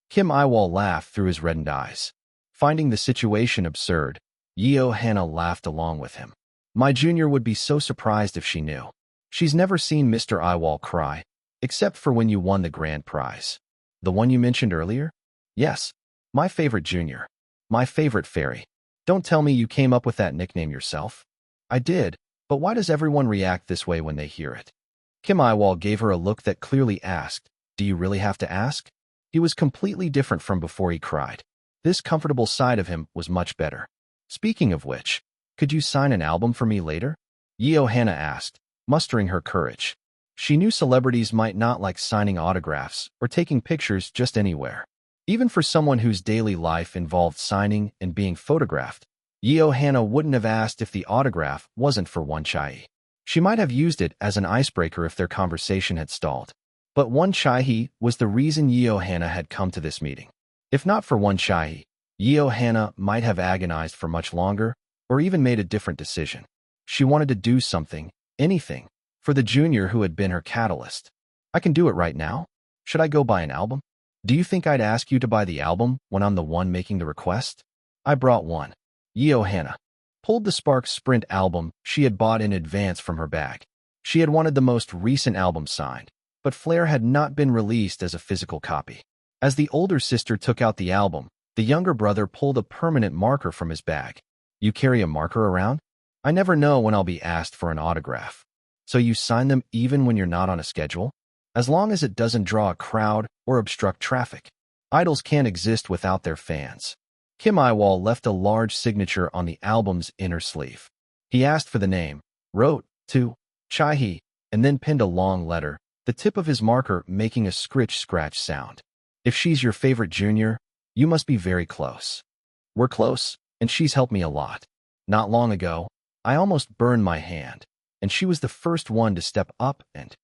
Kim Yiwol laughed through his reddened eyes. Finding the situation absurd, Hannah laughed along with him. My junior would be so surprised if she knew. She's never seen Mr. Yiwol cry, except for when you won the grand prize. The one you mentioned earlier? Yes. My favorite junior. My favorite fairy. Don't tell me you came up with that nickname yourself. I did, but why does everyone react this way when they hear it? Kim Yiwol gave her a look that clearly asked, do you really have to ask? He was completely different from before he cried. This comfortable side of him was much better. Speaking of which, could you sign an album for me later? Hannah asked, mustering her courage. She knew celebrities might not like signing autographs or taking pictures just anywhere. Even for someone whose daily life involved signing and being photographed, Hannah wouldn't have asked if the autograph wasn't for one chai. She might have used it as an icebreaker if their conversation had stalled. But one chai was the reason Hannah had come to this meeting. If not for one chai, Hannah might have agonized for much longer or even made a different decision. She wanted to do something, anything, for the junior who had been her catalyst. I can do it right now. Should I go buy an album? Do you think I'd ask you to buy the album when I'm the one making the request? I brought one. Hannah pulled the Sparks Sprint album she had bought in advance from her bag. She had wanted the most recent album signed, but Flair had not been released as a physical copy. As the older sister took out the album, the younger brother pulled a permanent marker from his bag. You carry a marker around? I never know when I'll be asked for an autograph. So you sign them even when you're not on a schedule? As long as it doesn't draw a crowd or obstruct traffic. Idols can't exist without their fans. Kim Yiwol left a large signature on the album's inner sleeve. He asked for the name, wrote, to Chai, and then pinned a long letter, the tip of his marker making a scratch sound. If she's your favorite junior, you must be very close. We're close, and she's helped me a lot. Not long ago, I almost burned my hand, and she was the first one to step up and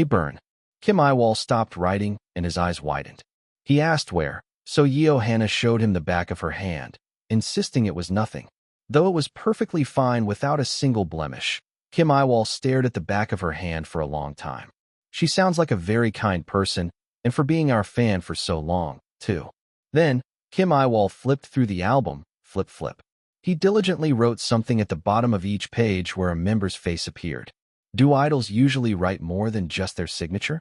burn. Kim Yiwol stopped writing, and his eyes widened. He asked where, so Hannah showed him the back of her hand, insisting it was nothing. Though it was perfectly fine without a single blemish. Kim Yiwol stared at the back of her hand for a long time. She sounds like a very kind person, and for being our fan for so long, too. Then, Kim Yiwol flipped through the album, flip. He diligently wrote something at the bottom of each page where a member's face appeared. Do idols usually write more than just their signature?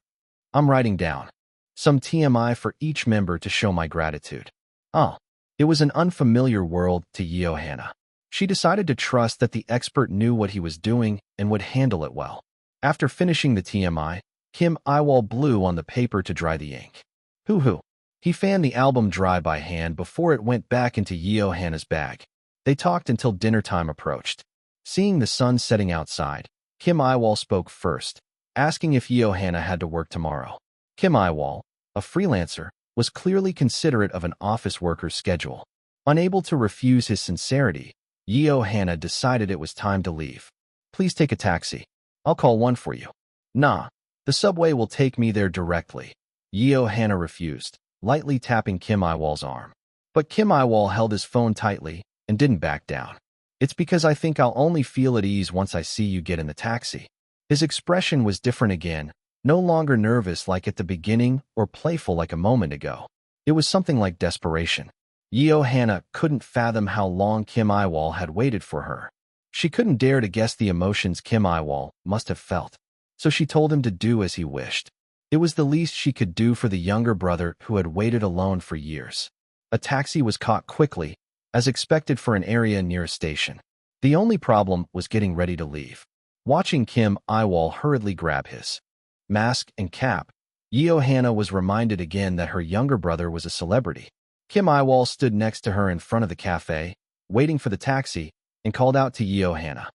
I'm writing down some TMI for each member to show my gratitude. Oh, it was an unfamiliar world to Yiwol. She decided to trust that the expert knew what he was doing and would handle it well. After finishing the TMI, Kim Yiwol blew on the paper to dry the ink. Hoo-hoo. He fanned the album dry by hand before it went back into Yiwol's bag. They talked until dinner time approached. Seeing the sun setting outside, Kim Yiwol spoke first, asking if Yiwol had to work tomorrow. Kim Yiwol, a freelancer, was clearly considerate of an office worker's schedule. Unable to refuse his sincerity, Yiwol decided it was time to leave. Please take a taxi. I'll call one for you. Nah, the subway will take me there directly. Yiwol refused, lightly tapping Kim Yiwol's arm. But Kim Yiwol held his phone tightly and didn't back down. It's because I think I'll only feel at ease once I see you get in the taxi. His expression was different again, no longer nervous like at the beginning or playful like a moment ago. It was something like desperation. Yiwol couldn't fathom how long Kim Yiwol had waited for her. She couldn't dare to guess the emotions Kim Yiwol must have felt, so she told him to do as he wished. It was the least she could do for the younger brother who had waited alone for years. A taxi was caught quickly, as expected for an area near a station. The only problem was getting ready to leave. Watching Kim Yiwol hurriedly grab his mask and cap, Yiwol was reminded again that her younger brother was a celebrity. Kim Yiwol stood next to her in front of the cafe, waiting for the taxi, and called out to Yiwol.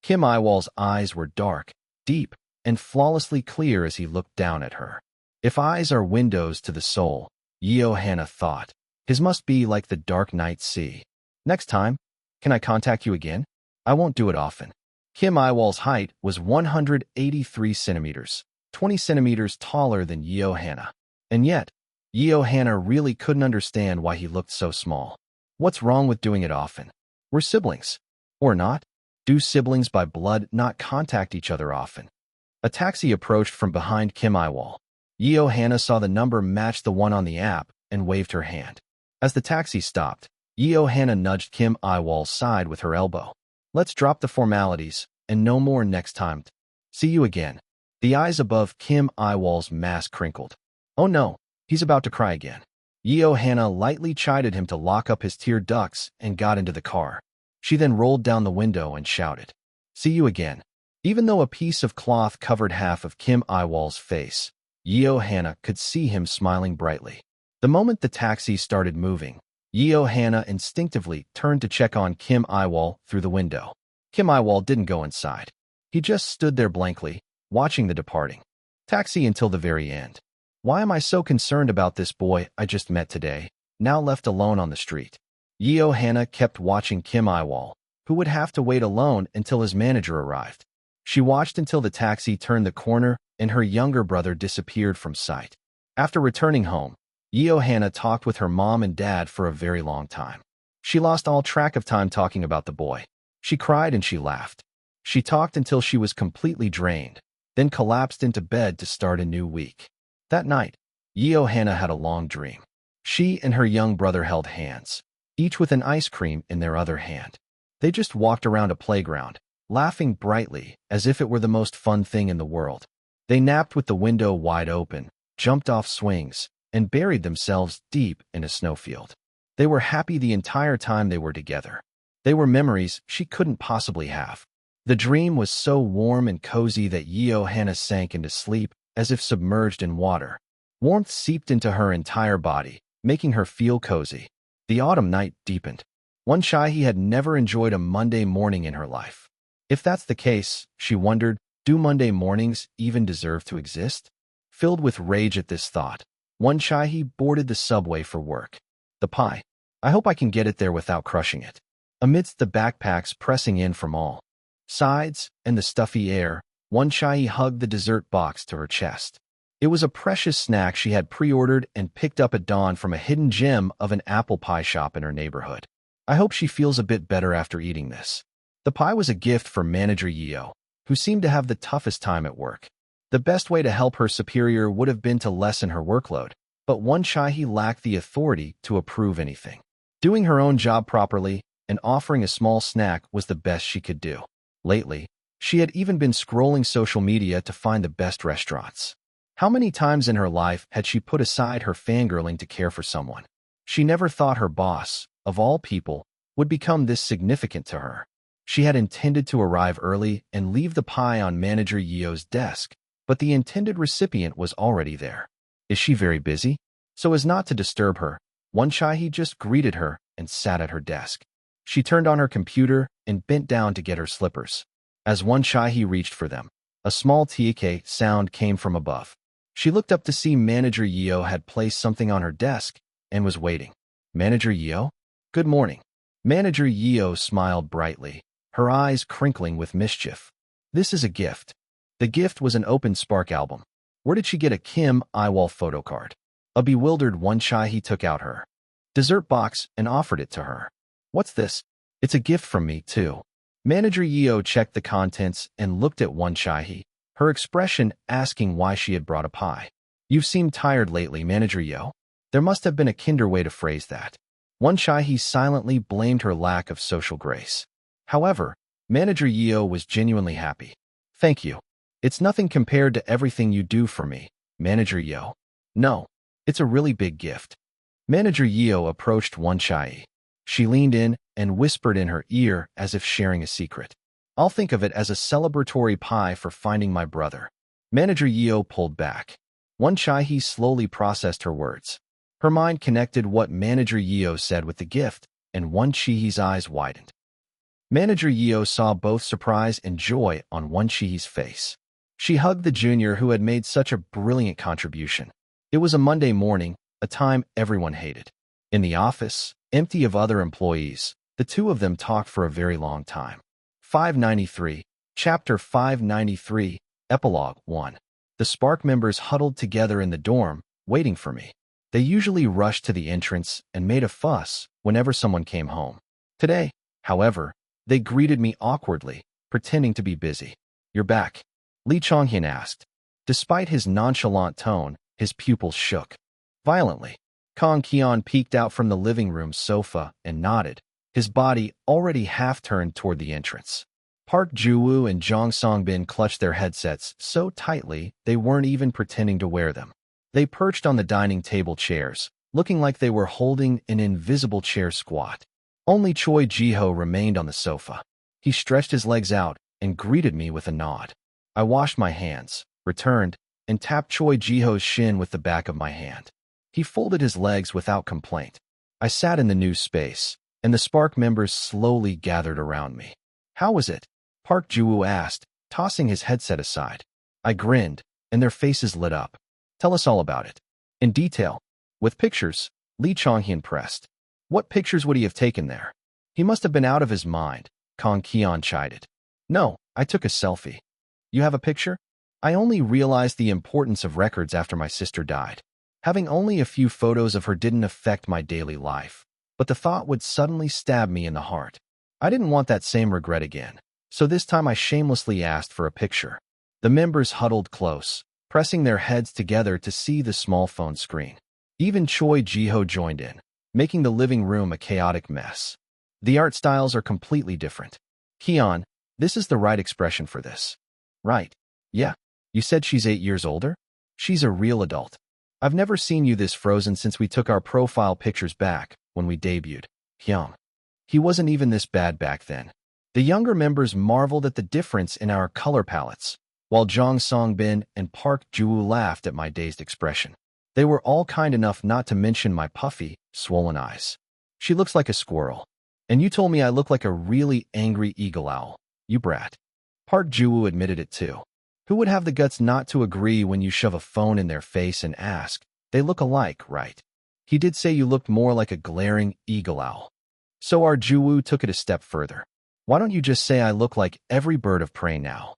Kim Yiwol's eyes were dark, deep, and flawlessly clear as he looked down at her. If eyes are windows to the soul, Yiwol thought, his must be like the dark night sea. Next time, can I contact you again? I won't do it often. Kim Yiwol's height was 183 centimeters, 20 centimeters taller than Yiwol. And yet, Yiwol really couldn't understand why he looked so small. What's wrong with doing it often? We're siblings. Or not? Do siblings by blood not contact each other often? A taxi approached from behind Kim Yiwol. Yiwol saw the number match the one on the app and waved her hand. As the taxi stopped, Yiwol nudged Kim Yiwol's side with her elbow. Let's drop the formalities, and no more next time. See you again. The eyes above Kim Yiwol's mask crinkled. Oh no, he's about to cry again. Yiwol lightly chided him to lock up his tear ducts and got into the car. She then rolled down the window and shouted, See you again. Even though a piece of cloth covered half of Kim Yiwol's face, Yiwol could see him smiling brightly. The moment the taxi started moving, Yiwol instinctively turned to check on Kim Yiwol through the window. Kim Yiwol didn't go inside. He just stood there blankly, watching the departing taxi until the very end. Why am I so concerned about this boy I just met today, now left alone on the street? Yiwol kept watching Kim Yiwol, who would have to wait alone until his manager arrived. She watched until the taxi turned the corner and her younger brother disappeared from sight. After returning home, Yiwol talked with her mom and dad for a very long time. She lost all track of time talking about the boy. She cried and she laughed. She talked until she was completely drained, then collapsed into bed to start a new week. That night, Yiwol had a long dream. She and her young brother held hands, each with an ice cream in their other hand. They just walked around a playground, laughing brightly as if it were the most fun thing in the world. They napped with the window wide open, jumped off swings, and buried themselves deep in a snowfield. They were happy the entire time they were together. They were memories she couldn't possibly have. The dream was so warm and cozy that Yiwol sank into sleep as if submerged in water. Warmth seeped into her entire body, making her feel cozy. The autumn night deepened. He had never enjoyed a Monday morning in her life. If that's the case, she wondered, do Monday mornings even deserve to exist? Filled with rage at this thought, he boarded the subway for work. The pie. I hope I can get it there without crushing it. Amidst the backpacks pressing in from all sides and the stuffy air, he hugged the dessert box to her chest. It was a precious snack she had pre-ordered and picked up at dawn from a hidden gem of an apple pie shop in her neighborhood. I hope she feels a bit better after eating this. The pie was a gift for Manager Yiwol, who seemed to have the toughest time at work. The best way to help her superior would have been to lessen her workload, but Won Chai-hee lacked the authority to approve anything. Doing her own job properly and offering a small snack was the best she could do. Lately, she had even been scrolling social media to find the best restaurants. How many times in her life had she put aside her fangirling to care for someone? She never thought her boss, of all people, would become this significant to her. She had intended to arrive early and leave the pie on Manager Yiwol's desk, but the intended recipient was already there. Is she very busy? So as not to disturb her, Won Chai-hee just greeted her and sat at her desk. She turned on her computer and bent down to get her slippers. As Won Chai-hee reached for them, a small TK sound came from above. She looked up to see Manager Yiwol had placed something on her desk and was waiting. Manager Yiwol? Good morning. Manager Yiwol smiled brightly, her eyes crinkling with mischief. This is a gift. The gift was an open Spark album. Where did she get a Kim Yiwol photo card? A bewildered Won Chai-hee took out her dessert box and offered it to her. What's this? It's a gift from me, too. Manager Yiwol checked the contents and looked at Won Chai-hee, her expression asking why she had brought a pie. You've seemed tired lately, Manager Yiwol. There must have been a kinder way to phrase that. Won Chai-hee silently blamed her lack of social grace. However, Manager Yiwol was genuinely happy. Thank you. It's nothing compared to everything you do for me, Manager Yiwol. No, it's a really big gift. Manager Yiwol approached Won Chai-hee. She leaned in and whispered in her ear as if sharing a secret. I'll think of it as a celebratory pie for finding my brother. Manager Yiwol pulled back. Won Chai-hee slowly processed her words. Her mind connected what Manager Yiwol said with the gift, and Won Chai-hee's eyes widened. Manager Yiwol saw both surprise and joy on Won Chai-hee's face. She hugged the junior who had made such a brilliant contribution. It was a Monday morning, a time everyone hated. In the office, empty of other employees, the two of them talked for a very long time. 593, Chapter 593, Epilogue 1. The Spark members huddled together in the dorm, waiting for me. They usually rushed to the entrance and made a fuss whenever someone came home. Today, however, they greeted me awkwardly, pretending to be busy. You're back? Lee Chong-hyun asked. Despite his nonchalant tone, his pupils shook violently. Kang Keon peeked out from the living room sofa and nodded, his body already half-turned toward the entrance. Park Ju-woo and Jong Song-bin clutched their headsets so tightly they weren't even pretending to wear them. They perched on the dining table chairs, looking like they were holding an invisible chair squat. Only Choi Ji-ho remained on the sofa. He stretched his legs out and greeted me with a nod. I washed my hands, returned, and tapped Choi Ji-ho's shin with the back of my hand. He folded his legs without complaint. I sat in the new space, and the Spark members slowly gathered around me. How was it? Park Ju-woo asked, tossing his headset aside. I grinned, and their faces lit up. Tell us all about it. In detail. With pictures, Lee Chong-hyun pressed. What pictures would he have taken there? He must have been out of his mind, Kang Keon chided. No, I took a selfie. You have a picture? I only realized the importance of records after my sister died. Having only a few photos of her didn't affect my daily life, but the thought would suddenly stab me in the heart. I didn't want that same regret again, so this time I shamelessly asked for a picture. The members huddled close, pressing their heads together to see the small phone screen. Even Choi Ji-ho joined in, making the living room a chaotic mess. The art styles are completely different. Keon, this is the right expression for this. Right. Yeah. You said she's 8 years older? She's a real adult. I've never seen you this frozen since we took our profile pictures back when we debuted. Hyung. He wasn't even this bad back then. The younger members marveled at the difference in our color palettes, while Jong Song-bin and Park Ju-woo laughed at my dazed expression. They were all kind enough not to mention my puffy, swollen eyes. She looks like a squirrel. And you told me I look like a really angry eagle owl. You brat. Park Ju-woo admitted it too. Who would have the guts not to agree when you shove a phone in their face and ask, they look alike, right? He did say you looked more like a glaring eagle owl. So our Ju-woo took it a step further. Why don't you just say I look like every bird of prey now?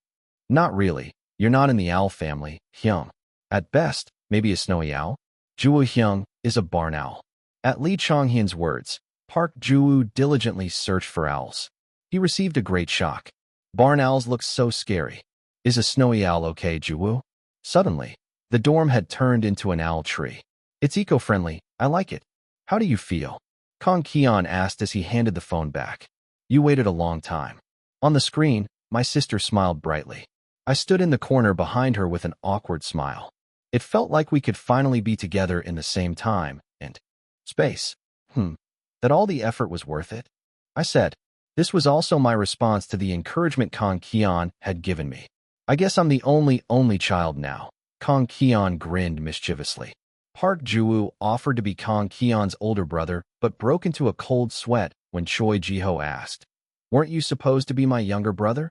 Not really. You're not in the owl family, Hyung. At best, maybe a snowy owl. Ju-woo Hyung is a barn owl. At Lee Chong-hyun's words, Park Ju-woo diligently searched for owls. He received a great shock. Barn owls look so scary. Is a snowy owl okay, Ju-woo? Suddenly, the dorm had turned into an owl tree. It's eco-friendly. I like it. How do you feel? Kong Keon asked as he handed the phone back. You waited a long time. On the screen, my sister smiled brightly. I stood in the corner behind her with an awkward smile. It felt like we could finally be together in the same time and space. That all the effort was worth it? I said. This was also my response to the encouragement Kong Keon had given me. I guess I'm the only child now. Kong Keon grinned mischievously. Park Ju-woo offered to be Kong Keon's older brother, but broke into a cold sweat when Choi Ji-ho asked, Weren't you supposed to be my younger brother?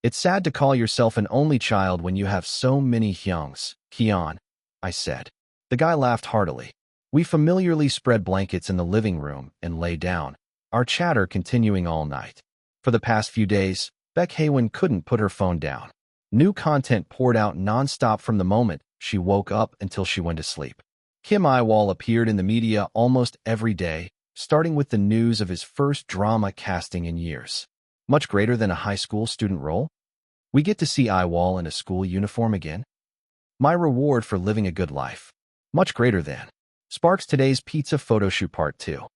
It's sad to call yourself an only child when you have so many hyungs, Keon, I said. The guy laughed heartily. We familiarly spread blankets in the living room and lay down, our chatter continuing all night. For the past few days, Baek Haewon couldn't put her phone down. New content poured out nonstop from the moment she woke up until she went to sleep. Kim Yiwol appeared in the media almost every day, starting with the news of his first drama casting in years. Much greater than a high school student role? We get to see Yiwol in a school uniform again? My reward for living a good life. Much greater than. Sparks Today's Pizza Photoshoot Part 2.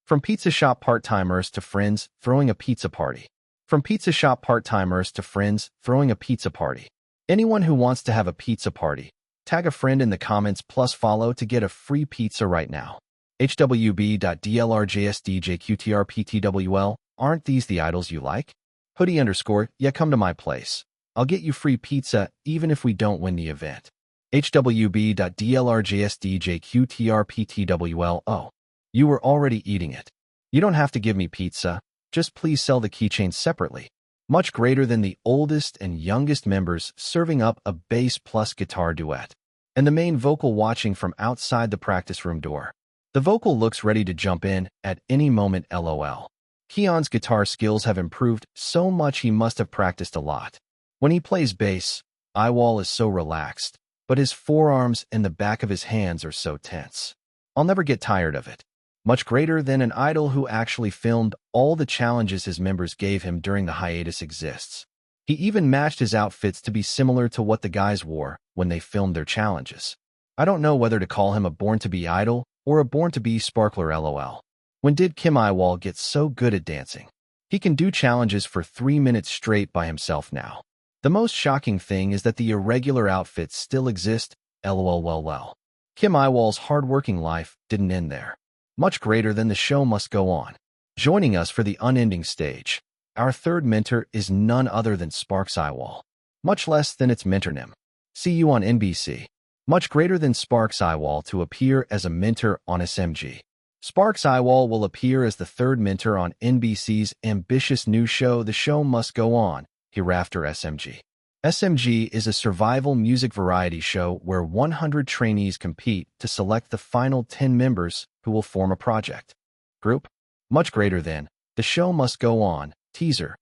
From pizza shop part-timers to friends throwing a pizza party. From pizza shop part-timers to friends throwing a pizza party. Anyone who wants to have a pizza party, tag a friend in the comments plus follow to get a free pizza right now. hwb.dlrjsdjqtrptwl, aren't these the idols you like? Hoodie_, yeah, come to my place. I'll get you free pizza even if we don't win the event. hwb.dlrjsdjqtrptwl, oh. You were already eating it. You don't have to give me pizza, just please sell the keychain separately. Much greater than the oldest and youngest members serving up a bass plus guitar duet. And the main vocal watching from outside the practice room door. The vocal looks ready to jump in at any moment, lol. Keon's guitar skills have improved so much he must have practiced a lot. When he plays bass, Yiwol is so relaxed, but his forearms and the back of his hands are so tense. I'll never get tired of it. Much greater than an idol who actually filmed all the challenges his members gave him during the hiatus exists. He even matched his outfits to be similar to what the guys wore when they filmed their challenges. I don't know whether to call him a born-to-be idol or a born-to-be sparkler, lol. When did Kim Yiwol get so good at dancing? He can do challenges for 3 minutes straight by himself now. The most shocking thing is that the irregular outfits still exist, lol. Kim Yiwol's hard-working life didn't end there. Much greater than the show must go on. Joining us for the unending stage, our third mentor is none other than Sparks Yiwol. Much less than its mentornym. See you on NBC. Much greater than Sparks Yiwol to appear as a mentor on SMG. Sparks Yiwol will appear as the third mentor on NBC's ambitious new show The Show Must Go On, hereafter SMG. SMG is a survival music variety show where 100 trainees compete to select the final 10 members who will form a project. Group? Much greater than. The Show Must Go On. Teaser.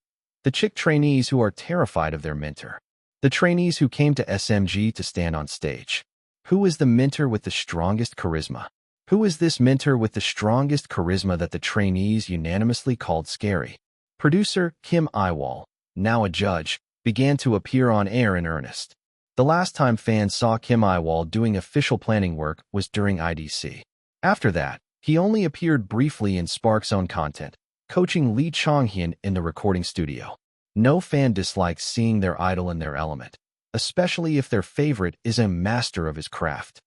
The chick trainees who are terrified of their mentor. The trainees who came to SMG to stand on stage. Who is the mentor with the strongest charisma? Who is this mentor with the strongest charisma that the trainees unanimously called scary? Producer Kim Yiwol, now a judge, began to appear on air in earnest. The last time fans saw Kim Yiwol doing official planning work was during IDC. After that, he only appeared briefly in Spark's own content, coaching Lee Chong-hyun in the recording studio. No fan dislikes seeing their idol in their element, especially if their favorite is a master of his craft.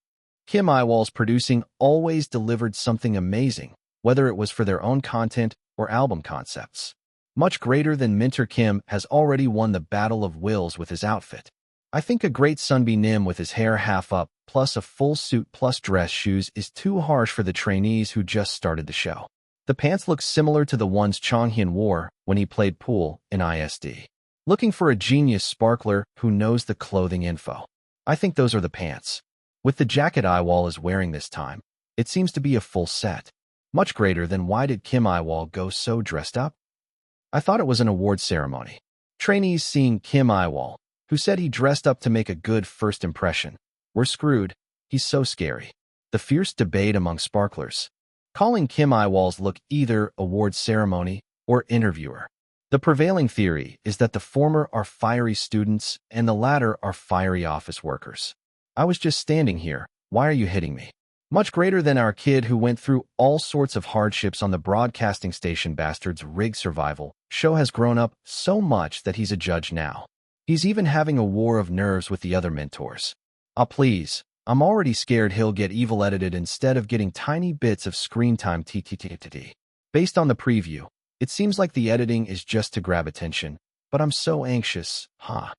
Kim Yiwol's producing always delivered something amazing, whether it was for their own content or album concepts. Much greater than mentor Kim has already won the battle of wills with his outfit. I think a great Sunbi Nim with his hair half up plus a full suit plus dress shoes is too harsh for the trainees who just started the show. The pants look similar to the ones Chong-hyun wore when he played pool in ISD. Looking for a genius sparkler who knows the clothing info. I think those are the pants. With the jacket Yiwol is wearing this time, it seems to be a full set. Much greater than why did Kim Yiwol go so dressed up? I thought it was an award ceremony. Trainees seeing Kim Yiwol, who said he dressed up to make a good first impression. We're screwed. He's so scary. The fierce debate among sparklers. calling Kim Yiwol's look either award ceremony or interviewer. The prevailing theory is that the former are fiery students and the latter are fiery office workers. I was just standing here. Why are you hitting me? Much greater than our kid who went through all sorts of hardships on the broadcasting station Bastard's Rig Survival show has grown up so much that he's a judge now. He's even having a war of nerves with the other mentors. Please. I'm already scared he'll get evil edited instead of getting tiny bits of screen time ttttt. Based on the preview, it seems like the editing is just to grab attention, but I'm so anxious, I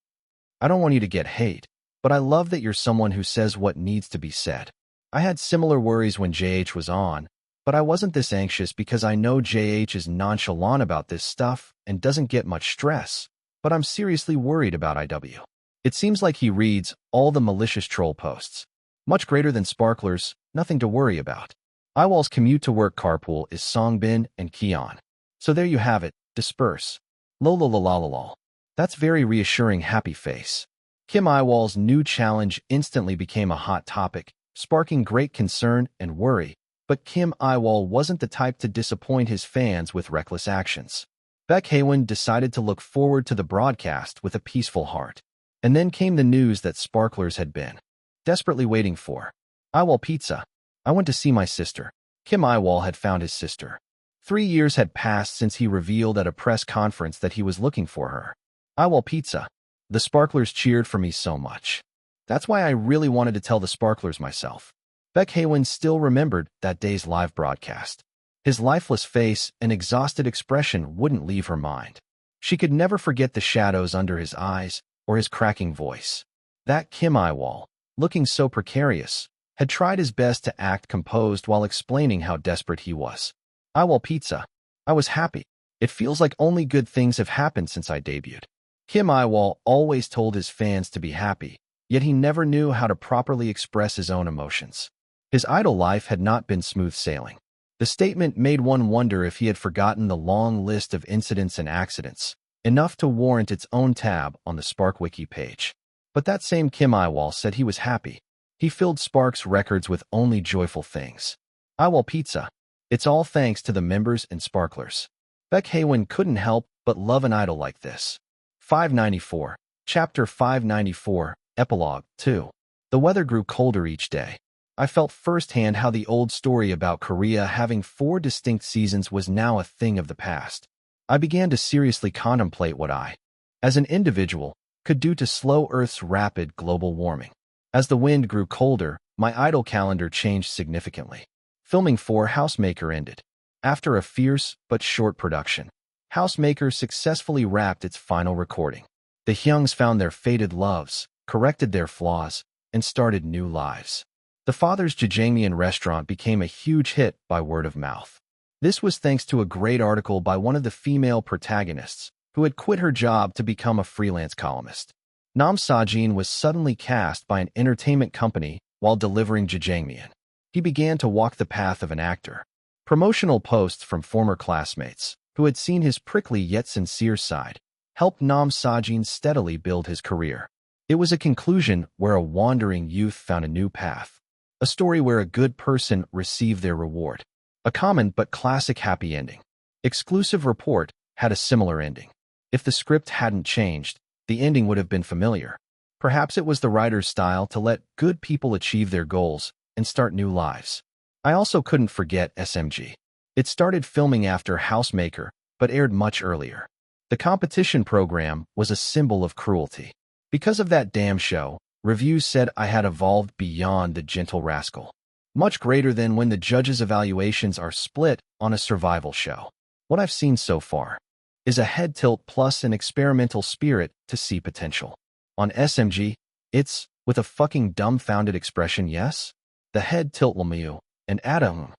don't want you to get hate, but I love that you're someone who says what needs to be said. I had similar worries when JH was on, but I wasn't this anxious because I know JH is nonchalant about this stuff and doesn't get much stress, but I'm seriously worried about IW. It seems like he reads all the malicious troll posts. Much greater than Sparkler's, nothing to worry about. Yiwol's commute to work carpool is Songbin and Keon. So there you have it, disperse. Lol. That's very reassuring happy face. Kim Yiwol's new challenge instantly became a hot topic, sparking great concern and worry, but Kim Yiwol wasn't the type to disappoint his fans with reckless actions. Baek Haewon decided to look forward to the broadcast with a peaceful heart. And then came the news that Sparklers had been desperately waiting for. Yiwol Pizza. I went to see my sister. Kim Yiwol had found his sister. 3 years had passed since he revealed at a press conference that he was looking for her. Yiwol Pizza. The Sparklers cheered for me so much. That's why I really wanted to tell the Sparklers myself. Baek Haewon still remembered that day's live broadcast. His lifeless face and exhausted expression wouldn't leave her mind. She could never forget the shadows under his eyes or his cracking voice. That Kim Yiwol, looking so precarious, had tried his best to act composed while explaining how desperate he was. Yiwol Pizza. I was happy. It feels like only good things have happened since I debuted. Kim Yiwol always told his fans to be happy, yet he never knew how to properly express his own emotions. His idol life had not been smooth sailing. The statement made one wonder if he had forgotten the long list of incidents and accidents, enough to warrant its own tab on the Spark Wiki page. But that same Kim Yiwol said he was happy. He filled Spark's records with only joyful things. Yiwol Pizza. It's all thanks to the members and Sparklers. Baek Haewon couldn't help but love an idol like this. 594. Chapter 594, Epilogue 2. The weather grew colder each day. I felt firsthand how the old story about Korea having 4 distinct seasons was now a thing of the past. I began to seriously contemplate what I, as an individual, could do to slow Earth's rapid global warming. As the wind grew colder, my idol calendar changed significantly. Filming for Housemaker ended. After a fierce but short production, Housemaker successfully wrapped its final recording. The Hyungs found their fated loves, corrected their flaws, and started new lives. The father's jjajangmyeon restaurant became a huge hit by word of mouth. This was thanks to a great article by one of the female protagonists, who had quit her job to become a freelance columnist. Nam Sajin was suddenly cast by an entertainment company while delivering jjajangmyeon. He began to walk the path of an actor. Promotional posts from former classmates, who had seen his prickly yet sincere side, helped Nam Sajin steadily build his career. It was a conclusion where a wandering youth found a new path. A story where a good person received their reward. A common but classic happy ending. Exclusive Report had a similar ending. If the script hadn't changed, the ending would have been familiar. Perhaps it was the writer's style to let good people achieve their goals and start new lives. I also couldn't forget SMG. It started filming after Housemaker, but aired much earlier. The competition program was a symbol of cruelty. Because of that damn show, reviews said I had evolved beyond the gentle rascal. Much greater than when the judges' evaluations are split on a survival show. What I've seen so far is a head tilt plus an experimental spirit to see potential. On SMG, it's, with a fucking dumbfounded expression, yes? The head tilt Lemieux, and Adam.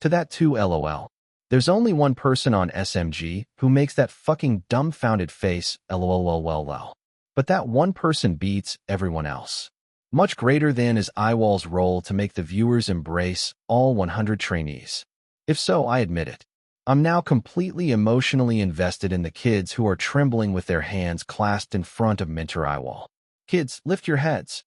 To that too, lol. There's only one person on SMG who makes that fucking dumbfounded face, lol. But that one person beats everyone else. Much greater than is Yiwol's role to make the viewers embrace all 100 trainees. If so, I admit it. I'm now completely emotionally invested in the kids who are trembling with their hands clasped in front of Mentor Yiwol. Kids, lift your heads.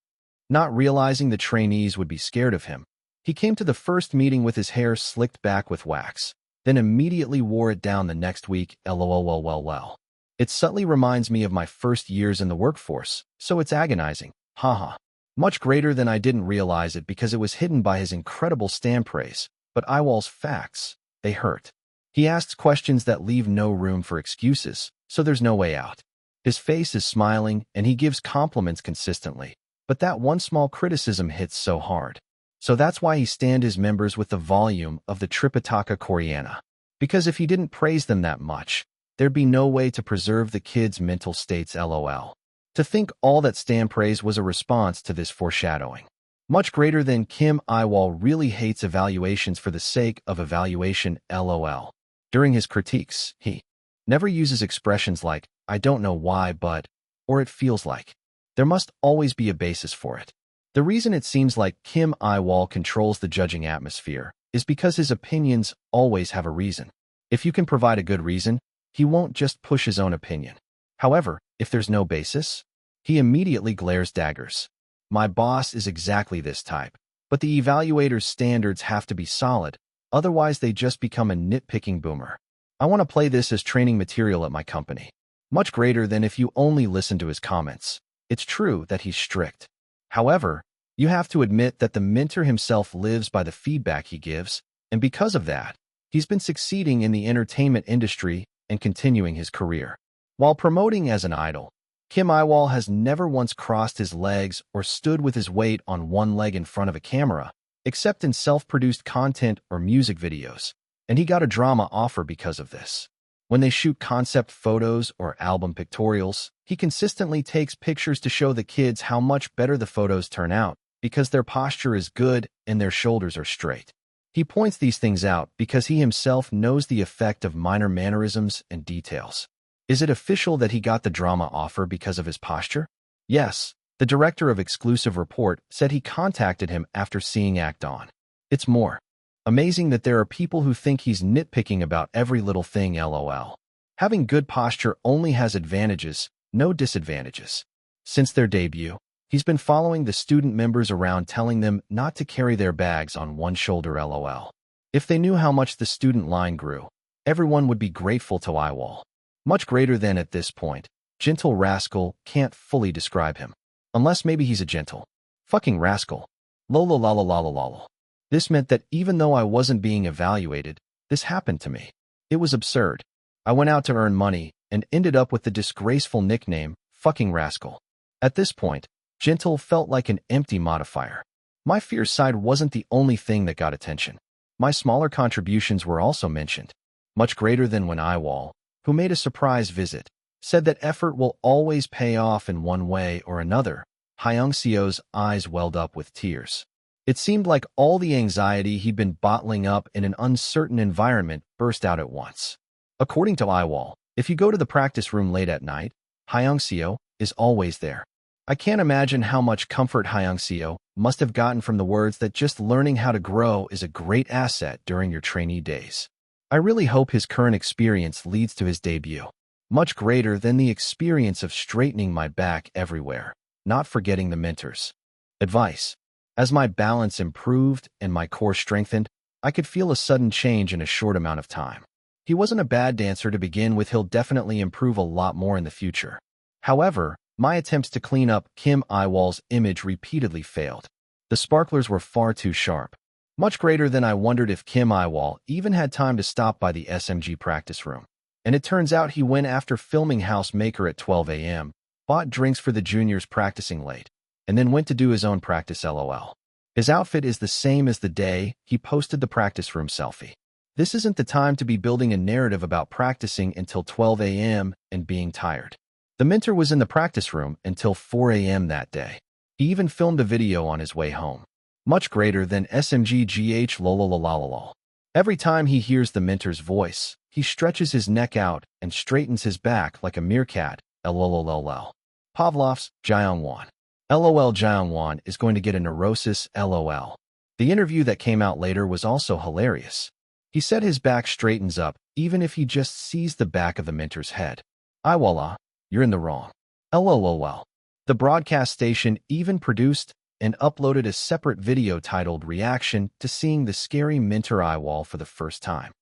Not realizing the trainees would be scared of him, He came to the first meeting with his hair slicked back with wax, then immediately wore it down the next week. LOL. It subtly reminds me of my first years in the workforce, so it's agonizing. Haha. Much greater than I didn't realize it because it was hidden by his incredible stand praise, but Yiwol's facts, they hurt. He asks questions that leave no room for excuses, so there's no way out. His face is smiling, and he gives compliments consistently, but that one small criticism hits so hard. So that's why he stand his members with the volume of the Tripitaka Koreana. Because if he didn't praise them that much, there'd be no way to preserve the kids' mental states. LOL. To think all that stand praise was a response to this foreshadowing. Much greater than Kim Yiwol really hates evaluations for the sake of evaluation. LOL. During his critiques, he never uses expressions like, I don't know why but, or it feels like. There must always be a basis for it. The reason it seems like Kim Yiwol controls the judging atmosphere is because his opinions always have a reason. If you can provide a good reason, he won't just push his own opinion. However, if there's no basis, he immediately glares daggers. My boss is exactly this type, but the evaluator's standards have to be solid, otherwise they just become a nitpicking boomer. I want to play this as training material at my company. Much greater than if you only listen to his comments. It's true that he's strict. However, you have to admit that the mentor himself lives by the feedback he gives, and because of that, he's been succeeding in the entertainment industry and continuing his career. While promoting as an idol, Kim Yiwol has never once crossed his legs or stood with his weight on one leg in front of a camera, except in self-produced content or music videos, and he got a drama offer because of this. When they shoot concept photos or album pictorials, he consistently takes pictures to show the kids how much better the photos turn out because their posture is good and their shoulders are straight. He points these things out because he himself knows the effect of minor mannerisms and details. Is it official that he got the drama offer because of his posture? Yes, the director of Exclusive Report said he contacted him after seeing Act On. It's more amazing that there are people who think he's nitpicking about every little thing. LOL. Having good posture only has advantages, no disadvantages. Since their debut, he's been following the student members around telling them not to carry their bags on one shoulder. LOL. If they knew how much the student line grew, everyone would be grateful to Yiwol. Much greater than at this point. Gentle rascal can't fully describe him. Unless maybe he's a gentle fucking rascal. Lololololololol. This meant that even though I wasn't being evaluated, this happened to me. It was absurd. I went out to earn money and ended up with the disgraceful nickname, fucking rascal. At this point, gentle felt like an empty modifier. My fierce side wasn't the only thing that got attention. My smaller contributions were also mentioned. Much greater than when Yiwol, who made a surprise visit, said that effort will always pay off in one way or another. Hyungseo's eyes welled up with tears. It seemed like all the anxiety he'd been bottling up in an uncertain environment burst out at once. According to Yiwol, if you go to the practice room late at night, Hyungseo is always there. I can't imagine how much comfort Hyungseo must have gotten from the words that just learning how to grow is a great asset during your trainee days. I really hope his current experience leads to his debut. Much greater than the experience of straightening my back everywhere, not forgetting the mentors. Advice. As my balance improved and my core strengthened, I could feel a sudden change in a short amount of time. He wasn't a bad dancer to begin with. He'll definitely improve a lot more in the future. However, my attempts to clean up Kim Yiwol's image repeatedly failed. The sparklers were far too sharp. Much greater than I wondered if Kim Yiwol even had time to stop by the SMG practice room. And it turns out he went after filming Housemaker at 12 a.m., bought drinks for the juniors practicing late, and then went to do his own practice. LOL. His outfit is the same as the day he posted the practice room selfie. This isn't the time to be building a narrative about practicing until 12 a.m. and being tired. The mentor was in the practice room until 4 a.m. that day. He even filmed a video on his way home. Much greater than SMGGH. Lololololol. Every time he hears the mentor's voice, he stretches his neck out and straightens his back like a meerkat. LOLOLOL. Pavlov's Jyongwon. LOL. Jyongwon is going to get a neurosis. LOL. The interview that came out later was also hilarious. He said his back straightens up even if he just sees the back of the mentor's head. Yiwol, you're in the wrong. LOLOL. The broadcast station even produced and uploaded a separate video titled Reaction to seeing the scary Manager Yiwol for the first time.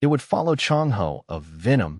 It would follow Chongho of Venom,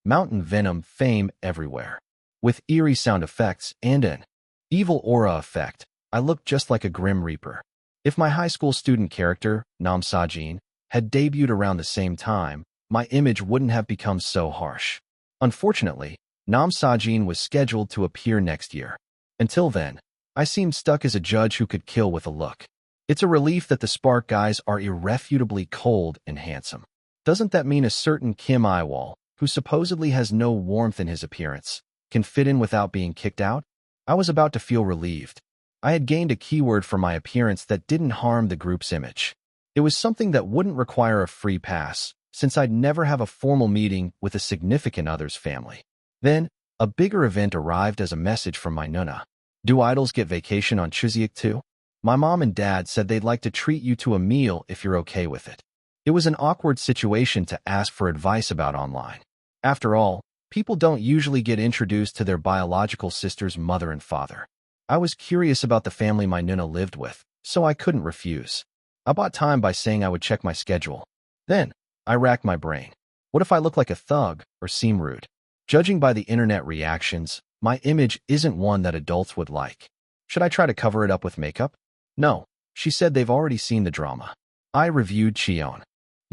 Mountain Venom fame everywhere. With eerie sound effects and an evil aura effect, I looked just like a Grim Reaper. If my high school student character, Nam Sajin, had debuted around the same time, my image wouldn't have become so harsh. Unfortunately, Nam Sajin was scheduled to appear next year. Until then, I seemed stuck as a judge who could kill with a look. It's a relief that the Spark guys are irrefutably cold and handsome. Doesn't that mean a certain Kim Yiwol, who supposedly has no warmth in his appearance, can fit in without being kicked out? I was about to feel relieved. I had gained a keyword for my appearance that didn't harm the group's image. It was something that wouldn't require a free pass, since I'd never have a formal meeting with a significant other's family. Then, a bigger event arrived as a message from my Nuna. Do idols get vacation on Chuseok too? My mom and dad said they'd like to treat you to a meal if you're okay with it. It was an awkward situation to ask for advice about online. After all, people don't usually get introduced to their biological sister's mother and father. I was curious about the family my Nuna lived with, so I couldn't refuse. I bought time by saying I would check my schedule. Then, I racked my brain. What if I look like a thug or seem rude? Judging by the internet reactions, my image isn't one that adults would like. Should I try to cover it up with makeup? No, she said they've already seen the drama. I reviewed Cheon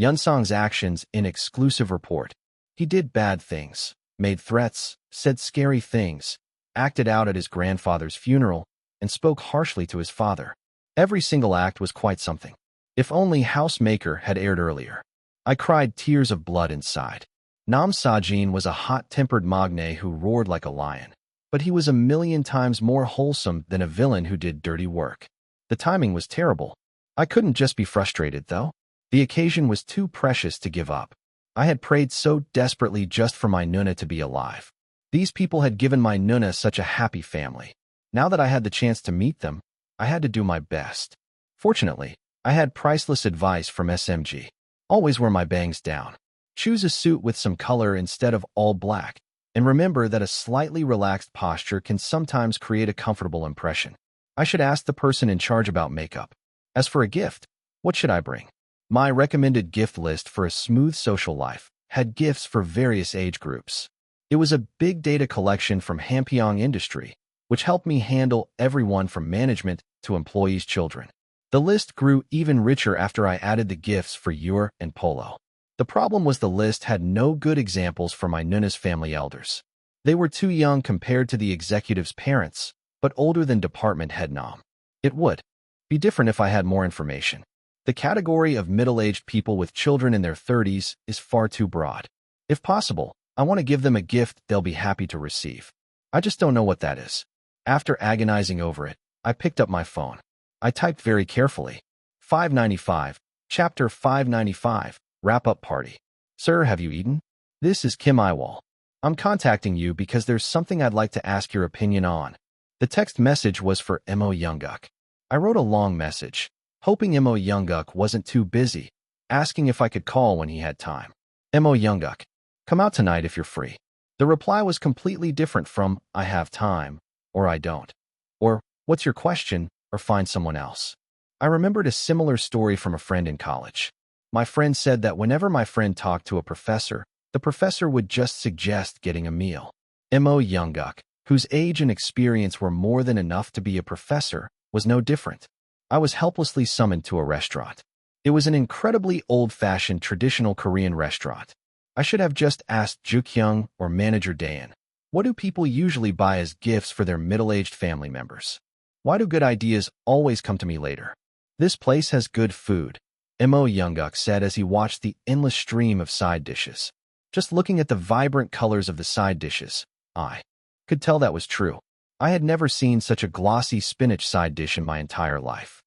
Yunsong's actions in exclusive report. He did bad things, made threats, said scary things, acted out at his grandfather's funeral, and spoke harshly to his father. Every single act was quite something. If only Housemaker had aired earlier. I cried tears of blood inside. Nam Sajin was a hot-tempered magne who roared like a lion, but he was a million times more wholesome than a villain who did dirty work. The timing was terrible. I couldn't just be frustrated, though. The occasion was too precious to give up. I had prayed so desperately just for my Nuna to be alive. These people had given my Nuna such a happy family. Now that I had the chance to meet them, I had to do my best. Fortunately, I had priceless advice from SMG. Always wear my bangs down. Choose a suit with some color instead of all black, and remember that a slightly relaxed posture can sometimes create a comfortable impression. I should ask the person in charge about makeup. As for a gift, what should I bring? My recommended gift list for a smooth social life had gifts for various age groups. It was a big data collection from Hampyeong Industry, which helped me handle everyone from management to employees' children. The list grew even richer after I added the gifts for Yor and Polo. The problem was the list had no good examples for my Nuna's family elders. They were too young compared to the executive's parents, but older than department head Nam. It would be different if I had more information. The category of middle-aged people with children in their 30s is far too broad. If possible, I want to give them a gift they'll be happy to receive. I just don't know what that is. After agonizing over it, I picked up my phone. I typed very carefully. 595, Chapter 595, Wrap-Up Party. Sir, have you eaten? This is Kim Yiwol. I'm contacting you because there's something I'd like to ask your opinion on. The text message was for Mo Younguk. I wrote a long message, hoping Mo Younguk wasn't too busy, asking if I could call when he had time. Mo Younguk, come out tonight if you're free. The reply was completely different from, I have time, or I don't. Or, what's your question, or find someone else. I remembered a similar story from a friend in college. My friend said that whenever my friend talked to a professor, the professor would just suggest getting a meal. Mo Younguk, whose age and experience were more than enough to be a professor, was no different. I was helplessly summoned to a restaurant. It was an incredibly old-fashioned traditional Korean restaurant. I should have just asked Jukyung or Manager Dayan. What do people usually buy as gifts for their middle-aged family members? Why do good ideas always come to me later? This place has good food, Mo Younguk said as he watched the endless stream of side dishes. Just looking at the vibrant colors of the side dishes, I could tell that was true. I had never seen such a glossy spinach side dish in my entire life.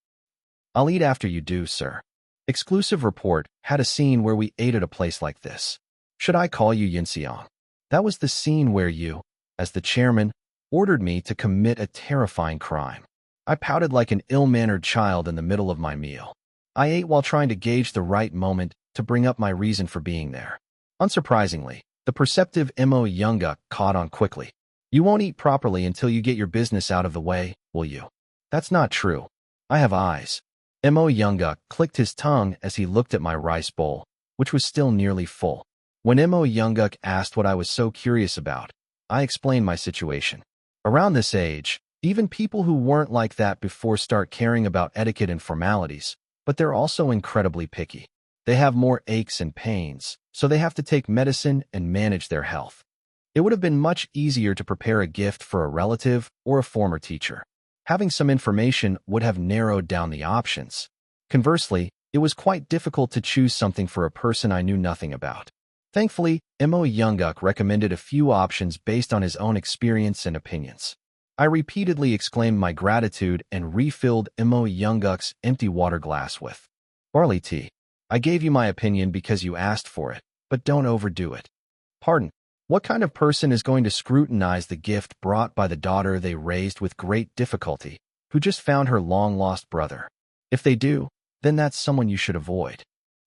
I'll eat after you do, sir. Exclusive report had a scene where we ate at a place like this. Should I call you Yinseong? That was the scene where you, as the chairman, ordered me to commit a terrifying crime. I pouted like an ill-mannered child in the middle of my meal. I ate while trying to gauge the right moment to bring up my reason for being there. Unsurprisingly, the perceptive Mo Younguk caught on quickly. You won't eat properly until you get your business out of the way, will you? That's not true. I have eyes. Mo Younguk clicked his tongue as he looked at my rice bowl, which was still nearly full. When Mo Younguk asked what I was so curious about, I explained my situation. Around this age, even people who weren't like that before start caring about etiquette and formalities, but they're also incredibly picky. They have more aches and pains, so they have to take medicine and manage their health. It would have been much easier to prepare a gift for a relative or a former teacher. Having some information would have narrowed down the options. Conversely, it was quite difficult to choose something for a person I knew nothing about. Thankfully, Mo Younguk recommended a few options based on his own experience and opinions. I repeatedly exclaimed my gratitude and refilled Mo Younguk's empty water glass with barley tea. I gave you my opinion because you asked for it, but don't overdo it. Pardon, what kind of person is going to scrutinize the gift brought by the daughter they raised with great difficulty, who just found her long-lost brother? If they do, then that's someone you should avoid.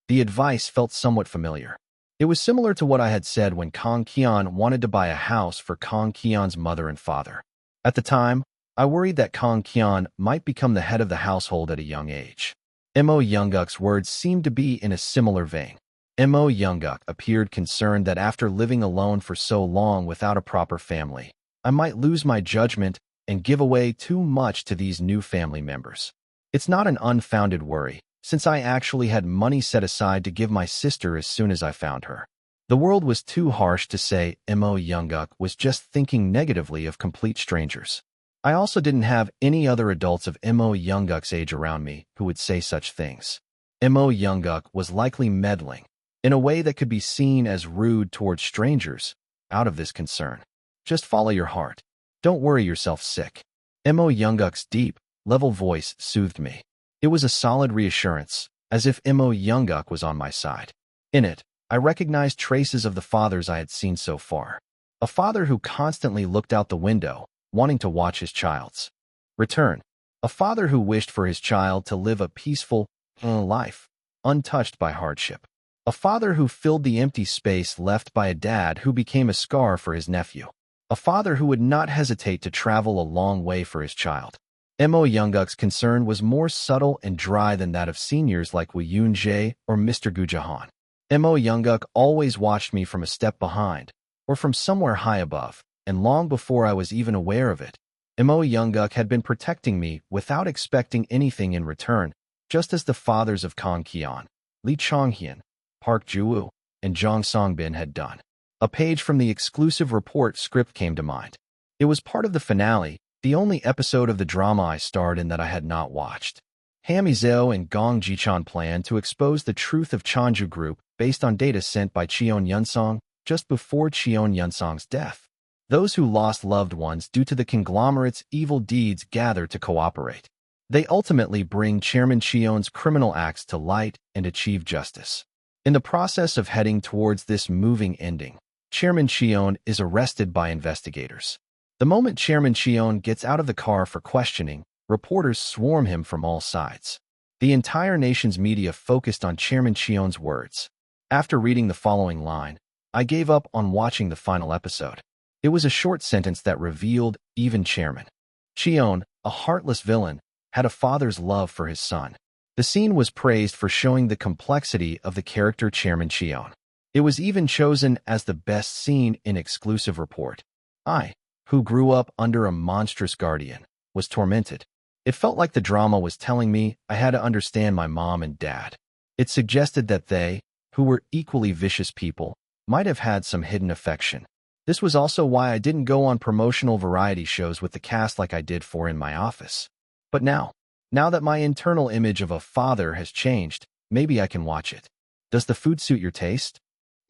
The advice felt somewhat familiar. It was similar to what I had said when Kong Qian wanted to buy a house for Kong Qian's mother and father. At the time, I worried that Kong Qian might become the head of the household at a young age. Mo Younguk's words seemed to be in a similar vein. Mo Younguk appeared concerned that after living alone for so long without a proper family, I might lose my judgment and give away too much to these new family members. It's not an unfounded worry, since I actually had money set aside to give my sister as soon as I found her. The world was too harsh to say Mo Younguk was just thinking negatively of complete strangers. I also didn't have any other adults of Mo Younguk's age around me who would say such things. Mo Younguk was likely meddling, in a way that could be seen as rude towards strangers, out of this concern. Just follow your heart. Don't worry yourself sick. Mo Younguk's deep, level voice soothed me. It was a solid reassurance, as if Mo Younguk was on my side. In it, I recognized traces of the fathers I had seen so far. A father who constantly looked out the window, wanting to watch his child's return. A father who wished for his child to live a peaceful life, untouched by hardship. A father who filled the empty space left by a dad who became a scar for his nephew. A father who would not hesitate to travel a long way for his child. Mo Younguk's concern was more subtle and dry than that of seniors like Wu Yunjie or Mr. Gujahan. Mo Younguk always watched me from a step behind, or from somewhere high above, and long before I was even aware of it. Mo Younguk had been protecting me without expecting anything in return, just as the fathers of Kong Qian, Li Chonghian, Park Juwu, and Zhang Songbin had done. A page from the exclusive report script came to mind. It was part of the finale, the only episode of the drama I starred in that I had not watched. Hami Zhou and Gong Jichan planned to expose the truth of Chanju Group based on data sent by Cheon Yunsong just before Cheon Yunsong's death. Those who lost loved ones due to the conglomerate's evil deeds gather to cooperate. They ultimately bring Chairman Cheon's criminal acts to light and achieve justice. In the process of heading towards this moving ending, Chairman Cheon is arrested by investigators. The moment Chairman Cheon gets out of the car for questioning, reporters swarm him from all sides. The entire nation's media focused on Chairman Cheon's words. After reading the following line, I gave up on watching the final episode. It was a short sentence that revealed even Chairman Cheon, a heartless villain, had a father's love for his son. The scene was praised for showing the complexity of the character Chairman Cheon. It was even chosen as the best scene in exclusive report. I, who grew up under a monstrous guardian, was tormented. It felt like the drama was telling me I had to understand my mom and dad. It suggested that they, who were equally vicious people, might have had some hidden affection. This was also why I didn't go on promotional variety shows with the cast like I did for In My Office. But now that my internal image of a father has changed, maybe I can watch it. Does the food suit your taste?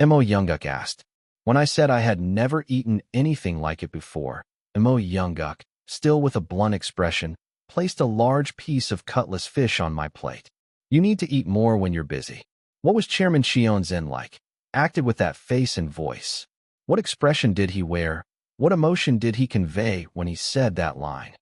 Mo Younguk asked. When I said I had never eaten anything like it before, Mo Younguk, still with a blunt expression, placed a large piece of cutlass fish on my plate. You need to eat more when you're busy. What was Chairman Cheon's Zen like? Acted with that face and voice. What expression did he wear? What emotion did he convey when he said that line?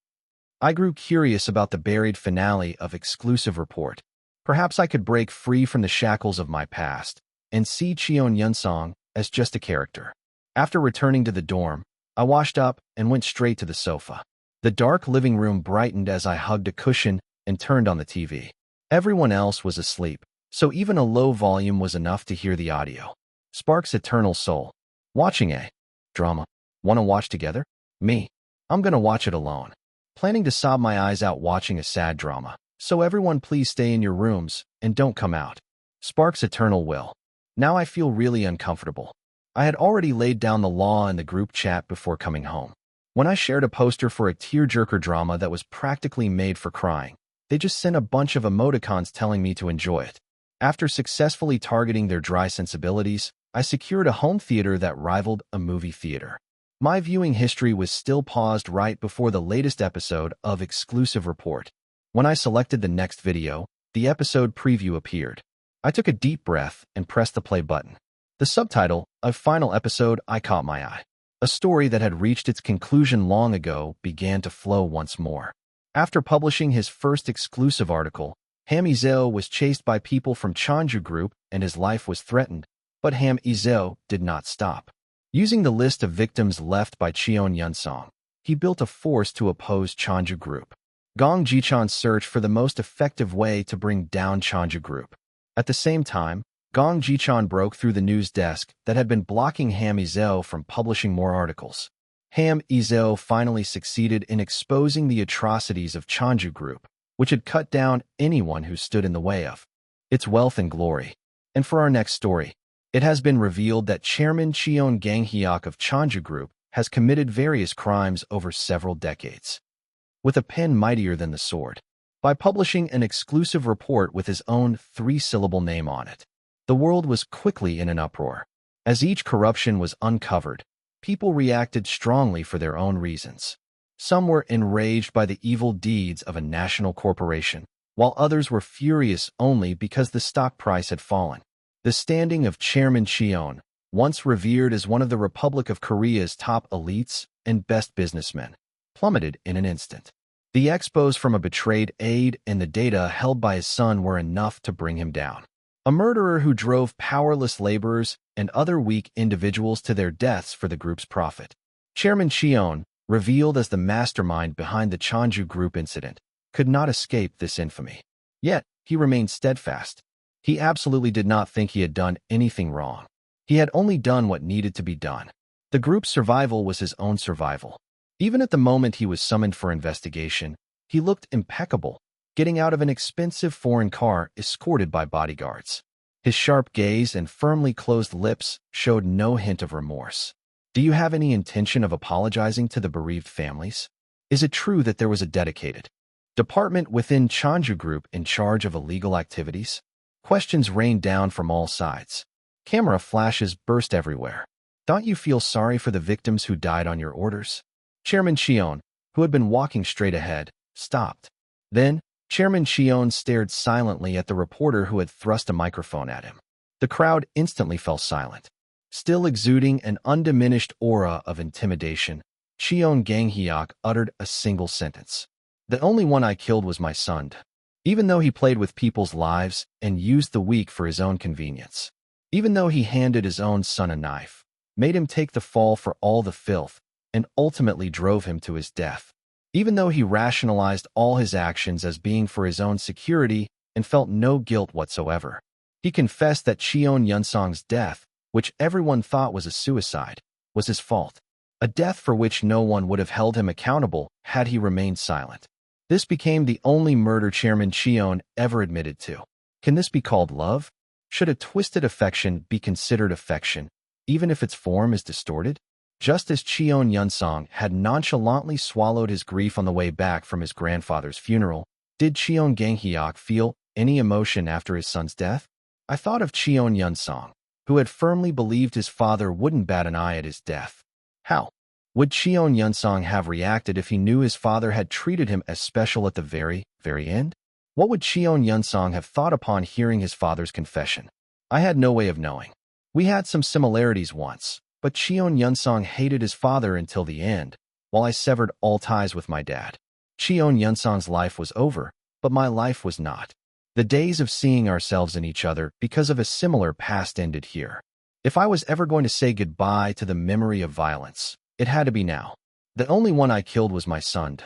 I grew curious about the buried finale of Exclusive Report. Perhaps I could break free from the shackles of my past and see Cheon Yunsong as just a character. After returning to the dorm, I washed up and went straight to the sofa. The dark living room brightened as I hugged a cushion and turned on the TV. Everyone else was asleep, so even a low volume was enough to hear the audio. Spark's eternal soul. Watching a drama. Wanna watch together? Me. I'm gonna watch it alone. Planning to sob my eyes out watching a sad drama. So everyone please stay in your rooms and don't come out. Spark's eternal will. Now I feel really uncomfortable. I had already laid down the law in the group chat before coming home. When I shared a poster for a tearjerker drama that was practically made for crying, they just sent a bunch of emoticons telling me to enjoy it. After successfully targeting their dry sensibilities, I secured a home theater that rivaled a movie theater. My viewing history was still paused right before the latest episode of Exclusive Report. When I selected the next video, the episode preview appeared. I took a deep breath and pressed the play button. The subtitle, "A Final Episode," caught my eye. A story that had reached its conclusion long ago began to flow once more. After publishing his first exclusive article, Ham Izeo was chased by people from Chanju Group and his life was threatened, but Ham Izeo did not stop. Using the list of victims left by Cheon Yunsong, he built a force to oppose Chanju Group. Gong Jichan searched for the most effective way to bring down Chanju Group. At the same time, Gong Jichan broke through the news desk that had been blocking Ham Izeo from publishing more articles. Ham Izeo finally succeeded in exposing the atrocities of Chanju Group, which had cut down anyone who stood in the way of its wealth and glory. And for our next story, it has been revealed that Chairman Cheon Ganghyuk of Chanju Group has committed various crimes over several decades. With a pen mightier than the sword, by publishing an exclusive report with his own three-syllable name on it. The world was quickly in an uproar. As each corruption was uncovered, people reacted strongly for their own reasons. Some were enraged by the evil deeds of a national corporation, while others were furious only because the stock price had fallen. The standing of Chairman Cheon, once revered as one of the Republic of Korea's top elites and best businessmen, plummeted in an instant. The expos from a betrayed aide and the data held by his son were enough to bring him down. A murderer who drove powerless laborers and other weak individuals to their deaths for the group's profit. Chairman Cheon, revealed as the mastermind behind the Chanju Group incident, could not escape this infamy. Yet, he remained steadfast. He absolutely did not think he had done anything wrong. He had only done what needed to be done. The group's survival was his own survival. Even at the moment he was summoned for investigation, he looked impeccable, getting out of an expensive foreign car escorted by bodyguards. His sharp gaze and firmly closed lips showed no hint of remorse. Do you have any intention of apologizing to the bereaved families? Is it true that there was a dedicated department within Chanju Group in charge of illegal activities? Questions rained down from all sides. Camera flashes burst everywhere. Don't you feel sorry for the victims who died on your orders? Chairman Cheon, who had been walking straight ahead, stopped. Then, Chairman Cheon stared silently at the reporter who had thrust a microphone at him. The crowd instantly fell silent. Still exuding an undiminished aura of intimidation, Cheon Ganghyuk uttered a single sentence. The only one I killed was my son. Even though he played with people's lives and used the weak for his own convenience. Even though he handed his own son a knife, made him take the fall for all the filth, and ultimately drove him to his death. Even though he rationalized all his actions as being for his own security and felt no guilt whatsoever. He confessed that Cheon Yunsong's death, which everyone thought was a suicide, was his fault. A death for which no one would have held him accountable had he remained silent. This became the only murder Chairman Cheon ever admitted to. Can this be called love? Should a twisted affection be considered affection, even if its form is distorted? Just as Cheon Yunsong had nonchalantly swallowed his grief on the way back from his grandfather's funeral, did Cheon Ganghyuk feel any emotion after his son's death? I thought of Cheon Yunsong, who had firmly believed his father wouldn't bat an eye at his death. How would Cheon Yunsong have reacted if he knew his father had treated him as special at the very end? What would Cheon Yunsong have thought upon hearing his father's confession? I had no way of knowing. We had some similarities once, but Cheon Yunsong hated his father until the end, while I severed all ties with my dad. Cheon Yunsong's life was over, but my life was not. The days of seeing ourselves in each other because of a similar past ended here. If I was ever going to say goodbye to the memory of violence, it had to be now. The only one I killed was my son.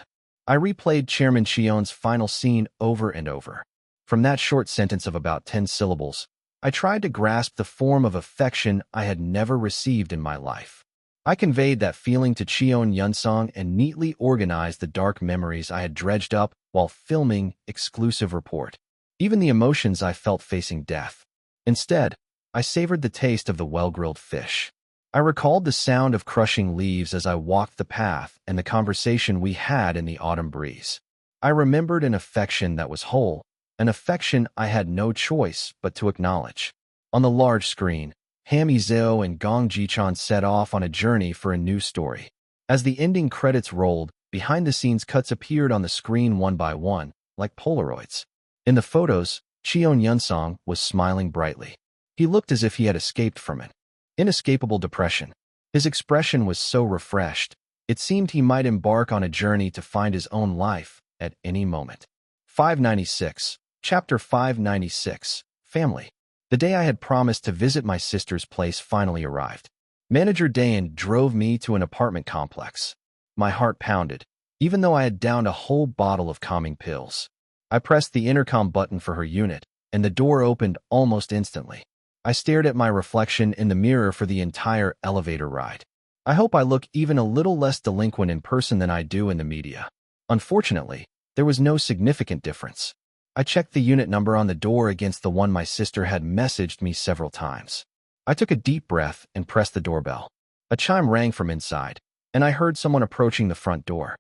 I replayed Chairman Cheon's final scene over and over. From that short sentence of about 10 syllables, I tried to grasp the form of affection I had never received in my life. I conveyed that feeling to Cheon Yunsong and neatly organized the dark memories I had dredged up while filming Exclusive Report. Even the emotions I felt facing death. Instead, I savored the taste of the well-grilled fish. I recalled the sound of crushing leaves as I walked the path and the conversation we had in the autumn breeze. I remembered an affection that was whole, an affection I had no choice but to acknowledge. On the large screen, Hami Zhao and Gong Jichan set off on a journey for a new story. As the ending credits rolled, behind-the-scenes cuts appeared on the screen one by one, like Polaroids. In the photos, Cheon Yunsong was smiling brightly. He looked as if he had escaped from an inescapable depression. His expression was so refreshed, it seemed he might embark on a journey to find his own life at any moment. 596, Chapter 596, Family. The day I had promised to visit my sister's place finally arrived. Manager Dayan drove me to an apartment complex. My heart pounded, even though I had downed a whole bottle of calming pills. I pressed the intercom button for her unit, and the door opened almost instantly. I stared at my reflection in the mirror for the entire elevator ride. I hope I look even a little less delinquent in person than I do in the media. Unfortunately, there was no significant difference. I checked the unit number on the door against the one my sister had messaged me several times. I took a deep breath and pressed the doorbell. A chime rang from inside, and I heard someone approaching the front door.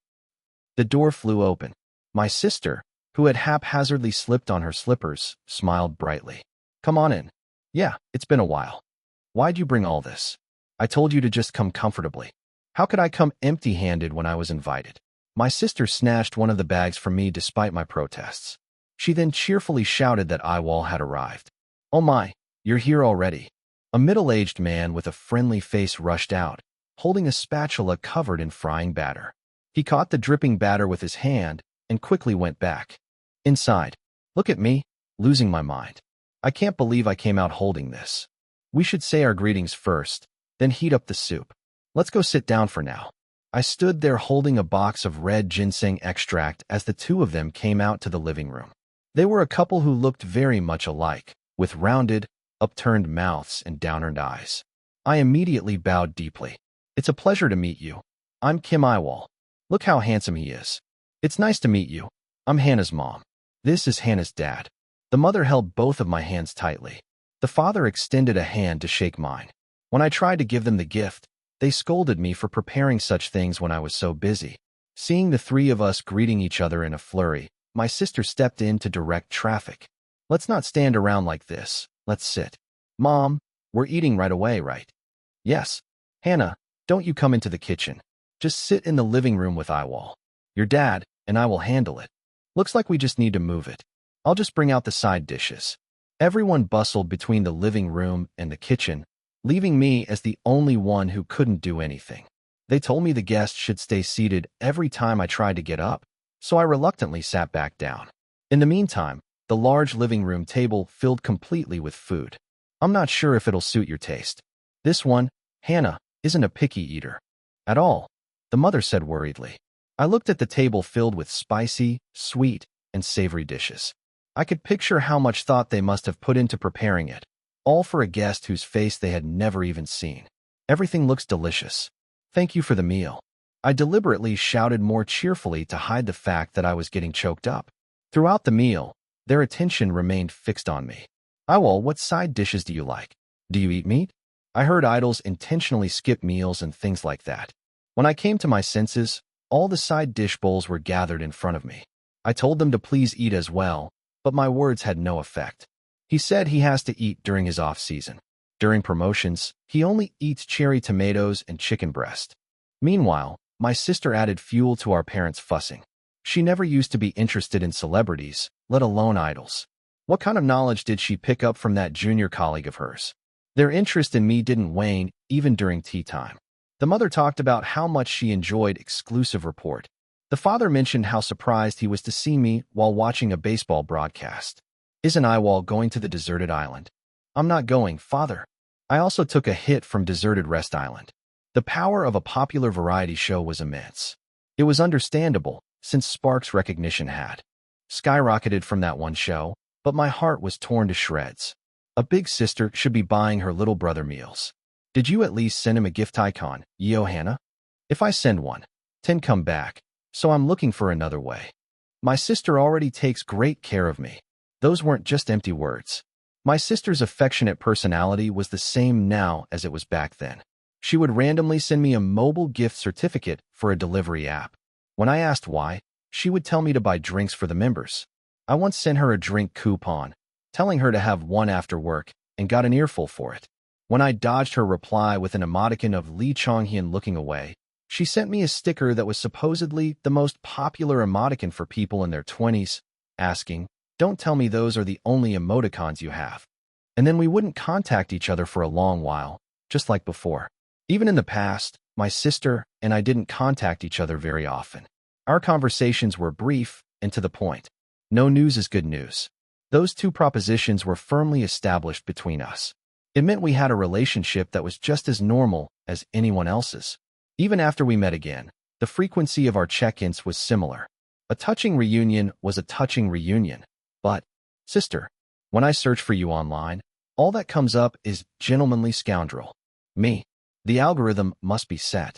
The door flew open. My sister, who had haphazardly slipped on her slippers, smiled brightly. "Come on in." "Yeah, it's been a while." "Why'd you bring all this?" "I told you to just come comfortably." "How could I come empty-handed when I was invited?" My sister snatched one of the bags from me despite my protests. She then cheerfully shouted that Yiwol had arrived. "Oh my, you're here already." A middle-aged man with a friendly face rushed out, holding a spatula covered in frying batter. He caught the dripping batter with his hand and quickly went back. Inside, "Look at me, losing my mind. I can't believe I came out holding this. We should say our greetings first, then heat up the soup. Let's go sit down for now." I stood there holding a box of red ginseng extract as the two of them came out to the living room. They were a couple who looked very much alike, with rounded, upturned mouths and downturned eyes. I immediately bowed deeply. "It's a pleasure to meet you. I'm Kim Yiwol. Look how handsome he is. It's nice to meet you. I'm Hannah's mom. This is Hannah's dad." The mother held both of my hands tightly. The father extended a hand to shake mine. When I tried to give them the gift, they scolded me for preparing such things when I was so busy. Seeing the three of us greeting each other in a flurry, my sister stepped in to direct traffic. "Let's not stand around like this. Let's sit." "Mom, we're eating right away, right?" "Yes." "Hannah, don't you come into the kitchen. Just sit in the living room with Yiwol. Your dad and I will handle it. Looks like we just need to move it. I'll just bring out the side dishes." Everyone bustled between the living room and the kitchen, leaving me as the only one who couldn't do anything. They told me the guests should stay seated every time I tried to get up, so I reluctantly sat back down. In the meantime, the large living room table filled completely with food. "I'm not sure if it'll suit your taste. This one, Hannah, isn't a picky eater." "At all," the mother said worriedly. I looked at the table filled with spicy, sweet, and savory dishes. I could picture how much thought they must have put into preparing it, all for a guest whose face they had never even seen. "Everything looks delicious. Thank you for the meal." I deliberately shouted more cheerfully to hide the fact that I was getting choked up. Throughout the meal, their attention remained fixed on me. "Yiwol, what side dishes do you like? Do you eat meat?" I heard idols intentionally skip meals and things like that. When I came to my senses, all the side dish bowls were gathered in front of me. I told them to please eat as well, but my words had no effect. He said he has to eat during his off-season. During promotions, he only eats cherry tomatoes and chicken breast. Meanwhile, my sister added fuel to our parents' fussing. She never used to be interested in celebrities, let alone idols. What kind of knowledge did she pick up from that junior colleague of hers? Their interest in me didn't wane, even during tea time. The mother talked about how much she enjoyed Exclusive Report. The father mentioned how surprised he was to see me while watching a baseball broadcast. "Isn't Yiwol going to the deserted island?" "I'm not going, father." I also took a hit from Deserted Rest Island. The power of a popular variety show was immense. It was understandable, since Sparks' recognition had skyrocketed from that one show, but my heart was torn to shreds. A big sister should be buying her little brother meals. Did you at least send him a gift icon, Johanna? If I send one, 10 come back, so I'm looking for another way. My sister already takes great care of me. Those weren't just empty words. My sister's affectionate personality was the same now as it was back then. She would randomly send me a mobile gift certificate for a delivery app. When I asked why, she would tell me to buy drinks for the members. I once sent her a drink coupon, telling her to have one after work, and got an earful for it. When I dodged her reply with an emoticon of Lee Chonghyun looking away, she sent me a sticker that was supposedly the most popular emoticon for people in their 20s, asking, "Don't tell me those are the only emoticons you have." And then we wouldn't contact each other for a long while, just like before. Even in the past, my sister and I didn't contact each other very often. Our conversations were brief and to the point. No news is good news. Those two propositions were firmly established between us. It meant we had a relationship that was just as normal as anyone else's. Even after we met again, the frequency of our check-ins was similar. A touching reunion was a touching reunion. But, sister, when I search for you online, all that comes up is gentlemanly scoundrel. Me. The algorithm must be set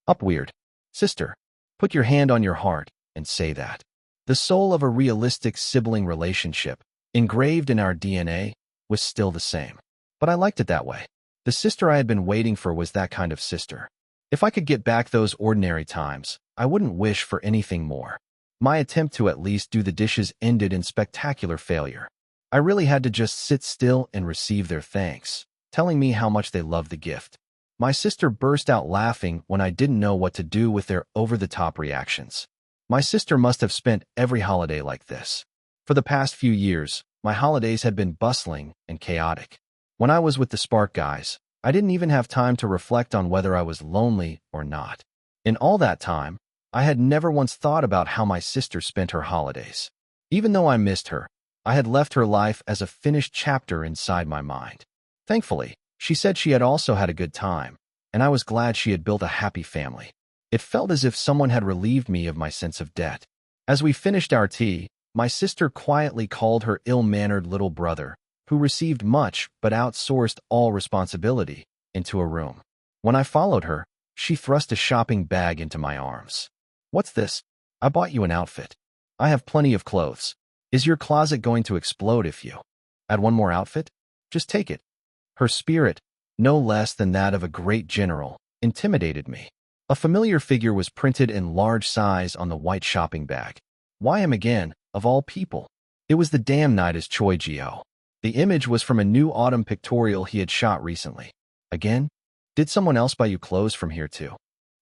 up weird. Sister, put your hand on your heart and say that. The soul of a realistic sibling relationship, engraved in our DNA, was still the same. But I liked it that way. The sister I had been waiting for was that kind of sister. If I could get back those ordinary times, I wouldn't wish for anything more. My attempt to at least do the dishes ended in spectacular failure. I really had to just sit still and receive their thanks, telling me how much they loved the gift. My sister burst out laughing when I didn't know what to do with their over-the-top reactions. My sister must have spent every holiday like this. For the past few years, my holidays had been bustling and chaotic. When I was with the Spark guys, I didn't even have time to reflect on whether I was lonely or not. In all that time, I had never once thought about how my sister spent her holidays. Even though I missed her, I had left her life as a finished chapter inside my mind. Thankfully, she said she had also had a good time, and I was glad she had built a happy family. It felt as if someone had relieved me of my sense of debt. As we finished our tea, my sister quietly called her ill-mannered little brother, who received much but outsourced all responsibility, into a room. When I followed her, she thrust a shopping bag into my arms. "What's this? I bought you an outfit. I have plenty of clothes. Is your closet going to explode if you add one more outfit? Just take it." Her spirit, no less than that of a great general, intimidated me. A familiar figure was printed in large size on the white shopping bag. Why him again, of all people? It was the damn night as Choi Ji-ho. The image was from a new autumn pictorial he had shot recently. Again? Did someone else buy you clothes from here too?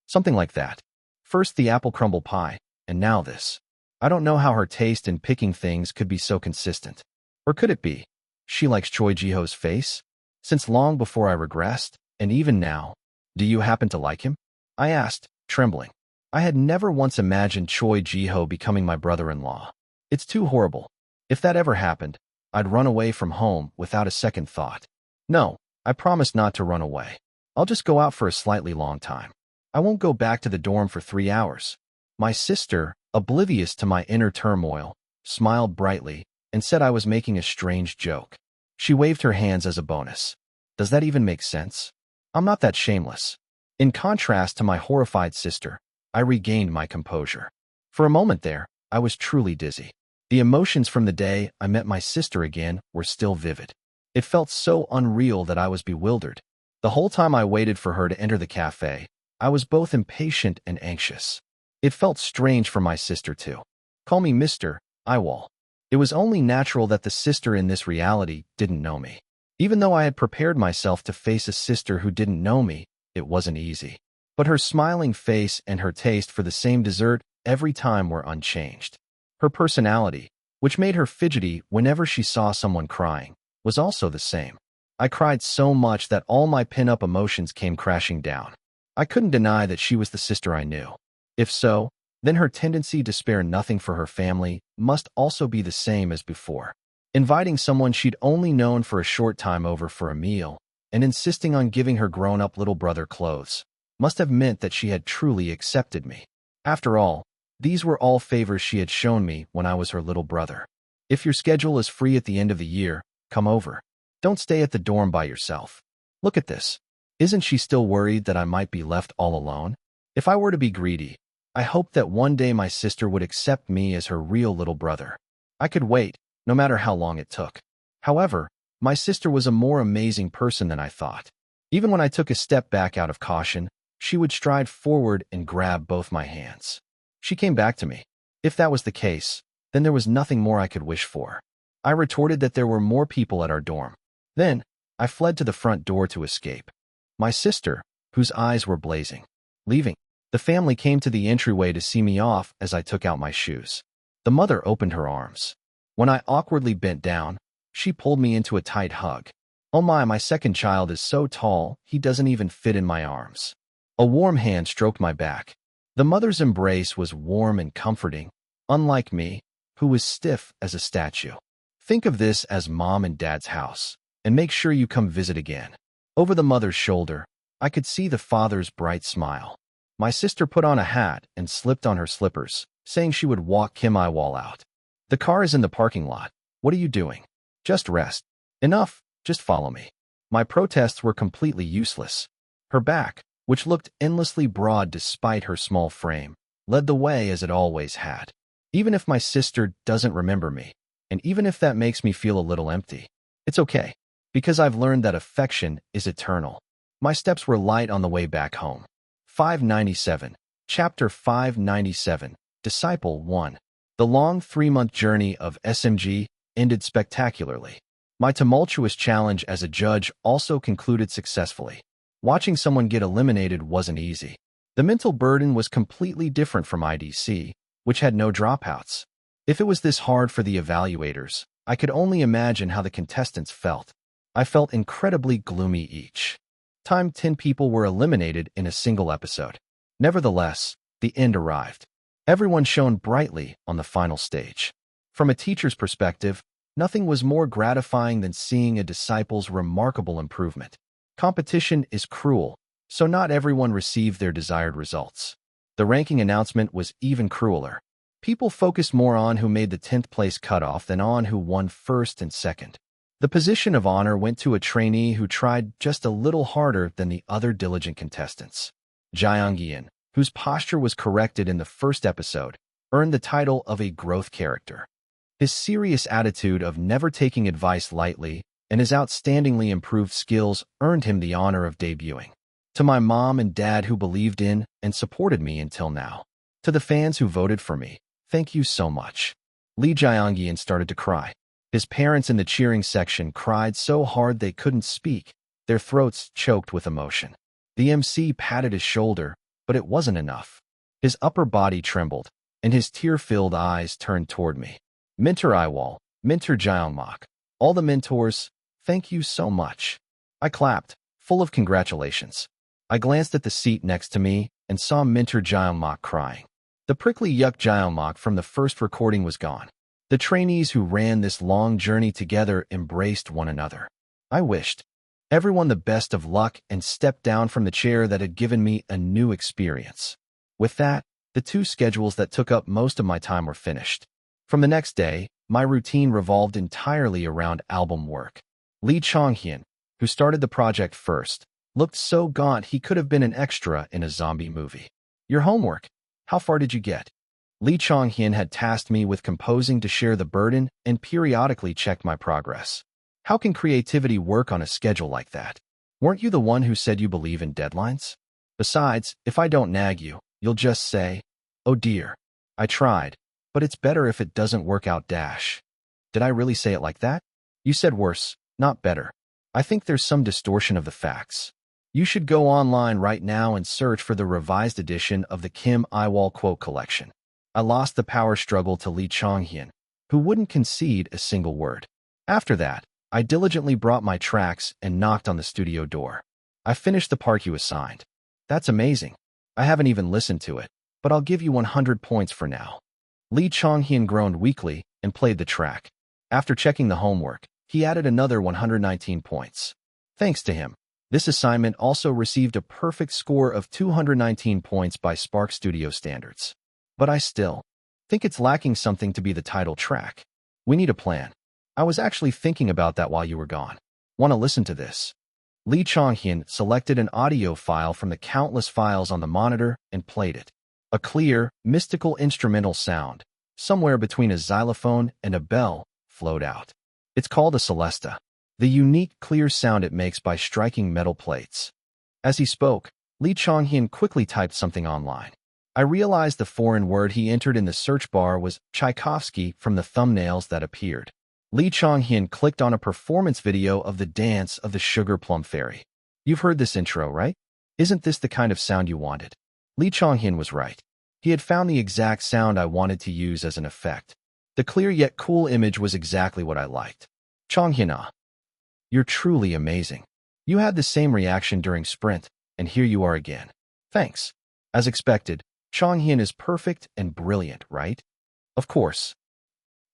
Something like that. First the apple crumble pie, and now this. I don't know how her taste in picking things could be so consistent. Or could it be? She likes Choi Ji-ho's face? Since long before I regressed, and even now. Do you happen to like him? I asked, trembling. I had never once imagined Choi Ji-ho becoming my brother-in-law. It's too horrible. If that ever happened, I'd run away from home without a second thought. No, I promised not to run away. I'll just go out for a slightly long time. I won't go back to the dorm for 3 hours. My sister, oblivious to my inner turmoil, smiled brightly and said I was making a strange joke. She waved her hands as a bonus. Does that even make sense? I'm not that shameless. In contrast to my horrified sister, I regained my composure. For a moment there, I was truly dizzy. The emotions from the day I met my sister again were still vivid. It felt so unreal that I was bewildered. The whole time I waited for her to enter the cafe, I was both impatient and anxious. It felt strange for my sister to call me Mr. Yiwol. It was only natural that the sister in this reality didn't know me. Even though I had prepared myself to face a sister who didn't know me, it wasn't easy. But her smiling face and her taste for the same dessert every time were unchanged. Her personality, which made her fidgety whenever she saw someone crying, was also the same. I cried so much that all my pin-up emotions came crashing down. I couldn't deny that she was the sister I knew. If so, then her tendency to spare nothing for her family must also be the same as before. Inviting someone she'd only known for a short time over for a meal, and insisting on giving her grown-up little brother clothes. must have meant that she had truly accepted me. After all, these were all favors she had shown me when I was her little brother. If your schedule is free at the end of the year, come over. Don't stay at the dorm by yourself. Look at this. Isn't she still worried that I might be left all alone? If I were to be greedy, I hoped that one day my sister would accept me as her real little brother. I could wait, no matter how long it took. However, my sister was a more amazing person than I thought. Even when I took a step back out of caution, she would stride forward and grab both my hands. She came back to me. If that was the case, then there was nothing more I could wish for. I retorted that there were more people at our dorm. Then, I fled to the front door to escape. My sister, whose eyes were blazing. Leaving, the family came to the entryway to see me off as I took out my shoes. The mother opened her arms. When I awkwardly bent down, she pulled me into a tight hug. Oh my second child is so tall, he doesn't even fit in my arms. A warm hand stroked my back. The mother's embrace was warm and comforting, unlike me, who was stiff as a statue. Think of this as mom and dad's house, and make sure you come visit again. Over the mother's shoulder, I could see the father's bright smile. My sister put on a hat and slipped on her slippers, saying she would walk Kim Yiwol out. The car is in the parking lot. What are you doing? Just rest. Enough, just follow me. My protests were completely useless. Her back, which looked endlessly broad despite her small frame, led the way as it always had. Even if my sister doesn't remember me, and even if that makes me feel a little empty, it's okay, because I've learned that affection is eternal. My steps were light on the way back home. 597, Chapter 597, Disciple 1. The long 3-month journey of SMG ended spectacularly. My tumultuous challenge as a judge also concluded successfully. Watching someone get eliminated wasn't easy. The mental burden was completely different from IDC, which had no dropouts. If it was this hard for the evaluators, I could only imagine how the contestants felt. I felt incredibly gloomy each time 10 people were eliminated in a single episode. Nevertheless, the end arrived. Everyone shone brightly on the final stage. From a teacher's perspective, nothing was more gratifying than seeing a disciple's remarkable improvement. Competition is cruel, so not everyone received their desired results. The ranking announcement was even crueler. People focused more on who made the 10th place cutoff than on who won first and second. The position of honor went to a trainee who tried just a little harder than the other diligent contestants. Jiang, whose posture was corrected in the first episode, earned the title of a growth character. His serious attitude of never taking advice lightly and his outstandingly improved skills earned him the honor of debuting. To my mom and dad who believed in and supported me until now. To the fans who voted for me, thank you so much. Lee Jiang started to cry. His parents in the cheering section cried so hard they couldn't speak, their throats choked with emotion. The MC patted his shoulder, but it wasn't enough. His upper body trembled, and his tear-filled eyes turned toward me. Mentor Yiwol, Mentor Jiang, all the mentors, thank you so much. I clapped, full of congratulations. I glanced at the seat next to me and saw Mentor Jiang crying. The prickly yuck Jiang from the first recording was gone. The trainees who ran this long journey together embraced one another. I wished everyone the best of luck and stepped down from the chair that had given me a new experience. With that, the 2 schedules that took up most of my time were finished. From the next day, my routine revolved entirely around album work. Lee Chonghyun, who started the project first, looked so gaunt he could have been an extra in a zombie movie. Your homework. How far did you get? Lee Chonghyun had tasked me with composing to share the burden and periodically check my progress. How can creativity work on a schedule like that? Weren't you the one who said you believe in deadlines? Besides, if I don't nag you, you'll just say, oh dear, I tried, but it's better if it doesn't work out dash. Did I really say it like that? You said worse, not better. I think there's some distortion of the facts. You should go online right now and search for the revised edition of the Kim Yiwol quote collection. I lost the power struggle to Lee Chonghyun, who wouldn't concede a single word. After that, I diligently brought my tracks and knocked on the studio door. I finished the part you assigned. That's amazing. I haven't even listened to it, but I'll give you 100 points for now. Lee Chonghyun groaned weakly and played the track. After checking the homework, he added another 119 points. Thanks to him, This assignment also received a perfect score of 219 points by Spark Studio standards. But I still think it's lacking something to be the title track. We need a plan. I was actually thinking about that while you were gone. Want to listen to this? Lee Chong-hyun selected an audio file from the countless files on the monitor and played it. A clear, mystical instrumental sound, somewhere between a xylophone and a bell, flowed out. It's called a celesta, the unique, clear sound it makes by striking metal plates. As he spoke, Lee Chong-hyun quickly typed something online. I realized the foreign word he entered in the search bar was Tchaikovsky from the thumbnails that appeared. Lee Chong-hyun clicked on a performance video of the dance of the Sugar Plum Fairy. You've heard this intro, right? Isn't this the kind of sound you wanted? Lee Chong-hyun was right. He had found the exact sound I wanted to use as an effect. The clear yet cool image was exactly what I liked. Chong-hyun, you're truly amazing. You had the same reaction during Sprint, and here you are again. Thanks. As expected, Chong-hyun is perfect and brilliant, right? Of course.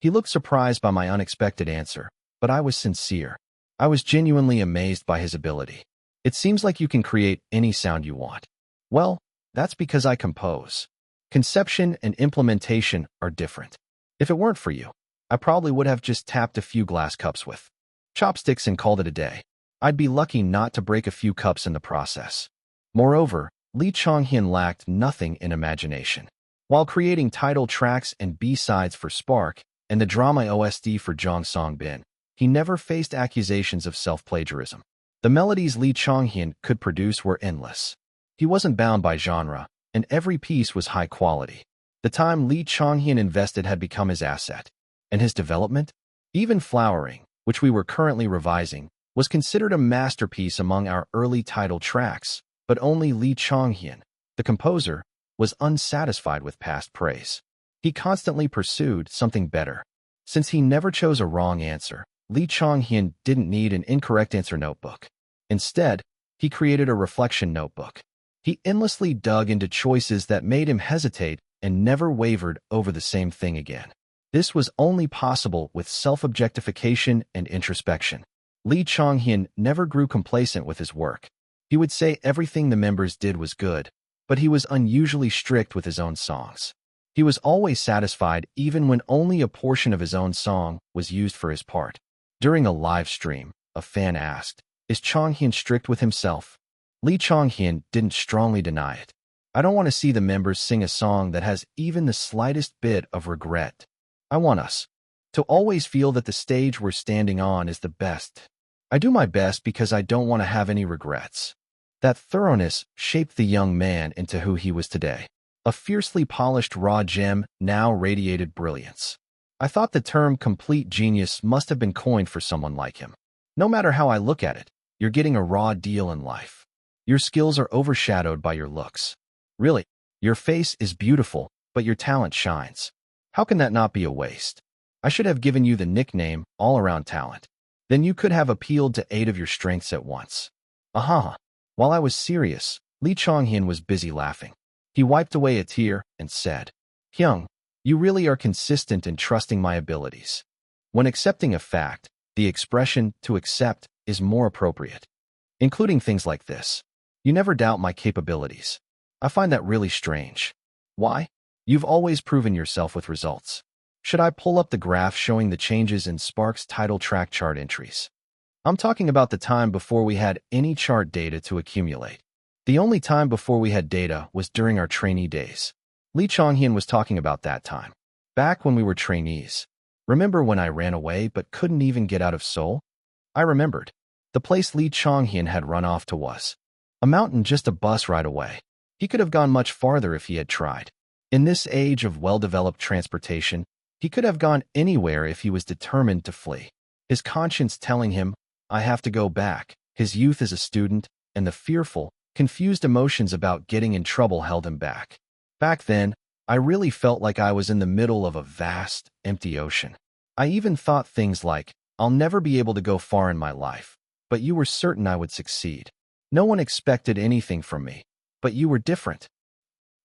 He looked surprised by my unexpected answer, but I was sincere. I was genuinely amazed by his ability. It seems like you can create any sound you want. Well, that's because I compose. Conception and implementation are different. If it weren't for you, I probably would have just tapped a few glass cups with chopsticks and called it a day. I'd be lucky not to break a few cups in the process. Moreover, Lee Chong-hyun lacked nothing in imagination. While creating title tracks and B-sides for Spark and the drama OST for Jong Song-bin, he never faced accusations of self-plagiarism. The melodies Lee Chong-hyun could produce were endless. He wasn't bound by genre, and every piece was high quality. The time Lee Chong-hyun invested had become his asset. And his development? Even Flowering, which we were currently revising, was considered a masterpiece among our early title tracks, but only Lee Chong-hyun, the composer, was unsatisfied with past praise. He constantly pursued something better. Since he never chose a wrong answer, Lee Chong-hyun didn't need an incorrect answer notebook. Instead, he created a reflection notebook. He endlessly dug into choices that made him hesitate and never wavered over the same thing again. This was only possible with self-objectification and introspection. Lee Chong-hyun never grew complacent with his work. He would say everything the members did was good, but he was unusually strict with his own songs. He was always satisfied even when only a portion of his own song was used for his part. During a live stream, a fan asked, "Is Chong-hyun strict with himself?" Lee Chong-hyun didn't strongly deny it. "I don't want to see the members sing a song that has even the slightest bit of regret. I want us to always feel that the stage we're standing on is the best. I do my best because I don't want to have any regrets." That thoroughness shaped the young man into who he was today. A fiercely polished raw gem now radiated brilliance. I thought the term complete genius must have been coined for someone like him. No matter how I look at it, you're getting a raw deal in life. Your skills are overshadowed by your looks. Really, your face is beautiful, but your talent shines. How can that not be a waste? I should have given you the nickname all-around talent. Then you could have appealed to 8 of your strengths at once. Aha! While I was serious, Lee Chong-hyun was busy laughing. He wiped away a tear and said, "Hyung, you really are consistent in trusting my abilities." When accepting a fact, the expression "to accept" is more appropriate, including things like this. "You never doubt my capabilities." I find that really strange. Why? You've always proven yourself with results. Should I pull up the graph showing the changes in Spark's title track chart entries? I'm talking about the time before we had any chart data to accumulate. The only time before we had data was during our trainee days. Lee Chong-hyun was talking about that time. Back when we were trainees. Remember when I ran away but couldn't even get out of Seoul? I remembered. The place Lee Chong-hyun had run off to was a mountain just a bus ride away. He could have gone much farther if he had tried. In this age of well-developed transportation, he could have gone anywhere if he was determined to flee. His conscience telling him, "I have to go back." His youth as a student and the fearful, confused emotions about getting in trouble held him back. Back then, I really felt like I was in the middle of a vast, empty ocean. I even thought things like, "I'll never be able to go far in my life, but you were certain I would succeed. No one expected anything from me, but you were different."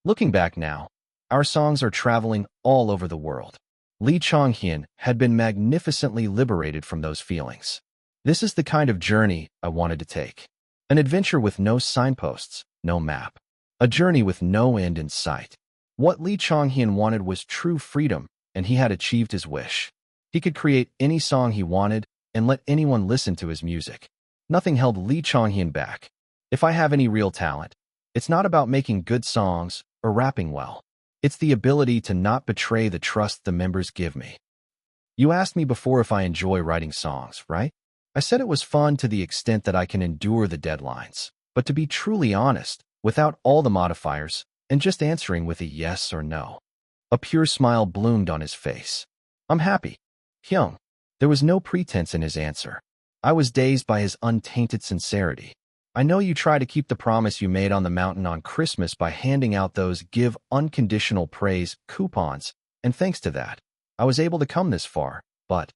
Looking back now, our songs are traveling all over the world. Lee Chong-hyun had been magnificently liberated from those feelings. This is the kind of journey I wanted to take. An adventure with no signposts, no map. A journey with no end in sight. What Lee Chong-hyun wanted was true freedom, and he had achieved his wish. He could create any song he wanted and let anyone listen to his music. Nothing held Lee Chong-hyun back. If I have any real talent, it's not about making good songs or rapping well. It's the ability to not betray the trust the members give me. You asked me before if I enjoy writing songs, right? I said it was fun to the extent that I can endure the deadlines. But to be truly honest, without all the modifiers, and just answering with a yes or no. A pure smile bloomed on his face. I'm happy. Hyung. There was no pretense in his answer. I was dazed by his untainted sincerity. I know you try to keep the promise you made on the mountain on Christmas by handing out those give unconditional praise coupons, and thanks to that, I was able to come this far, but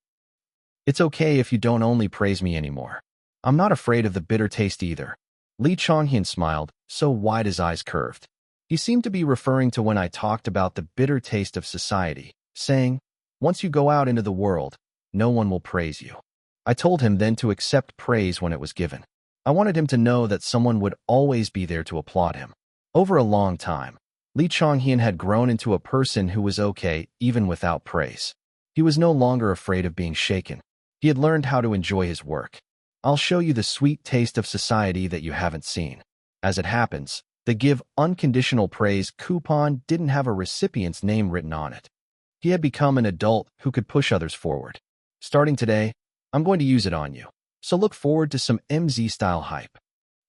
it's okay if you don't only praise me anymore. I'm not afraid of the bitter taste either. Lee Chong-hyun smiled, so wide his eyes curved. He seemed to be referring to when I talked about the bitter taste of society, saying, once you go out into the world, no one will praise you. I told him then to accept praise when it was given. I wanted him to know that someone would always be there to applaud him. Over a long time, Lee Chong-hyun had grown into a person who was okay even without praise. He was no longer afraid of being shaken. He had learned how to enjoy his work. I'll show you the sweet taste of society that you haven't seen. As it happens, the Give Unconditional Praise coupon didn't have a recipient's name written on it. He had become an adult who could push others forward. Starting today, I'm going to use it on you. So look forward to some MZ-style hype.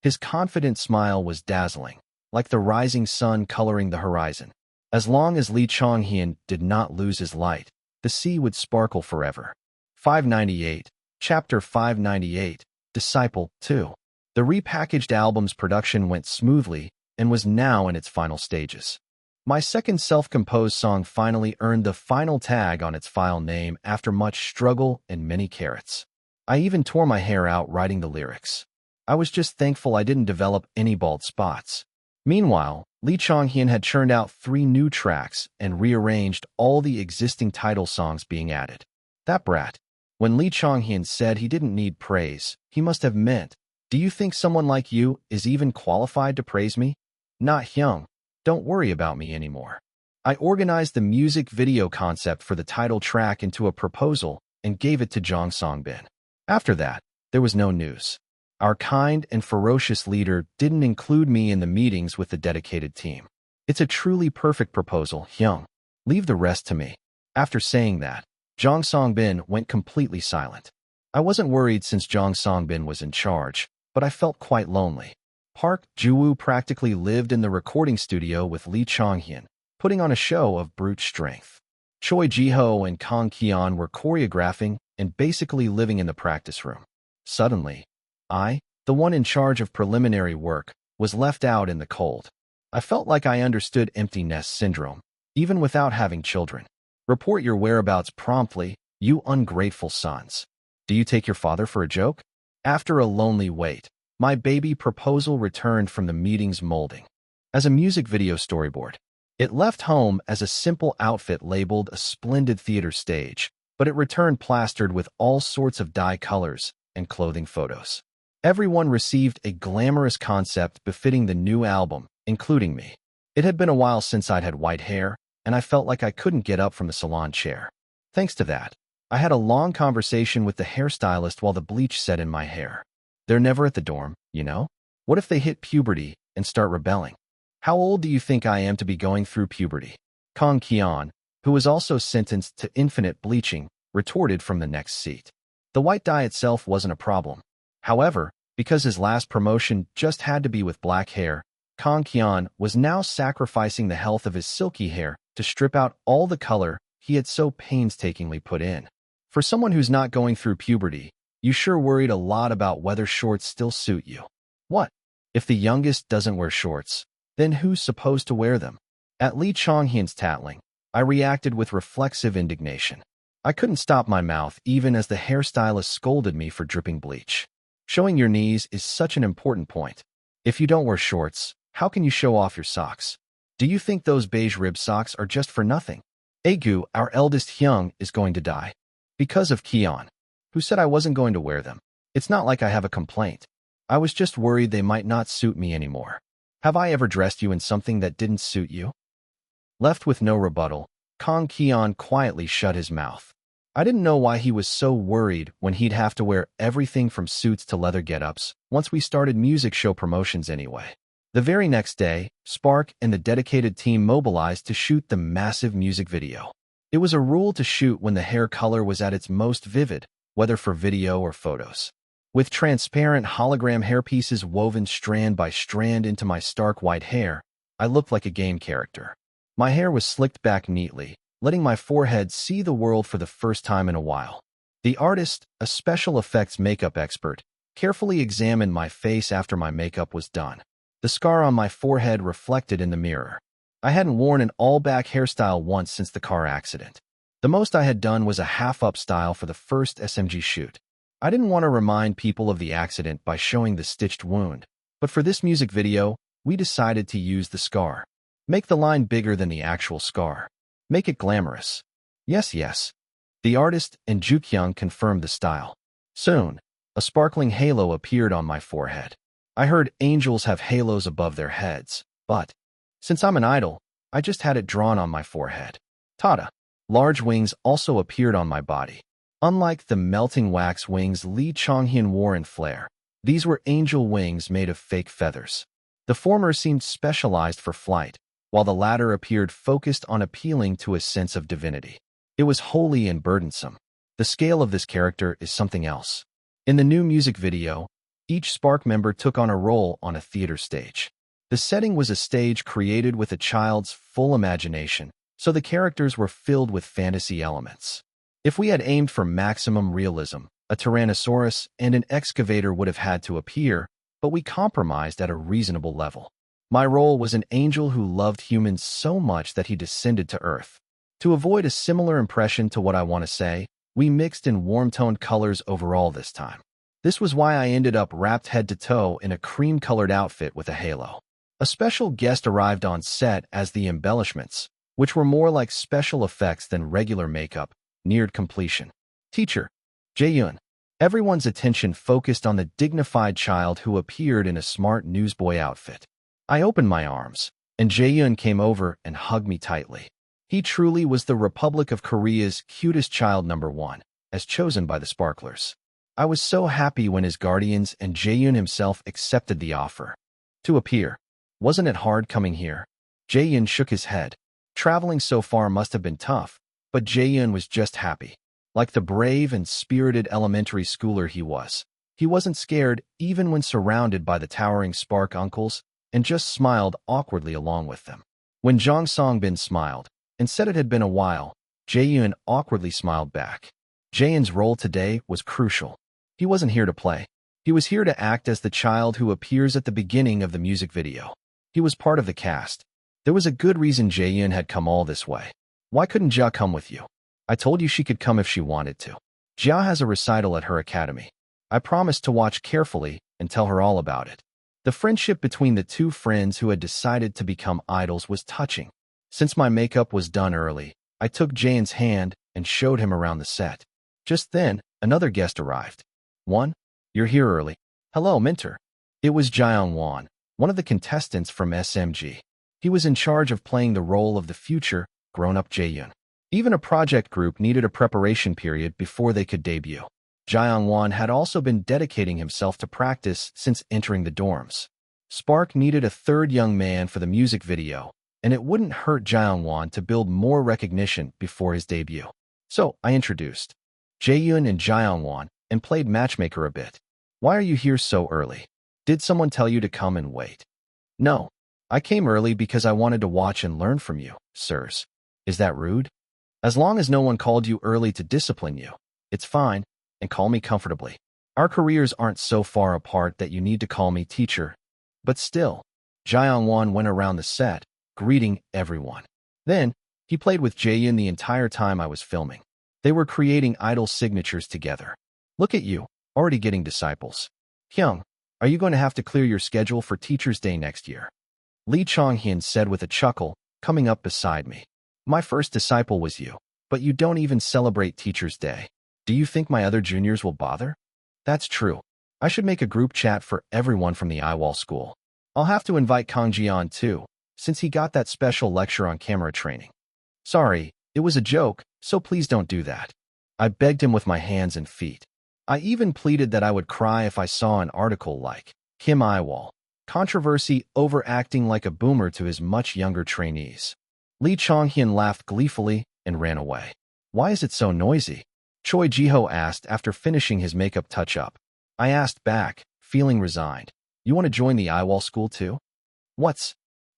His confident smile was dazzling, like the rising sun coloring the horizon. As long as Lee Chong-hyun did not lose his light, the sea would sparkle forever. 598, Chapter 598, Disciple 2. The repackaged album's production went smoothly and was now in its final stages. My second self-composed song finally earned the final tag on its file name after much struggle and many carrots. I even tore my hair out writing the lyrics. I was just thankful I didn't develop any bald spots. Meanwhile, Lee Chong-hyun had churned out 3 new tracks and rearranged all the existing title songs being added. That brat. When Lee Chong-hyun said he didn't need praise, he must have meant, do you think someone like you is even qualified to praise me? Not Hyung. Don't worry about me anymore. I organized the music video concept for the title track into a proposal and gave it to Jong Songbin. After that, there was no news. Our kind and ferocious leader didn't include me in the meetings with the dedicated team. It's a truly perfect proposal, Hyung. Leave the rest to me. After saying that, Jong Songbin went completely silent. I wasn't worried since Jong Songbin was in charge, but I felt quite lonely. Park Ju-woo practically lived in the recording studio with Lee Chong-hyun, putting on a show of brute strength. Choi Ji-ho and Kang Ki-on were choreographing and basically living in the practice room. Suddenly, I, the one in charge of preliminary work, was left out in the cold. I felt like I understood empty nest syndrome, even without having children. Report your whereabouts promptly, you ungrateful sons. Do you take your father for a joke? After a lonely wait, my baby proposal returned from the meeting's molding. As a music video storyboard, it left home as a simple outfit labeled a splendid theater stage, but it returned plastered with all sorts of dye colors and clothing photos. Everyone received a glamorous concept befitting the new album, including me. It had been a while since I'd had white hair, and I felt like I couldn't get up from the salon chair. Thanks to that, I had a long conversation with the hairstylist while the bleach set in my hair. They're never at the dorm, you know? What if they hit puberty and start rebelling? How old do you think I am to be going through puberty? Kang Ki-on, who was also sentenced to infinite bleaching, retorted from the next seat. The white dye itself wasn't a problem. However, because his last promotion just had to be with black hair, Kang Ki-on was now sacrificing the health of his silky hair to strip out all the color he had so painstakingly put in. For someone who's not going through puberty, you sure worried a lot about whether shorts still suit you. What? If the youngest doesn't wear shorts, then who's supposed to wear them? At Lee Chong-hyun's tattling, I reacted with reflexive indignation. I couldn't stop my mouth even as the hairstylist scolded me for dripping bleach. Showing your knees is such an important point. If you don't wear shorts, how can you show off your socks? Do you think those beige rib socks are just for nothing? Aegu, our eldest Hyung, is going to die. Because of Ki-on, who said I wasn't going to wear them. It's not like I have a complaint. I was just worried they might not suit me anymore. Have I ever dressed you in something that didn't suit you? Left with no rebuttal, Kang Keon quietly shut his mouth. I didn't know why he was so worried when he'd have to wear everything from suits to leather get-ups once we started music show promotions anyway. The very next day, Spark and the dedicated team mobilized to shoot the massive music video. It was a rule to shoot when the hair color was at its most vivid, whether for video or photos. With transparent hologram hairpieces woven strand by strand into my stark white hair, I looked like a game character. My hair was slicked back neatly, letting my forehead see the world for the first time in a while. The artist, a special effects makeup expert, carefully examined my face after my makeup was done. The scar on my forehead reflected in the mirror. I hadn't worn an all-back hairstyle once since the car accident. The most I had done was a half-up style for the first SMG shoot. I didn't want to remind people of the accident by showing the stitched wound, but for this music video, we decided to use the scar. Make the line bigger than the actual scar. Make it glamorous. Yes. The artist and Jukyung confirmed the style. Soon, a sparkling halo appeared on my forehead. I heard angels have halos above their heads, but since I'm an idol, I just had it drawn on my forehead. Tada! Large wings also appeared on my body. Unlike the melting wax wings Lee Chonghyun wore in Flare, these were angel wings made of fake feathers. The former seemed specialized for flight, while the latter appeared focused on appealing to a sense of divinity. It was holy and burdensome. The scale of this character is something else. In the new music video, each Spark member took on a role on a theater stage. The setting was a stage created with a child's full imagination, so the characters were filled with fantasy elements. If we had aimed for maximum realism, a Tyrannosaurus and an excavator would have had to appear, but we compromised at a reasonable level. My role was an angel who loved humans so much that he descended to Earth. To avoid a similar impression to what I want to say, we mixed in warm-toned colors overall this time. This was why I ended up wrapped head to toe in a cream-colored outfit with a halo. A special guest arrived on set as the embellishments, which were more like special effects than regular makeup, neared completion. Teacher, Jaehyun. Everyone's attention focused on the dignified child who appeared in a smart newsboy outfit. I opened my arms, and Jaehyun came over and hugged me tightly. He truly was the Republic of Korea's cutest child #1, as chosen by the Sparklers. I was so happy when his guardians and Jaehyun himself accepted the offer to appear. Wasn't it hard coming here? Jaehyun shook his head. Traveling so far must have been tough, but Jaehyun was just happy. Like the brave and spirited elementary schooler he was. He wasn't scared even when surrounded by the towering Spark uncles, and just smiled awkwardly along with them. When Jong Songbin smiled, and said it had been a while, Jaehyun awkwardly smiled back. Jaehyun's role today was crucial. He wasn't here to play. He was here to act as the child who appears at the beginning of the music video. He was part of the cast. There was a good reason Jaehyun had come all this way. Why couldn't Jia come with you? I told you she could come if she wanted to. Jia has a recital at her academy. I promised to watch carefully and tell her all about it. The friendship between the two friends who had decided to become idols was touching. Since my makeup was done early, I took Jaehyun's hand and showed him around the set. Just then, another guest arrived. One, you're here early. Hello, Mentor. It was Jaehyun Won, one of the contestants from SMG. He was in charge of playing the role of the future, grown-up Jaehyun. Even a project group needed a preparation period before they could debut. Jaehyun Won had also been dedicating himself to practice since entering the dorms. Spark needed a third young man for the music video, and it wouldn't hurt Jaehyun Won to build more recognition before his debut. So I introduced Jaehyun and Jaehyun Won and played matchmaker a bit. Why are you here so early? Did someone tell you to come and wait? No. I came early because I wanted to watch and learn from you, sirs. Is that rude? As long as no one called you early to discipline you, it's fine, and call me comfortably. Our careers aren't so far apart that you need to call me teacher. But still, Jaehyun Won went around the set, greeting everyone. Then, he played with Jaehyun the entire time I was filming. They were creating idol signatures together. Look at you, already getting disciples. Hyung, are you going to have to clear your schedule for Teacher's Day next year? Lee Chonghyun said with a chuckle, coming up beside me. My first disciple was you, but you don't even celebrate Teacher's Day. Do you think my other juniors will bother? That's true. I should make a group chat for everyone from the Yiwol school. I'll have to invite Kang Jian too, since he got that special lecture on camera training. Sorry, it was a joke, so please don't do that. I begged him with my hands and feet. I even pleaded that I would cry if I saw an article like, Kim Yiwol, controversy over acting like a boomer to his much younger trainees. Lee Chonghyun laughed gleefully and ran away. Why is it so noisy? Choi Jiho asked after finishing his makeup touch-up. I asked back, feeling resigned. You want to join the Yiwol school too? What's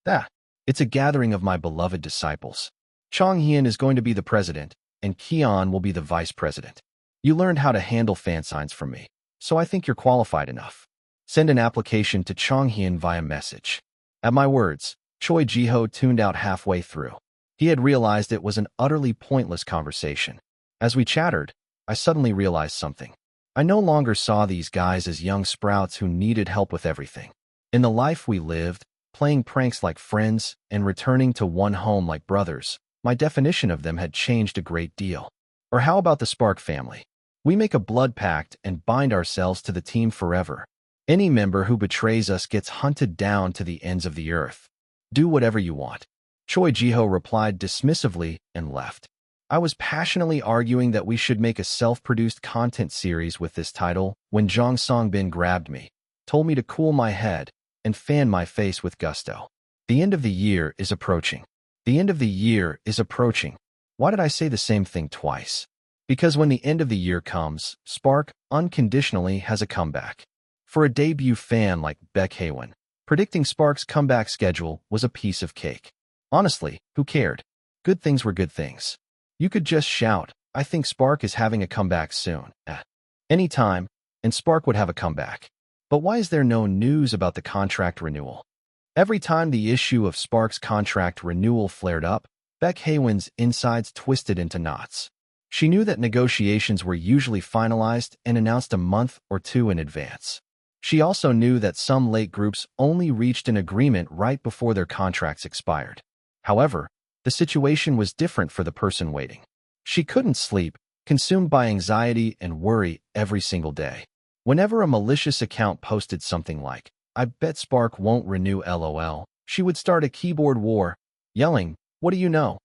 that? It's a gathering of my beloved disciples. Chonghyun is going to be the president, and Kian will be the vice president. You learned how to handle fan signs from me, so I think you're qualified enough. Send an application to Chonghyun via message. At my words, Choi Jiho tuned out halfway through. He had realized it was an utterly pointless conversation. As we chattered, I suddenly realized something. I no longer saw these guys as young sprouts who needed help with everything. In the life we lived, playing pranks like friends and returning to one home like brothers, my definition of them had changed a great deal. Or how about the Spark family? We make a blood pact and bind ourselves to the team forever. Any member who betrays us gets hunted down to the ends of the earth. Do whatever you want. Choi Jiho replied dismissively and left. I was passionately arguing that we should make a self-produced content series with this title when Jong Songbin grabbed me, told me to cool my head, and fan my face with gusto. The end of the year is approaching. The end of the year is approaching. Why did I say the same thing twice? Because when the end of the year comes, Spark unconditionally has a comeback. For a debut fan like Baek Haewon, predicting Spark's comeback schedule was a piece of cake. Honestly, who cared? Good things were good things. You could just shout, I think Spark is having a comeback soon. Any time, and Spark would have a comeback. But why is there no news about the contract renewal? Every time the issue of Spark's contract renewal flared up, Baek Haewon's insides twisted into knots. She knew that negotiations were usually finalized and announced a month or two in advance. She also knew that some late groups only reached an agreement right before their contracts expired. However, the situation was different for the person waiting. She couldn't sleep, consumed by anxiety and worry every single day. Whenever a malicious account posted something like, I bet Spark won't renew LOL, she would start a keyboard war, yelling, what do you know?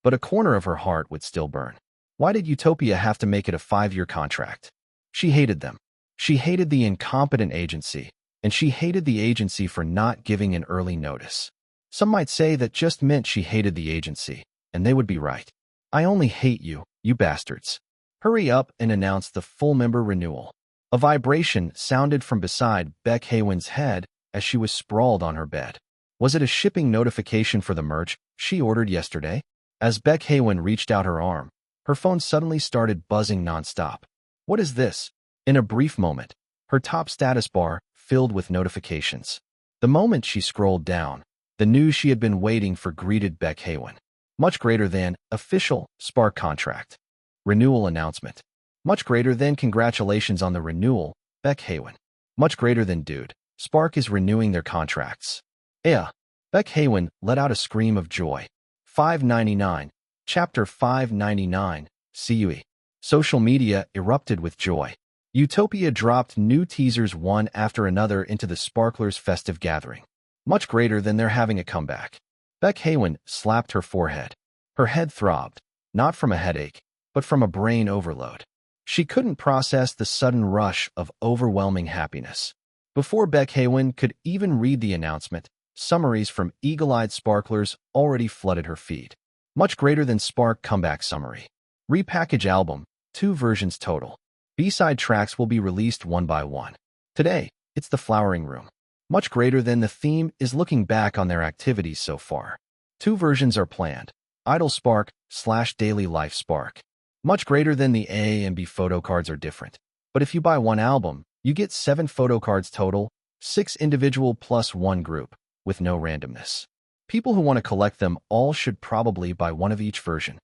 But a corner of her heart would still burn. Why did Utopia have to make it a 5-year contract? She hated them. She hated the incompetent agency, and she hated the agency for not giving an early notice. Some might say that just meant she hated the agency, and they would be right. I only hate you, you bastards. Hurry up and announce the full member renewal. A vibration sounded from beside Baek Haewon's head as she was sprawled on her bed. Was it a shipping notification for the merch she ordered yesterday? As Baek Haewon reached out her arm, her phone suddenly started buzzing nonstop. What is this? In a brief moment, her top status bar filled with notifications. The moment she scrolled down, the news she had been waiting for greeted Baek Haewon. Much greater than official Spark contract. Renewal announcement. Much greater than congratulations on the renewal, Baek Haewon. Much greater than dude, Spark is renewing their contracts. Baek Haewon let out a scream of joy. 599, Chapter 599, CUE. Social media erupted with joy. Utopia dropped new teasers one after another into the Sparklers' festive gathering. Much greater than their having a comeback. Baek Haewon slapped her forehead. Her head throbbed, not from a headache, but from a brain overload. She couldn't process the sudden rush of overwhelming happiness. Before Baek Haewon could even read the announcement, summaries from eagle-eyed sparklers already flooded her feed. Much greater than Spark comeback summary. Repackage album, 2 versions total. B-side tracks will be released one by one. Today, it's the Flowering Room. Much greater than the theme is looking back on their activities so far. 2 versions are planned. Idol Spark / Daily Life Spark. Much greater than the A and B photo cards are different. But if you buy one album, you get 7 photo cards total, 6 individual plus 1 group, with no randomness. People who want to collect them all should probably buy one of each version.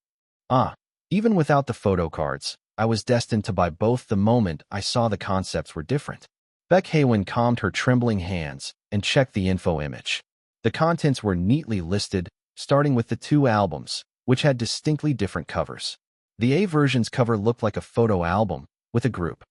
Even without the photo cards, I was destined to buy both the moment I saw the concepts were different. Baek Haewon calmed her trembling hands and checked the info image. The contents were neatly listed, starting with the 2 albums, which had distinctly different covers. The A version's cover looked like a photo album, with a group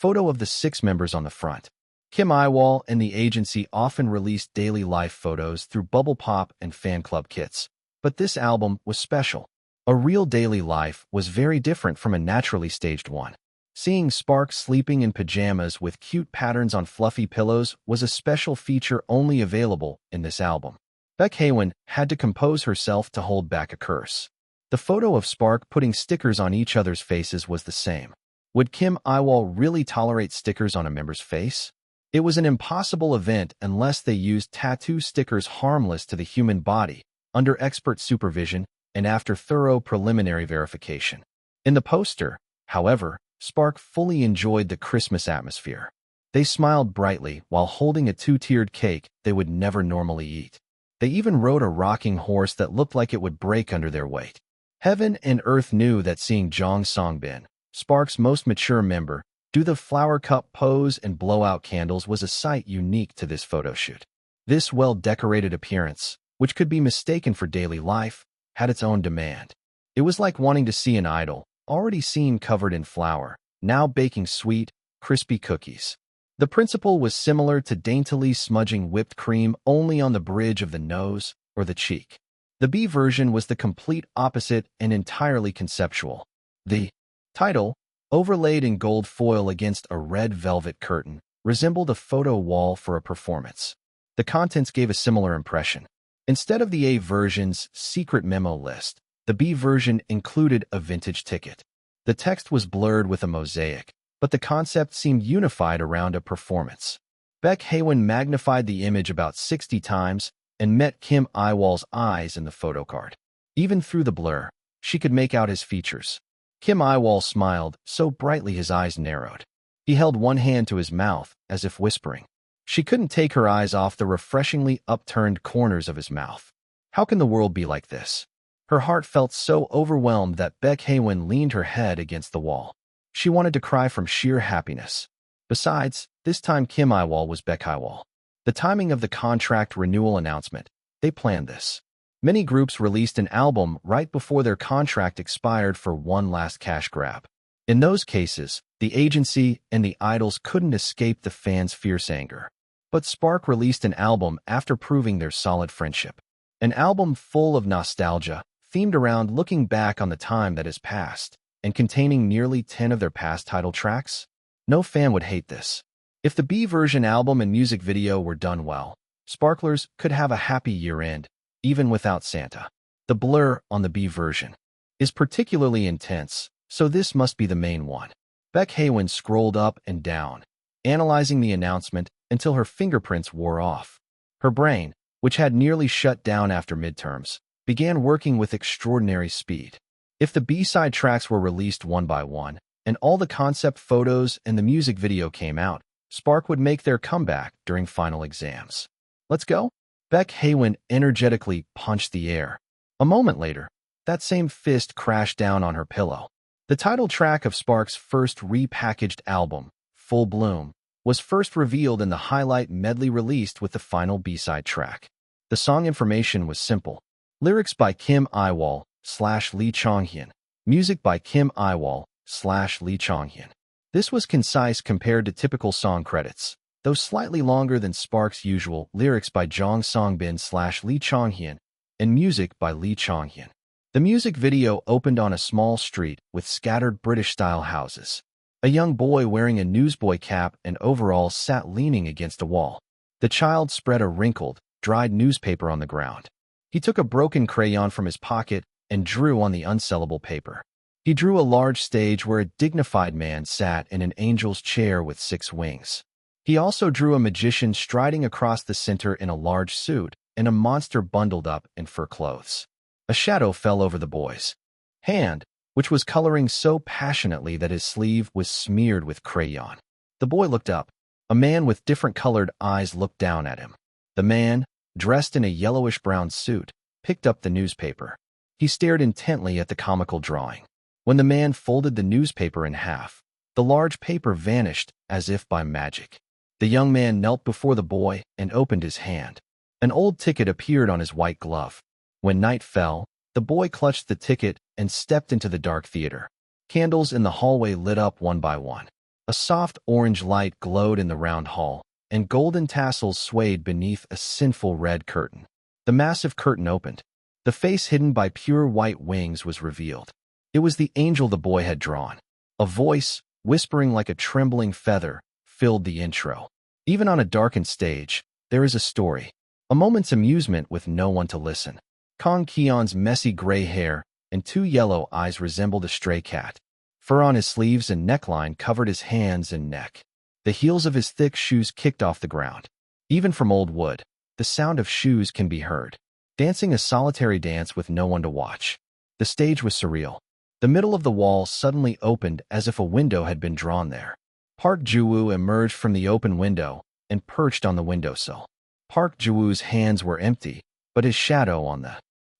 Photo of the 6 members on the front. Kim Yiwol and the agency often released daily life photos through Bubble Pop and fan club kits. But this album was special. A real daily life was very different from a naturally staged one. Seeing Spark sleeping in pajamas with cute patterns on fluffy pillows was a special feature only available in this album. Baek Haewon had to compose herself to hold back a curse. The photo of Spark putting stickers on each other's faces was the same. Would Kim Yiwol really tolerate stickers on a member's face? It was an impossible event unless they used tattoo stickers harmless to the human body, under expert supervision and after thorough preliminary verification. In the poster, however, Spark fully enjoyed the Christmas atmosphere. They smiled brightly while holding a 2-tiered cake they would never normally eat. They even rode a rocking horse that looked like it would break under their weight. Heaven and earth knew that seeing Jong Songbin, Spark's most mature member, do the flower cup pose and blow out candles was a sight unique to this photo shoot. This well-decorated appearance, which could be mistaken for daily life, had its own demand. It was like wanting to see an idol, already seen covered in flour, now baking sweet, crispy cookies. The principle was similar to daintily smudging whipped cream only on the bridge of the nose or the cheek. The B version was the complete opposite and entirely conceptual. The title, overlaid in gold foil against a red velvet curtain, resembled a photo wall for a performance. The contents gave a similar impression. Instead of the A version's secret memo list, the B version included a vintage ticket. The text was blurred with a mosaic, but the concept seemed unified around a performance. Baek Haewon magnified the image about 60 times and met Kim Yiwol's eyes in the photo card. Even through the blur, she could make out his features. Kim Yiwol smiled so brightly his eyes narrowed. He held one hand to his mouth, as if whispering. She couldn't take her eyes off the refreshingly upturned corners of his mouth. How can the world be like this? Her heart felt so overwhelmed that Baek Haewon leaned her head against the wall. She wanted to cry from sheer happiness. Besides, this time Kim Yiwol was Baek Haewon. The timing of the contract renewal announcement, they planned this. Many groups released an album right before their contract expired for one last cash grab. In those cases, the agency and the idols couldn't escape the fans' fierce anger. But Spark released an album after proving their solid friendship. An album full of nostalgia, themed around looking back on the time that has passed, and containing nearly 10 of their past title tracks. No fan would hate this. If the B version album and music video were done well, Sparklers could have a happy year-end, even without Santa. The blur on the B version is particularly intense, so this must be the main one. Baek Haewon scrolled up and down, analyzing the announcement until her fingerprints wore off. Her brain, which had nearly shut down after midterms, began working with extraordinary speed. If the B-side tracks were released one by one, and all the concept photos and the music video came out, Spark would make their comeback during final exams. Let's go? Baek Haewon energetically punched the air. A moment later, that same fist crashed down on her pillow. The title track of Spark's first repackaged album, Full Bloom, was first revealed in the highlight medley released with the final B-side track. The song information was simple. Lyrics by Kim Yiwol / Lee Chonghyun. Music by Kim Yiwol / Lee Chonghyun. This was concise compared to typical song credits, though slightly longer than Spark's usual. Lyrics by Jong Songbin / Lee Chonghyun and music by Lee Chonghyun. The music video opened on a small street with scattered British-style houses. A young boy wearing a newsboy cap and overalls sat leaning against a wall. The child spread a wrinkled, dried newspaper on the ground. He took a broken crayon from his pocket and drew on the unsellable paper. He drew a large stage where a dignified man sat in an angel's chair with 6 wings. He also drew a magician striding across the center in a large suit and a monster bundled up in fur clothes. A shadow fell over the boy's hand, which was coloring so passionately that his sleeve was smeared with crayon. The boy looked up. A man with different colored eyes looked down at him. The man, dressed in a yellowish-brown suit, picked up the newspaper. He stared intently at the comical drawing. When the man folded the newspaper in half, the large paper vanished as if by magic. The young man knelt before the boy and opened his hand. An old ticket appeared on his white glove. When night fell, the boy clutched the ticket and stepped into the dark theater. Candles in the hallway lit up one by one. A soft orange light glowed in the round hall, and golden tassels swayed beneath a sinful red curtain. The massive curtain opened. The face hidden by pure white wings was revealed. It was the angel the boy had drawn. A voice, whispering like a trembling feather, filled the intro. Even on a darkened stage, there is a story. A moment's amusement with no one to listen. Kong Keon's messy gray hair and 2 yellow eyes resembled a stray cat. Fur on his sleeves and neckline covered his hands and neck. The heels of his thick shoes kicked off the ground. Even from old wood, the sound of shoes can be heard. Dancing a solitary dance with no one to watch. The stage was surreal. The middle of the wall suddenly opened as if a window had been drawn there. Park Ji-woo emerged from the open window and perched on the windowsill. Park Ji-woo's hands were empty, but his shadow on the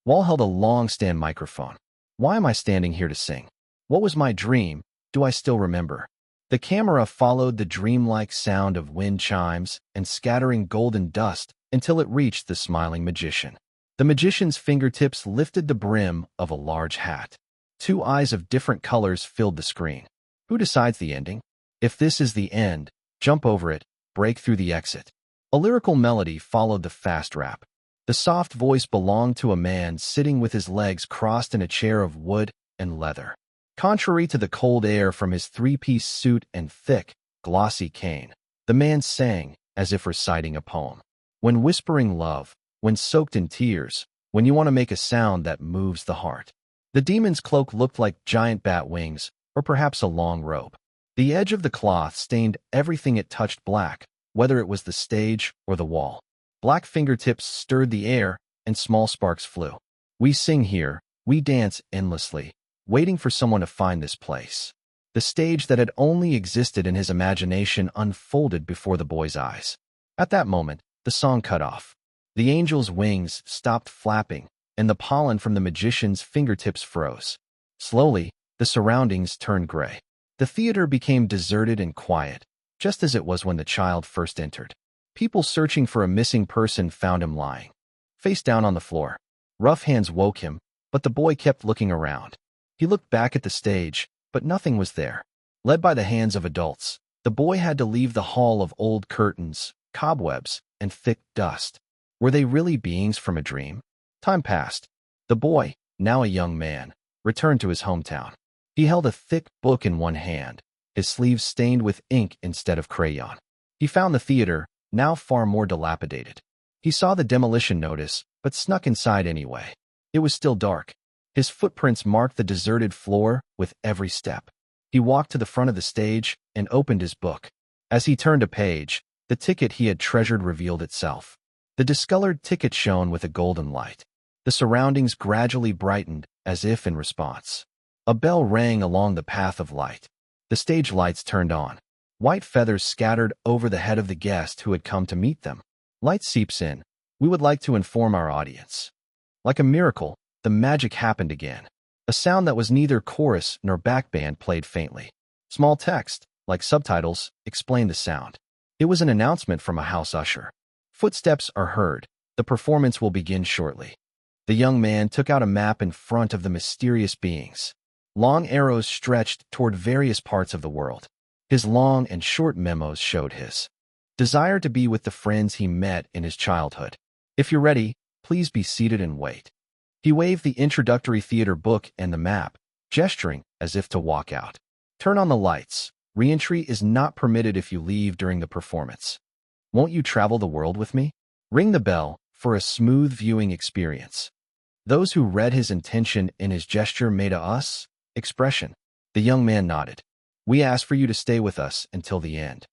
wall held a long-stand microphone. Why am I standing here to sing? What was my dream? Do I still remember? The camera followed the dreamlike sound of wind chimes and scattering golden dust until it reached the smiling magician. The magician's fingertips lifted the brim of a large hat. 2 eyes of different colors filled the screen. Who decides the ending? If this is the end, jump over it, break through the exit. A lyrical melody followed the fast rap. The soft voice belonged to a man sitting with his legs crossed in a chair of wood and leather. Contrary to the cold air from his 3-piece suit and thick, glossy cane, the man sang as if reciting a poem. When whispering love, when soaked in tears, when you want to make a sound that moves the heart. The demon's cloak looked like giant bat wings, or perhaps a long rope. The edge of the cloth stained everything it touched black, whether it was the stage or the wall. Black fingertips stirred the air, and small sparks flew. We sing here, we dance endlessly, waiting for someone to find this place. The stage that had only existed in his imagination unfolded before the boy's eyes. At that moment, the song cut off. The angel's wings stopped flapping, and the pollen from the magician's fingertips froze. Slowly, the surroundings turned gray. The theater became deserted and quiet, just as it was when the child first entered. People searching for a missing person found him lying, face down on the floor. Rough hands woke him, but the boy kept looking around. He looked back at the stage, but nothing was there. Led by the hands of adults, the boy had to leave the hall of old curtains, cobwebs, and thick dust. Were they really beings from a dream? Time passed. The boy, now a young man, returned to his hometown. He held a thick book in one hand, his sleeves stained with ink instead of crayon. He found the theater, now far more dilapidated. He saw the demolition notice, but snuck inside anyway. It was still dark. His footprints marked the deserted floor with every step. He walked to the front of the stage and opened his book. As he turned a page, the ticket he had treasured revealed itself. The discolored ticket shone with a golden light. The surroundings gradually brightened, as if in response. A bell rang along the path of light. The stage lights turned on. White feathers scattered over the head of the guest who had come to meet them. Light seeps in. We would like to inform our audience. Like a miracle, the magic happened again. A sound that was neither chorus nor backband played faintly. Small text, like subtitles, explained the sound. It was an announcement from a house usher. Footsteps are heard. The performance will begin shortly. The young man took out a map in front of the mysterious beings. Long arrows stretched toward various parts of the world. His long and short memos showed his desire to be with the friends he met in his childhood. If you're ready, please be seated and wait. He waved the introductory theater book and the map, gesturing as if to walk out. Turn on the lights. Re-entry is not permitted if you leave during the performance. Won't you travel the world with me? Ring the bell for a smooth viewing experience. Those who read his intention in his gesture made a us expression. The young man nodded. We ask for you to stay with us until the end.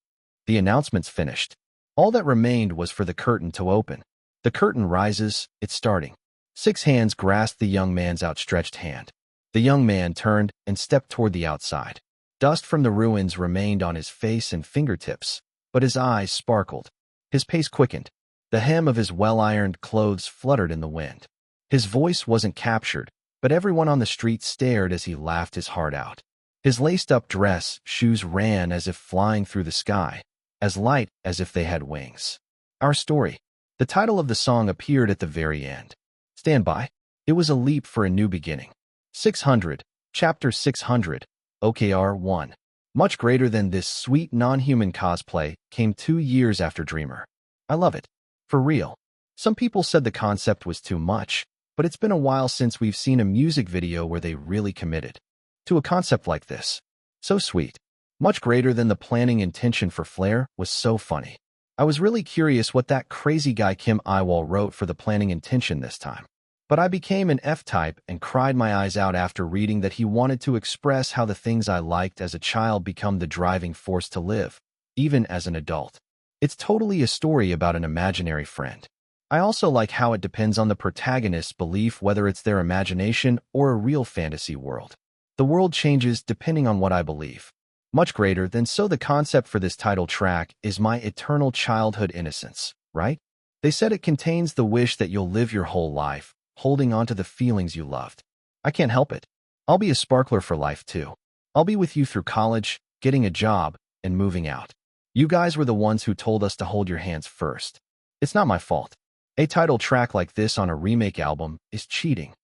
The announcements finished. All that remained was for the curtain to open. The curtain rises, it's starting. 6 hands grasped the young man's outstretched hand. The young man turned and stepped toward the outside. Dust from the ruins remained on his face and fingertips, but his eyes sparkled. His pace quickened. The hem of his well-ironed clothes fluttered in the wind. His voice wasn't captured, but everyone on the street stared as he laughed his heart out. His laced-up dress shoes ran as if flying through the sky, as light as if they had wings. Our story. The title of the song appeared at the very end. Stand by. It was a leap for a new beginning. 600, Chapter 600, OKR 1. Much greater than this sweet non-human cosplay came 2 years after Dreamer. I love it. For real. Some people said the concept was too much, but it's been a while since we've seen a music video where they really committed to a concept like this. So sweet. Much greater than the planning intention for Flair was so funny. I was really curious what that crazy guy Kim Yiwol wrote for the planning intention this time. But I became an F-type and cried my eyes out after reading that he wanted to express how the things I liked as a child become the driving force to live, even as an adult. It's totally a story about an imaginary friend. I also like how it depends on the protagonist's belief whether it's their imagination or a real fantasy world. The world changes depending on what I believe. Much greater than so the concept for this title track is my eternal childhood innocence, right? They said it contains the wish that you'll live your whole life, holding on to the feelings you loved. I can't help it. I'll be a sparkler for life too. I'll be with you through college, getting a job, and moving out. You guys were the ones who told us to hold your hands first. It's not my fault. A title track like this on a remake album is cheating.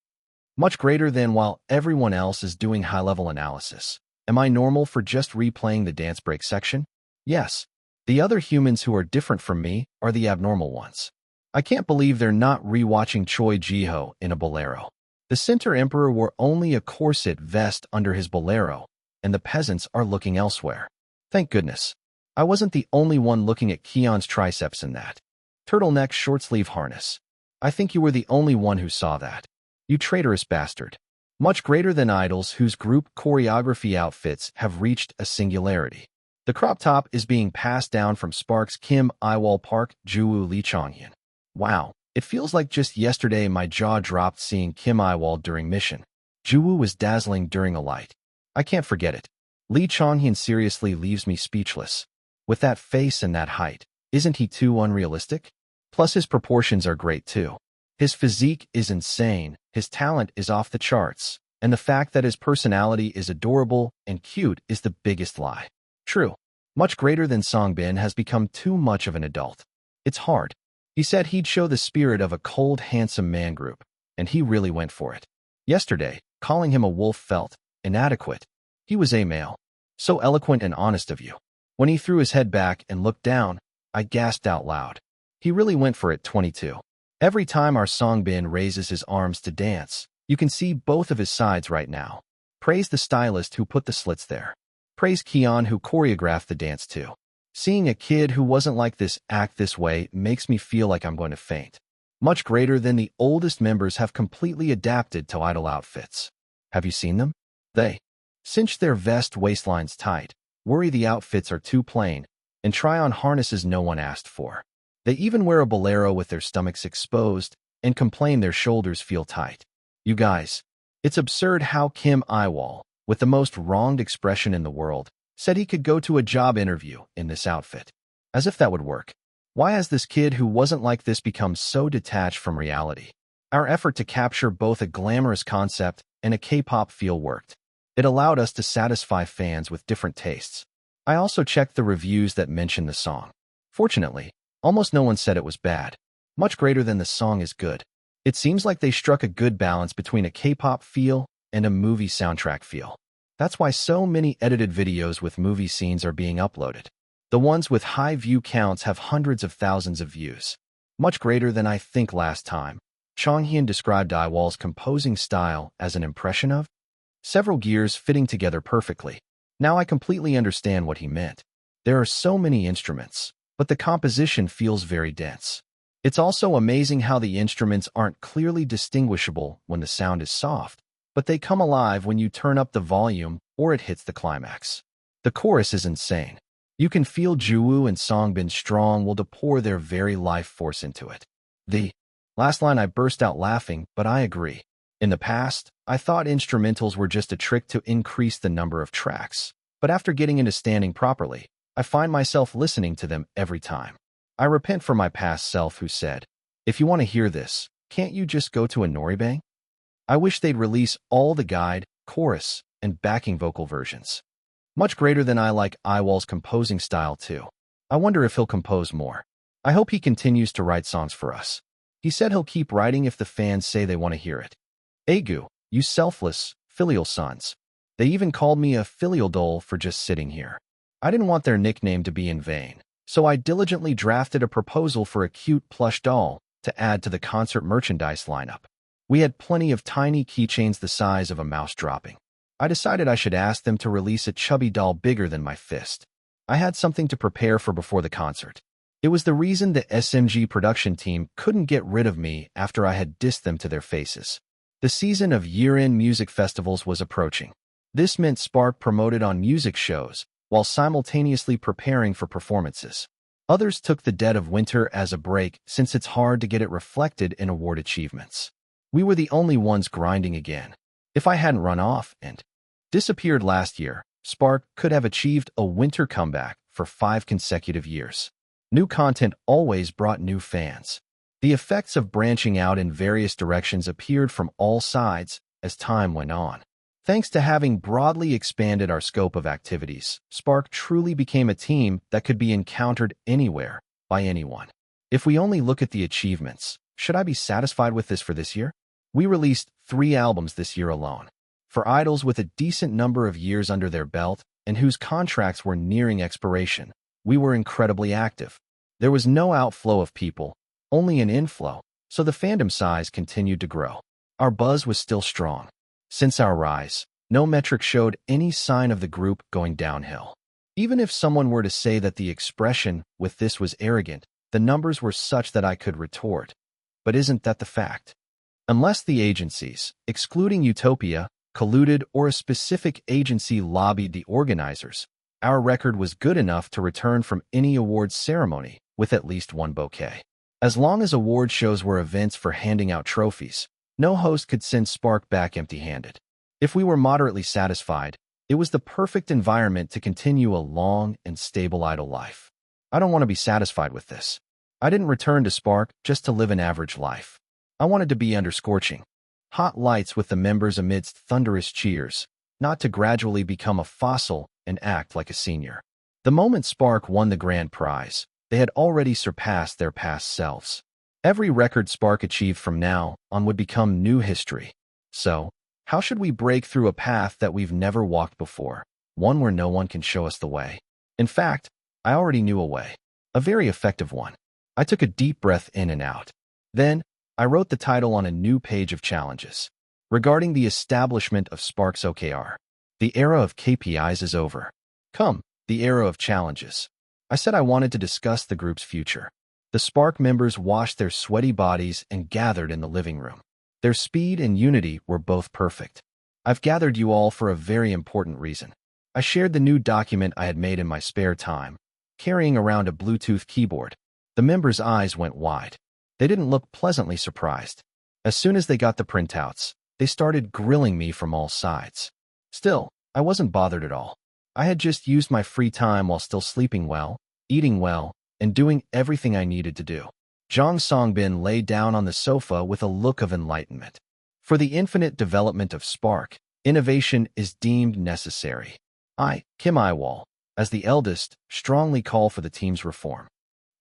Much greater than while everyone else is doing high-level analysis. Am I normal for just replaying the dance break section? Yes. The other humans who are different from me are the abnormal ones. I can't believe they're not rewatching Choi Ji-ho in a bolero. The Center Emperor wore only a corset vest under his bolero, and the peasants are looking elsewhere. Thank goodness. I wasn't the only one looking at Keon's triceps in that turtleneck short-sleeve harness. I think you were the only one who saw that. You traitorous bastard. Much greater than idols whose group choreography outfits have reached a singularity. The crop top is being passed down from Sparks Kim Yiwol Park Juwoo Lee Chonghyun. Wow, it feels like just yesterday my jaw dropped seeing Kim Yiwol during Mission. Juwoo was dazzling during a light. I can't forget it. Lee Chonghyun seriously leaves me speechless. With that face and that height, isn't he too unrealistic? Plus his proportions are great too. His physique is insane, his talent is off the charts, and the fact that his personality is adorable and cute is the biggest lie. True. Much greater than Songbin has become too much of an adult. It's hard. He said he'd show the spirit of a cold, handsome man group, and he really went for it. Yesterday, calling him a wolf felt inadequate. He was a male. So eloquent and honest of you. When he threw his head back and looked down, I gasped out loud. He really went for it. 22. Every time our Songbin raises his arms to dance, you can see both of his sides right now. Praise the stylist who put the slits there. Praise Keon who choreographed the dance too. Seeing a kid who wasn't like this act this way makes me feel like I'm going to faint. Much greater than the oldest members have completely adapted to idol outfits. Have you seen them? They cinch their vest waistlines tight, worry the outfits are too plain, and try on harnesses no one asked for. They even wear a bolero with their stomachs exposed and complain their shoulders feel tight. You guys, it's absurd how Kim Yiwol, with the most wronged expression in the world, said he could go to a job interview in this outfit. As if that would work. Why has this kid who wasn't like this become so detached from reality? Our effort to capture both a glamorous concept and a K-pop feel worked. It allowed us to satisfy fans with different tastes. I also checked the reviews that mention the song. Fortunately, almost no one said it was bad. Much greater than the song is good. It seems like they struck a good balance between a K-pop feel and a movie soundtrack feel. That's why so many edited videos with movie scenes are being uploaded. The ones with high view counts have hundreds of thousands of views. Much greater than I think last time. Chonghyun described Yiwol's composing style as an impression of several gears fitting together perfectly. Now I completely understand what he meant. There are so many instruments, but the composition feels very dense. It's also amazing how the instruments aren't clearly distinguishable when the sound is soft, but they come alive when you turn up the volume or it hits the climax. The chorus is insane. You can feel Juwoo and Songbin strong will to pour their very life force into it. The last line I burst out laughing, but I agree. In the past, I thought instrumentals were just a trick to increase the number of tracks, but after getting into standing properly, I find myself listening to them every time. I repent for my past self who said, if you want to hear this, can't you just go to a Noribang? I wish they'd release all the guide, chorus, and backing vocal versions. Much greater than I like Yiwol's composing style too. I wonder if he'll compose more. I hope he continues to write songs for us. He said he'll keep writing if the fans say they want to hear it. Agu, you selfless, filial sons. They even called me a filial doll for just sitting here. I didn't want their nickname to be in vain, so I diligently drafted a proposal for a cute plush doll to add to the concert merchandise lineup. We had plenty of tiny keychains the size of a mouse dropping. I decided I should ask them to release a chubby doll bigger than my fist. I had something to prepare for before the concert. It was the reason the SMG production team couldn't get rid of me after I had dissed them to their faces. The season of year-end music festivals was approaching. This meant Spark promoted on music shows while simultaneously preparing for performances. Others took the dead of winter as a break since it's hard to get it reflected in award achievements. We were the only ones grinding again. If I hadn't run off and disappeared last year, Spark could have achieved a winter comeback for 5 consecutive years. New content always brought new fans. The effects of branching out in various directions appeared from all sides as time went on. Thanks to having broadly expanded our scope of activities, Spark truly became a team that could be encountered anywhere by anyone. If we only look at the achievements, should I be satisfied with this for this year? We released 3 albums this year alone. For idols with a decent number of years under their belt and whose contracts were nearing expiration, we were incredibly active. There was no outflow of people, only an inflow, so the fandom size continued to grow. Our buzz was still strong. Since our rise, no metric showed any sign of the group going downhill. Even if someone were to say that the expression with this was arrogant, the numbers were such that I could retort. But isn't that the fact? Unless the agencies, excluding Utopia, colluded or a specific agency lobbied the organizers, our record was good enough to return from any awards ceremony with at least one bouquet. As long as award shows were events for handing out trophies, no host could send Spark back empty-handed. If we were moderately satisfied, it was the perfect environment to continue a long and stable idol life. I don't want to be satisfied with this. I didn't return to Spark just to live an average life. I wanted to be under scorching hot lights with the members amidst thunderous cheers, not to gradually become a fossil and act like a senior. The moment Spark won the grand prize, they had already surpassed their past selves. Every record Spark achieved from now on would become new history. So, how should we break through a path that we've never walked before, one where no one can show us the way? In fact, I already knew a way, a very effective one. I took a deep breath in and out. Then, I wrote the title on a new page of challenges. Regarding the establishment of Spark's OKR, the era of KPIs is over. Come, the era of challenges. I said I wanted to discuss the group's future. The Spark members washed their sweaty bodies and gathered in the living room. Their speed and unity were both perfect. I've gathered you all for a very important reason. I shared the new document I had made in my spare time, carrying around a Bluetooth keyboard. The members' eyes went wide. They didn't look pleasantly surprised. As soon as they got the printouts, they started grilling me from all sides. Still, I wasn't bothered at all. I had just used my free time while still sleeping well, eating well, and doing everything I needed to do. Jong Songbin lay down on the sofa with a look of enlightenment. For the infinite development of Spark, innovation is deemed necessary. I, Kim Yiwol, as the eldest, strongly call for the team's reform.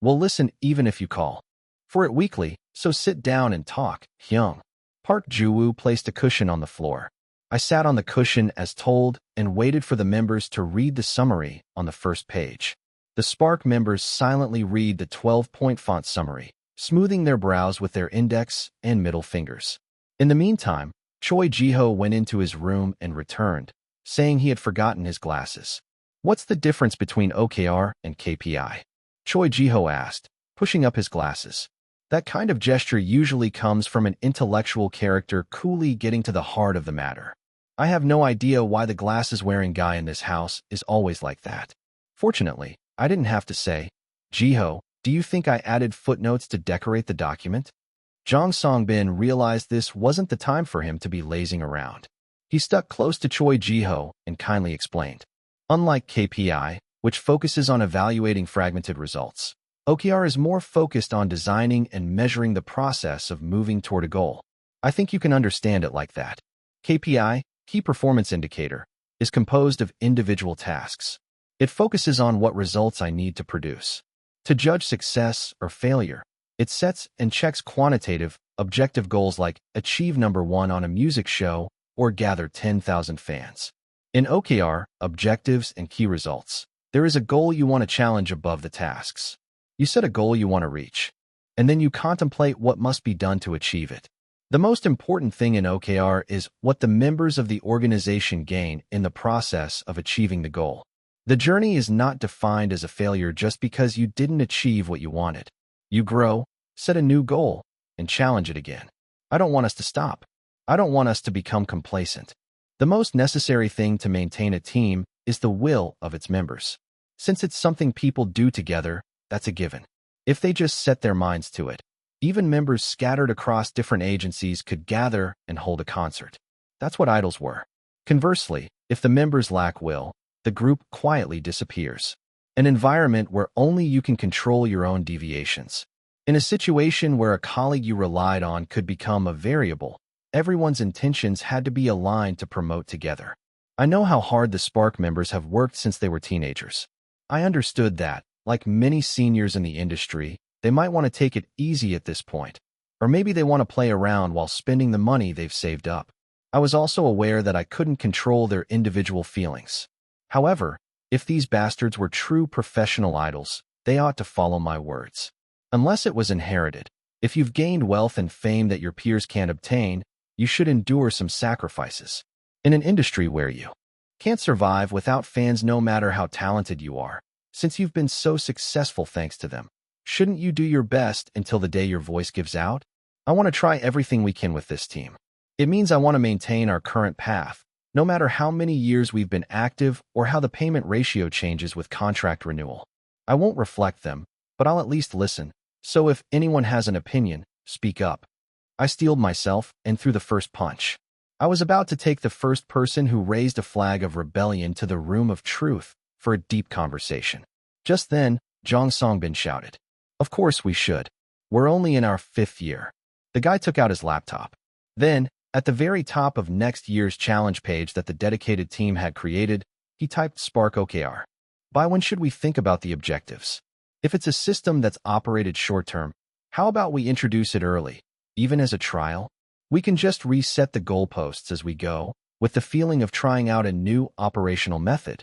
We'll listen even if you call for it weekly, so sit down and talk, Hyung. Park Ju-woo placed a cushion on the floor. I sat on the cushion as told and waited for the members to read the summary on the first page. The Spark members silently read the 12-point font summary, smoothing their brows with their index and middle fingers. In the meantime, Choi Ji-ho went into his room and returned, saying he had forgotten his glasses. What's the difference between OKR and KPI? Choi Ji-ho asked, pushing up his glasses. That kind of gesture usually comes from an intellectual character coolly getting to the heart of the matter. I have no idea why the glasses-wearing guy in this house is always like that. Fortunately, I didn't have to say, Ji-ho, do you think I added footnotes to decorate the document? Jong Songbin realized this wasn't the time for him to be lazing around. He stuck close to Choi Ji-ho and kindly explained. Unlike KPI, which focuses on evaluating fragmented results, OKR is more focused on designing and measuring the process of moving toward a goal. I think you can understand it like that. KPI, Key Performance Indicator, is composed of individual tasks. It focuses on what results I need to produce. To judge success or failure, it sets and checks quantitative, objective goals like achieve number 1 on a music show or gather 10,000 fans. In OKR, objectives and key results, there is a goal you want to challenge above the tasks. You set a goal you want to reach, and then you contemplate what must be done to achieve it. The most important thing in OKR is what the members of the organization gain in the process of achieving the goal. The journey is not defined as a failure just because you didn't achieve what you wanted. You grow, set a new goal, and challenge it again. I don't want us to stop. I don't want us to become complacent. The most necessary thing to maintain a team is the will of its members. Since it's something people do together, that's a given. If they just set their minds to it, even members scattered across different agencies could gather and hold a concert. That's what idols were. Conversely, if the members lack will, the group quietly disappears. An environment where only you can control your own deviations. In a situation where a colleague you relied on could become a variable, everyone's intentions had to be aligned to promote together. I know how hard the Spark members have worked since they were teenagers. I understood that, like many seniors in the industry, they might want to take it easy at this point, or maybe they want to play around while spending the money they've saved up. I was also aware that I couldn't control their individual feelings. However, if these bastards were true professional idols, they ought to follow my words. Unless it was inherited, if you've gained wealth and fame that your peers can't obtain, you should endure some sacrifices. In an industry where you can't survive without fans no matter how talented you are, since you've been so successful thanks to them, shouldn't you do your best until the day your voice gives out? I want to try everything we can with this team. It means I want to maintain our current path, no matter how many years we've been active or how the payment ratio changes with contract renewal. I won't reflect them, but I'll at least listen, so if anyone has an opinion, speak up. I steeled myself and threw the first punch. I was about to take the first person who raised a flag of rebellion to the room of truth for a deep conversation. Just then, Jong Songbin shouted, "Of course we should. We're only in our 5th year." The guy took out his laptop. Then, at the very top of next year's challenge page that the dedicated team had created, he typed Spark OKR. By when should we think about the objectives? If it's a system that's operated short-term, how about we introduce it early, even as a trial? We can just reset the goalposts as we go, with the feeling of trying out a new operational method.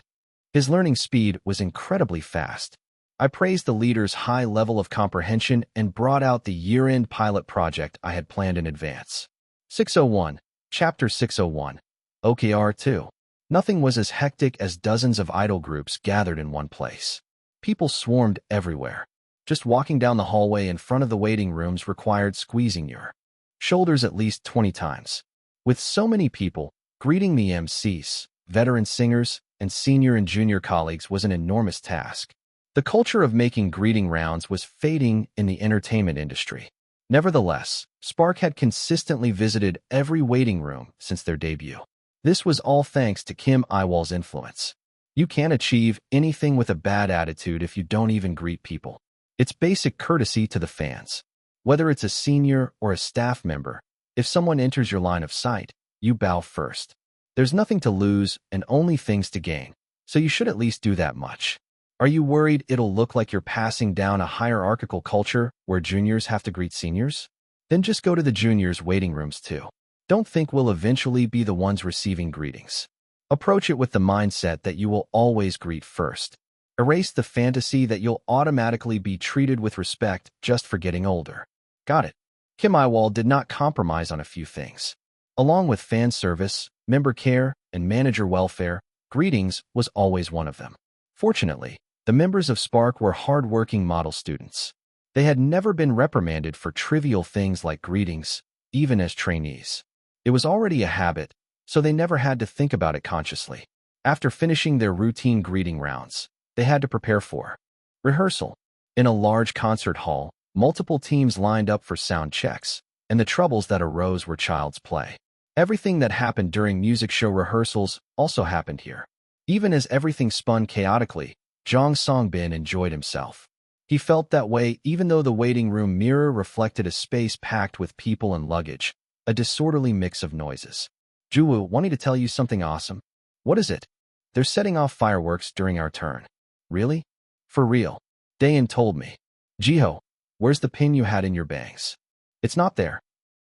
His learning speed was incredibly fast. I praised the leader's high level of comprehension and brought out the year-end pilot project I had planned in advance. 601, Chapter 601, OKR 2. Nothing was as hectic as dozens of idol groups gathered in one place. People swarmed everywhere. Just walking down the hallway in front of the waiting rooms required squeezing your shoulders at least 20 times. With so many people, greeting the MCs, veteran singers, and senior and junior colleagues was an enormous task. The culture of making greeting rounds was fading in the entertainment industry. Nevertheless, Spark had consistently visited every waiting room since their debut. This was all thanks to Kim Yiwol's influence. You can't achieve anything with a bad attitude if you don't even greet people. It's basic courtesy to the fans. Whether it's a senior or a staff member, if someone enters your line of sight, you bow first. There's nothing to lose and only things to gain, so you should at least do that much. Are you worried it'll look like you're passing down a hierarchical culture where juniors have to greet seniors? Then just go to the juniors' waiting rooms too. Don't think we'll eventually be the ones receiving greetings. Approach it with the mindset that you will always greet first. Erase the fantasy that you'll automatically be treated with respect just for getting older. Got it. Kim Yiwol did not compromise on a few things. Along with fan service, member care, and manager welfare, greetings was always one of them. Fortunately, the members of Spark were hard-working model students. They had never been reprimanded for trivial things like greetings, even as trainees. It was already a habit, so they never had to think about it consciously. After finishing their routine greeting rounds, they had to prepare for rehearsal. In a large concert hall, multiple teams lined up for sound checks, and the troubles that arose were child's play. Everything that happened during music show rehearsals also happened here. Even as everything spun chaotically, Jong Songbin enjoyed himself. He felt that way even though the waiting room mirror reflected a space packed with people and luggage, a disorderly mix of noises. Juwoo, wanting to tell you something awesome. What is it? They're setting off fireworks during our turn. Really? For real. Dayan told me. Jiho, where's the pin you had in your bangs? It's not there.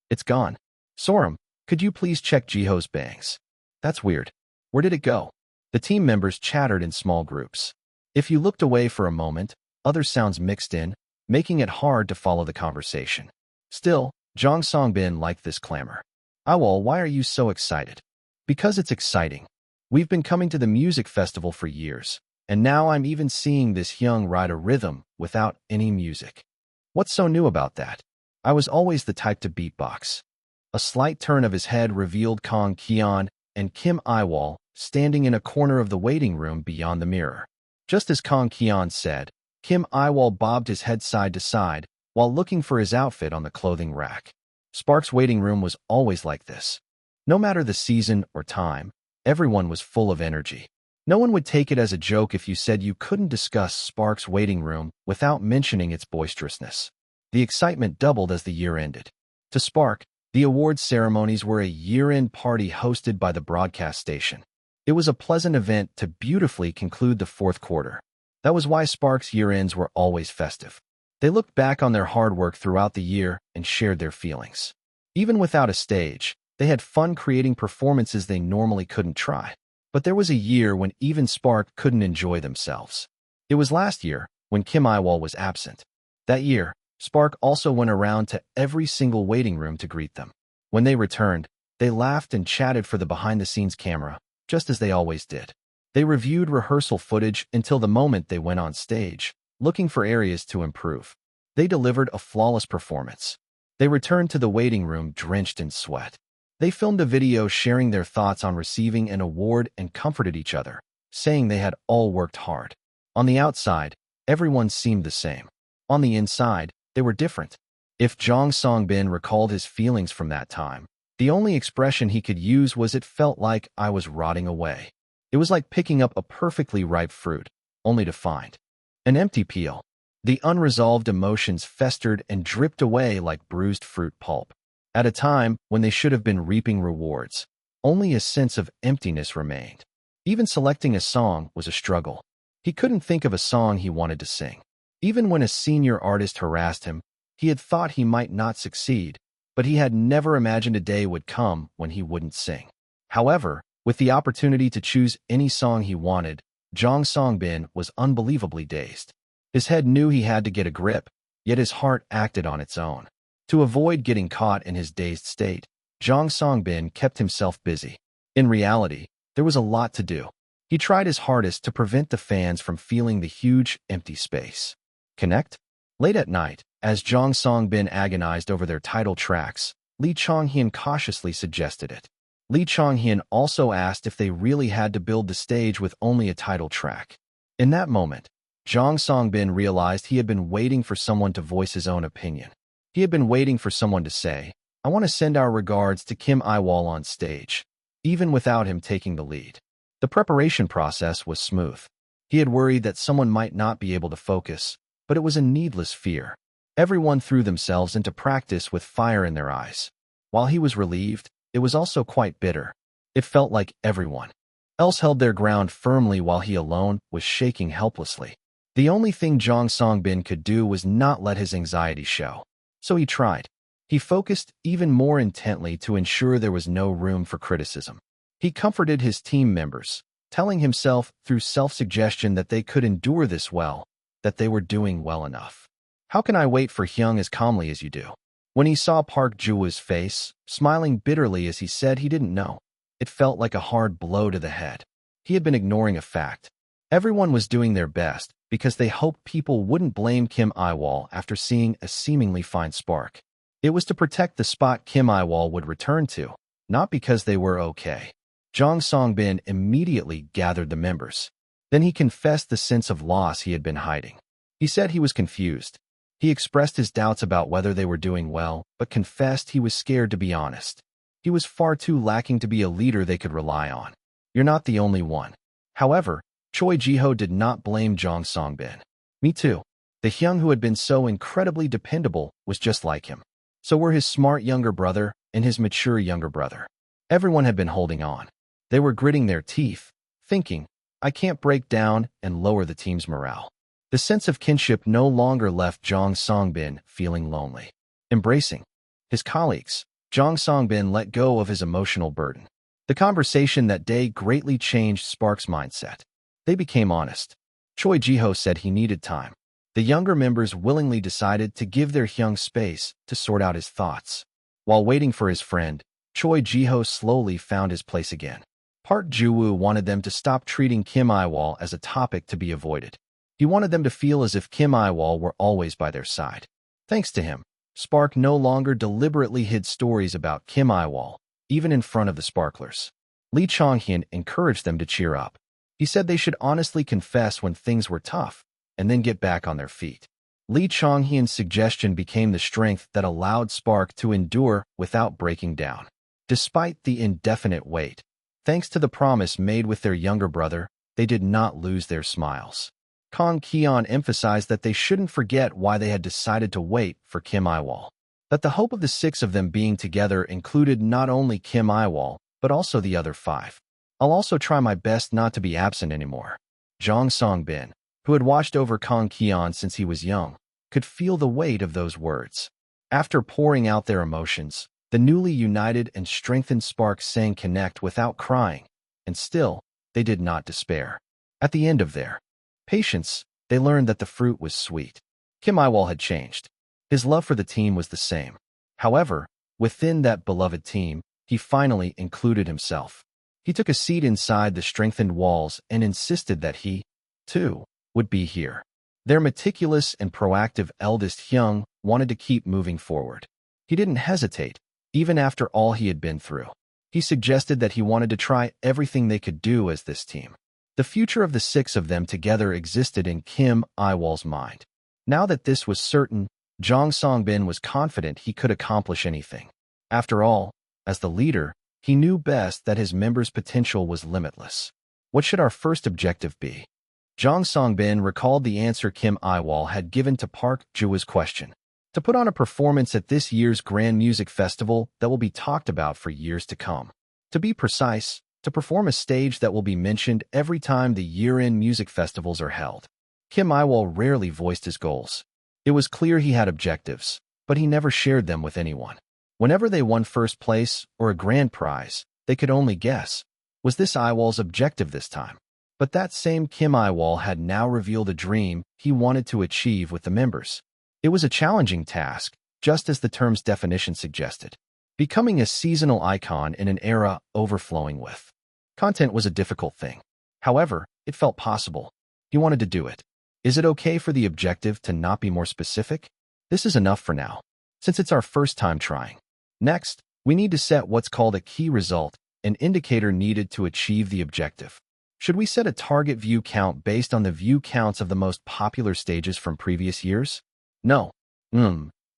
It's gone. Sorum, could you please check Jiho's bangs? That's weird. Where did it go? The team members chattered in small groups. If you looked away for a moment, other sounds mixed in, making it hard to follow the conversation. Still, Jang Songbin liked this clamor. Yiwol, why are you so excited? Because it's exciting. We've been coming to the music festival for years, and now I'm even seeing this young ride a rhythm without any music. What's so new about that? I was always the type to beatbox. A slight turn of his head revealed Kang Kian and Kim Yiwol standing in a corner of the waiting room beyond the mirror. Just as Kang Kian said, Kim Yiwol bobbed his head side to side while looking for his outfit on the clothing rack. Spark's waiting room was always like this. No matter the season or time, everyone was full of energy. No one would take it as a joke if you said you couldn't discuss Spark's waiting room without mentioning its boisterousness. The excitement doubled as the year ended. To Spark, the awards ceremonies were a year-end party hosted by the broadcast station. It was a pleasant event to beautifully conclude the fourth quarter. That was why Spark's year-ends were always festive. They looked back on their hard work throughout the year and shared their feelings. Even without a stage, they had fun creating performances they normally couldn't try. But there was a year when even Spark couldn't enjoy themselves. It was last year, when Kim Yiwol was absent. That year, Spark also went around to every single waiting room to greet them. When they returned, they laughed and chatted for the behind-the-scenes camera, just as they always did. They reviewed rehearsal footage until the moment they went on stage, looking for areas to improve. They delivered a flawless performance. They returned to the waiting room drenched in sweat. They filmed a video sharing their thoughts on receiving an award and comforted each other, saying they had all worked hard. On the outside, everyone seemed the same. On the inside, they were different. If Jang Songbin recalled his feelings from that time, the only expression he could use was "it felt like I was rotting away." It was like picking up a perfectly ripe fruit, only to find an empty peel. The unresolved emotions festered and dripped away like bruised fruit pulp. At a time when they should have been reaping rewards, only a sense of emptiness remained. Even selecting a song was a struggle. He couldn't think of a song he wanted to sing. Even when a senior artist harassed him, he had thought he might not succeed, but he had never imagined a day would come when he wouldn't sing. However, with the opportunity to choose any song he wanted, Jang Songbin was unbelievably dazed. His head knew he had to get a grip, yet his heart acted on its own. To avoid getting caught in his dazed state, Jang Songbin kept himself busy. In reality, there was a lot to do. He tried his hardest to prevent the fans from feeling the huge, empty space. Connect? Late at night, as Jang Songbin agonized over their title tracks, Lee Chonghyun cautiously suggested it. Lee Chonghyun also asked if they really had to build the stage with only a title track. In that moment, Jang Songbin realized he had been waiting for someone to voice his own opinion. He had been waiting for someone to say, "I want to send our regards to Kim Yiwol on stage," even without him taking the lead. The preparation process was smooth. He had worried that someone might not be able to focus, but it was a needless fear. Everyone threw themselves into practice with fire in their eyes. While he was relieved, it was also quite bitter. It felt like everyone else held their ground firmly while he alone was shaking helplessly. The only thing Jang Songbin could do was not let his anxiety show. So he tried. He focused even more intently to ensure there was no room for criticism. He comforted his team members, telling himself through self-suggestion that they could endure this well, that they were doing well enough. "How can I wait for Hyung as calmly as you do?" When he saw Park Juwoo's face, smiling bitterly as he said he didn't know, it felt like a hard blow to the head. He had been ignoring a fact. Everyone was doing their best because they hoped people wouldn't blame Kim Yiwol after seeing a seemingly fine Spark. It was to protect the spot Kim Yiwol would return to, not because they were okay. Jang Songbin immediately gathered the members. Then he confessed the sense of loss he had been hiding. He said he was confused. He expressed his doubts about whether they were doing well, but confessed he was scared to be honest. He was far too lacking to be a leader they could rely on. "You're not the only one." However, Choi Jiho did not blame Jang Songbin. "Me too. The Hyung who had been so incredibly dependable was just like him. So were his smart younger brother and his mature younger brother. Everyone had been holding on. They were gritting their teeth, thinking, 'I can't break down and lower the team's morale.'" The sense of kinship no longer left Jang Songbin feeling lonely. Embracing his colleagues, Jang Songbin let go of his emotional burden. The conversation that day greatly changed Spark's mindset. They became honest. Choi Jiho said he needed time. The younger members willingly decided to give their Hyung space to sort out his thoughts. While waiting for his friend, Choi Jiho slowly found his place again. Park Ju-woo wanted them to stop treating Kim Iwol as a topic to be avoided. He wanted them to feel as if Kim Iwol were always by their side. Thanks to him, Spark no longer deliberately hid stories about Kim Iwol, even in front of the Sparklers. Lee Chong-hyun encouraged them to cheer up. He said they should honestly confess when things were tough, and then get back on their feet. Lee Chong-hyun's suggestion became the strength that allowed Spark to endure without breaking down. Despite the indefinite wait, thanks to the promise made with their younger brother, they did not lose their smiles. Kang Keon emphasized that they shouldn't forget why they had decided to wait for Kim Iwol. That the hope of the six of them being together included not only Kim Iwol, but also the other five. I'll also try my best not to be absent anymore. Jong Song-bin, who had watched over Kang Keon since he was young, could feel the weight of those words. After pouring out their emotions, the newly united and strengthened Spark sang Connect without crying, and still, they did not despair. At the end of their patience, they learned that the fruit was sweet. Kim Iwol had changed. His love for the team was the same. However, within that beloved team, he finally included himself. He took a seat inside the strengthened walls and insisted that he, too, would be here. Their meticulous and proactive eldest Hyung wanted to keep moving forward. He didn't hesitate, even after all he had been through. He suggested that he wanted to try everything they could do as this team. The future of the six of them together existed in Kim Iwol's mind. Now that this was certain, Jong Song-bin was confident he could accomplish anything. After all, as the leader, he knew best that his members' potential was limitless. What should our first objective be? Jong Song-bin recalled the answer Kim Iwol had given to Park Ju-woo's question. To put on a performance at this year's Grand Music Festival that will be talked about for years to come. To be precise, to perform a stage that will be mentioned every time the year-end music festivals are held. Kim Iwol rarely voiced his goals. It was clear he had objectives, but he never shared them with anyone. Whenever they won first place or a grand prize, they could only guess. Was this Iwol's objective this time? But that same Kim Iwol had now revealed a dream he wanted to achieve with the members. It was a challenging task, just as the term's definition suggested. Becoming a seasonal icon in an era overflowing with content was a difficult thing. However, it felt possible. He wanted to do it. Is it okay for the objective to not be more specific? This is enough for now, since it's our first time trying. Next, we need to set what's called a key result, an indicator needed to achieve the objective. Should we set a target view count based on the view counts of the most popular stages from previous years? No.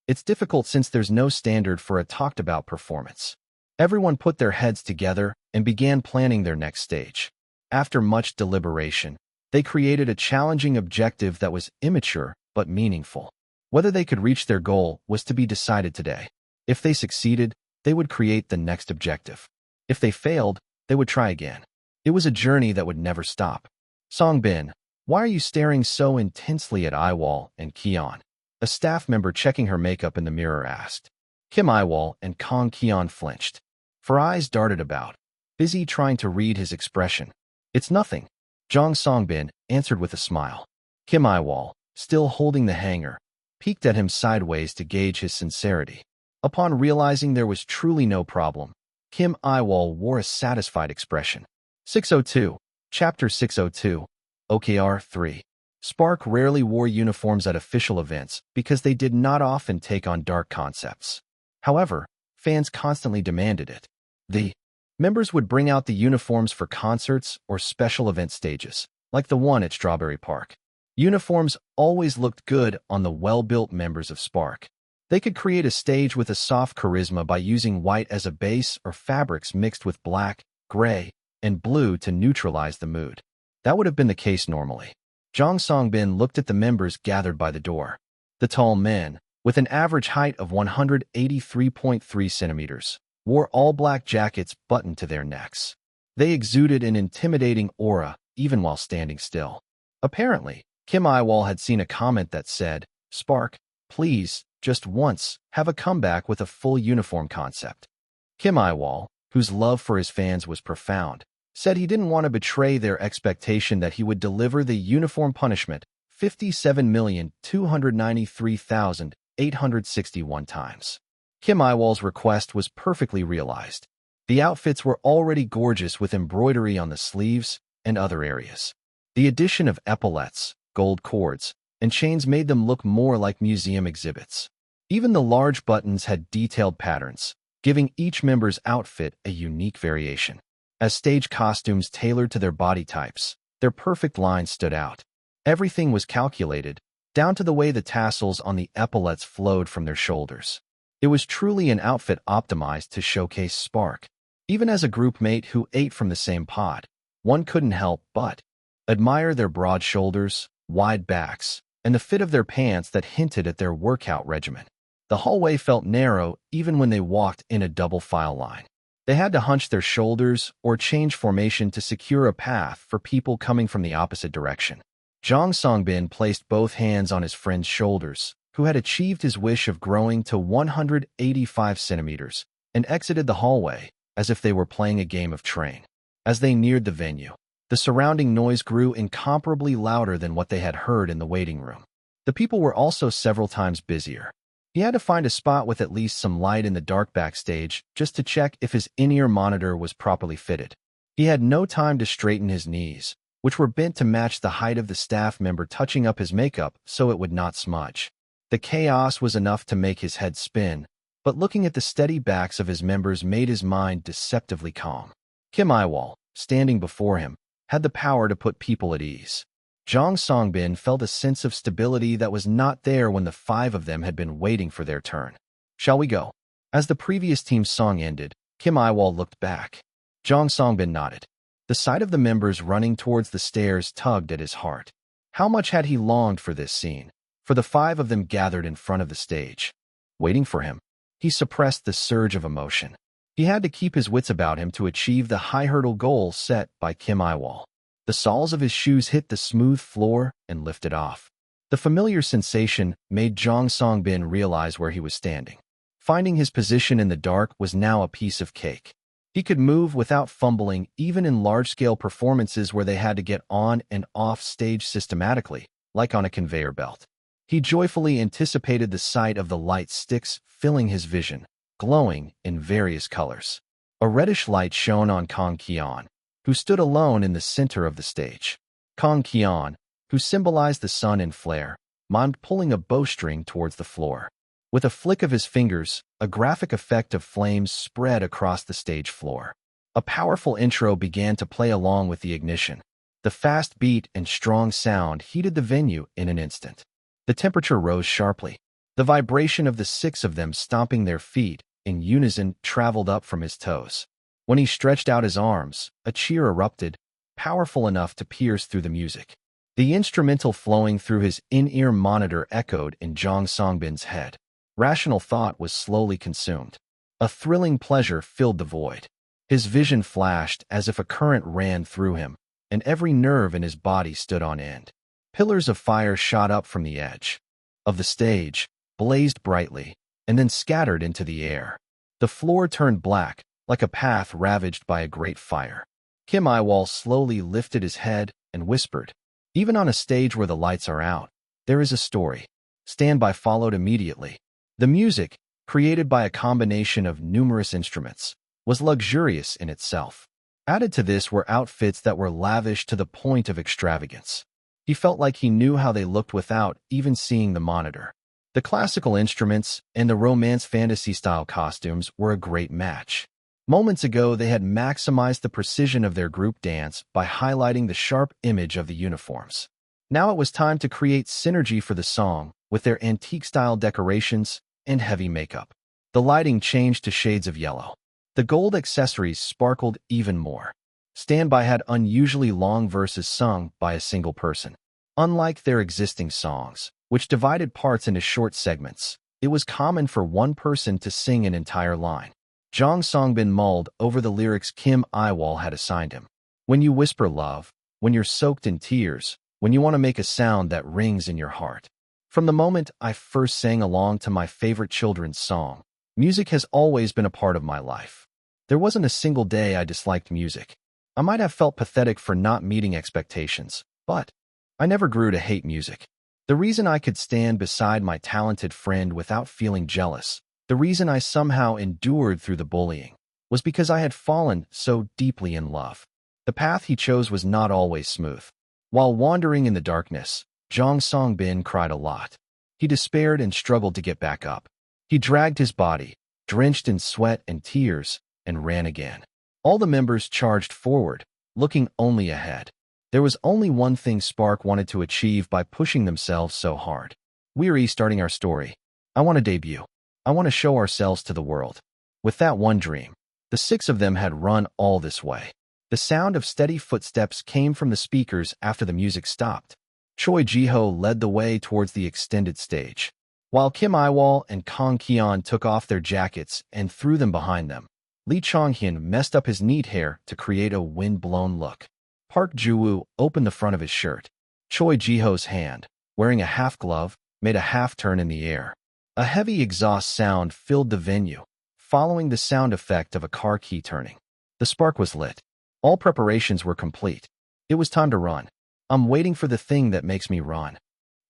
It's difficult since there's no standard for a talked-about performance. Everyone put their heads together and began planning their next stage. After much deliberation, they created a challenging objective that was immature but meaningful. Whether they could reach their goal was to be decided today. If they succeeded, they would create the next objective. If they failed, they would try again. It was a journey that would never stop. Song-bin, why are you staring so intensely at Iwol and Keon? A staff member checking her makeup in the mirror asked. Kim Iwol and Kang Keon flinched. Her eyes darted about, busy trying to read his expression. It's nothing. Jong Song-bin answered with a smile. Kim Iwol, still holding the hanger, peeked at him sideways to gauge his sincerity. Upon realizing there was truly no problem, Kim Iwol wore a satisfied expression. 602, Chapter 602, OKR 3. Spark rarely wore uniforms at official events because they did not often take on dark concepts. However, fans constantly demanded it. The members would bring out the uniforms for concerts or special event stages, like the one at Strawberry Park. Uniforms always looked good on the well-built members of Spark. They could create a stage with a soft charisma by using white as a base or fabrics mixed with black, gray, and blue to neutralize the mood. That would have been the case normally. Jong Song-bin looked at the members gathered by the door. The tall men, with an average height of 183.3 centimeters, wore all-black jackets buttoned to their necks. They exuded an intimidating aura, even while standing still. Apparently, Kim Iwol had seen a comment that said, Spark, please, just once, have a comeback with a full uniform concept. Kim Iwol, whose love for his fans was profound, said he didn't want to betray their expectation that he would deliver the uniform punishment 57,293,861 times. Kim Yiwol's request was perfectly realized. The outfits were already gorgeous with embroidery on the sleeves and other areas. The addition of epaulets, gold cords, and chains made them look more like museum exhibits. Even the large buttons had detailed patterns, giving each member's outfit a unique variation. As stage costumes tailored to their body types, their perfect lines stood out. Everything was calculated, down to the way the tassels on the epaulets flowed from their shoulders. It was truly an outfit optimized to showcase spark. Even as a group mate who ate from the same pot, one couldn't help but admire their broad shoulders, wide backs, and the fit of their pants that hinted at their workout regimen. The hallway felt narrow even when they walked in a double file line. They had to hunch their shoulders or change formation to secure a path for people coming from the opposite direction. Jang Songbin placed both hands on his friend's shoulders, who had achieved his wish of growing to 185 centimeters, and exited the hallway as if they were playing a game of train. As they neared the venue, the surrounding noise grew incomparably louder than what they had heard in the waiting room. The people were also several times busier. He had to find a spot with at least some light in the dark backstage just to check if his in-ear monitor was properly fitted. He had no time to straighten his knees, which were bent to match the height of the staff member touching up his makeup so it would not smudge. The chaos was enough to make his head spin, but looking at the steady backs of his members made his mind deceptively calm. Kim Yiwol, standing before him, had the power to put people at ease. Jang Songbin felt a sense of stability that was not there when the five of them had been waiting for their turn. "Shall we go?" As the previous team's song ended, Kim Yiwol looked back. Jang Songbin nodded. The sight of the members running towards the stairs tugged at his heart. How much had he longed for this scene, for the five of them gathered in front of the stage, waiting for him. He suppressed the surge of emotion. He had to keep his wits about him to achieve the high-hurdle goal set by Kim Yiwol. The soles of his shoes hit the smooth floor and lifted off. The familiar sensation made Jang Songbin realize where he was standing. Finding his position in the dark was now a piece of cake. He could move without fumbling even in large-scale performances where they had to get on and off stage systematically, like on a conveyor belt. He joyfully anticipated the sight of the light sticks filling his vision, glowing in various colors. A reddish light shone on Kong Kian, who stood alone in the center of the stage. Kong Kian, who symbolized the sun and flare, mimed pulling a bowstring towards the floor. With a flick of his fingers, a graphic effect of flames spread across the stage floor. A powerful intro began to play along with the ignition. The fast beat and strong sound heated the venue in an instant. The temperature rose sharply. The vibration of the six of them stomping their feet in unison traveled up from his toes. When he stretched out his arms, a cheer erupted, powerful enough to pierce through the music. The instrumental flowing through his in-ear monitor echoed in Jang Songbin's head. Rational thought was slowly consumed. A thrilling pleasure filled the void. His vision flashed as if a current ran through him, and every nerve in his body stood on end. Pillars of fire shot up from the edge of the stage, blazed brightly, and then scattered into the air. The floor turned black, like a path ravaged by a great fire. Kim Yiwol slowly lifted his head and whispered, "Even on a stage where the lights are out, there is a story." Standby followed immediately. The music, created by a combination of numerous instruments, was luxurious in itself. Added to this were outfits that were lavish to the point of extravagance. He felt like he knew how they looked without even seeing the monitor. The classical instruments and the romance fantasy-style costumes were a great match. Moments ago, they had maximized the precision of their group dance by highlighting the sharp image of the uniforms. Now it was time to create synergy for the song with their antique-style decorations and heavy makeup. The lighting changed to shades of yellow. The gold accessories sparkled even more. Standby had unusually long verses sung by a single person. Unlike their existing songs, which divided parts into short segments, it was common for one person to sing an entire line. Jang Songbin mulled over the lyrics Kim Yiwol had assigned him. When you whisper love, when you're soaked in tears, when you want to make a sound that rings in your heart. From the moment I first sang along to my favorite children's song, music has always been a part of my life. There wasn't a single day I disliked music. I might have felt pathetic for not meeting expectations, but I never grew to hate music. The reason I could stand beside my talented friend without feeling jealous, the reason I somehow endured through the bullying, was because I had fallen so deeply in love. The path he chose was not always smooth. While wandering in the darkness, Jong Song-bin cried a lot. He despaired and struggled to get back up. He dragged his body, drenched in sweat and tears, and ran again. All the members charged forward, looking only ahead. There was only one thing Spark wanted to achieve by pushing themselves so hard. We're starting our story. I want to debut. I want to show ourselves to the world. With that one dream, the six of them had run all this way. The sound of steady footsteps came from the speakers after the music stopped. Choi Ji-ho led the way towards the extended stage, while Kim Yiwol and Kang Kian took off their jackets and threw them behind them. Lee Chong-hyun messed up his neat hair to create a wind-blown look. Park Ju-woo opened the front of his shirt. Choi Ji-ho's hand, wearing a half-glove, made a half-turn in the air. A heavy exhaust sound filled the venue, following the sound effect of a car key turning. The spark was lit. All preparations were complete. It was time to run. I'm waiting for the thing that makes me run.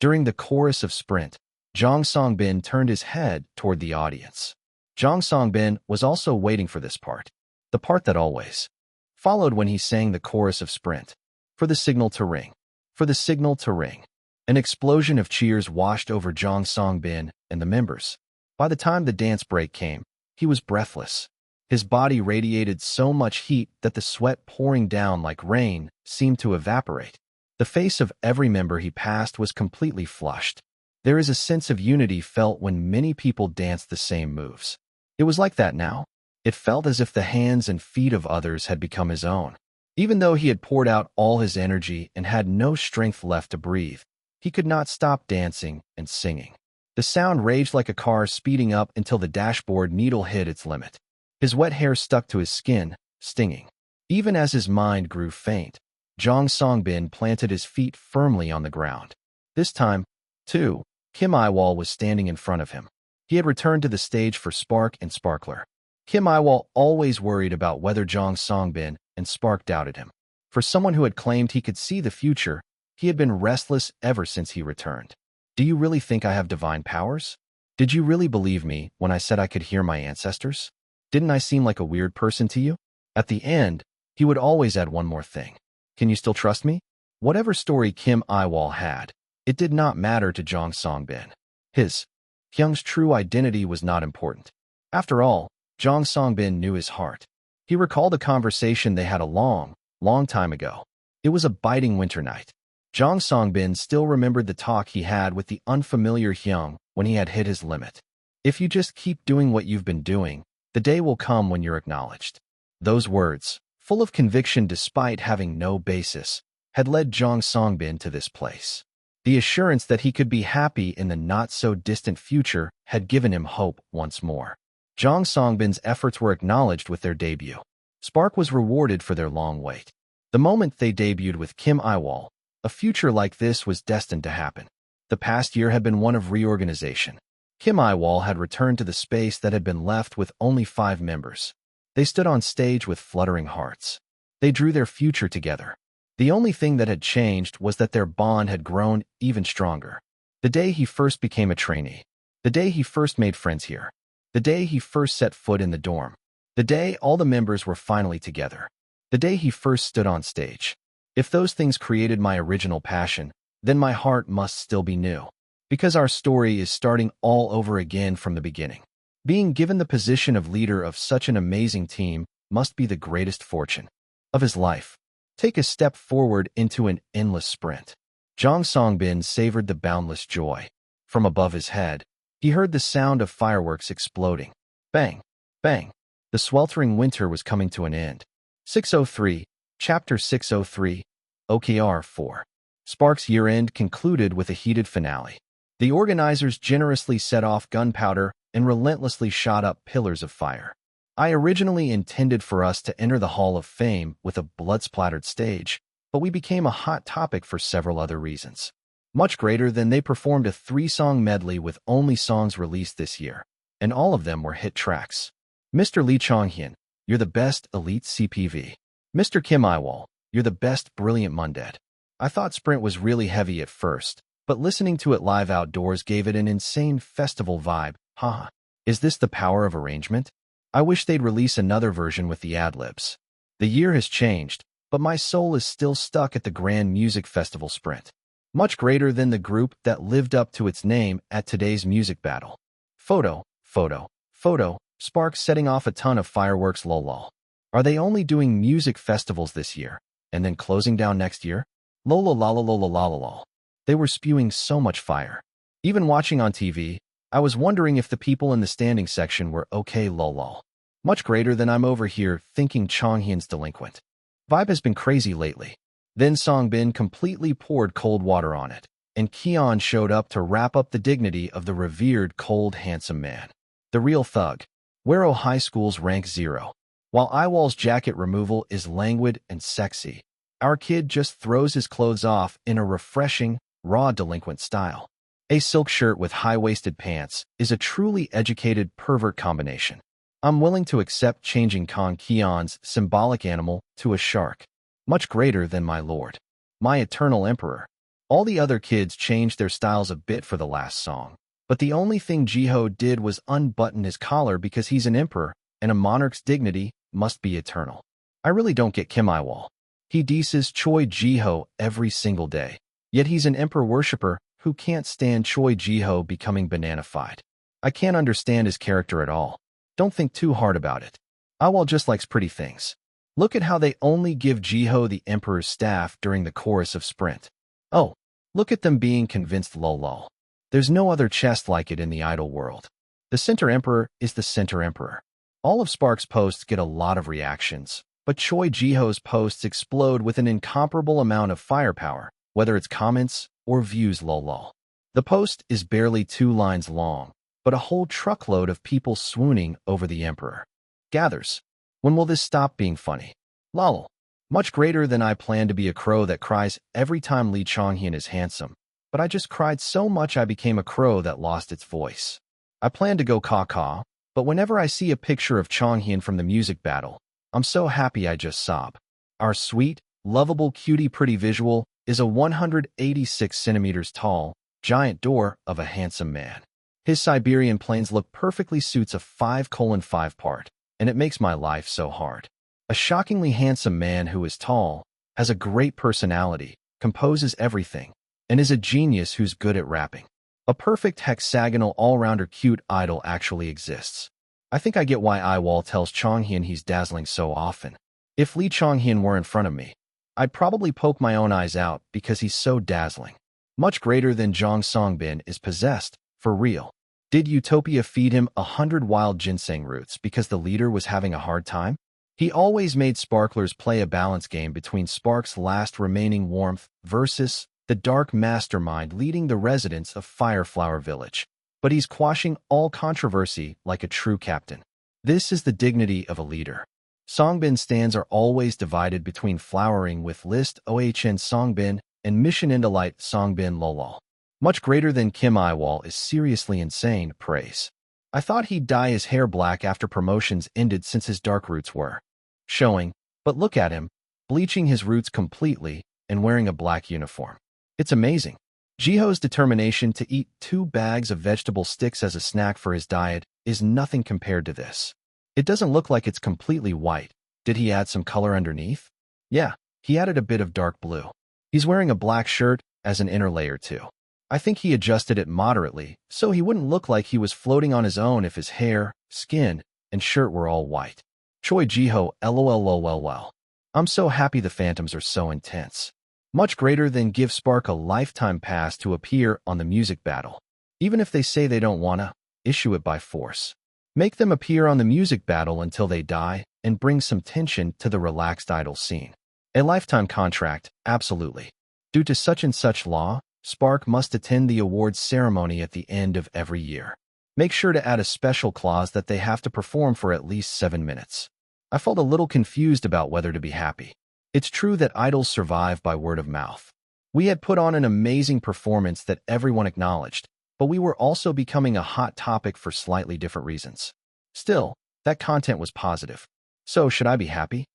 During the chorus of Sprint, Jong Song-bin turned his head toward the audience. Jong Song-bin was also waiting for this part, the part that always followed when he sang the chorus of Sprint. For the signal to ring. For the signal to ring. An explosion of cheers washed over Jong Song-bin and the members. By the time the dance break came, he was breathless. His body radiated so much heat that the sweat pouring down like rain seemed to evaporate. The face of every member he passed was completely flushed. There is a sense of unity felt when many people dance the same moves. It was like that now. It felt as if the hands and feet of others had become his own. Even though he had poured out all his energy and had no strength left to breathe, he could not stop dancing and singing. The sound raged like a car speeding up until the dashboard needle hit its limit. His wet hair stuck to his skin, stinging. Even as his mind grew faint, Jong Song-bin planted his feet firmly on the ground. This time, too, Kim Yiwol was standing in front of him. He had returned to the stage for Spark and Sparkler. Kim Yiwol always worried about whether Jong Song-bin and Spark doubted him. For someone who had claimed he could see the future, he had been restless ever since he returned. Do you really think I have divine powers? Did you really believe me when I said I could hear my ancestors? Didn't I seem like a weird person to you? At the end, he would always add one more thing. Can you still trust me? Whatever story Kim Yiwol had, it did not matter to Jong Song-bin. Hyung's true identity was not important. After all, Jong Song-bin knew his heart. He recalled a conversation they had a long time ago. It was a biting winter night. Jong Song-bin still remembered the talk he had with the unfamiliar Hyung when he had hit his limit. If you just keep doing what you've been doing, the day will come when you're acknowledged. Those words, full of conviction despite having no basis, had led Jong Song-bin to this place. The assurance that he could be happy in the not-so-distant future had given him hope once more. Jong Song-bin's efforts were acknowledged with their debut. Spark was rewarded for their long wait. The moment they debuted with Kim Yiwol, a future like this was destined to happen. The past year had been one of reorganization. Kim Yiwol had returned to the space that had been left with only 5 members. They stood on stage with fluttering hearts. They drew their future together. The only thing that had changed was that their bond had grown even stronger. The day he first became a trainee. The day he first made friends here. The day he first set foot in the dorm. The day all the members were finally together. The day he first stood on stage. If those things created my original passion, then my heart must still be new. Because our story is starting all over again from the beginning. Being given the position of leader of such an amazing team must be the greatest fortune of his life. Take a step forward into an endless sprint. Jong Song-bin savored the boundless joy. From above his head, he heard the sound of fireworks exploding. Bang! Bang! The sweltering winter was coming to an end. 603, Chapter 603, OKR 4. Spark's year-end concluded with a heated finale. The organizers generously set off gunpowder and relentlessly shot up pillars of fire. I originally intended for us to enter the Hall of Fame with a blood-splattered stage, but we became a hot topic for several other reasons. Much greater than they performed a 3-song medley with only songs released this year, and all of them were hit tracks. Mr. Lee Chong-hyun, you're the best elite CPV. Mr. Kim Yiwol, you're the best brilliant Mundet. I thought Sprint was really heavy at first, but listening to it live outdoors gave it an insane festival vibe. Haha. Is this the power of arrangement? I wish they'd release another version with the ad-libs. The year has changed, but my soul is still stuck at the Grand Music Festival Sprint. Much greater than the group that lived up to its name at today's music battle. Photo, photo, photo, Sparks setting off a ton of fireworks lol. Are they only doing music festivals this year, and then closing down next year? Lol. They were spewing so much fire. Even watching on TV, I was wondering if the people in the standing section were okay lol. Much greater than I'm over here thinking Chonghyun's delinquent. Vibe has been crazy lately. Then Songbin completely poured cold water on it, and Keon showed up to wrap up the dignity of the revered cold handsome man. The real thug. Wero High School's rank 0. While Yiwol's jacket removal is languid and sexy, our kid just throws his clothes off in a refreshing, raw delinquent style. A silk shirt with high-waisted pants is a truly educated pervert combination. I'm willing to accept changing Kong Keon's symbolic animal to a shark. Much greater than my lord. My eternal emperor. All the other kids changed their styles a bit for the last song, but the only thing Jiho did was unbutton his collar because he's an emperor, and a monarch's dignity must be eternal. I really don't get Kim Yiwol. He disses Choi Jiho every single day, yet he's an emperor worshipper who can't stand Choi Jiho becoming banana-fied. I can't understand his character at all. Don't think too hard about it. Yiwol just likes pretty things. Look at how they only give Jiho the emperor's staff during the chorus of Sprint. Oh, look at them being convinced lol. There's no other chest like it in the idol world. The center emperor is the center emperor. All of Sparks' posts get a lot of reactions, but Choi Jiho's posts explode with an incomparable amount of firepower, whether it's comments or views lol. The post is barely 2 lines long, but a whole truckload of people swooning over the emperor. Gathers. When will this stop being funny? Lol. Much greater than I plan to be a crow that cries every time Lee Chonghyun is handsome, but I just cried so much I became a crow that lost its voice. I plan to go caw-caw, but whenever I see a picture of Chonghyun from the music battle, I'm so happy I just sob. Our sweet, lovable cutie pretty visual is a 186 centimeters tall, giant door of a handsome man. His Siberian plains look perfectly suits a 5:5 part, and it makes my life so hard. A shockingly handsome man who is tall, has a great personality, composes everything, and is a genius who's good at rapping. A perfect hexagonal all-rounder cute idol actually exists. I think I get why Yiwol tells Chonghyun he's dazzling so often. If Lee Chonghyun were in front of me, I'd probably poke my own eyes out because he's so dazzling. Much greater than Jong Songbin is possessed, for real. Did Utopia feed him 100 wild ginseng roots because the leader was having a hard time? He always made sparklers play a balance game between Sparks' last remaining warmth versus the dark mastermind leading the residents of Fireflower Village. But he's quashing all controversy like a true captain. This is the dignity of a leader. Songbin stands are always divided between flowering with List OHN Songbin and Mission into Light Songbin lol. Much greater than Kim Yiwol is seriously insane, praise. I thought he'd dye his hair black after promotions ended since his dark roots were showing, but look at him, bleaching his roots completely and wearing a black uniform. It's amazing. Jiho's determination to eat 2 bags of vegetable sticks as a snack for his diet is nothing compared to this. It doesn't look like it's completely white. Did he add some color underneath? Yeah, he added a bit of dark blue. He's wearing a black shirt as an inner layer too. I think he adjusted it moderately, so he wouldn't look like he was floating on his own if his hair, skin, and shirt were all white. Choi Jiho lol. I'm so happy the phantoms are so intense. Much greater than give Spark a lifetime pass to appear on the music battle. Even if they say they don't wanna, issue it by force. Make them appear on the music battle until they die, and bring some tension to the relaxed idol scene. A lifetime contract, absolutely. Due to such and such law, Spark must attend the awards ceremony at the end of every year. Make sure to add a special clause that they have to perform for at least 7 minutes. I felt a little confused about whether to be happy. It's true that idols survive by word of mouth. We had put on an amazing performance that everyone acknowledged, but we were also becoming a hot topic for slightly different reasons. Still, that content was positive. So, should I be happy?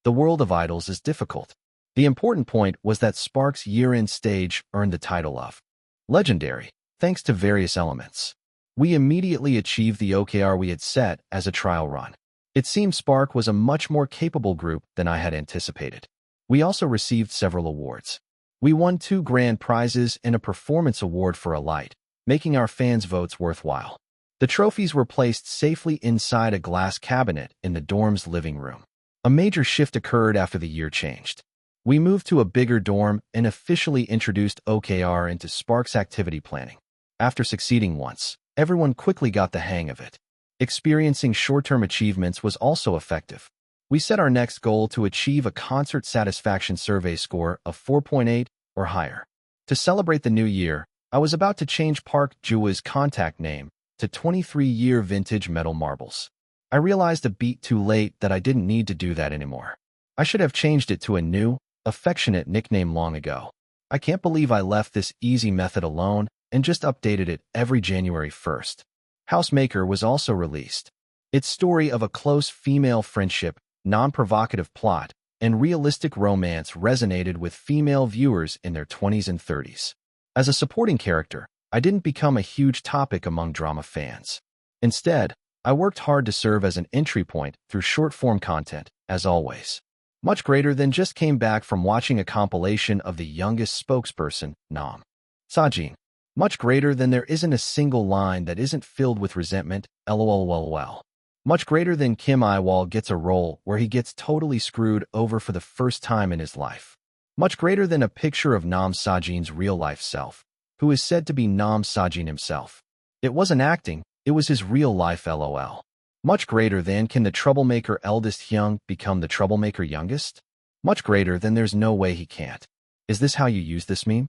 The world of idols is difficult. The important point was that Spark's year-end stage earned the title of legendary, thanks to various elements. We immediately achieved the OKR we had set as a trial run. It seemed Spark was a much more capable group than I had anticipated. We also received several awards. We won 2 grand prizes and a performance award for a light, making our fans' votes worthwhile. The trophies were placed safely inside a glass cabinet in the dorm's living room. A major shift occurred after the year changed. We moved to a bigger dorm and officially introduced OKR into Spark's activity planning. After succeeding once, everyone quickly got the hang of it. Experiencing short-term achievements was also effective. We set our next goal to achieve a concert satisfaction survey score of 4.8 or higher. To celebrate the new year, I was about to change Park Juwa's contact name to 23-year vintage metal marbles. I realized a beat too late that I didn't need to do that anymore. I should have changed it to a new, affectionate nickname long ago. I can't believe I left this easy method alone and just updated it every January 1st. Housemaker was also released. Its story of a close female friendship, non-provocative plot, and realistic romance resonated with female viewers in their 20s and 30s. As a supporting character, I didn't become a huge topic among drama fans. Instead, I worked hard to serve as an entry point through short-form content, as always. Much greater than just came back from watching a compilation of the youngest spokesperson, Nam Sajin. Much greater than there isn't a single line that isn't filled with resentment, lol. Much greater than Kim Yiwol gets a role where he gets totally screwed over for the first time in his life. Much greater than a picture of Nam Sajin's real-life self, who is said to be Nam Sajin himself. It wasn't acting, it was his real life lol. Much greater than can the troublemaker eldest young become the troublemaker youngest? Much greater than there's no way he can't. Is this how you use this meme?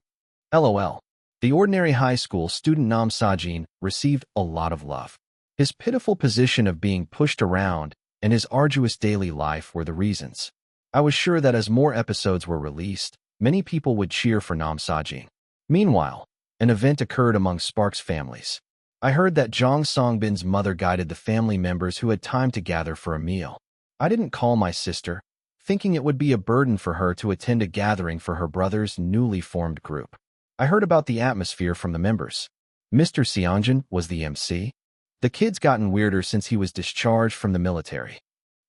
LOL. The ordinary high school student Nam Sajin received a lot of love. His pitiful position of being pushed around and his arduous daily life were the reasons. I was sure that as more episodes were released, many people would cheer for Nam Sajin. Meanwhile, an event occurred among Spark's families. I heard that Jong Songbin's mother guided the family members who had time to gather for a meal. I didn't call my sister, thinking it would be a burden for her to attend a gathering for her brother's newly formed group. I heard about the atmosphere from the members. Mr. Seongjin was the MC. The kid's gotten weirder since he was discharged from the military.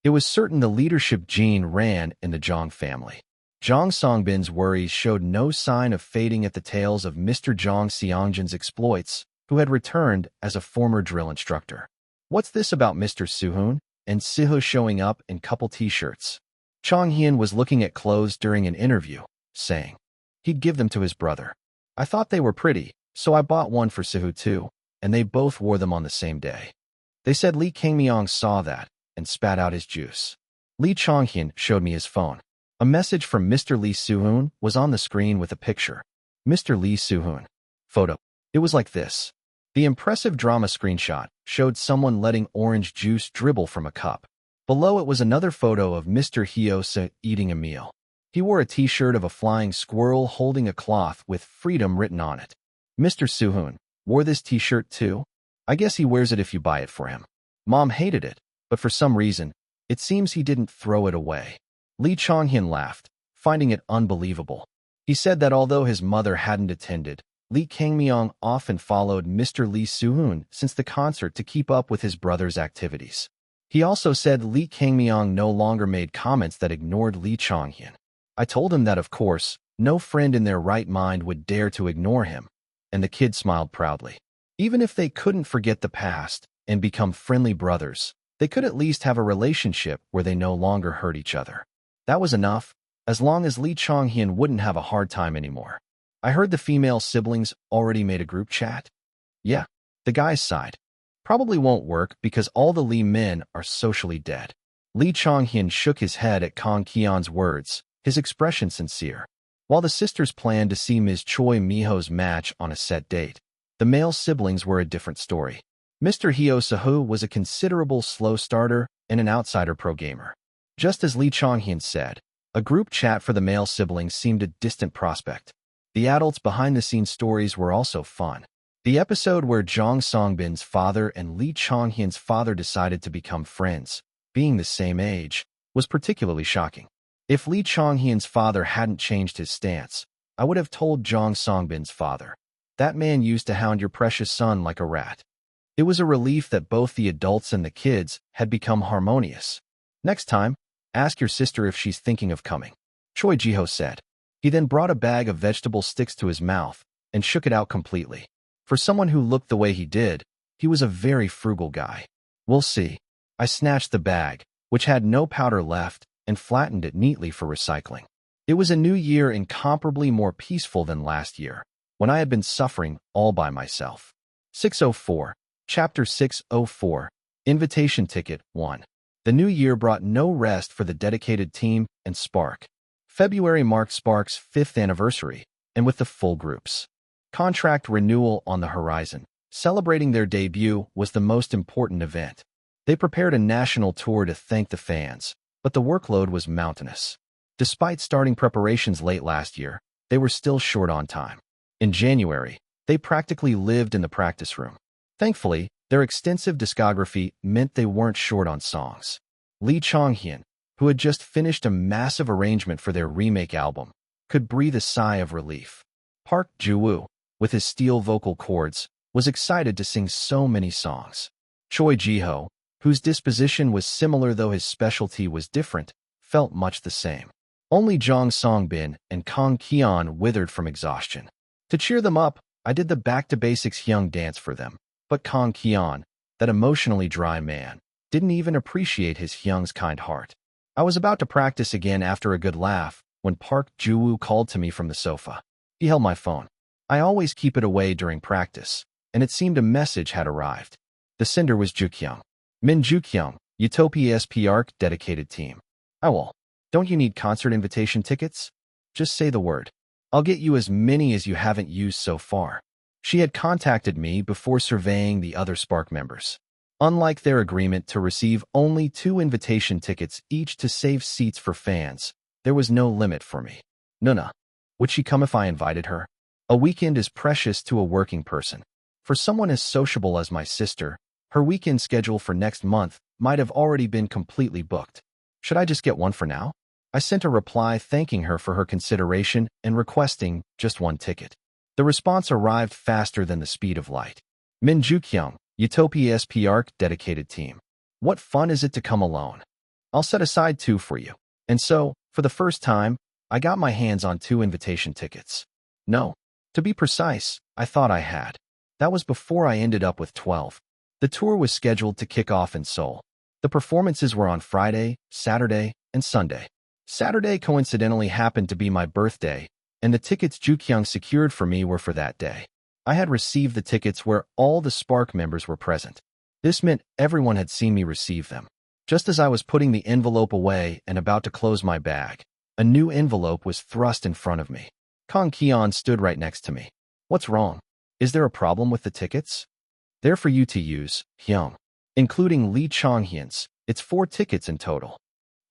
It was certain the leadership gene ran in the Jong family. Jong Songbin's worries showed no sign of fading at the tales of Mr. Jong Seongjin's exploits, who had returned as a former drill instructor. What's this about Mr. Suhoon and Siho showing up in couple t-shirts? Chong Hyun was looking at clothes during an interview, saying he'd give them to his brother. I thought they were pretty, so I bought one for Siho too, and they both wore them on the same day. They said Lee Kangmyong saw that and spat out his juice. Lee Chong-hyun showed me his phone. A message from Mr. Lee Soo-hoon was on the screen with a picture. Mr. Lee Soo-hoon. Photo. It was like this. The impressive drama screenshot showed someone letting orange juice dribble from a cup. Below it was another photo of Mr. Hyo-se eating a meal. He wore a t-shirt of a flying squirrel holding a cloth with freedom written on it. Mr. Soo-hoon wore this t-shirt too? I guess he wears it if you buy it for him. Mom hated it, but for some reason, it seems he didn't throw it away. Lee Chong-hyun laughed, finding it unbelievable. He said that although his mother hadn't attended, Lee Kangmyong often followed Mr. Lee Soo-hoon since the concert to keep up with his brother's activities. He also said Lee Kangmyong no longer made comments that ignored Lee Chong-hyun. I told him that, of course, no friend in their right mind would dare to ignore him, and the kid smiled proudly. Even if they couldn't forget the past and become friendly brothers, they could at least have a relationship where they no longer hurt each other. That was enough, as long as Lee Chong-hyun wouldn't have a hard time anymore. I heard the female siblings already made a group chat. Yeah, the guy's side. Probably won't work because all the Lee men are socially dead. Lee Chong-hyun shook his head at Kang Kyon's words, his expression sincere. While the sisters planned to see Ms. Choi Miho's match on a set date, the male siblings were a different story. Mr. Hyo Se-ho was a considerable slow starter and an outsider pro gamer. Just as Lee Chong-hyun said, a group chat for the male siblings seemed a distant prospect. The adults' behind-the-scenes stories were also fun. The episode where Jong Songbin's father and Lee Chong-hyun's father decided to become friends being the same age, was particularly shocking. If Lee Chonghyun's father hadn't changed his stance, I would have told Jong Songbin's father. That man used to hound your precious son like a rat. It was a relief that both the adults and the kids had become harmonious. Next time, ask your sister if she's thinking of coming, Choi Jiho said. He then brought a bag of vegetable sticks to his mouth and shook it out completely. For someone who looked the way he did, he was a very frugal guy. We'll see. I snatched the bag, which had no powder left, and flattened it neatly for recycling. It was a new year incomparably more peaceful than last year, when I had been suffering all by myself. 604, Chapter 604, Invitation Ticket 1. The new year brought no rest for the dedicated team and Spark. February marked Spark's 5th anniversary, and with the full group's contract renewal on the horizon, celebrating their debut was the most important event. They prepared a national tour to thank the fans, but the workload was mountainous. Despite starting preparations late last year, they were still short on time. In January, they practically lived in the practice room. Thankfully, their extensive discography meant they weren't short on songs. Lee Chonghyun, who had just finished a massive arrangement for their remake album, could breathe a sigh of relief. Park Ji-woo, with his steel vocal cords, was excited to sing so many songs. Choi Ji-ho, whose disposition was similar though his specialty was different, felt much the same. Only Jong Songbin and Kang Kion withered from exhaustion. To cheer them up, I did the back-to-basics Hyung dance for them, but Kang Kion, that emotionally dry man, didn't even appreciate his Hyung's kind heart. I was about to practice again after a good laugh when Park Ji-woo called to me from the sofa. He held my phone. I always keep it away during practice, and it seemed a message had arrived. The sender was Jukyung. Min Jukyung, Utopia SPARC dedicated team. I will. Don't you need concert invitation tickets? Just say the word. I'll get you as many as you haven't used so far. She had contacted me before surveying the other Spark members. Unlike their agreement to receive only 2 invitation tickets each to save seats for fans, there was no limit for me. Nuna. Would she come if I invited her? A weekend is precious to a working person. For someone as sociable as my sister, her weekend schedule for next month might have already been completely booked. Should I just get one for now? I sent a reply thanking her for her consideration and requesting just 1 ticket. The response arrived faster than the speed of light. Min Jukyung, Utopia SPARC dedicated team. What fun is it to come alone? I'll set aside 2 for you. And so, for the first time, I got my hands on 2 invitation tickets. No. To be precise, I thought I had. That was before I ended up with 12. The tour was scheduled to kick off in Seoul. The performances were on Friday, Saturday, and Sunday. Saturday coincidentally happened to be my birthday, and the tickets Jukyung secured for me were for that day. I had received the tickets where all the Spark members were present. This meant everyone had seen me receive them. Just as I was putting the envelope away and about to close my bag, a new envelope was thrust in front of me. Kang Kion stood right next to me. What's wrong? Is there a problem with the tickets? They're for you to use, Hyung. Including Lee Chonghyun's, it's 4 tickets in total.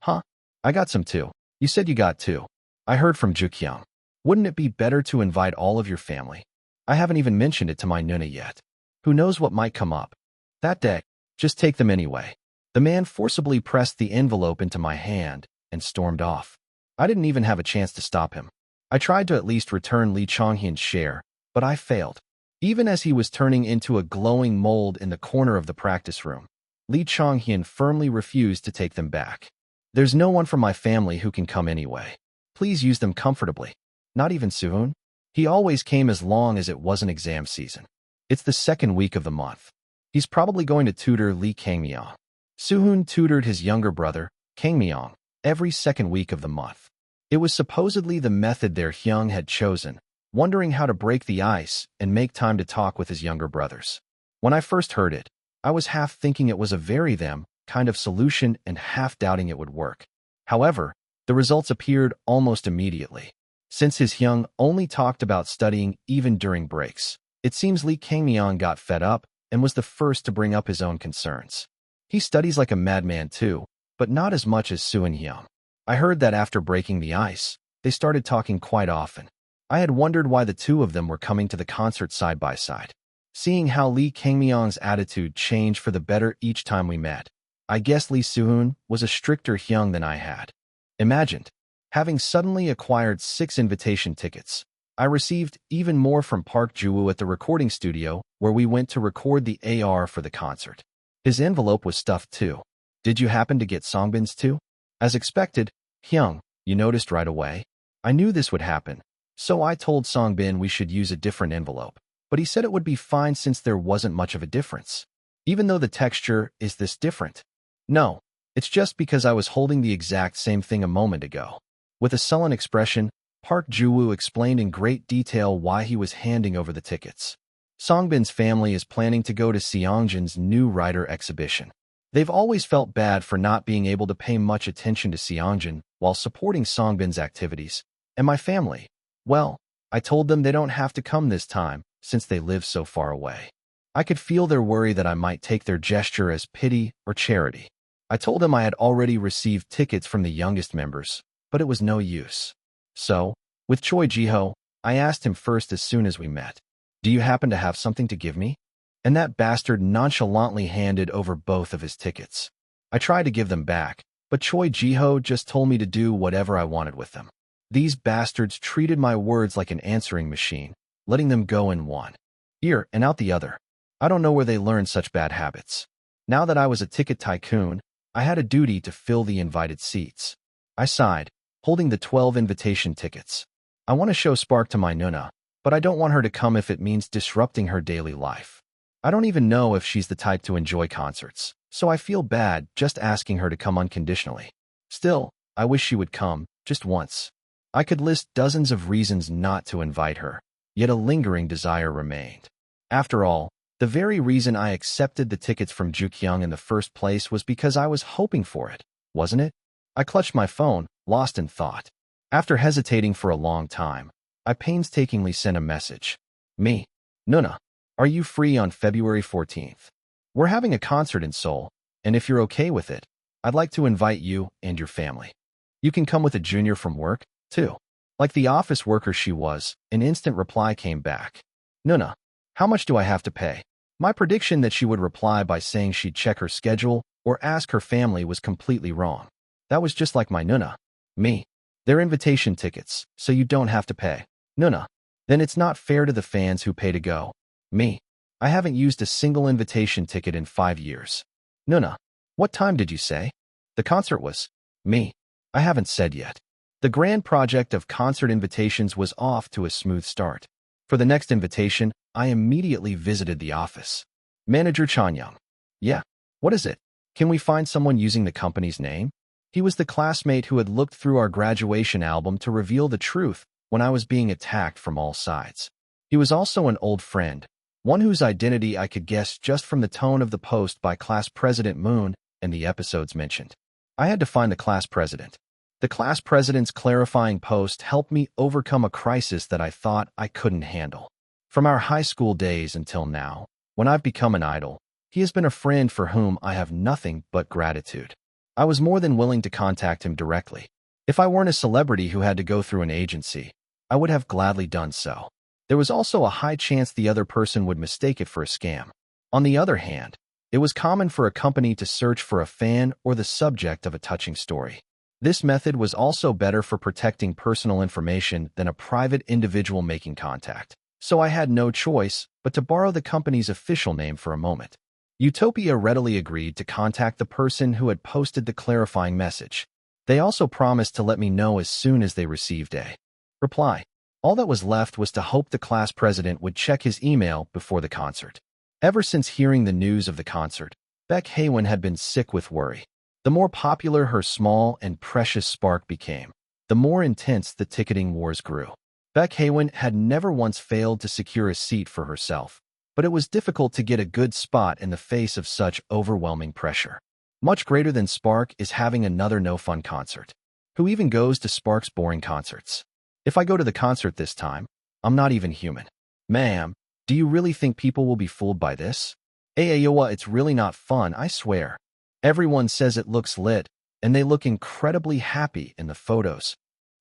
Huh? I got some too. You said you got 2. I heard from Jukyung. Wouldn't it be better to invite all of your family? I haven't even mentioned it to my Nuna yet. Who knows what might come up? That day, just take them anyway. The man forcibly pressed the envelope into my hand and stormed off. I didn't even have a chance to stop him. I tried to at least return Lee Chonghyun's share, but I failed. Even as he was turning into a glowing mold in the corner of the practice room, Lee Chonghyun firmly refused to take them back. There's no one from my family who can come anyway. Please use them comfortably. Not even Suhoon? He always came as long as it wasn't exam season. It's the 2nd week of the month. He's probably going to tutor Lee Kangmyong. Suhoon tutored his younger brother, Kangmyong, every 2nd week of the month. It was supposedly the method their Hyung had chosen, wondering how to break the ice and make time to talk with his younger brothers. When I first heard it, I was half thinking it was a very them kind of solution and half doubting it would work. However, the results appeared almost immediately. Since his Hyung only talked about studying even during breaks, it seems Lee Kangmyong got fed up and was the first to bring up his own concerns. He studies like a madman too, but not as much as Suin Hyung. I heard that after breaking the ice, they started talking quite often. I had wondered why the 2 of them were coming to the concert side by side. Seeing how Lee Kangmyong's attitude changed for the better each time we met, I guess Lee Soo-hoon was a stricter Hyung than I had imagined. Having suddenly acquired 6 invitation tickets, I received even more from Park Ju-woo at the recording studio where we went to record the AR for the concert. His envelope was stuffed too. Did you happen to get Songbin's too? As expected, Hyung, you noticed right away. I knew this would happen, so I told Songbin we should use a different envelope, but he said it would be fine since there wasn't much of a difference. Even though the texture is this different. No, it's just because I was holding the exact same thing a moment ago. With a sullen expression, Park Ju-woo explained in great detail why he was handing over the tickets. Songbin's family is planning to go to Seongjin's new writer exhibition. They've always felt bad for not being able to pay much attention to Seongjin while supporting Songbin's activities. And my family, well, I told them they don't have to come this time since they live so far away. I could feel their worry that I might take their gesture as pity or charity. I told them I had already received tickets from the youngest members, but it was no use. So, with Choi Ji-ho, I asked him first as soon as we met, "Do you happen to have something to give me?" And that bastard nonchalantly handed over both of his tickets. I tried to give them back, but Choi Ji-ho just told me to do whatever I wanted with them. These bastards treated my words like an answering machine, letting them go in one ear and out the other. I don't know where they learned such bad habits. Now that I was a ticket tycoon, I had a duty to fill the invited seats. I sighed, holding the 12 invitation tickets. I want to show Spark to my Nuna, but I don't want her to come if it means disrupting her daily life. I don't even know if she's the type to enjoy concerts, so I feel bad just asking her to come unconditionally. Still, I wish she would come, just once. I could list dozens of reasons not to invite her, yet a lingering desire remained. After all, the very reason I accepted the tickets from Jukyung in the first place was because I was hoping for it, wasn't it? I clutched my phone, lost in thought. After hesitating for a long time, I painstakingly sent a message. Me, Nuna, are you free on February 14th? We're having a concert in Seoul, and if you're okay with it, I'd like to invite you and your family. You can come with a junior from work, too. Like the office worker she was, an instant reply came back. Nuna, how much do I have to pay? My prediction that she would reply by saying she'd check her schedule or ask her family was completely wrong. That was just like my Nuna. Me. They're invitation tickets, so you don't have to pay. Nuna. Then it's not fair to the fans who pay to go. Me. I haven't used a single invitation ticket in 5 years. Nuna. What time did you say? The concert was. Me. I haven't said yet. The grand project of concert invitations was off to a smooth start. For the next invitation, I immediately visited the office. Manager Chanyang. Yeah. What is it? Can we find someone using the company's name? He was the classmate who had looked through our graduation album to reveal the truth when I was being attacked from all sides. He was also an old friend, one whose identity I could guess just from the tone of the post by Class President Moon and the episodes mentioned. I had to find the class president. The class president's clarifying post helped me overcome a crisis that I thought I couldn't handle. From our high school days until now, when I've become an idol, he has been a friend for whom I have nothing but gratitude. I was more than willing to contact him directly. If I weren't a celebrity who had to go through an agency, I would have gladly done so. There was also a high chance the other person would mistake it for a scam. On the other hand, it was common for a company to search for a fan or the subject of a touching story. This method was also better for protecting personal information than a private individual making contact. So I had no choice but to borrow the company's official name for a moment. Utopia readily agreed to contact the person who had posted the clarifying message. They also promised to let me know as soon as they received a reply. All that was left was to hope the class president would check his email before the concert. Ever since hearing the news of the concert, Baek Haewon had been sick with worry. The more popular her small and precious Spark became, the more intense the ticketing wars grew. Baek Haewon had never once failed to secure a seat for herself, but it was difficult to get a good spot in the face of such overwhelming pressure. Much greater than Spark is having another no-fun concert. Who even goes to Spark's boring concerts? If I go to the concert this time, I'm not even human. Ma'am, do you really think people will be fooled by this? Ayowa, it's really not fun, I swear. Everyone says it looks lit, and they look incredibly happy in the photos.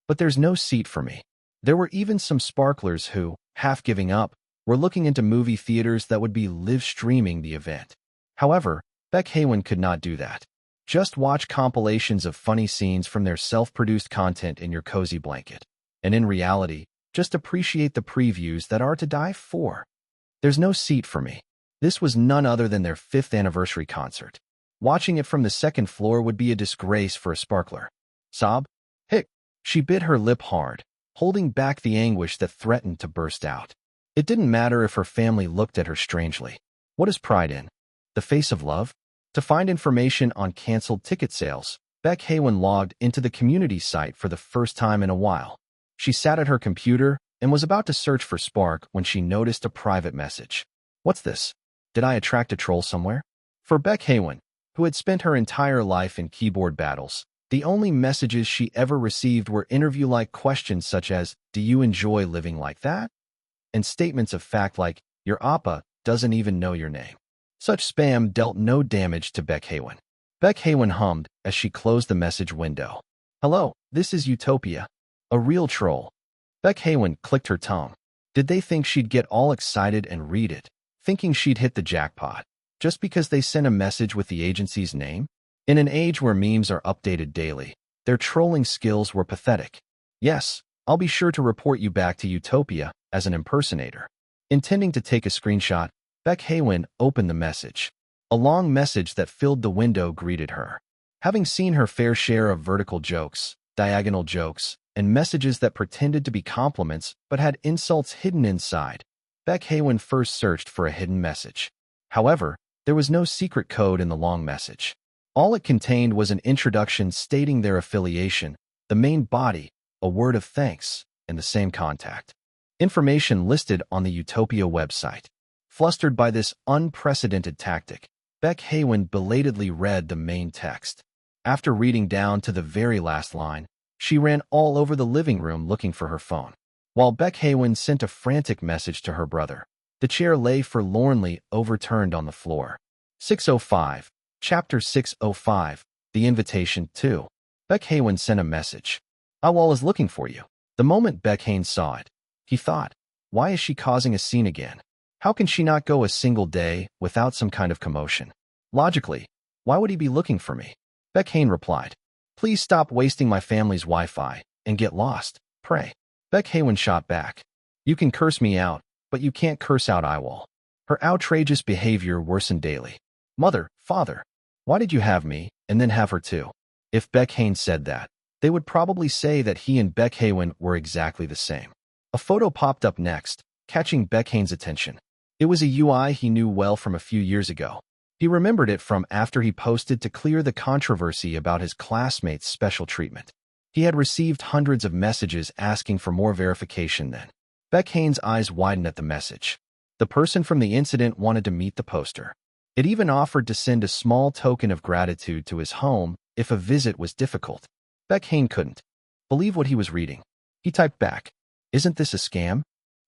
But there's no seat for me. There were even some sparklers who, half giving up, were looking into movie theaters that would be live streaming the event. However, Baek Haewon could not do that. Just watch compilations of funny scenes from their self-produced content in your cozy blanket. And in reality, just appreciate the previews that are to die for. There's no seat for me. This was none other than their 5th anniversary concert. Watching it from the 2nd floor would be a disgrace for a sparkler. Sob? Hick. She bit her lip hard, holding back the anguish that threatened to burst out. It didn't matter if her family looked at her strangely. What is pride in? The face of love? To find information on canceled ticket sales, Beck Haywin logged into the community site for the first time in a while. She sat at her computer and was about to search for Spark when she noticed a private message. What's this? Did I attract a troll somewhere? For Beck Haywin, who had spent her entire life in keyboard battles, the only messages she ever received were interview-like questions such as, "Do you enjoy living like that?" and statements of fact like, "Your appa doesn't even know your name." Such spam dealt no damage to Beck Haywin. Beck Haywin hummed as she closed the message window. "Hello, this is Utopia. A real troll." Beck Haywin clicked her tongue. Did they think she'd get all excited and read it, thinking she'd hit the jackpot, just because they sent a message with the agency's name? In an age where memes are updated daily, their trolling skills were pathetic. "Yes, I'll be sure to report you back to Utopia as an impersonator." Intending to take a screenshot, Beck Haywin opened the message. A long message that filled the window greeted her. Having seen her fair share of vertical jokes, diagonal jokes, and messages that pretended to be compliments but had insults hidden inside, Beck Haywin first searched for a hidden message. However, there was no secret code in the long message. All it contained was an introduction stating their affiliation, the main body, a word of thanks, and the same contact information listed on the Utopia website. Flustered by this unprecedented tactic, Beck Haywin belatedly read the main text. After reading down to the very last line, she ran all over the living room looking for her phone. While Beck Haywin sent a frantic message to her brother, the chair lay forlornly overturned on the floor. 605, Chapter 605, The Invitation 2. Beck Haywin sent a message. "Yiwol is looking for you." The moment Beck Haywin saw it, he thought, why is she causing a scene again? How can she not go a single day without some kind of commotion? Logically, why would he be looking for me? Beck Haywin replied, "Please stop wasting my family's Wi-Fi and get lost, pray." Beck Haywin shot back. "You can curse me out, but you can't curse out Yiwol." Her outrageous behavior worsened daily. "Mother, father, why did you have me and then have her too?" If Beck Haywin said that, they would probably say that he and Beck Haywin were exactly the same. A photo popped up next, catching Beck Haywin's attention. It was a UI he knew well from a few years ago. He remembered it from after he posted to clear the controversy about his classmates' special treatment. He had received hundreds of messages asking for more verification then. Beck Haywin's eyes widened at the message. The person from the incident wanted to meet the poster. It even offered to send a small token of gratitude to his home if a visit was difficult. Beck Haywin couldn't believe what he was reading. He typed back, "Isn't this a scam?"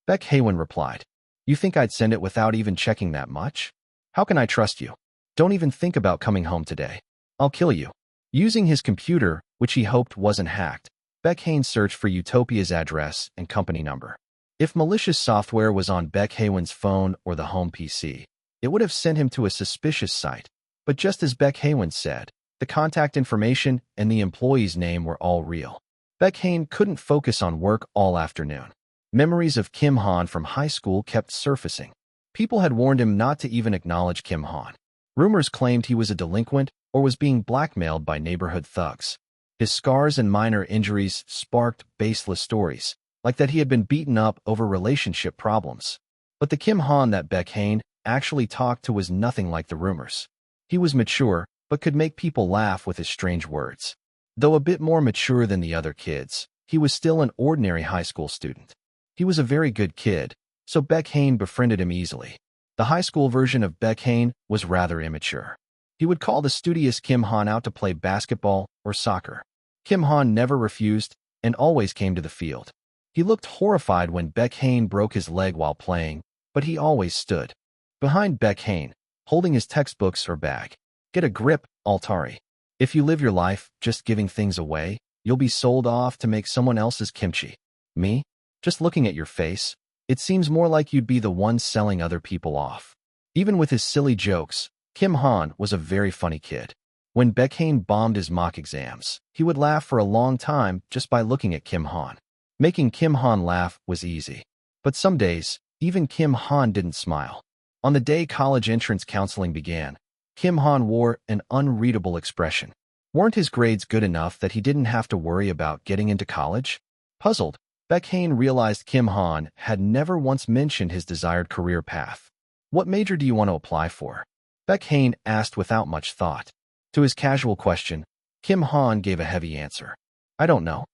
Beck Haywin replied, "You think I'd send it without even checking that much? How can I trust you? Don't even think about coming home today. I'll kill you." Using his computer, which he hoped wasn't hacked, Beck Haywin searched for Utopia's address and company number. If malicious software was on Beck Haywin's phone or the home PC, it would have sent him to a suspicious site. But just as Beck Haywin said, the contact information and the employee's name were all real. Beck Haywin couldn't focus on work all afternoon. Memories of Kim Han from high school kept surfacing. People had warned him not to even acknowledge Kim Han. Rumors claimed he was a delinquent or was being blackmailed by neighborhood thugs. His scars and minor injuries sparked baseless stories, like that he had been beaten up over relationship problems. But the Kim Han that Beck Haywin actually talked to was nothing like the rumors. He was mature, but could make people laugh with his strange words. Though a bit more mature than the other kids, he was still an ordinary high school student. He was a very good kid, so Beck Haywin befriended him easily. The high school version of Beck Haywin was rather immature. He would call the studious Kim Han out to play basketball or soccer. Kim Han never refused and always came to the field. He looked horrified when Beck Haywin broke his leg while playing, but he always stood behind Beck Haywin, holding his textbooks or bag. Get a grip, Altari. If you live your life just giving things away, you'll be sold off to make someone else's kimchi. Me? Just looking at your face, it seems more like you'd be the one selling other people off. Even with his silly jokes, Kim Han was a very funny kid. When Baekhain bombed his mock exams, he would laugh for a long time just by looking at Kim Han. Making Kim Han laugh was easy. But some days, even Kim Han didn't smile. On the day college entrance counseling began, Kim Han wore an unreadable expression. Weren't his grades good enough that he didn't have to worry about getting into college? Puzzled, Baekhain realized Kim Han had never once mentioned his desired career path. What major do you want to apply for? Baekhain asked without much thought. To his casual question, Kim Han gave a heavy answer. I don't know.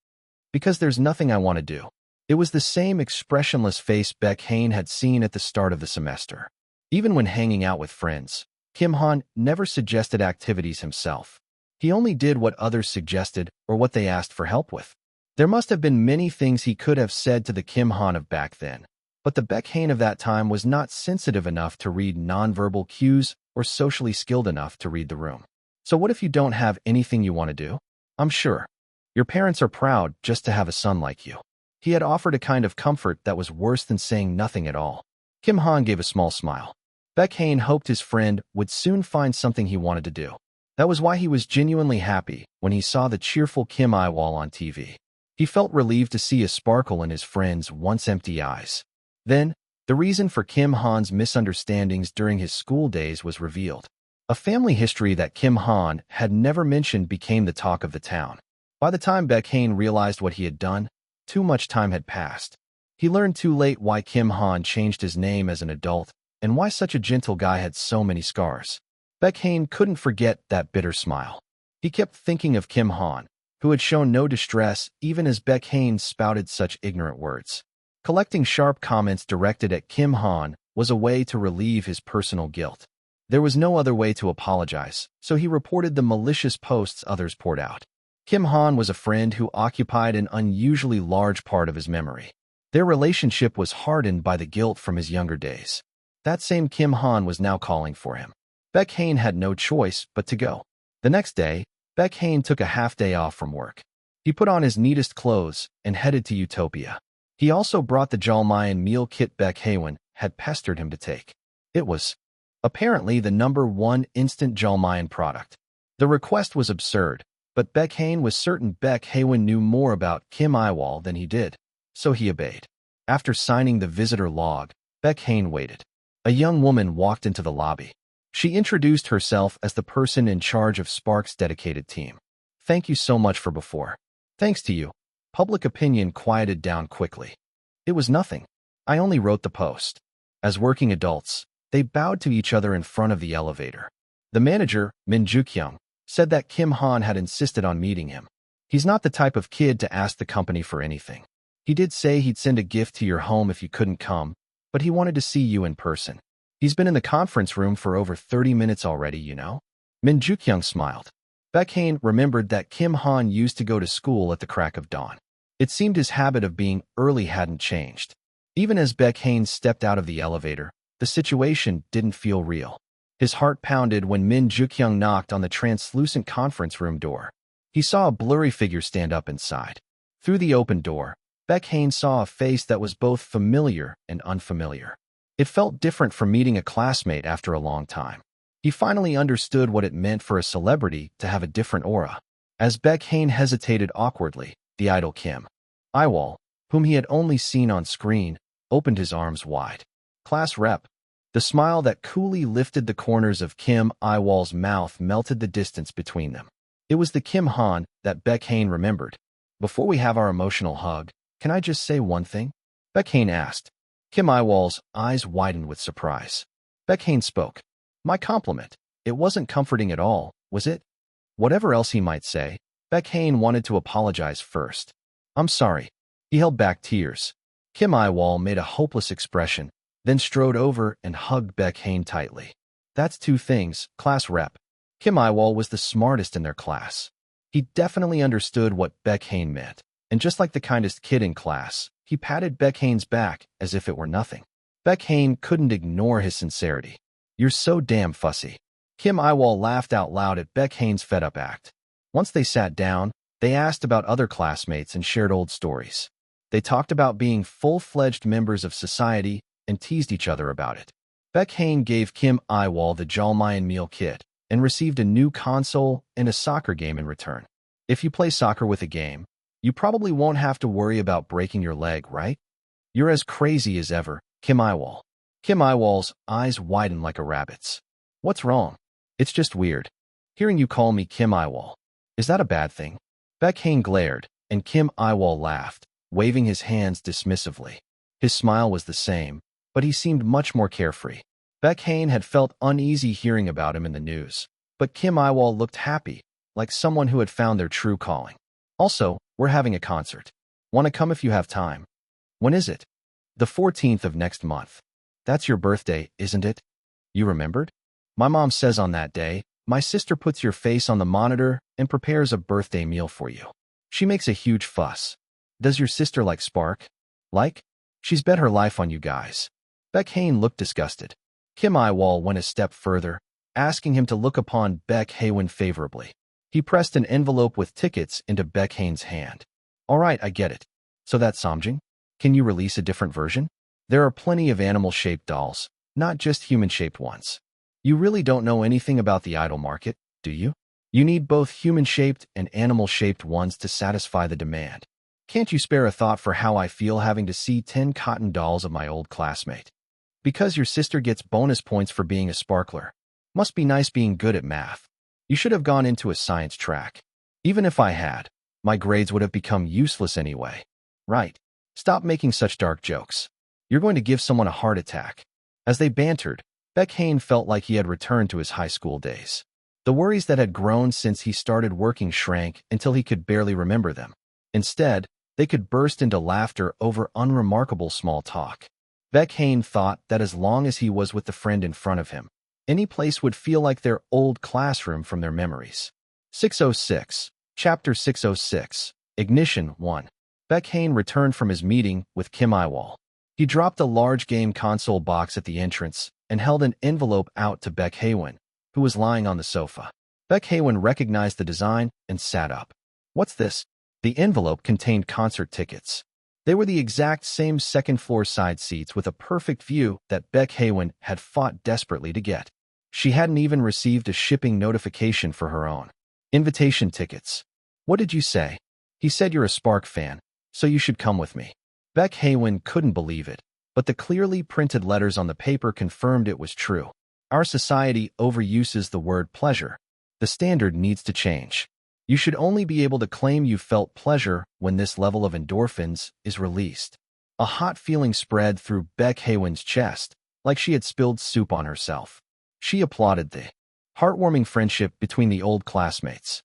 Because there's nothing I want to do. It was the same expressionless face Baekhain had seen at the start of the semester. Even when hanging out with friends, Kim Han never suggested activities himself. He only did what others suggested or what they asked for help with. There must have been many things he could have said to the Kim Han of back then, but the Baekhain of that time was not sensitive enough to read nonverbal cues or socially skilled enough to read the room. So what if you don't have anything you want to do? I'm sure. Your parents are proud just to have a son like you. He had offered a kind of comfort that was worse than saying nothing at all. Kim Han gave a small smile. Baekhain hoped his friend would soon find something he wanted to do. That was why he was genuinely happy when he saw the cheerful Kim Yiwol on TV. He felt relieved to see a sparkle in his friend's once empty eyes. Then, the reason for Kim Han's misunderstandings during his school days was revealed. A family history that Kim Han had never mentioned became the talk of the town. By the time Baekhain realized what he had done, too much time had passed. He learned too late why Kim Han changed his name as an adult and why such a gentle guy had so many scars. Baekhain couldn't forget that bitter smile. He kept thinking of Kim Han, who had shown no distress even as Baekhain spouted such ignorant words. Collecting sharp comments directed at Kim Han was a way to relieve his personal guilt. There was no other way to apologize, so he reported the malicious posts others poured out. Kim Han was a friend who occupied an unusually large part of his memory. Their relationship was hardened by the guilt from his younger days. That same Kim Han was now calling for him. Baekhain had no choice but to go. The next day, Baekhain took a half-day off from work. He put on his neatest clothes and headed to Utopia. He also brought the Jalmayan meal kit Baekhain had pestered him to take. It was, apparently, the #1 instant Jalmayan product. The request was absurd, but Baekhain was certain Baekhain knew more about Kim Yiwol than he did, so he obeyed. After signing the visitor log, Baekhain waited. A young woman walked into the lobby. She introduced herself as the person in charge of Spark's dedicated team. Thank you so much for before. Thanks to you. Public opinion quieted down quickly. It was nothing. I only wrote the post. As working adults, they bowed to each other in front of the elevator. The manager, Min Joo-kyung, said that Kim Han had insisted on meeting him. He's not the type of kid to ask the company for anything. He did say he'd send a gift to your home if you couldn't come, but he wanted to see you in person. He's been in the conference room for over 30 minutes already, you know? Min Joo-kyung smiled. Baekhain remembered that Kim Han used to go to school at the crack of dawn. It seemed his habit of being early hadn't changed. Even as Baekhain stepped out of the elevator, the situation didn't feel real. His heart pounded when Min Joo-kyung knocked on the translucent conference room door. He saw a blurry figure stand up inside. Through the open door, Baekhain saw a face that was both familiar and unfamiliar. It felt different from meeting a classmate after a long time. He finally understood what it meant for a celebrity to have a different aura. As Baekhain hesitated awkwardly, the idol Kim Yiwol, whom he had only seen on screen, opened his arms wide. Class rep. The smile that coolly lifted the corners of Kim Yiwol's mouth melted the distance between them. It was the Kim Han that Baekhain remembered. Before we have our emotional hug, can I just say one thing? Baekhain asked. Kim Yiwol's eyes widened with surprise. Baekhain spoke. My compliment. It wasn't comforting at all, was it? Whatever else he might say, Baekhain wanted to apologize first. I'm sorry. He held back tears. Kim Yiwol made a hopeless expression, then strode over and hugged Baekhain tightly. That's two things, class rep. Kim Yiwol was the smartest in their class. He definitely understood what Baekhain meant, and just like the kindest kid in class, he patted Baekhain's back as if it were nothing. Baekhain couldn't ignore his sincerity. You're so damn fussy. Kim Yiwol laughed out loud at Baekhain's fed-up act. Once they sat down, they asked about other classmates and shared old stories. They talked about being full-fledged members of society and teased each other about it. Baekhain gave Kim Yiwol the Jalmayan meal kit, and received a new console and a soccer game in return. If you play soccer with a game, you probably won't have to worry about breaking your leg, right? You're as crazy as ever, Kim Yiwol. Kim Yiwol's eyes widened like a rabbit's. What's wrong? It's just weird. Hearing you call me Kim Yiwol. Is that a bad thing? Baek Hae glared, and Kim Yiwol laughed, waving his hands dismissively. His smile was the same, but he seemed much more carefree. Baek Hae had felt uneasy hearing about him in the news, but Kim Yiwol looked happy, like someone who had found their true calling. Also, we're having a concert. Want to come if you have time? When is it? The 14th of next month. That's your birthday, isn't it? You remembered? My mom says on that day, my sister puts your face on the monitor and prepares a birthday meal for you. She makes a huge fuss. Does your sister like Spark? Like? She's bet her life on you guys. Baek Hae looked disgusted. Kim Yiwol went a step further, asking him to look upon Baek Hae favorably. He pressed an envelope with tickets into Baek Hae's hand. All right, I get it. So that's Samjing? Can you release a different version? There are plenty of animal-shaped dolls, not just human-shaped ones. You really don't know anything about the idol market, do you? You need both human-shaped and animal-shaped ones to satisfy the demand. Can't you spare a thought for how I feel having to see 10 cotton dolls of my old classmate? Because your sister gets bonus points for being a sparkler. Must be nice being good at math. You should have gone into a science track. Even if I had, my grades would have become useless anyway. Right. Stop making such dark jokes. You're going to give someone a heart attack. As they bantered, Baek Hae felt like he had returned to his high school days. The worries that had grown since he started working shrank until he could barely remember them. Instead, they could burst into laughter over unremarkable small talk. Baek Hae thought that as long as he was with the friend in front of him, any place would feel like their old classroom from their memories. 606, Chapter 606, Ignition 1. Baek Hae returned from his meeting with Kim Yiwol. He dropped a large game console box at the entrance and held an envelope out to Baek Hae, who was lying on the sofa. Baek Hae recognized the design and sat up. What's this? The envelope contained concert tickets. They were the exact same second-floor side seats with a perfect view that Baek Hae had fought desperately to get. She hadn't even received a shipping notification for her own. Invitation tickets. What did you say? He said you're a Spark fan, so you should come with me. Baek Hae couldn't believe it, but the clearly printed letters on the paper confirmed it was true. Our society overuses the word pleasure. The standard needs to change. You should only be able to claim you felt pleasure when this level of endorphins is released. A hot feeling spread through Baek Hae's chest, like she had spilled soup on herself. She applauded the heartwarming friendship between the old classmates.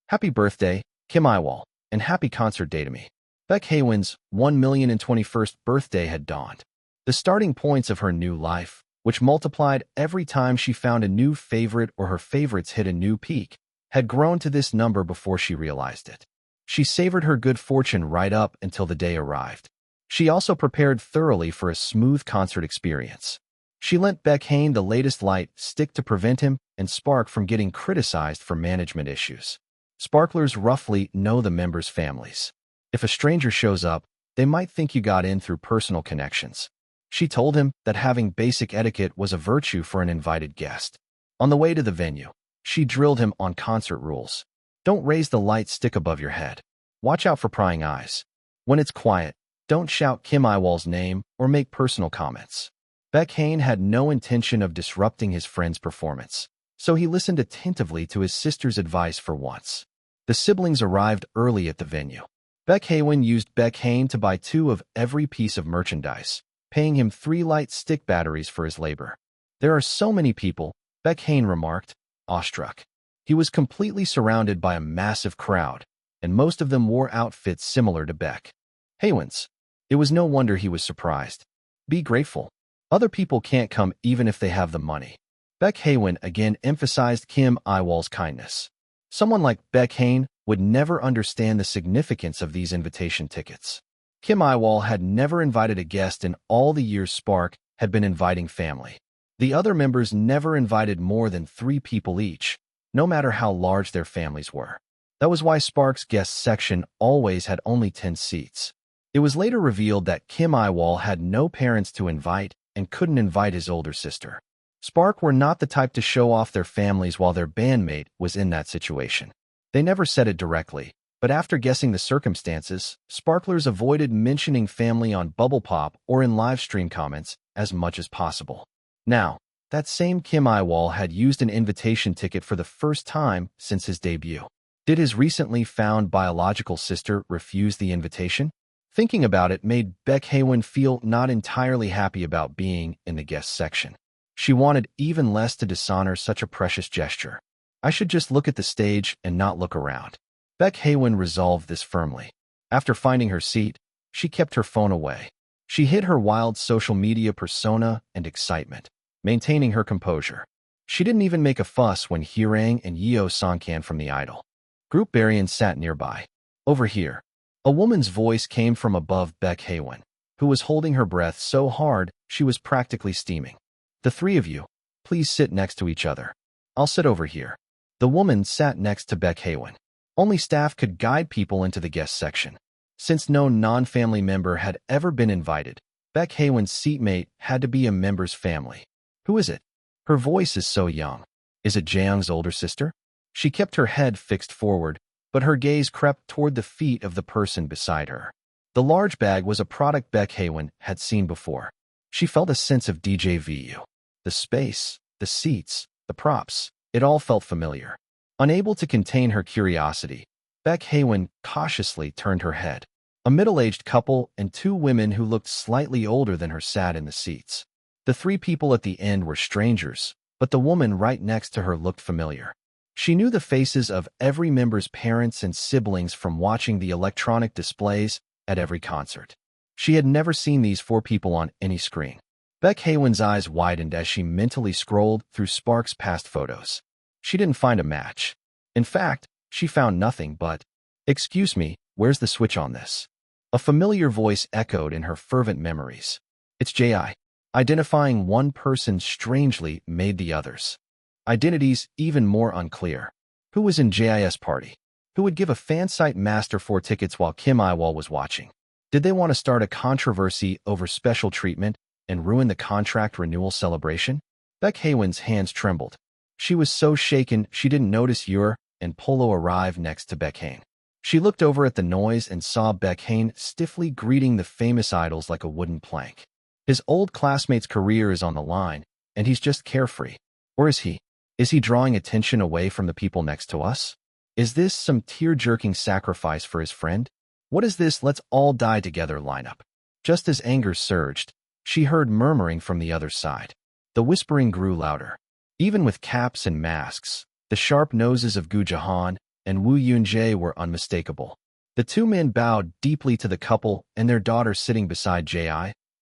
Happy birthday, Kim Yiwol, and happy concert day to me. Baek Hae's 1,021st birthday had dawned. The starting points of her new life, which multiplied every time she found a new favorite or her favorites hit a new peak, had grown to this number before she realized it. She savored her good fortune right up until the day arrived. She also prepared thoroughly for a smooth concert experience. She lent Baek Hae the latest light stick to prevent him and Spark from getting criticized for management issues. Sparklers roughly know the members' families. If a stranger shows up, they might think you got in through personal connections. She told him that having basic etiquette was a virtue for an invited guest. On the way to the venue, she drilled him on concert rules. Don't raise the light stick above your head. Watch out for prying eyes. When it's quiet, don't shout Kim Yiwol's name or make personal comments. Baek Hae had no intention of disrupting his friend's performance, so he listened attentively to his sister's advice for once. The siblings arrived early at the venue. Baek Hae used Baek Hae to buy 2 of every piece of merchandise, paying him 3 light stick batteries for his labor. There are so many people, Baek Hae remarked, awestruck. He was completely surrounded by a massive crowd, and most of them wore outfits similar to Baek Hae's. It was no wonder he was surprised. Be grateful. Other people can't come even if they have the money. Baek Hae again emphasized Kim Yiwol's kindness. Someone like Baek Hae would never understand the significance of these invitation tickets. Kim Yiwol had never invited a guest in all the years Spark had been inviting family. The other members never invited more than 3 people each, no matter how large their families were. That was why Spark's guest section always had only 10 seats. It was later revealed that Kim Yiwol had no parents to invite and couldn't invite his older sister. Spark were not the type to show off their families while their bandmate was in that situation. They never said it directly, but after guessing the circumstances, sparklers avoided mentioning family on Bubble Pop or in live stream comments as much as possible. Now, that same Kim Yiwol had used an invitation ticket for the first time since his debut. Did his recently found biological sister refuse the invitation? Thinking about it made Baek Haewon feel not entirely happy about being in the guest section. She wanted even less to dishonor such a precious gesture. I should just look at the stage and not look around. Baek Haewon resolved this firmly. After finding her seat, she kept her phone away. She hid her wild social media persona and excitement, maintaining her composure. She didn't even make a fuss when Hwang and Yeo Songkan from the Idol group Barian sat nearby. Over here, a woman's voice came from above Baek Haewon, who was holding her breath so hard she was practically steaming. The three of you, please sit next to each other. I'll sit over here. The woman sat next to Baek Haewon. Only staff could guide people into the guest section. Since no non-family member had ever been invited, Baek Haewon's seatmate had to be a member's family. Who is it? Her voice is so young. Is it Jaeyoung's older sister? She kept her head fixed forward, but her gaze crept toward the feet of the person beside her. The large bag was a product Baek Haewon had seen before. She felt a sense of déjà vu. The space, the seats, the props, it all felt familiar. Unable to contain her curiosity, Baek Haewon cautiously turned her head. A middle-aged couple and two women who looked slightly older than her sat in the seats. The three people at the end were strangers, but the woman right next to her looked familiar. She knew the faces of every member's parents and siblings from watching the electronic displays at every concert. She had never seen these four people on any screen. Baek Haewon's eyes widened as she mentally scrolled through Spark's past photos. She didn't find a match. In fact, she found nothing but, "Excuse me, where's the switch on this?" A familiar voice echoed in her fervent memories. It's Ji. Identifying one person strangely made the others' identities even more unclear. Who was in JI's party? Who would give a fan site master 4 tickets while Kim Yiwol was watching? Did they want to start a controversy over special treatment and ruin the contract renewal celebration? Baek Haewon's hands trembled. She was so shaken she didn't notice Yor and Polo arrive next to Baek Haewon. She looked over at the noise and saw Baek Haewon stiffly greeting the famous idols like a wooden plank. His old classmate's career is on the line, and he's just carefree. Or is he? Is he drawing attention away from the people next to us? Is this some tear-jerking sacrifice for his friend? What is this let's all die together lineup? Just as anger surged, she heard murmuring from the other side. The whispering grew louder. Even with caps and masks, the sharp noses of Gu Jahan and Woo Yoon-jae were unmistakable. The two men bowed deeply to the couple and their daughter sitting beside Ji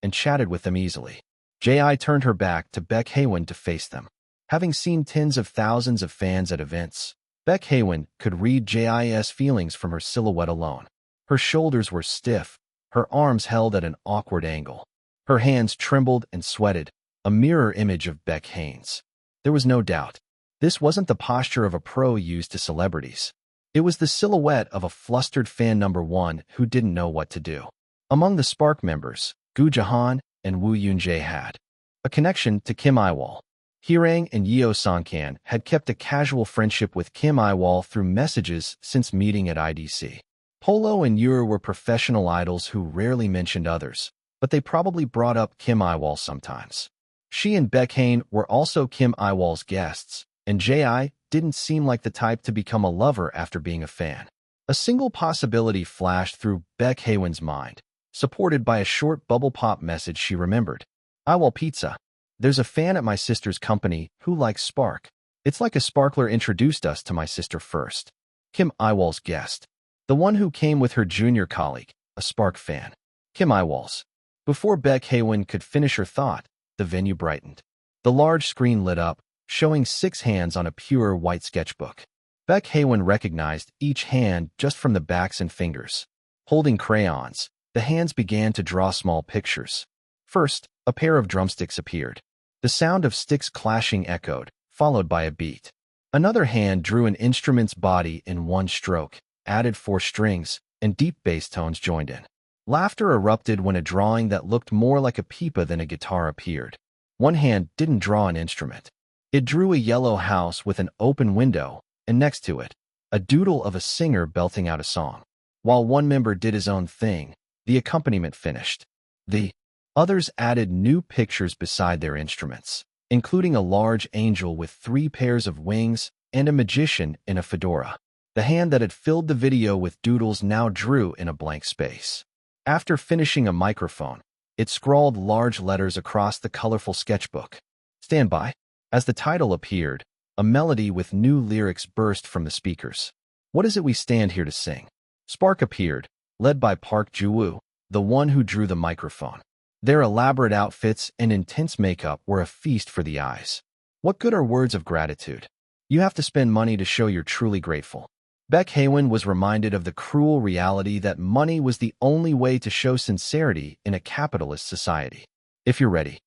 and chatted with them easily. Ji turned her back to Baek Haewon to face them. Having seen tens of thousands of fans at events, Baek Haewon could read Ji's feelings from her silhouette alone. Her shoulders were stiff, her arms held at an awkward angle. Her hands trembled and sweated, a mirror image of Baek Haewon's. There was no doubt. This wasn't the posture of a pro used to celebrities. It was the silhouette of a flustered fan number one who didn't know what to do. Among the Spark members, Gu Jahan and Woo Yoon-jae had a connection to Kim Yiwol. Hwang and Yeo Songkan had kept a casual friendship with Kim Yiwol through messages since meeting at IDC. Polo and Yor were professional idols who rarely mentioned others, but they probably brought up Kim Yiwol sometimes. She and Baek Haewon were also Kim Yiwol's guests, and Ji didn't seem like the type to become a lover after being a fan. A single possibility flashed through Baek Haewon's mind, supported by a short bubble pop message she remembered. Yiwol Pizza. There's a fan at my sister's company who likes Spark. It's like a sparkler introduced us to my sister first. Kim Yiwol's guest. The one who came with her junior colleague, a Spark fan. Kim Yiwol's. Before Baek Haewon could finish her thought, the venue brightened. The large screen lit up, showing 6 hands on a pure white sketchbook. Baek Haewon recognized each hand just from the backs and fingers. Holding crayons, the hands began to draw small pictures. First, a pair of drumsticks appeared. The sound of sticks clashing echoed, followed by a beat. Another hand drew an instrument's body in one stroke, added 4 strings, and deep bass tones joined in. Laughter erupted when a drawing that looked more like a pipa than a guitar appeared. One hand didn't draw an instrument. It drew a yellow house with an open window, and next to it, a doodle of a singer belting out a song. While one member did his own thing, the accompaniment finished. The others added new pictures beside their instruments, including a large angel with 3 pairs of wings and a magician in a fedora. The hand that had filled the video with doodles now drew in a blank space. After finishing a microphone, it scrawled large letters across the colorful sketchbook. Stand by. As the title appeared, a melody with new lyrics burst from the speakers. What is it we stand here to sing? Spark appeared, led by Park Ju-woo, the one who drew the microphone. Their elaborate outfits and intense makeup were a feast for the eyes. What good are words of gratitude? You have to spend money to show you're truly grateful. Baek Haewon was reminded of the cruel reality that money was the only way to show sincerity in a capitalist society. If you're ready.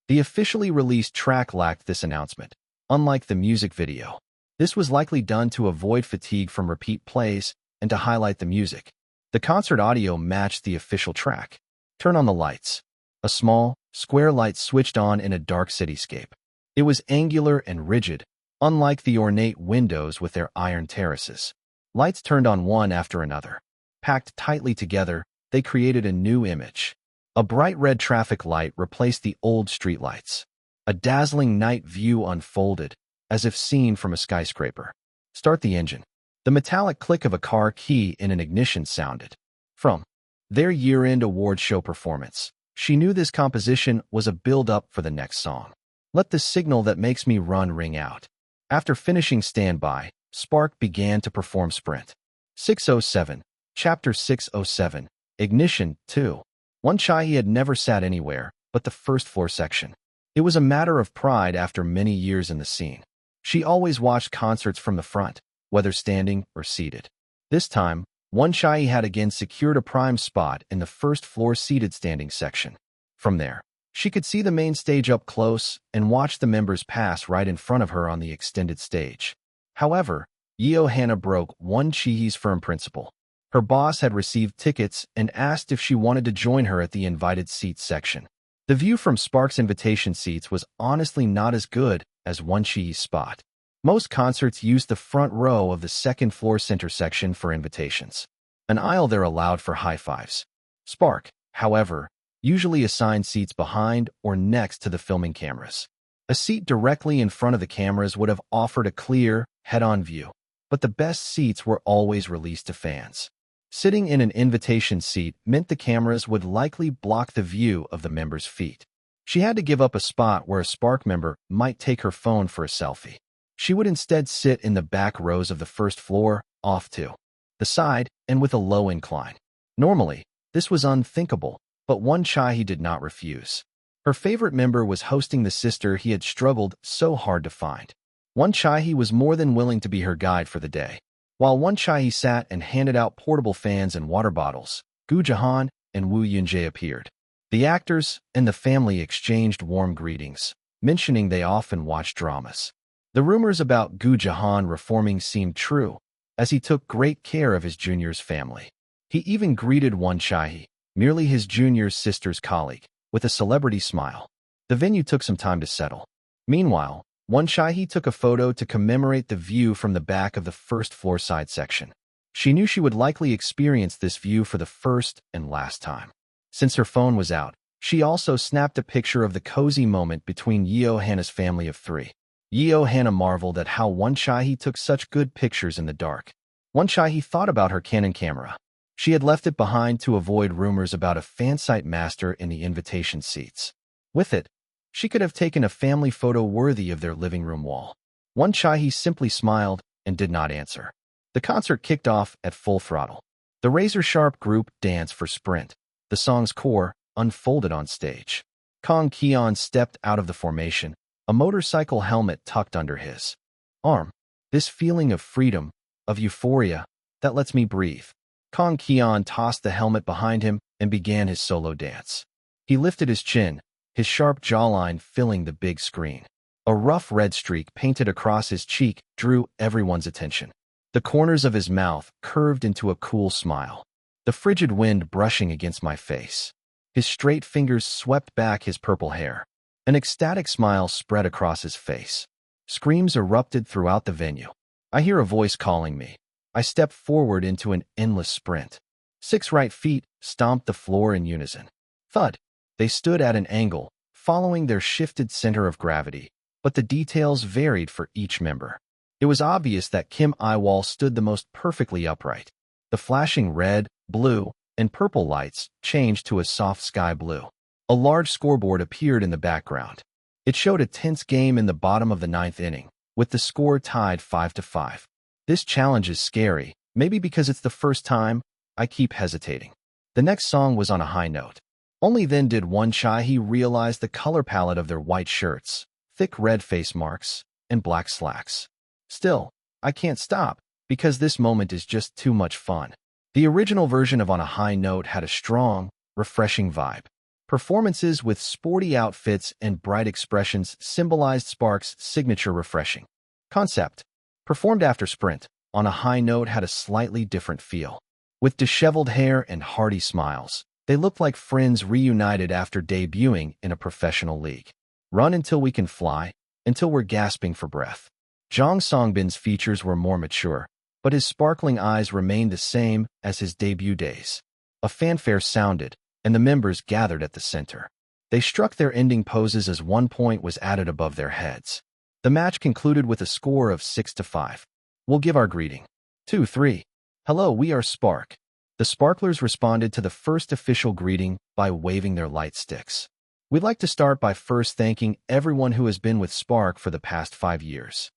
The officially released track lacked this announcement. Unlike the music video, this was likely done to avoid fatigue from repeat plays and to highlight the music. The concert audio matched the official track. Turn on the lights. A small, square light switched on in a dark cityscape. It was angular and rigid, unlike the ornate windows with their iron terraces. Lights turned on one after another. Packed tightly together, they created a new image. A bright red traffic light replaced the old streetlights. A dazzling night view unfolded, as if seen from a skyscraper. Start the engine. The metallic click of a car key in an ignition sounded. From their year-end award show performance, she knew this composition was a build-up for the next song. Let the signal that makes me run ring out. After finishing Standby, Spark began to perform Sprint. 607, Chapter 607, Ignition 2. Won Chae had never sat anywhere but the first floor section. It was a matter of pride after many years in the scene. She always watched concerts from the front, whether standing or seated. This time, Won Chae had again secured a prime spot in the first floor seated standing section. From there, she could see the main stage up close and watch the members pass right in front of her on the extended stage. However, Yeo Hannah broke Won Chae's firm principle. Her boss had received tickets and asked if she wanted to join her at the invited seats section. The view from Spark's invitation seats was honestly not as good as Won Chae's spot. Most concerts used the front row of the second floor center section for invitations. An aisle there allowed for high fives. Spark, however, usually assigned seats behind or next to the filming cameras. A seat directly in front of the cameras would have offered a clear, head-on view, but the best seats were always released to fans. Sitting in an invitation seat meant the cameras would likely block the view of the member's feet. She had to give up a spot where a Spark member might take her phone for a selfie. She would instead sit in the back rows of the first floor, off to the side and with a low incline. Normally, this was unthinkable, but Won Chae did not refuse. Her favorite member was hosting the sister he had struggled so hard to find. Won Chae was more than willing to be her guide for the day. While Won Chae sat and handed out portable fans and water bottles, Gu Jahan and Woo Yoon-jae appeared. The actors and the family exchanged warm greetings, mentioning they often watched dramas. The rumors about Gu Jahan reforming seemed true, as he took great care of his junior's family. He even greeted Won Chae, merely his junior's sister's colleague, with a celebrity smile. The venue took some time to settle. Meanwhile, Won Chae took a photo to commemorate the view from the back of the first floor side section. She knew she would likely experience this view for the first and last time. Since her phone was out, she also snapped a picture of the cozy moment between Yeo Hannah's family of 3. Yeo Hannah marveled at how Won Chae took such good pictures in the dark. Won Chae thought about her Canon camera. She had left it behind to avoid rumors about a fansite master in the invitation seats. With it, she could have taken a family photo worthy of their living room wall. Won Chae simply smiled and did not answer. The concert kicked off at full throttle. The razor-sharp group danced for Sprint. The song's core unfolded on stage. Kang Keon stepped out of the formation, a motorcycle helmet tucked under his arm. This feeling of freedom, of euphoria, that lets me breathe. Kang Keon tossed the helmet behind him and began his solo dance. He lifted his chin, his sharp jawline filling the big screen. A rough red streak painted across his cheek drew everyone's attention. The corners of his mouth curved into a cool smile. The frigid wind brushing against my face. His straight fingers swept back his purple hair. An ecstatic smile spread across his face. Screams erupted throughout the venue. I hear a voice calling me. I step forward into an endless sprint. 6 right feet stomped the floor in unison. Thud. They stood at an angle, following their shifted center of gravity, but the details varied for each member. It was obvious that Kim Yiwol stood the most perfectly upright. The flashing red, blue, and purple lights changed to a soft sky blue. A large scoreboard appeared in the background. It showed a tense game in the bottom of the 9th inning, with the score tied 5-5. This challenge is scary, maybe because it's the first time. I keep hesitating. The next song was on a high note. Only then did one Chahi realize the color palette of their white shirts, thick red face marks, and black slacks. Still, I can't stop, because this moment is just too much fun. The original version of On a High Note had a strong, refreshing vibe. Performances with sporty outfits and bright expressions symbolized Spark's signature refreshing concept. Performed after Sprint, On a High Note had a slightly different feel. With disheveled hair and hearty smiles, they looked like friends reunited after debuting in a professional league. Run until we can fly, until we're gasping for breath. Jang Songbin's features were more mature, but his sparkling eyes remained the same as his debut days. A fanfare sounded, and the members gathered at the center. They struck their ending poses as 1 point was added above their heads. The match concluded with a score of 6-5. We'll give our greeting. 2-3. Hello, we are Spark. The Sparklers responded to the first official greeting by waving their light sticks. We'd like to start by first thanking everyone who has been with Spark for the past 5 years.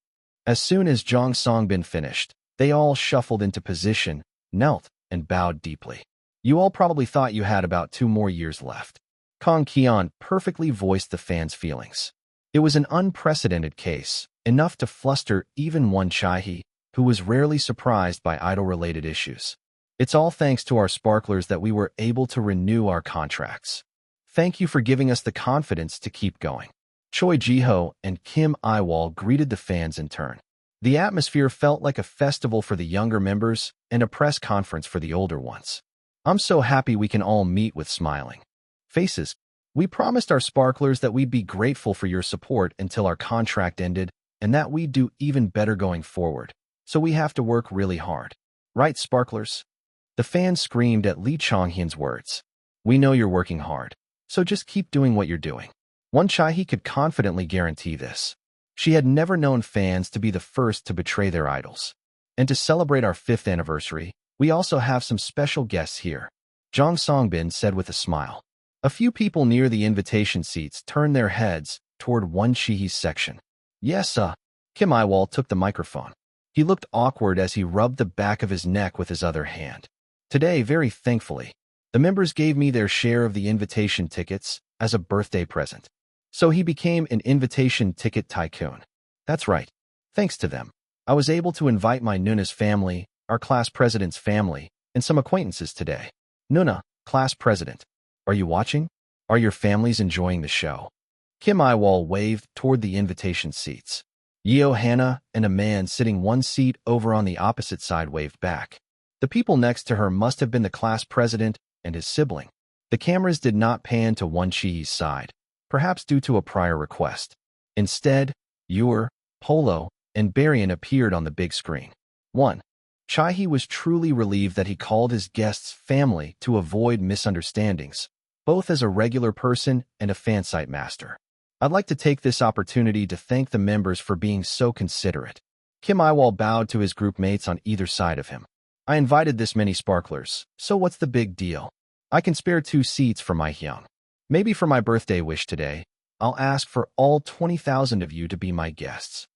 As soon as Jang Songbin finished, they all shuffled into position, knelt, and bowed deeply. You all probably thought you had about 2 more years left. Kang Kian perfectly voiced the fans' feelings. It was an unprecedented case, enough to fluster even one Chahi, who was rarely surprised by idol-related issues. It's all thanks to our Sparklers that we were able to renew our contracts. Thank you for giving us the confidence to keep going. Choi Jiho and Kim Yiwol greeted the fans in turn. The atmosphere felt like a festival for the younger members and a press conference for the older ones. I'm so happy we can all meet with smiling faces. We promised our Sparklers that we'd be grateful for your support until our contract ended and that we'd do even better going forward. So we have to work really hard. Right, Sparklers? The fans screamed at Lee Chonghyun's words. We know you're working hard, so just keep doing what you're doing. One Chahi could confidently guarantee this. She had never known fans to be the first to betray their idols. And to celebrate our 5th anniversary, we also have some special guests here. Jang Songbin said with a smile. A few people near the invitation seats turned their heads toward one Chahi's section. Yes, Kim Yiwol took the microphone. He looked awkward as he rubbed the back of his neck with his other hand. Today, very thankfully, the members gave me their share of the invitation tickets as a birthday present. So he became an invitation ticket tycoon. That's right. Thanks to them, I was able to invite my Nuna's family, our class president's family, and some acquaintances today. Nuna, class president, are you watching? Are your families enjoying the show? Kim Yiwol waved toward the invitation seats. Yeo Hannah and a man sitting one seat over on the opposite side waved back. The people next to her must have been the class president and his sibling. The cameras did not pan to one Chi's side, perhaps due to a prior request. Instead, Yor, Polo, and Barian appeared on the big screen. 1. Chahi was truly relieved that he called his guests family to avoid misunderstandings, both as a regular person and a fansite master. I'd like to take this opportunity to thank the members for being so considerate. Kim Yiwol bowed to his group mates on either side of him. I invited this many Sparklers, so what's the big deal? I can spare 2 seats for my Hyung. Maybe for my birthday wish today, I'll ask for all 20,000 of you to be my guests.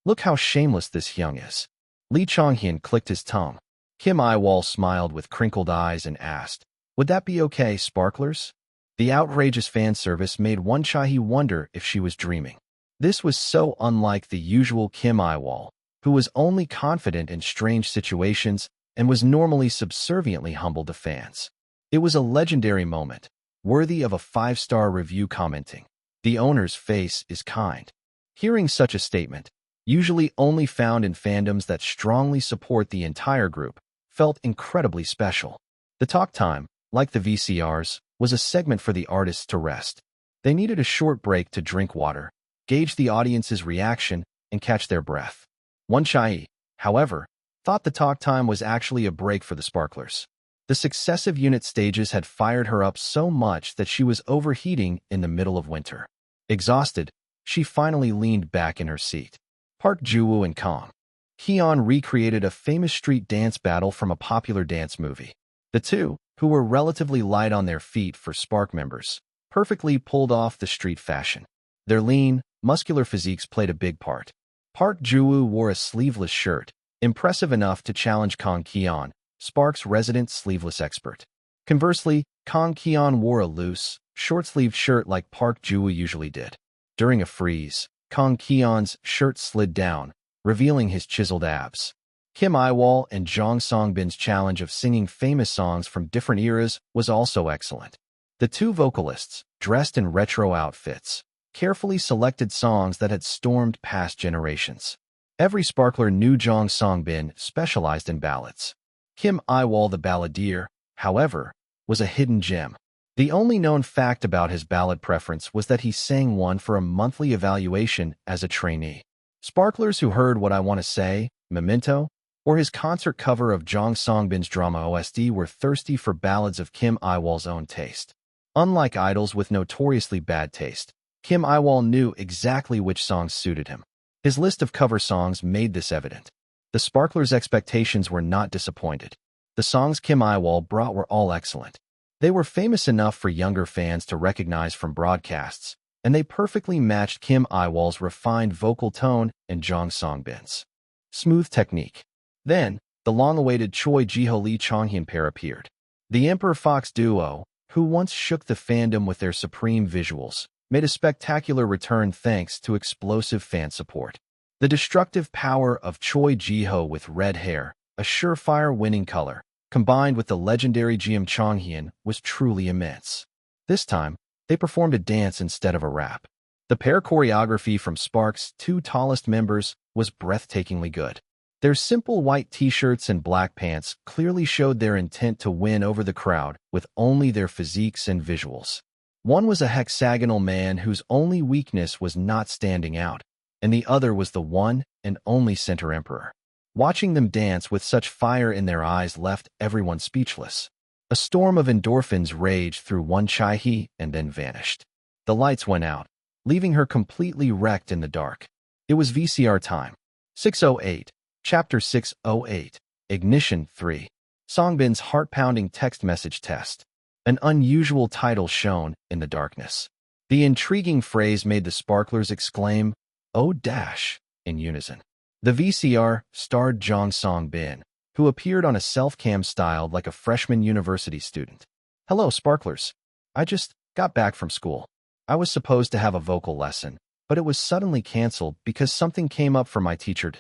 Look how shameless this Hyung is. Lee Chonghyun clicked his tongue. Kim Yiwol smiled with crinkled eyes and asked, would that be okay, Sparklers? The outrageous fan service made one Chahi wonder if she was dreaming. This was so unlike the usual Kim Yiwol, who was only confident in strange situations and was normally subserviently humble to fans. It was a legendary moment, worthy of a 5-star review commenting, "The owner's face is kind." Hearing such a statement, usually only found in fandoms that strongly support the entire group, felt incredibly special. The talk time, like the VCRs, was a segment for the artists to rest. They needed a short break to drink water, gauge the audience's reaction, and catch their breath. One Chai, however, thought the talk time was actually a break for the sparklers. The successive unit stages had fired her up so much that she was overheating in the middle of winter. Exhausted, she finally leaned back in her seat. Park Ji-woo and Kang Ki-yeon recreated a famous street dance battle from a popular dance movie. The two, who were relatively light on their feet for Spark members, perfectly pulled off the street fashion. Their lean, muscular physiques played a big part. Park Ji-woo wore a sleeveless shirt, impressive enough to challenge Kang Ki-yeon, Spark's resident sleeveless expert. Conversely, Kang Ki-yeon wore a loose, short-sleeved shirt like Park Ji-woo usually did. During a freeze, Kang Ki-yeon's shirt slid down, revealing his chiseled abs. Kim Yiwol and Jong Songbin's challenge of singing famous songs from different eras was also excellent. The two vocalists, dressed in retro outfits, carefully selected songs that had stormed past generations. Every sparkler knew Jong Songbin specialized in ballads. Kim Yiwol the balladeer, however, was a hidden gem. The only known fact about his ballad preference was that he sang one for a monthly evaluation as a trainee. Sparklers who heard What I Want to Say, Memento, or his concert cover of Jong Songbin's drama OST were thirsty for ballads of Kim Yiwol's own taste. Unlike idols with notoriously bad taste, Kim Yiwol knew exactly which songs suited him. His list of cover songs made this evident. The sparklers' expectations were not disappointed. The songs Kim Yiwol brought were all excellent. They were famous enough for younger fans to recognize from broadcasts, and they perfectly matched Kim Yiwol's refined vocal tone and Jong Songbin's smooth technique. Then, the long-awaited Choi Ji-ho-Lee Chonghyun pair appeared. The Emperor Fox duo, who once shook the fandom with their supreme visuals, made a spectacular return thanks to explosive fan support. The destructive power of Choi Ji-ho with red hair, a surefire winning color, combined with the legendary Jeom Chonghyun, was truly immense. This time, they performed a dance instead of a rap. The pair choreography from Spark's two tallest members was breathtakingly good. Their simple white t-shirts and black pants clearly showed their intent to win over the crowd with only their physiques and visuals. One was a hexagonal man whose only weakness was not standing out, and the other was the one and only center emperor. Watching them dance with such fire in their eyes left everyone speechless. A storm of endorphins raged through One Chai-hee and then vanished. The lights went out, leaving her completely wrecked in the dark. It was VCR time. 608, Chapter 608, Ignition 3. Songbin's heart-pounding text message test. An unusual title shone in the darkness. The intriguing phrase made the sparklers exclaim, "Oh dash," in unison. The VCR starred Jong Songbin, who appeared on a self-cam styled like a freshman university student. "Hello, sparklers. I just got back from school. I was supposed to have a vocal lesson, but it was suddenly canceled because something came up for my teacher."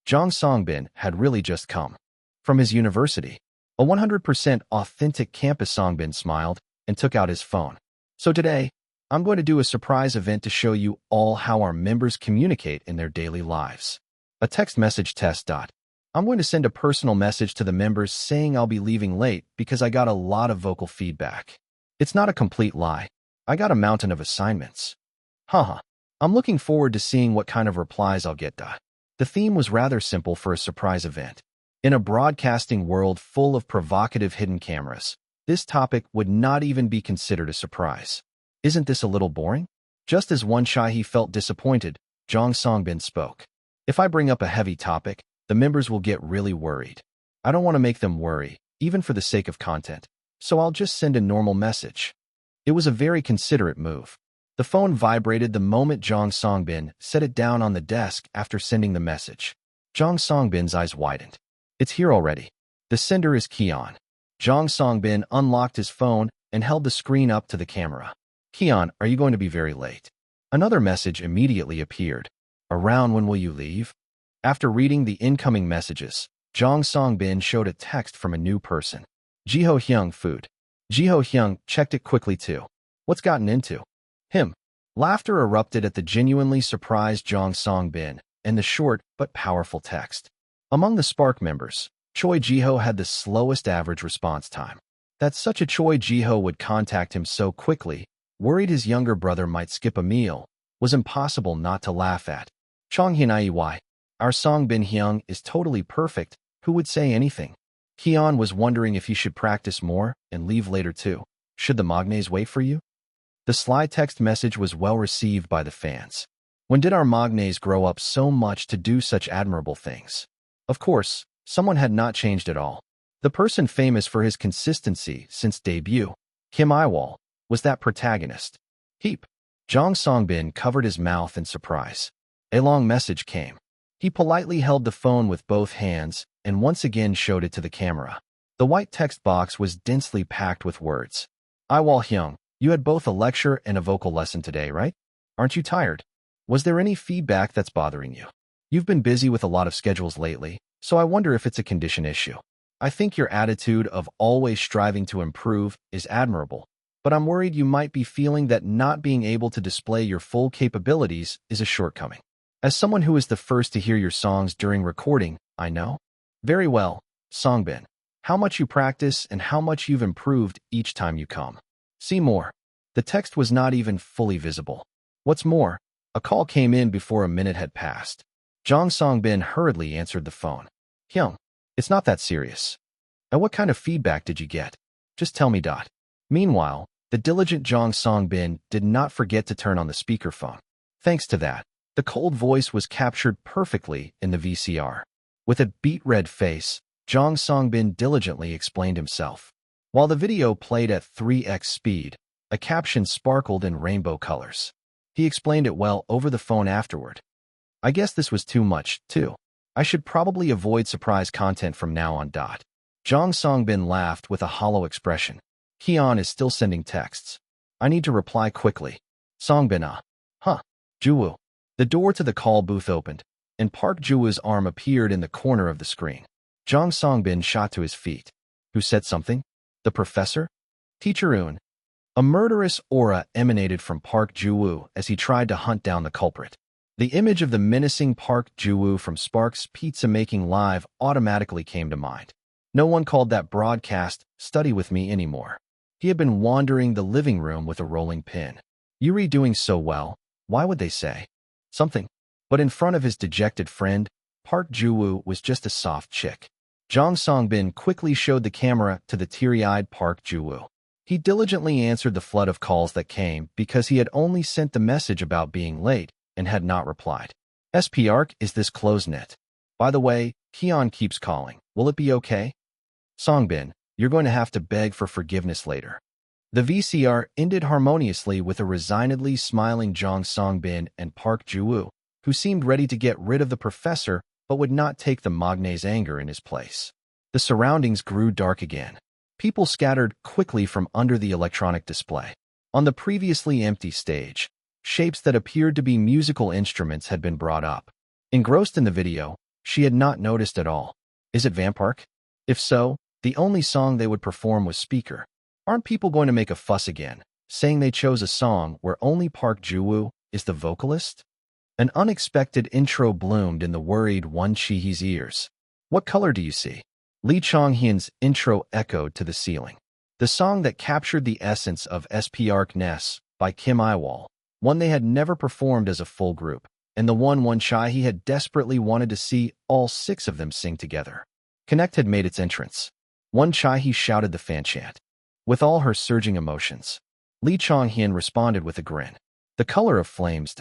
Jong Songbin had really just come from his university. A 100% authentic campus. Songbin smiled and took out his phone. "So today, I'm going to do a surprise event to show you all how our members communicate in their daily lives. A text message test. I'm going to send a personal message to the members saying I'll be leaving late because I got a lot of vocal feedback. It's not a complete lie. I got a mountain of assignments. Haha. I'm looking forward to seeing what kind of replies I'll get. The theme was rather simple for a surprise event. In a broadcasting world full of provocative hidden cameras, this topic would not even be considered a surprise. Isn't this a little boring? Just as One Chai-hee felt disappointed, Jong Songbin spoke. If I bring up a heavy topic, the members will get really worried. I don't want to make them worry, even for the sake of content, so I'll just send a normal message. It was a very considerate move. The phone vibrated the moment Jong Songbin set it down on the desk after sending the message. Jong Songbin's eyes widened. It's here already. The sender is Ki-yeon. Jong Songbin unlocked his phone and held the screen up to the camera. Ki-yeon, are you going to be very late? Another message immediately appeared. Around when will you leave? After reading the incoming messages, Jong Songbin showed a text from a new person. Ji-ho Hyung food. Ji-ho Hyung checked it quickly too. What's gotten into him? Laughter erupted at the genuinely surprised Jong Songbin and the short but powerful text. Among the Spark members, Choi Ji-ho had the slowest average response time. That such a Choi Ji-ho would contact him so quickly worried his younger brother might skip a meal, was impossible not to laugh at. Chonghyun Iy, our song Bin Hyung is totally perfect, who would say anything? Hyun was wondering if he should practice more and leave later too. Should the Magnes wait for you? The sly text message was well received by the fans. When did our Magnes grow up so much to do such admirable things? Of course, someone had not changed at all. The person famous for his consistency since debut, Kim Iwol, was that protagonist. Heap. Jong Songbin covered his mouth in surprise. A long message came. He politely held the phone with both hands and once again showed it to the camera. The white text box was densely packed with words. Iwol Hyung, you had both a lecture and a vocal lesson today, right? Aren't you tired? Was there any feedback that's bothering you? You've been busy with a lot of schedules lately, so I wonder if it's a condition issue. I think your attitude of always striving to improve is admirable, but I'm worried you might be feeling that not being able to display your full capabilities is a shortcoming. As someone who is the first to hear your songs during recording, I know. Very well, Songbin. How much you practice and how much you've improved each time you come. See more. The text was not even fully visible. What's more, a call came in before a minute had passed. Jong Songbin hurriedly answered the phone. Hyung, it's not that serious. And what kind of feedback did you get? Just tell me. Meanwhile, the diligent Jong Songbin did not forget to turn on the speakerphone. Thanks to that, the cold voice was captured perfectly in the VCR. With a beet-red face, Jong Songbin diligently explained himself. While the video played at 3x speed, a caption sparkled in rainbow colors. He explained it well over the phone afterward. I guess this was too much, too. I should probably avoid surprise content from now on. Jong Songbin laughed with a hollow expression. Hyun is still sending texts. I need to reply quickly. Songbin Huh. Juwoo. The door to the call booth opened, and Park Juwoo's arm appeared in the corner of the screen. Jong Songbin shot to his feet. Who said something? The professor? Teacher Eun. A murderous aura emanated from Park Juwoo as he tried to hunt down the culprit. The image of the menacing Park Juwoo from Sparks Pizza Making Live automatically came to mind. No one called that broadcast "Study with Me" anymore. He had been wandering the living room with a rolling pin. Yuri doing so well, why would they say something? But in front of his dejected friend, Park Juwoo was just a soft chick. Jong Songbin quickly showed the camera to the teary-eyed Park Juwoo. He diligently answered the flood of calls that came because he had only sent the message about being late and had not replied. SPARC, is this closed net? By the way, Hyun keeps calling. Will it be okay? Songbin, you're going to have to beg for forgiveness later. The VCR ended harmoniously with a resignedly smiling Jong Songbin and Park Juwoo, who seemed ready to get rid of the professor but would not take the Magne's anger in his place. The surroundings grew dark again. People scattered quickly from under the electronic display. On the previously empty stage, shapes that appeared to be musical instruments had been brought up. Engrossed in the video, she had not noticed at all. Is it Vampark? If so, the only song they would perform was Speaker. Aren't people going to make a fuss again, saying they chose a song where only Park Juwoo is the vocalist? An unexpected intro bloomed in the worried Won Chi-hee's ears. What color do you see? Lee Chong-hyun's intro echoed to the ceiling. The song that captured the essence of SPARC Ness by Kim Iwol, one they had never performed as a full group, and the one Won Chi-hee had desperately wanted to see all 6 of them sing together. Connect had made its entrance. Won Chi-hee shouted the fan chant. With all her surging emotions, Lee Chong-hyun responded with a grin. The color of flames.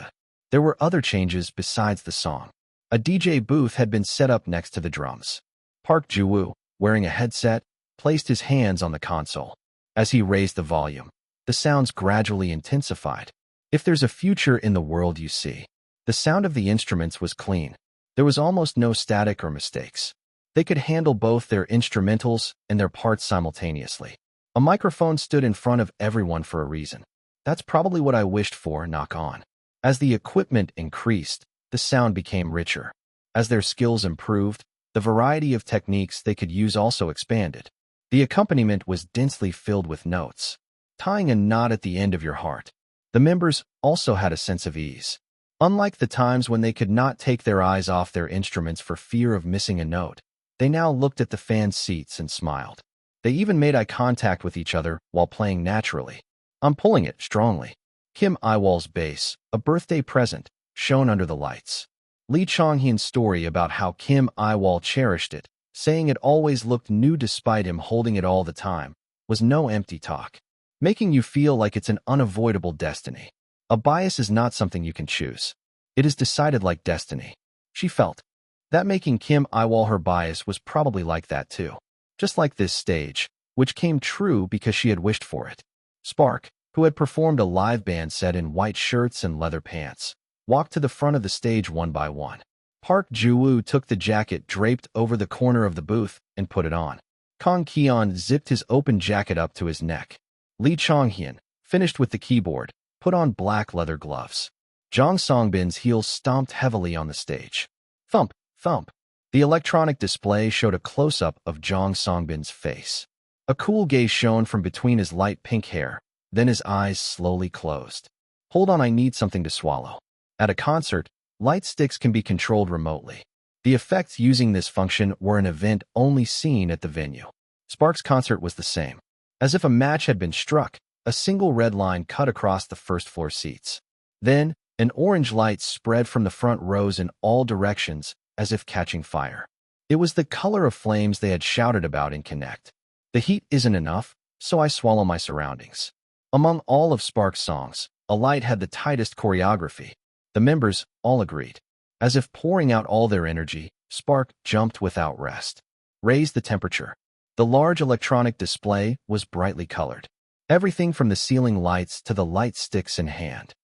There were other changes besides the song. A DJ booth had been set up next to the drums. Park Juwoo, wearing a headset, placed his hands on the console. As he raised the volume, the sounds gradually intensified. If there's a future in the world you see. The sound of the instruments was clean. There was almost no static or mistakes. They could handle both their instrumentals and their parts simultaneously. A microphone stood in front of everyone for a reason. That's probably what I wished for, knock on. As the equipment increased, the sound became richer. As their skills improved, the variety of techniques they could use also expanded. The accompaniment was densely filled with notes, tying a knot at the end of your heart. The members also had a sense of ease. Unlike the times when they could not take their eyes off their instruments for fear of missing a note, they now looked at the fan seats and smiled. They even made eye contact with each other while playing naturally. I'm pulling it strongly. Kim Yiwol's bass, a birthday present, shone under the lights. Lee Chong-hyun's story about how Kim Yiwol cherished it, saying it always looked new despite him holding it all the time, was no empty talk, making you feel like it's an unavoidable destiny. A bias is not something you can choose. It is decided like destiny. She felt that making Kim Yiwol her bias was probably like that too. Just like this stage, which came true because she had wished for it. Spark, who had performed a live band set in white shirts and leather pants, walked to the front of the stage one by one. Park Ju-woo took the jacket draped over the corner of the booth and put it on. Kang Ki-yeon zipped his open jacket up to his neck. Lee Chong-hyun, finished with the keyboard, put on black leather gloves. Jong Songbin's heels stomped heavily on the stage. Thump, thump. The electronic display showed a close-up of Jong Songbin's face. A cool gaze shone from between his light pink hair, then his eyes slowly closed. Hold on, I need something to swallow. At a concert, light sticks can be controlled remotely. The effects using this function were an event only seen at the venue. Sparks' concert was the same. As if a match had been struck, a single red line cut across the first-floor seats. Then, an orange light spread from the front rows in all directions, as if catching fire. It was the color of flames they had shouted about in Connect. The heat isn't enough, so I swallow my surroundings. Among all of Spark's songs, Alight had the tightest choreography. The members all agreed. As if pouring out all their energy, Spark jumped without rest. Raise the temperature. The large electronic display was brightly colored. Everything from the ceiling lights to the light sticks in hand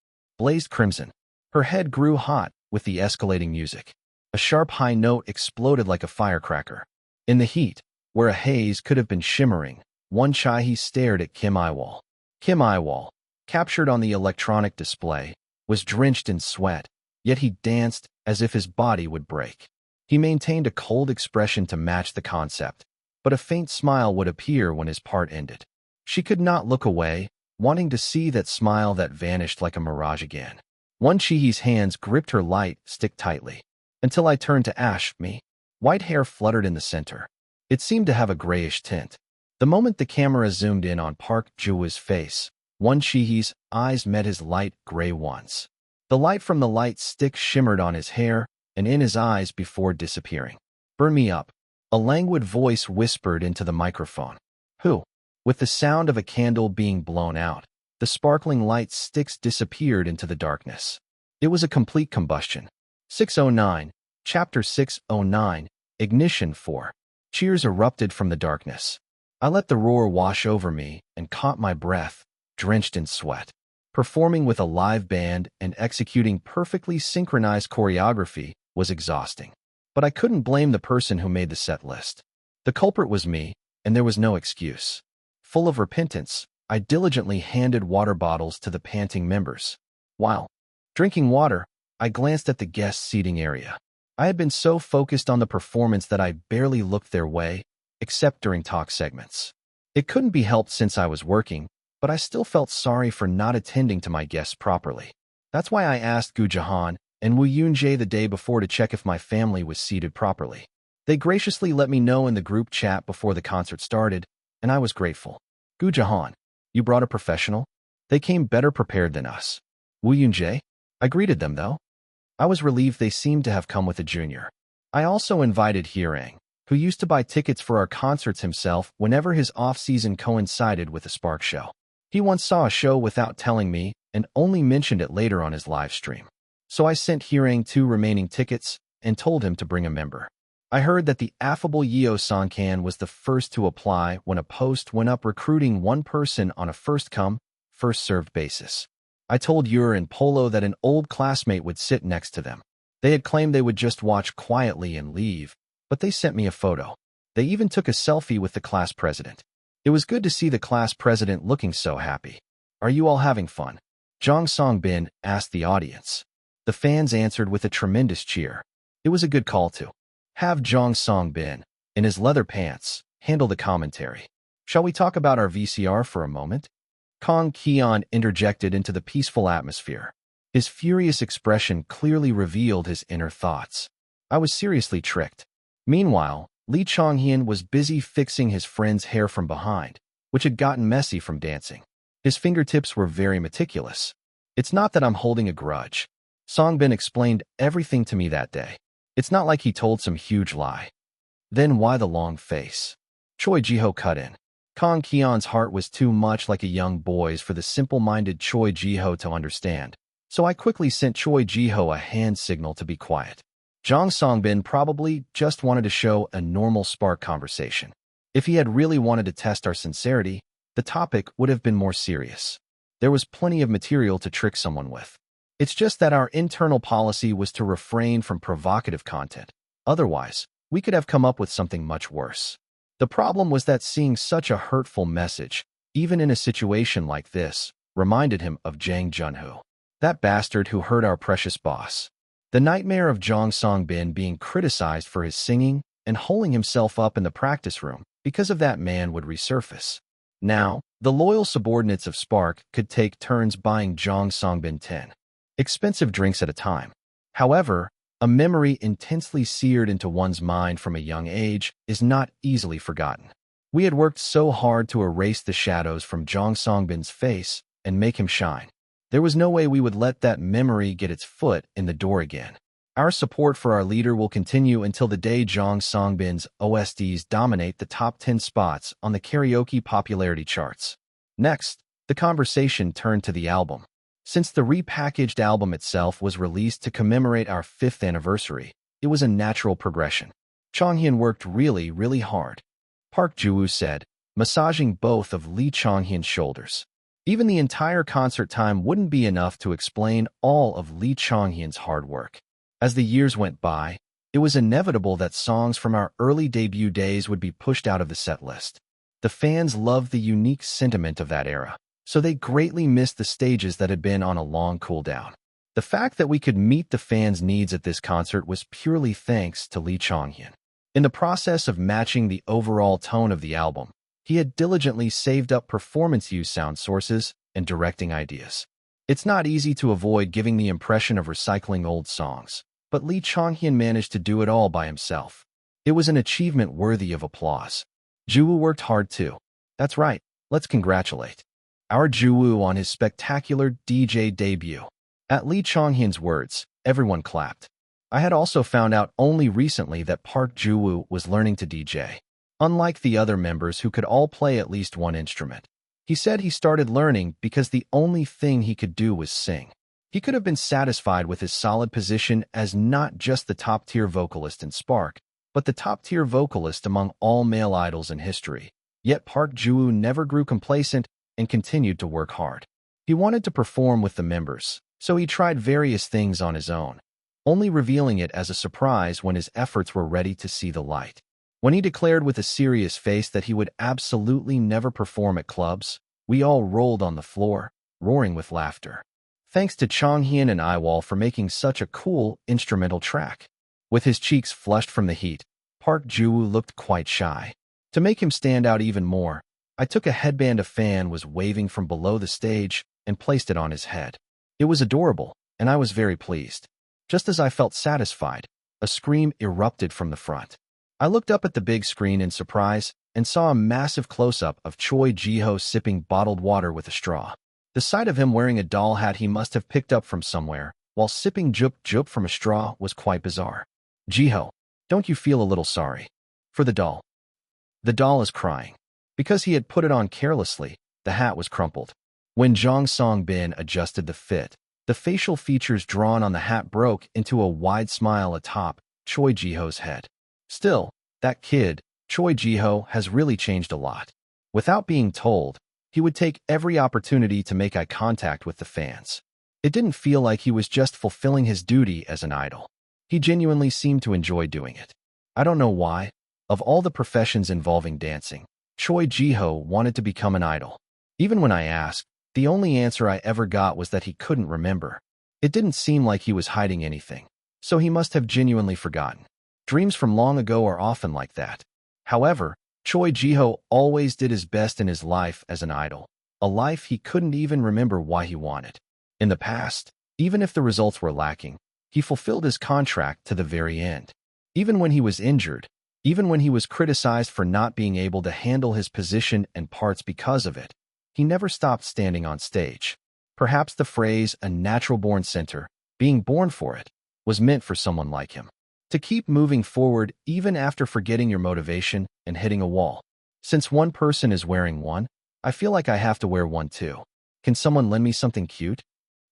blazed crimson. Her head grew hot with the escalating music. A sharp high note exploded like a firecracker. In the heat, where a haze could have been shimmering, Won Chae stared at Kim Yiwol. Kim Yiwol, captured on the electronic display, was drenched in sweat, yet he danced as if his body would break. He maintained a cold expression to match the concept, but a faint smile would appear when his part ended. She could not look away, wanting to see that smile that vanished like a mirage again. Won Chae's hands gripped her light stick tightly. Until I turned to ash, me. White hair fluttered in the center. It seemed to have a grayish tint. The moment the camera zoomed in on Park Ju-woo's face, Won Chae's eyes met his light gray ones. The light from the light stick shimmered on his hair and in his eyes before disappearing. Burn me up. A languid voice whispered into the microphone. Who? With the sound of a candle being blown out, the sparkling light sticks disappeared into the darkness. It was a complete combustion. 609, Chapter 609, Ignition 4. Cheers erupted from the darkness. I let the roar wash over me and caught my breath, drenched in sweat. Performing with a live band and executing perfectly synchronized choreography was exhausting. But I couldn't blame the person who made the set list. The culprit was me, and there was no excuse. Full of repentance, I diligently handed water bottles to the panting members. While drinking water, I glanced at the guest seating area. I had been so focused on the performance that I barely looked their way, except during talk segments. It couldn't be helped since I was working, but I still felt sorry for not attending to my guests properly. That's why I asked Gu Jahan and Woo Yoon-jae the day before to check if my family was seated properly. They graciously let me know in the group chat before the concert started, and I was grateful. Gu Jahan, you brought a professional? They came better prepared than us. Woo Yoon-jae? I greeted them, though. I was relieved they seemed to have come with a junior. I also invited Hirang, who used to buy tickets for our concerts himself whenever his off-season coincided with the Spark show. He once saw a show without telling me and only mentioned it later on his live stream. So I sent Hirang 2 remaining tickets and told him to bring a member. I heard that the affable Yeo Song-kan was the first to apply when a post went up recruiting one person on a first-come, first-served basis. I told Ur and Polo that an old classmate would sit next to them. They had claimed they would just watch quietly and leave, but they sent me a photo. They even took a selfie with the class president. It was good to see the class president looking so happy. Are you all having fun? Jong Song-bin asked the audience. The fans answered with a tremendous cheer. It was a good call to have Jong Song-bin, in his leather pants, handle the commentary. Shall we talk about our VCR for a moment? Kang Ki-yeon interjected into the peaceful atmosphere. His furious expression clearly revealed his inner thoughts. I was seriously tricked. Meanwhile, Lee Chong-hyun was busy fixing his friend's hair from behind, which had gotten messy from dancing. His fingertips were very meticulous. It's not that I'm holding a grudge. Songbin explained everything to me that day. It's not like he told some huge lie. Then why the long face? Choi Jiho cut in. Kong Keon's heart was too much like a young boy's for the simple-minded Choi Jiho to understand, so I quickly sent Choi Jiho a hand signal to be quiet. Jang Songbin probably just wanted to show a normal spark conversation. If he had really wanted to test our sincerity, the topic would have been more serious. There was plenty of material to trick someone with. It's just that our internal policy was to refrain from provocative content. Otherwise, we could have come up with something much worse. The problem was that seeing such a hurtful message, even in a situation like this, reminded him of Jang Junho, that bastard who hurt our precious boss. The nightmare of Jang Songbin being criticized for his singing and holding himself up in the practice room because of that man would resurface. Now, the loyal subordinates of Spark could take turns buying Jang Songbin 10 expensive drinks at a time. However, a memory intensely seared into one's mind from a young age is not easily forgotten. We had worked so hard to erase the shadows from Jang Songbin's face and make him shine. There was no way we would let that memory get its foot in the door again. Our support for our leader will continue until the day Jang Songbin's OSTs dominate the top 10 spots on the karaoke popularity charts. Next, the conversation turned to the album. Since the repackaged album itself was released to commemorate our 5th anniversary, it was a natural progression. Chonghyun worked really hard, Park Ju-woo said, massaging both of Lee Chonghyun's shoulders. Even the entire concert time wouldn't be enough to explain all of Lee Chonghyun's hard work. As the years went by, it was inevitable that songs from our early debut days would be pushed out of the set list. The fans loved the unique sentiment of that era, so they greatly missed the stages that had been on a long cooldown. The fact that we could meet the fans' needs at this concert was purely thanks to Lee Chonghyun. In the process of matching the overall tone of the album, he had diligently saved up performance use sound sources and directing ideas. It's not easy to avoid giving the impression of recycling old songs, but Lee Chonghyun managed to do it all by himself. It was an achievement worthy of applause. Ju-woo worked hard too. That's right, let's congratulate our Ju-woo on his spectacular DJ debut. At Lee Chonghyun's words, everyone clapped. I had also found out only recently that Park Ju-woo was learning to DJ. Unlike the other members who could all play at least one instrument, he said he started learning because the only thing he could do was sing. He could have been satisfied with his solid position as not just the top-tier vocalist in Spark, but the top-tier vocalist among all male idols in history. Yet Park Ju-woo never grew complacent and continued to work hard. He wanted to perform with the members, so he tried various things on his own, only revealing it as a surprise when his efforts were ready to see the light. When he declared with a serious face that he would absolutely never perform at clubs, we all rolled on the floor, roaring with laughter. Thanks to Chonghyun and Yiwol for making such a cool instrumental track. With his cheeks flushed from the heat, Park Ju-woo looked quite shy. To make him stand out even more, I took a headband a fan was waving from below the stage and placed it on his head. It was adorable, and I was very pleased. Just as I felt satisfied, a scream erupted from the front. I looked up at the big screen in surprise and saw a massive close-up of Choi Jiho sipping bottled water with a straw. The sight of him wearing a doll hat he must have picked up from somewhere while sipping jup from a straw was quite bizarre. Jiho, don't you feel a little sorry for the doll? The doll is crying. Because he had put it on carelessly, the hat was crumpled. When Jang Songbin adjusted the fit, the facial features drawn on the hat broke into a wide smile atop Choi Jiho's head. Still, that kid, Choi Jiho, has really changed a lot. Without being told, he would take every opportunity to make eye contact with the fans. It didn't feel like he was just fulfilling his duty as an idol. He genuinely seemed to enjoy doing it. I don't know why. Of all the professions involving dancing, Choi Jiho wanted to become an idol. Even when I asked, the only answer I ever got was that he couldn't remember. It didn't seem like he was hiding anything, so he must have genuinely forgotten. Dreams from long ago are often like that. However, Choi Jiho always did his best in his life as an idol, a life he couldn't even remember why he wanted. In the past, even if the results were lacking, he fulfilled his contract to the very end. Even when he was injured, even when he was criticized for not being able to handle his position and parts because of it, he never stopped standing on stage. Perhaps the phrase, a natural-born center, being born for it, was meant for someone like him. To keep moving forward even after forgetting your motivation and hitting a wall. Since one person is wearing one, I feel like I have to wear one too. Can someone lend me something cute?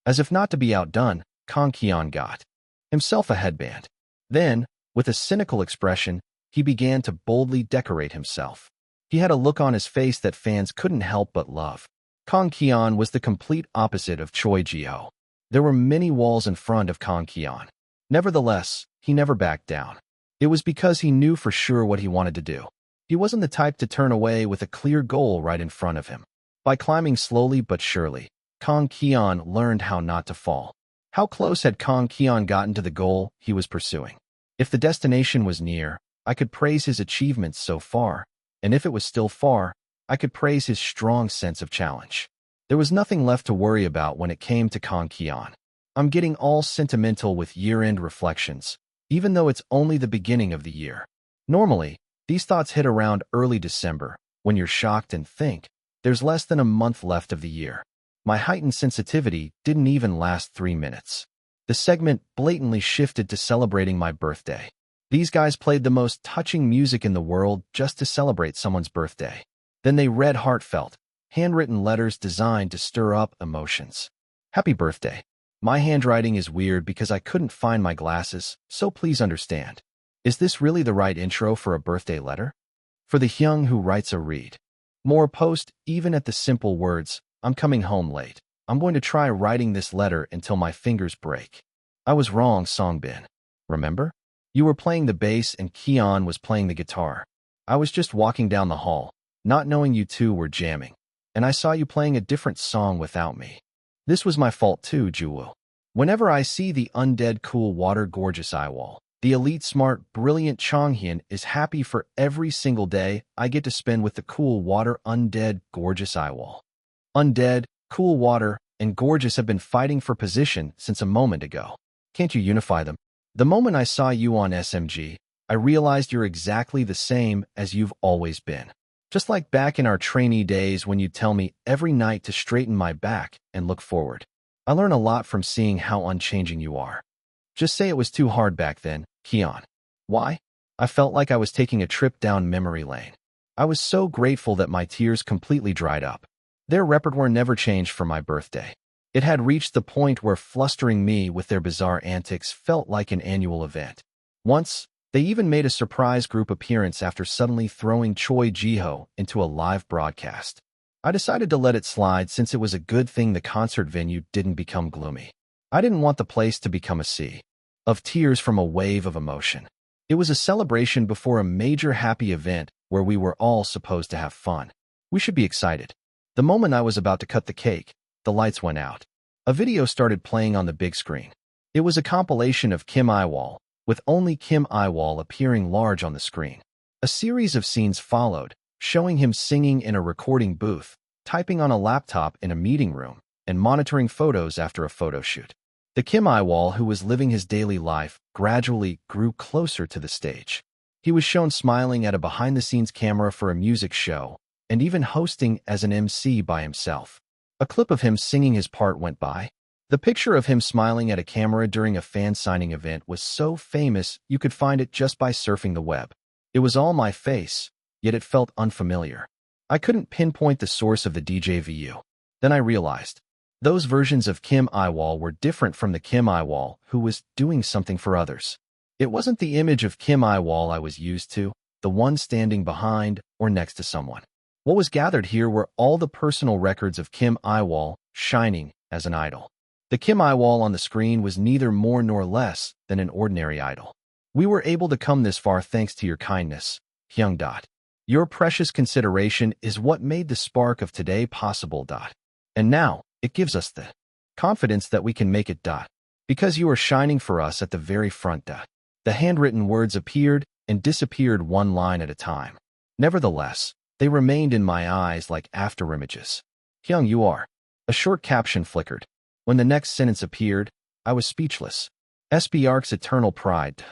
As if not to be outdone, Kang Kian got himself a headband. Then, with a cynical expression, he began to boldly decorate himself. He had a look on his face that fans couldn't help but love. Kang Kian was the complete opposite of Choi Ji-ho. There were many walls in front of Kang Kian. Nevertheless, he never backed down. It was because he knew for sure what he wanted to do. He wasn't the type to turn away with a clear goal right in front of him. By climbing slowly but surely, Kang Kian learned how not to fall. How close had Kang Kian gotten to the goal he was pursuing? If the destination was near, I could praise his achievements so far, and if it was still far, I could praise his strong sense of challenge. There was nothing left to worry about when it came to Kang Kian. I'm getting all sentimental with year-end reflections, even though it's only the beginning of the year. Normally, these thoughts hit around early December, when you're shocked and think, there's less than a month left of the year. My heightened sensitivity didn't even last 3 minutes. The segment blatantly shifted to celebrating my birthday. These guys played the most touching music in the world just to celebrate someone's birthday. Then they read heartfelt, handwritten letters designed to stir up emotions. Happy birthday. My handwriting is weird because I couldn't find my glasses, so please understand. Is this really the right intro for a birthday letter? For the Hyung who writes a read. More post even at the simple words, I'm coming home late. I'm going to try writing this letter until my fingers break. I was wrong, Songbin. Remember? You were playing the bass and Kian was playing the guitar. I was just walking down the hall, not knowing you two were jamming, and I saw you playing a different song without me. This was my fault too, Jiwoo. Whenever I see the undead cool water gorgeous Yiwol, the elite smart brilliant Chonghyun is happy for every single day I get to spend with the cool water undead gorgeous Yiwol. Undead, cool water, and gorgeous have been fighting for position since a moment ago. Can't you unify them? The moment I saw you on SMG, I realized you're exactly the same as you've always been. Just like back in our trainee days when you'd tell me every night to straighten my back and look forward. I learn a lot from seeing how unchanging you are. Just say it was too hard back then, Kian. Why? I felt like I was taking a trip down memory lane. I was so grateful that my tears completely dried up. Their repertoire never changed for my birthday. It had reached the point where flustering me with their bizarre antics felt like an annual event. Once, they even made a surprise group appearance after suddenly throwing Choi Ji-ho into a live broadcast. I decided to let it slide since it was a good thing the concert venue didn't become gloomy. I didn't want the place to become a sea of tears from a wave of emotion. It was a celebration before a major happy event where we were all supposed to have fun. We should be excited. The moment I was about to cut the cake, the lights went out. A video started playing on the big screen. It was a compilation of Kim Yiwol, with only Kim Yiwol appearing large on the screen. A series of scenes followed, showing him singing in a recording booth, typing on a laptop in a meeting room, and monitoring photos after a photo shoot. The Kim Yiwol who was living his daily life gradually grew closer to the stage. He was shown smiling at a behind-the-scenes camera for a music show, and even hosting as an MC by himself. A clip of him singing his part went by. The picture of him smiling at a camera during a fan signing event was so famous you could find it just by surfing the web. It was all my face, yet it felt unfamiliar. I couldn't pinpoint the source of the DJ VU. Then I realized. Those versions of Kim Yiwol were different from the Kim Yiwol who was doing something for others. It wasn't the image of Kim Yiwol I was used to, the one standing behind or next to someone. What was gathered here were all the personal records of Kim Yiwol shining as an idol. The Kim Yiwol on the screen was neither more nor less than an ordinary idol. We were able to come this far thanks to your kindness, Hyung. Your precious consideration is what made the spark of today possible. And now, it gives us the confidence that we can make it. Because you are shining for us at the very front. The handwritten words appeared and disappeared one line at a time. Nevertheless, they remained in my eyes like afterimages. Hyung, you are. A short caption flickered. When the next sentence appeared, I was speechless. SBARC's eternal pride.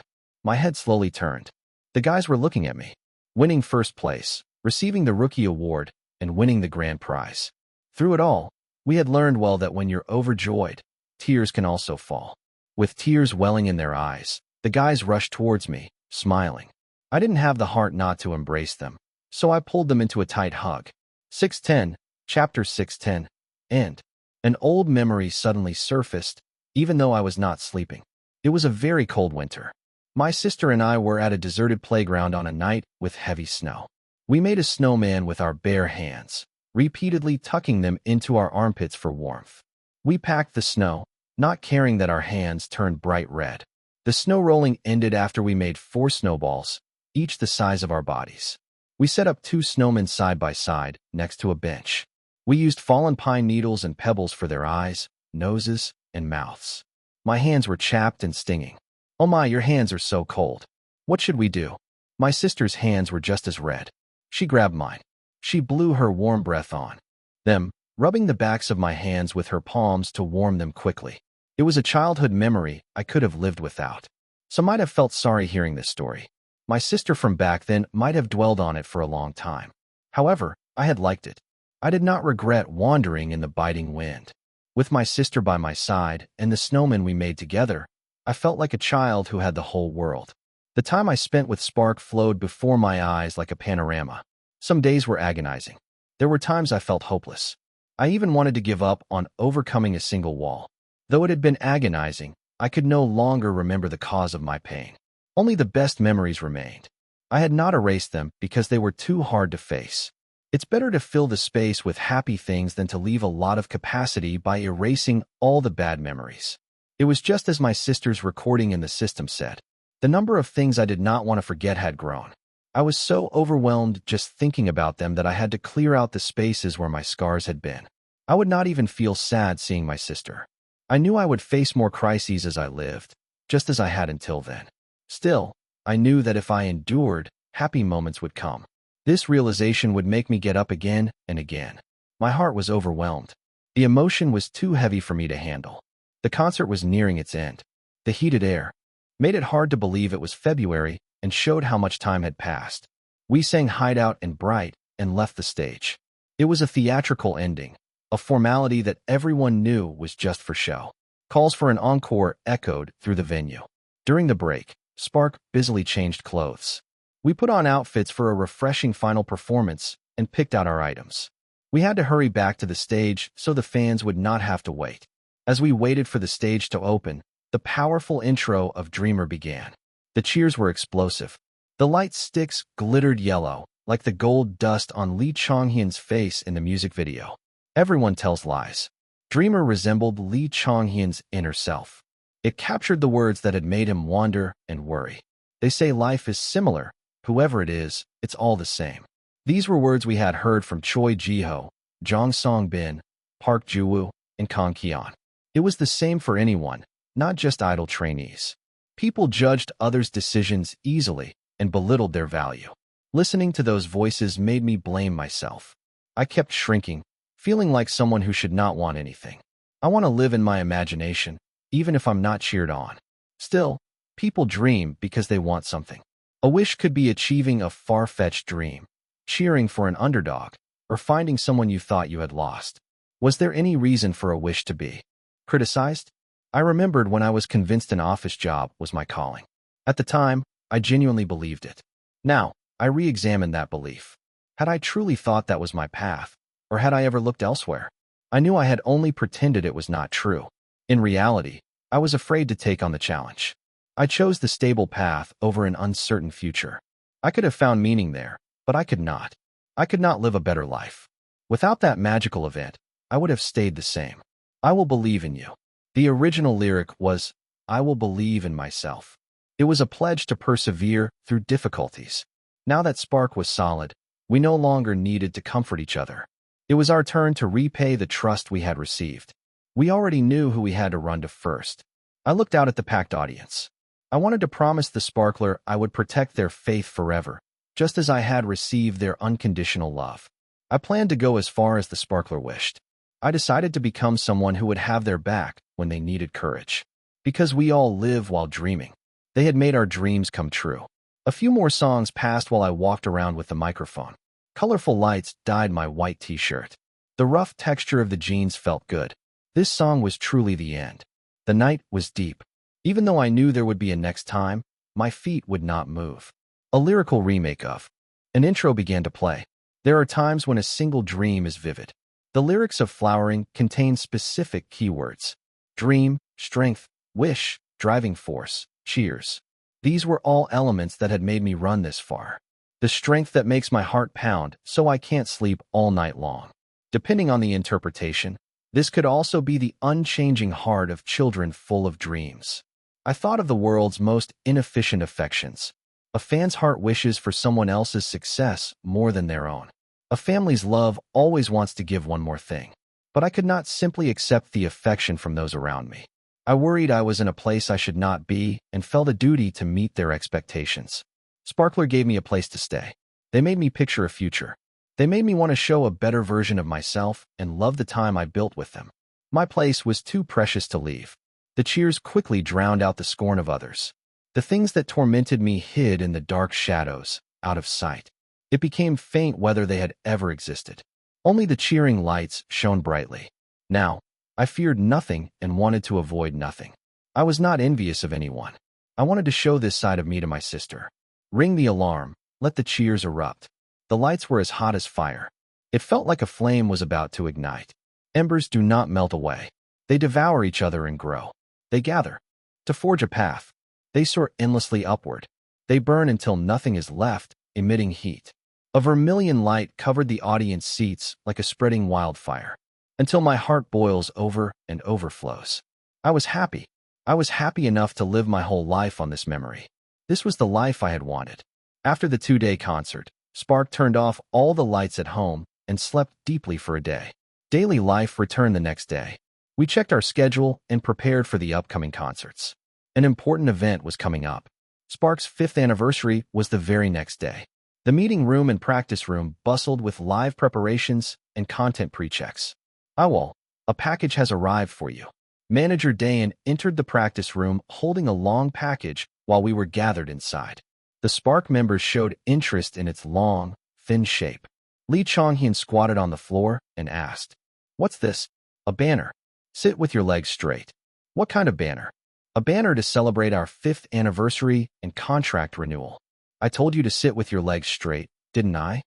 My head slowly turned. The guys were looking at me. Winning first place, receiving the rookie award, and winning the grand prize. Through it all, we had learned well that when you're overjoyed, tears can also fall. With tears welling in their eyes, the guys rushed towards me, smiling. I didn't have the heart not to embrace them, so I pulled them into a tight hug. 610, Chapter 610, End. An old memory suddenly surfaced, even though I was not sleeping. It was a very cold winter. My sister and I were at a deserted playground on a night with heavy snow. We made a snowman with our bare hands, repeatedly tucking them into our armpits for warmth. We packed the snow, not caring that our hands turned bright red. The snow rolling ended after we made 4 snowballs, each the size of our bodies. We set up 2 snowmen side by side, next to a bench. We used fallen pine needles and pebbles for their eyes, noses, and mouths. My hands were chapped and stinging. "Oh my, your hands are so cold. What should we do?" My sister's hands were just as red. She grabbed mine. She blew her warm breath on them, rubbing the backs of my hands with her palms to warm them quickly. It was a childhood memory I could have lived without. Some might have felt sorry hearing this story. My sister from back then might have dwelled on it for a long time. However, I had liked it. I did not regret wandering in the biting wind. With my sister by my side and the snowman we made together, I felt like a child who had the whole world. The time I spent with Spark flowed before my eyes like a panorama. Some days were agonizing. There were times I felt hopeless. I even wanted to give up on overcoming a single wall. Though it had been agonizing, I could no longer remember the cause of my pain. Only the best memories remained. I had not erased them because they were too hard to face. It's better to fill the space with happy things than to leave a lot of capacity by erasing all the bad memories. It was just as my sister's recording in the system said. The number of things I did not want to forget had grown. I was so overwhelmed just thinking about them that I had to clear out the spaces where my scars had been. I would not even feel sad seeing my sister. I knew I would face more crises as I lived, just as I had until then. Still, I knew that if I endured, happy moments would come. This realization would make me get up again and again. My heart was overwhelmed. The emotion was too heavy for me to handle. The concert was nearing its end. The heated air made it hard to believe it was February and showed how much time had passed. We sang Hideout and Bright and left the stage. It was a theatrical ending, a formality that everyone knew was just for show. Calls for an encore echoed through the venue. During the break, Spark busily changed clothes. We put on outfits for a refreshing final performance and picked out our items. We had to hurry back to the stage so the fans would not have to wait. As we waited for the stage to open, the powerful intro of Dreamer began. The cheers were explosive. The light sticks glittered yellow, like the gold dust on Lee Chong-hyun's face in the music video. Everyone tells lies. Dreamer resembled Lee Chong-hyun's inner self. It captured the words that had made him wander and worry. They say life is similar. Whoever it is, it's all the same. These were words we had heard from Choi Ji-ho, Jong Song-bin, Park Ju-woo, and Kang Ki-on. It was the same for anyone, not just idle trainees. People judged others' decisions easily and belittled their value. Listening to those voices made me blame myself. I kept shrinking, feeling like someone who should not want anything. I want to live in my imagination, even if I'm not cheered on. Still, people dream because they want something. A wish could be achieving a far-fetched dream, cheering for an underdog, or finding someone you thought you had lost. Was there any reason for a wish to be criticized? I remembered when I was convinced an office job was my calling. At the time, I genuinely believed it. Now, I re-examined that belief. Had I truly thought that was my path, or had I ever looked elsewhere? I knew I had only pretended it was not true. In reality, I was afraid to take on the challenge. I chose the stable path over an uncertain future. I could have found meaning there, but I could not. I could not live a better life. Without that magical event, I would have stayed the same. I will believe in you. The original lyric was, I will believe in myself. It was a pledge to persevere through difficulties. Now that Spark was solid, we no longer needed to comfort each other. It was our turn to repay the trust we had received. We already knew who we had to run to first. I looked out at the packed audience. I wanted to promise the Sparkler I would protect their faith forever, just as I had received their unconditional love. I planned to go as far as the Sparkler wished. I decided to become someone who would have their back when they needed courage. Because we all live while dreaming. They had made our dreams come true. A few more songs passed while I walked around with the microphone. Colorful lights dyed my white t-shirt. The rough texture of the jeans felt good. This song was truly the end. The night was deep. Even though I knew there would be a next time, my feet would not move. A lyrical remake of. An intro began to play. There are times when a single dream is vivid. The lyrics of Flowering contain specific keywords. Dream, strength, wish, driving force, cheers. These were all elements that had made me run this far. The strength that makes my heart pound so I can't sleep all night long. Depending on the interpretation, this could also be the unchanging heart of children full of dreams. I thought of the world's most inefficient affections. A fan's heart wishes for someone else's success more than their own. A family's love always wants to give one more thing. But I could not simply accept the affection from those around me. I worried I was in a place I should not be and felt a duty to meet their expectations. Sparkler gave me a place to stay. They made me picture a future. They made me want to show a better version of myself and love the time I built with them. My place was too precious to leave. The cheers quickly drowned out the scorn of others. The things that tormented me hid in the dark shadows, out of sight. It became faint whether they had ever existed. Only the cheering lights shone brightly. Now, I feared nothing and wanted to avoid nothing. I was not envious of anyone. I wanted to show this side of me to my sister. Ring the alarm, let the cheers erupt. The lights were as hot as fire. It felt like a flame was about to ignite. Embers do not melt away. They devour each other and grow. They gather. To forge a path. They soar endlessly upward. They burn until nothing is left, emitting heat. A vermilion light covered the audience seats like a spreading wildfire, until my heart boils over and overflows. I was happy. I was happy enough to live my whole life on this memory. This was the life I had wanted. After the 2-day concert, Spark turned off all the lights at home and slept deeply for a day. Daily life returned the next day. We checked our schedule and prepared for the upcoming concerts. An important event was coming up. Spark's 5th anniversary was the very next day. The meeting room and practice room bustled with live preparations and content pre-checks. Yiwol, a package has arrived for you. Manager Dayan entered the practice room holding a long package while we were gathered inside. The Spark members showed interest in its long, thin shape. Lee Chonghyun squatted on the floor and asked, "What's this?" "A banner. Sit with your legs straight." "What kind of banner?" "A banner to celebrate our 5th anniversary and contract renewal." "I told you to sit with your legs straight, didn't I?"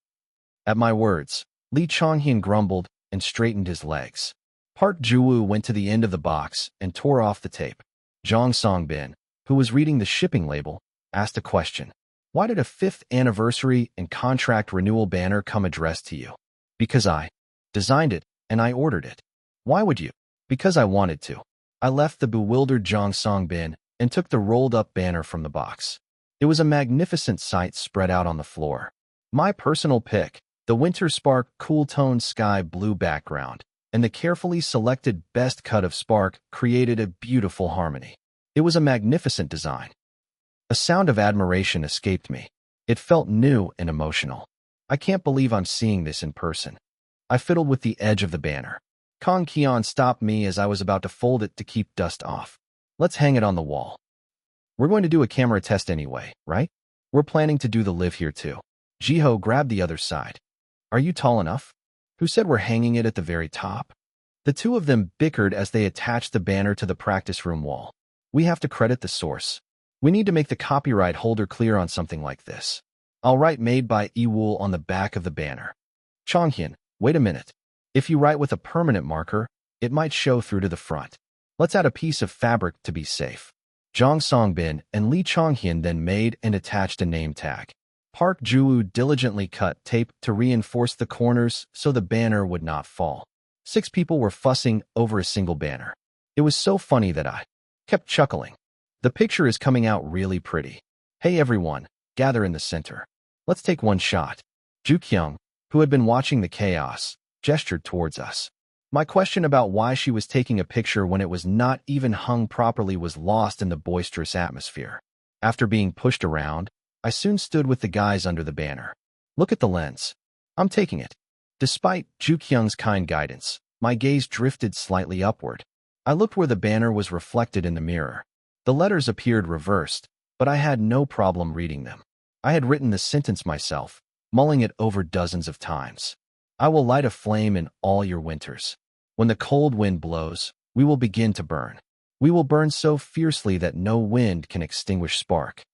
At my words, Lee Chonghyun grumbled and straightened his legs. Park Ju-woo went to the end of the box and tore off the tape. Jong Song-bin, who was reading the shipping label, asked a question. "Why did a 5th anniversary and contract renewal banner come addressed to you?" "Because I designed it and I ordered it." "Why would you?" "Because I wanted to." I left the bewildered Jong Song-bin and took the rolled-up banner from the box. It was a magnificent sight spread out on the floor. My personal pick, the Winter Spark cool-toned sky blue background, and the carefully selected best cut of Spark created a beautiful harmony. It was a magnificent design. A sound of admiration escaped me. It felt new and emotional. I can't believe I'm seeing this in person. I fiddled with the edge of the banner. Kong Keon stopped me as I was about to fold it to keep dust off. "Let's hang it on the wall." "We're going to do a camera test anyway, right?" "We're planning to do the live here too." Jiho grabbed the other side. "Are you tall enough?" "Who said we're hanging it at the very top?" The two of them bickered as they attached the banner to the practice room wall. We have to credit the source. We need to make the copyright holder clear on something like this. I'll write "Made by Yiwol" on the back of the banner. Chonghyun, wait a minute. If you write with a permanent marker, it might show through to the front. Let's add a piece of fabric to be safe. Jong Song-bin and Lee Chonghyun then made and attached a name tag. Park Ju-woo diligently cut tape to reinforce the corners so the banner would not fall. 6 people were fussing over a single banner. It was so funny that I kept chuckling. The picture is coming out really pretty. Hey everyone, gather in the center. Let's take one shot. Ju Kyung, who had been watching the chaos, gestured towards us. My question about why she was taking a picture when it was not even hung properly was lost in the boisterous atmosphere. After being pushed around, I soon stood with the guys under the banner. "Look at the lens. I'm taking it." Despite Ju Kyung's kind guidance, my gaze drifted slightly upward. I looked where the banner was reflected in the mirror. The letters appeared reversed, but I had no problem reading them. I had written the sentence myself, mulling it over dozens of times. I will light a flame in all your winters. When the cold wind blows, we will begin to burn. We will burn so fiercely that no wind can extinguish spark.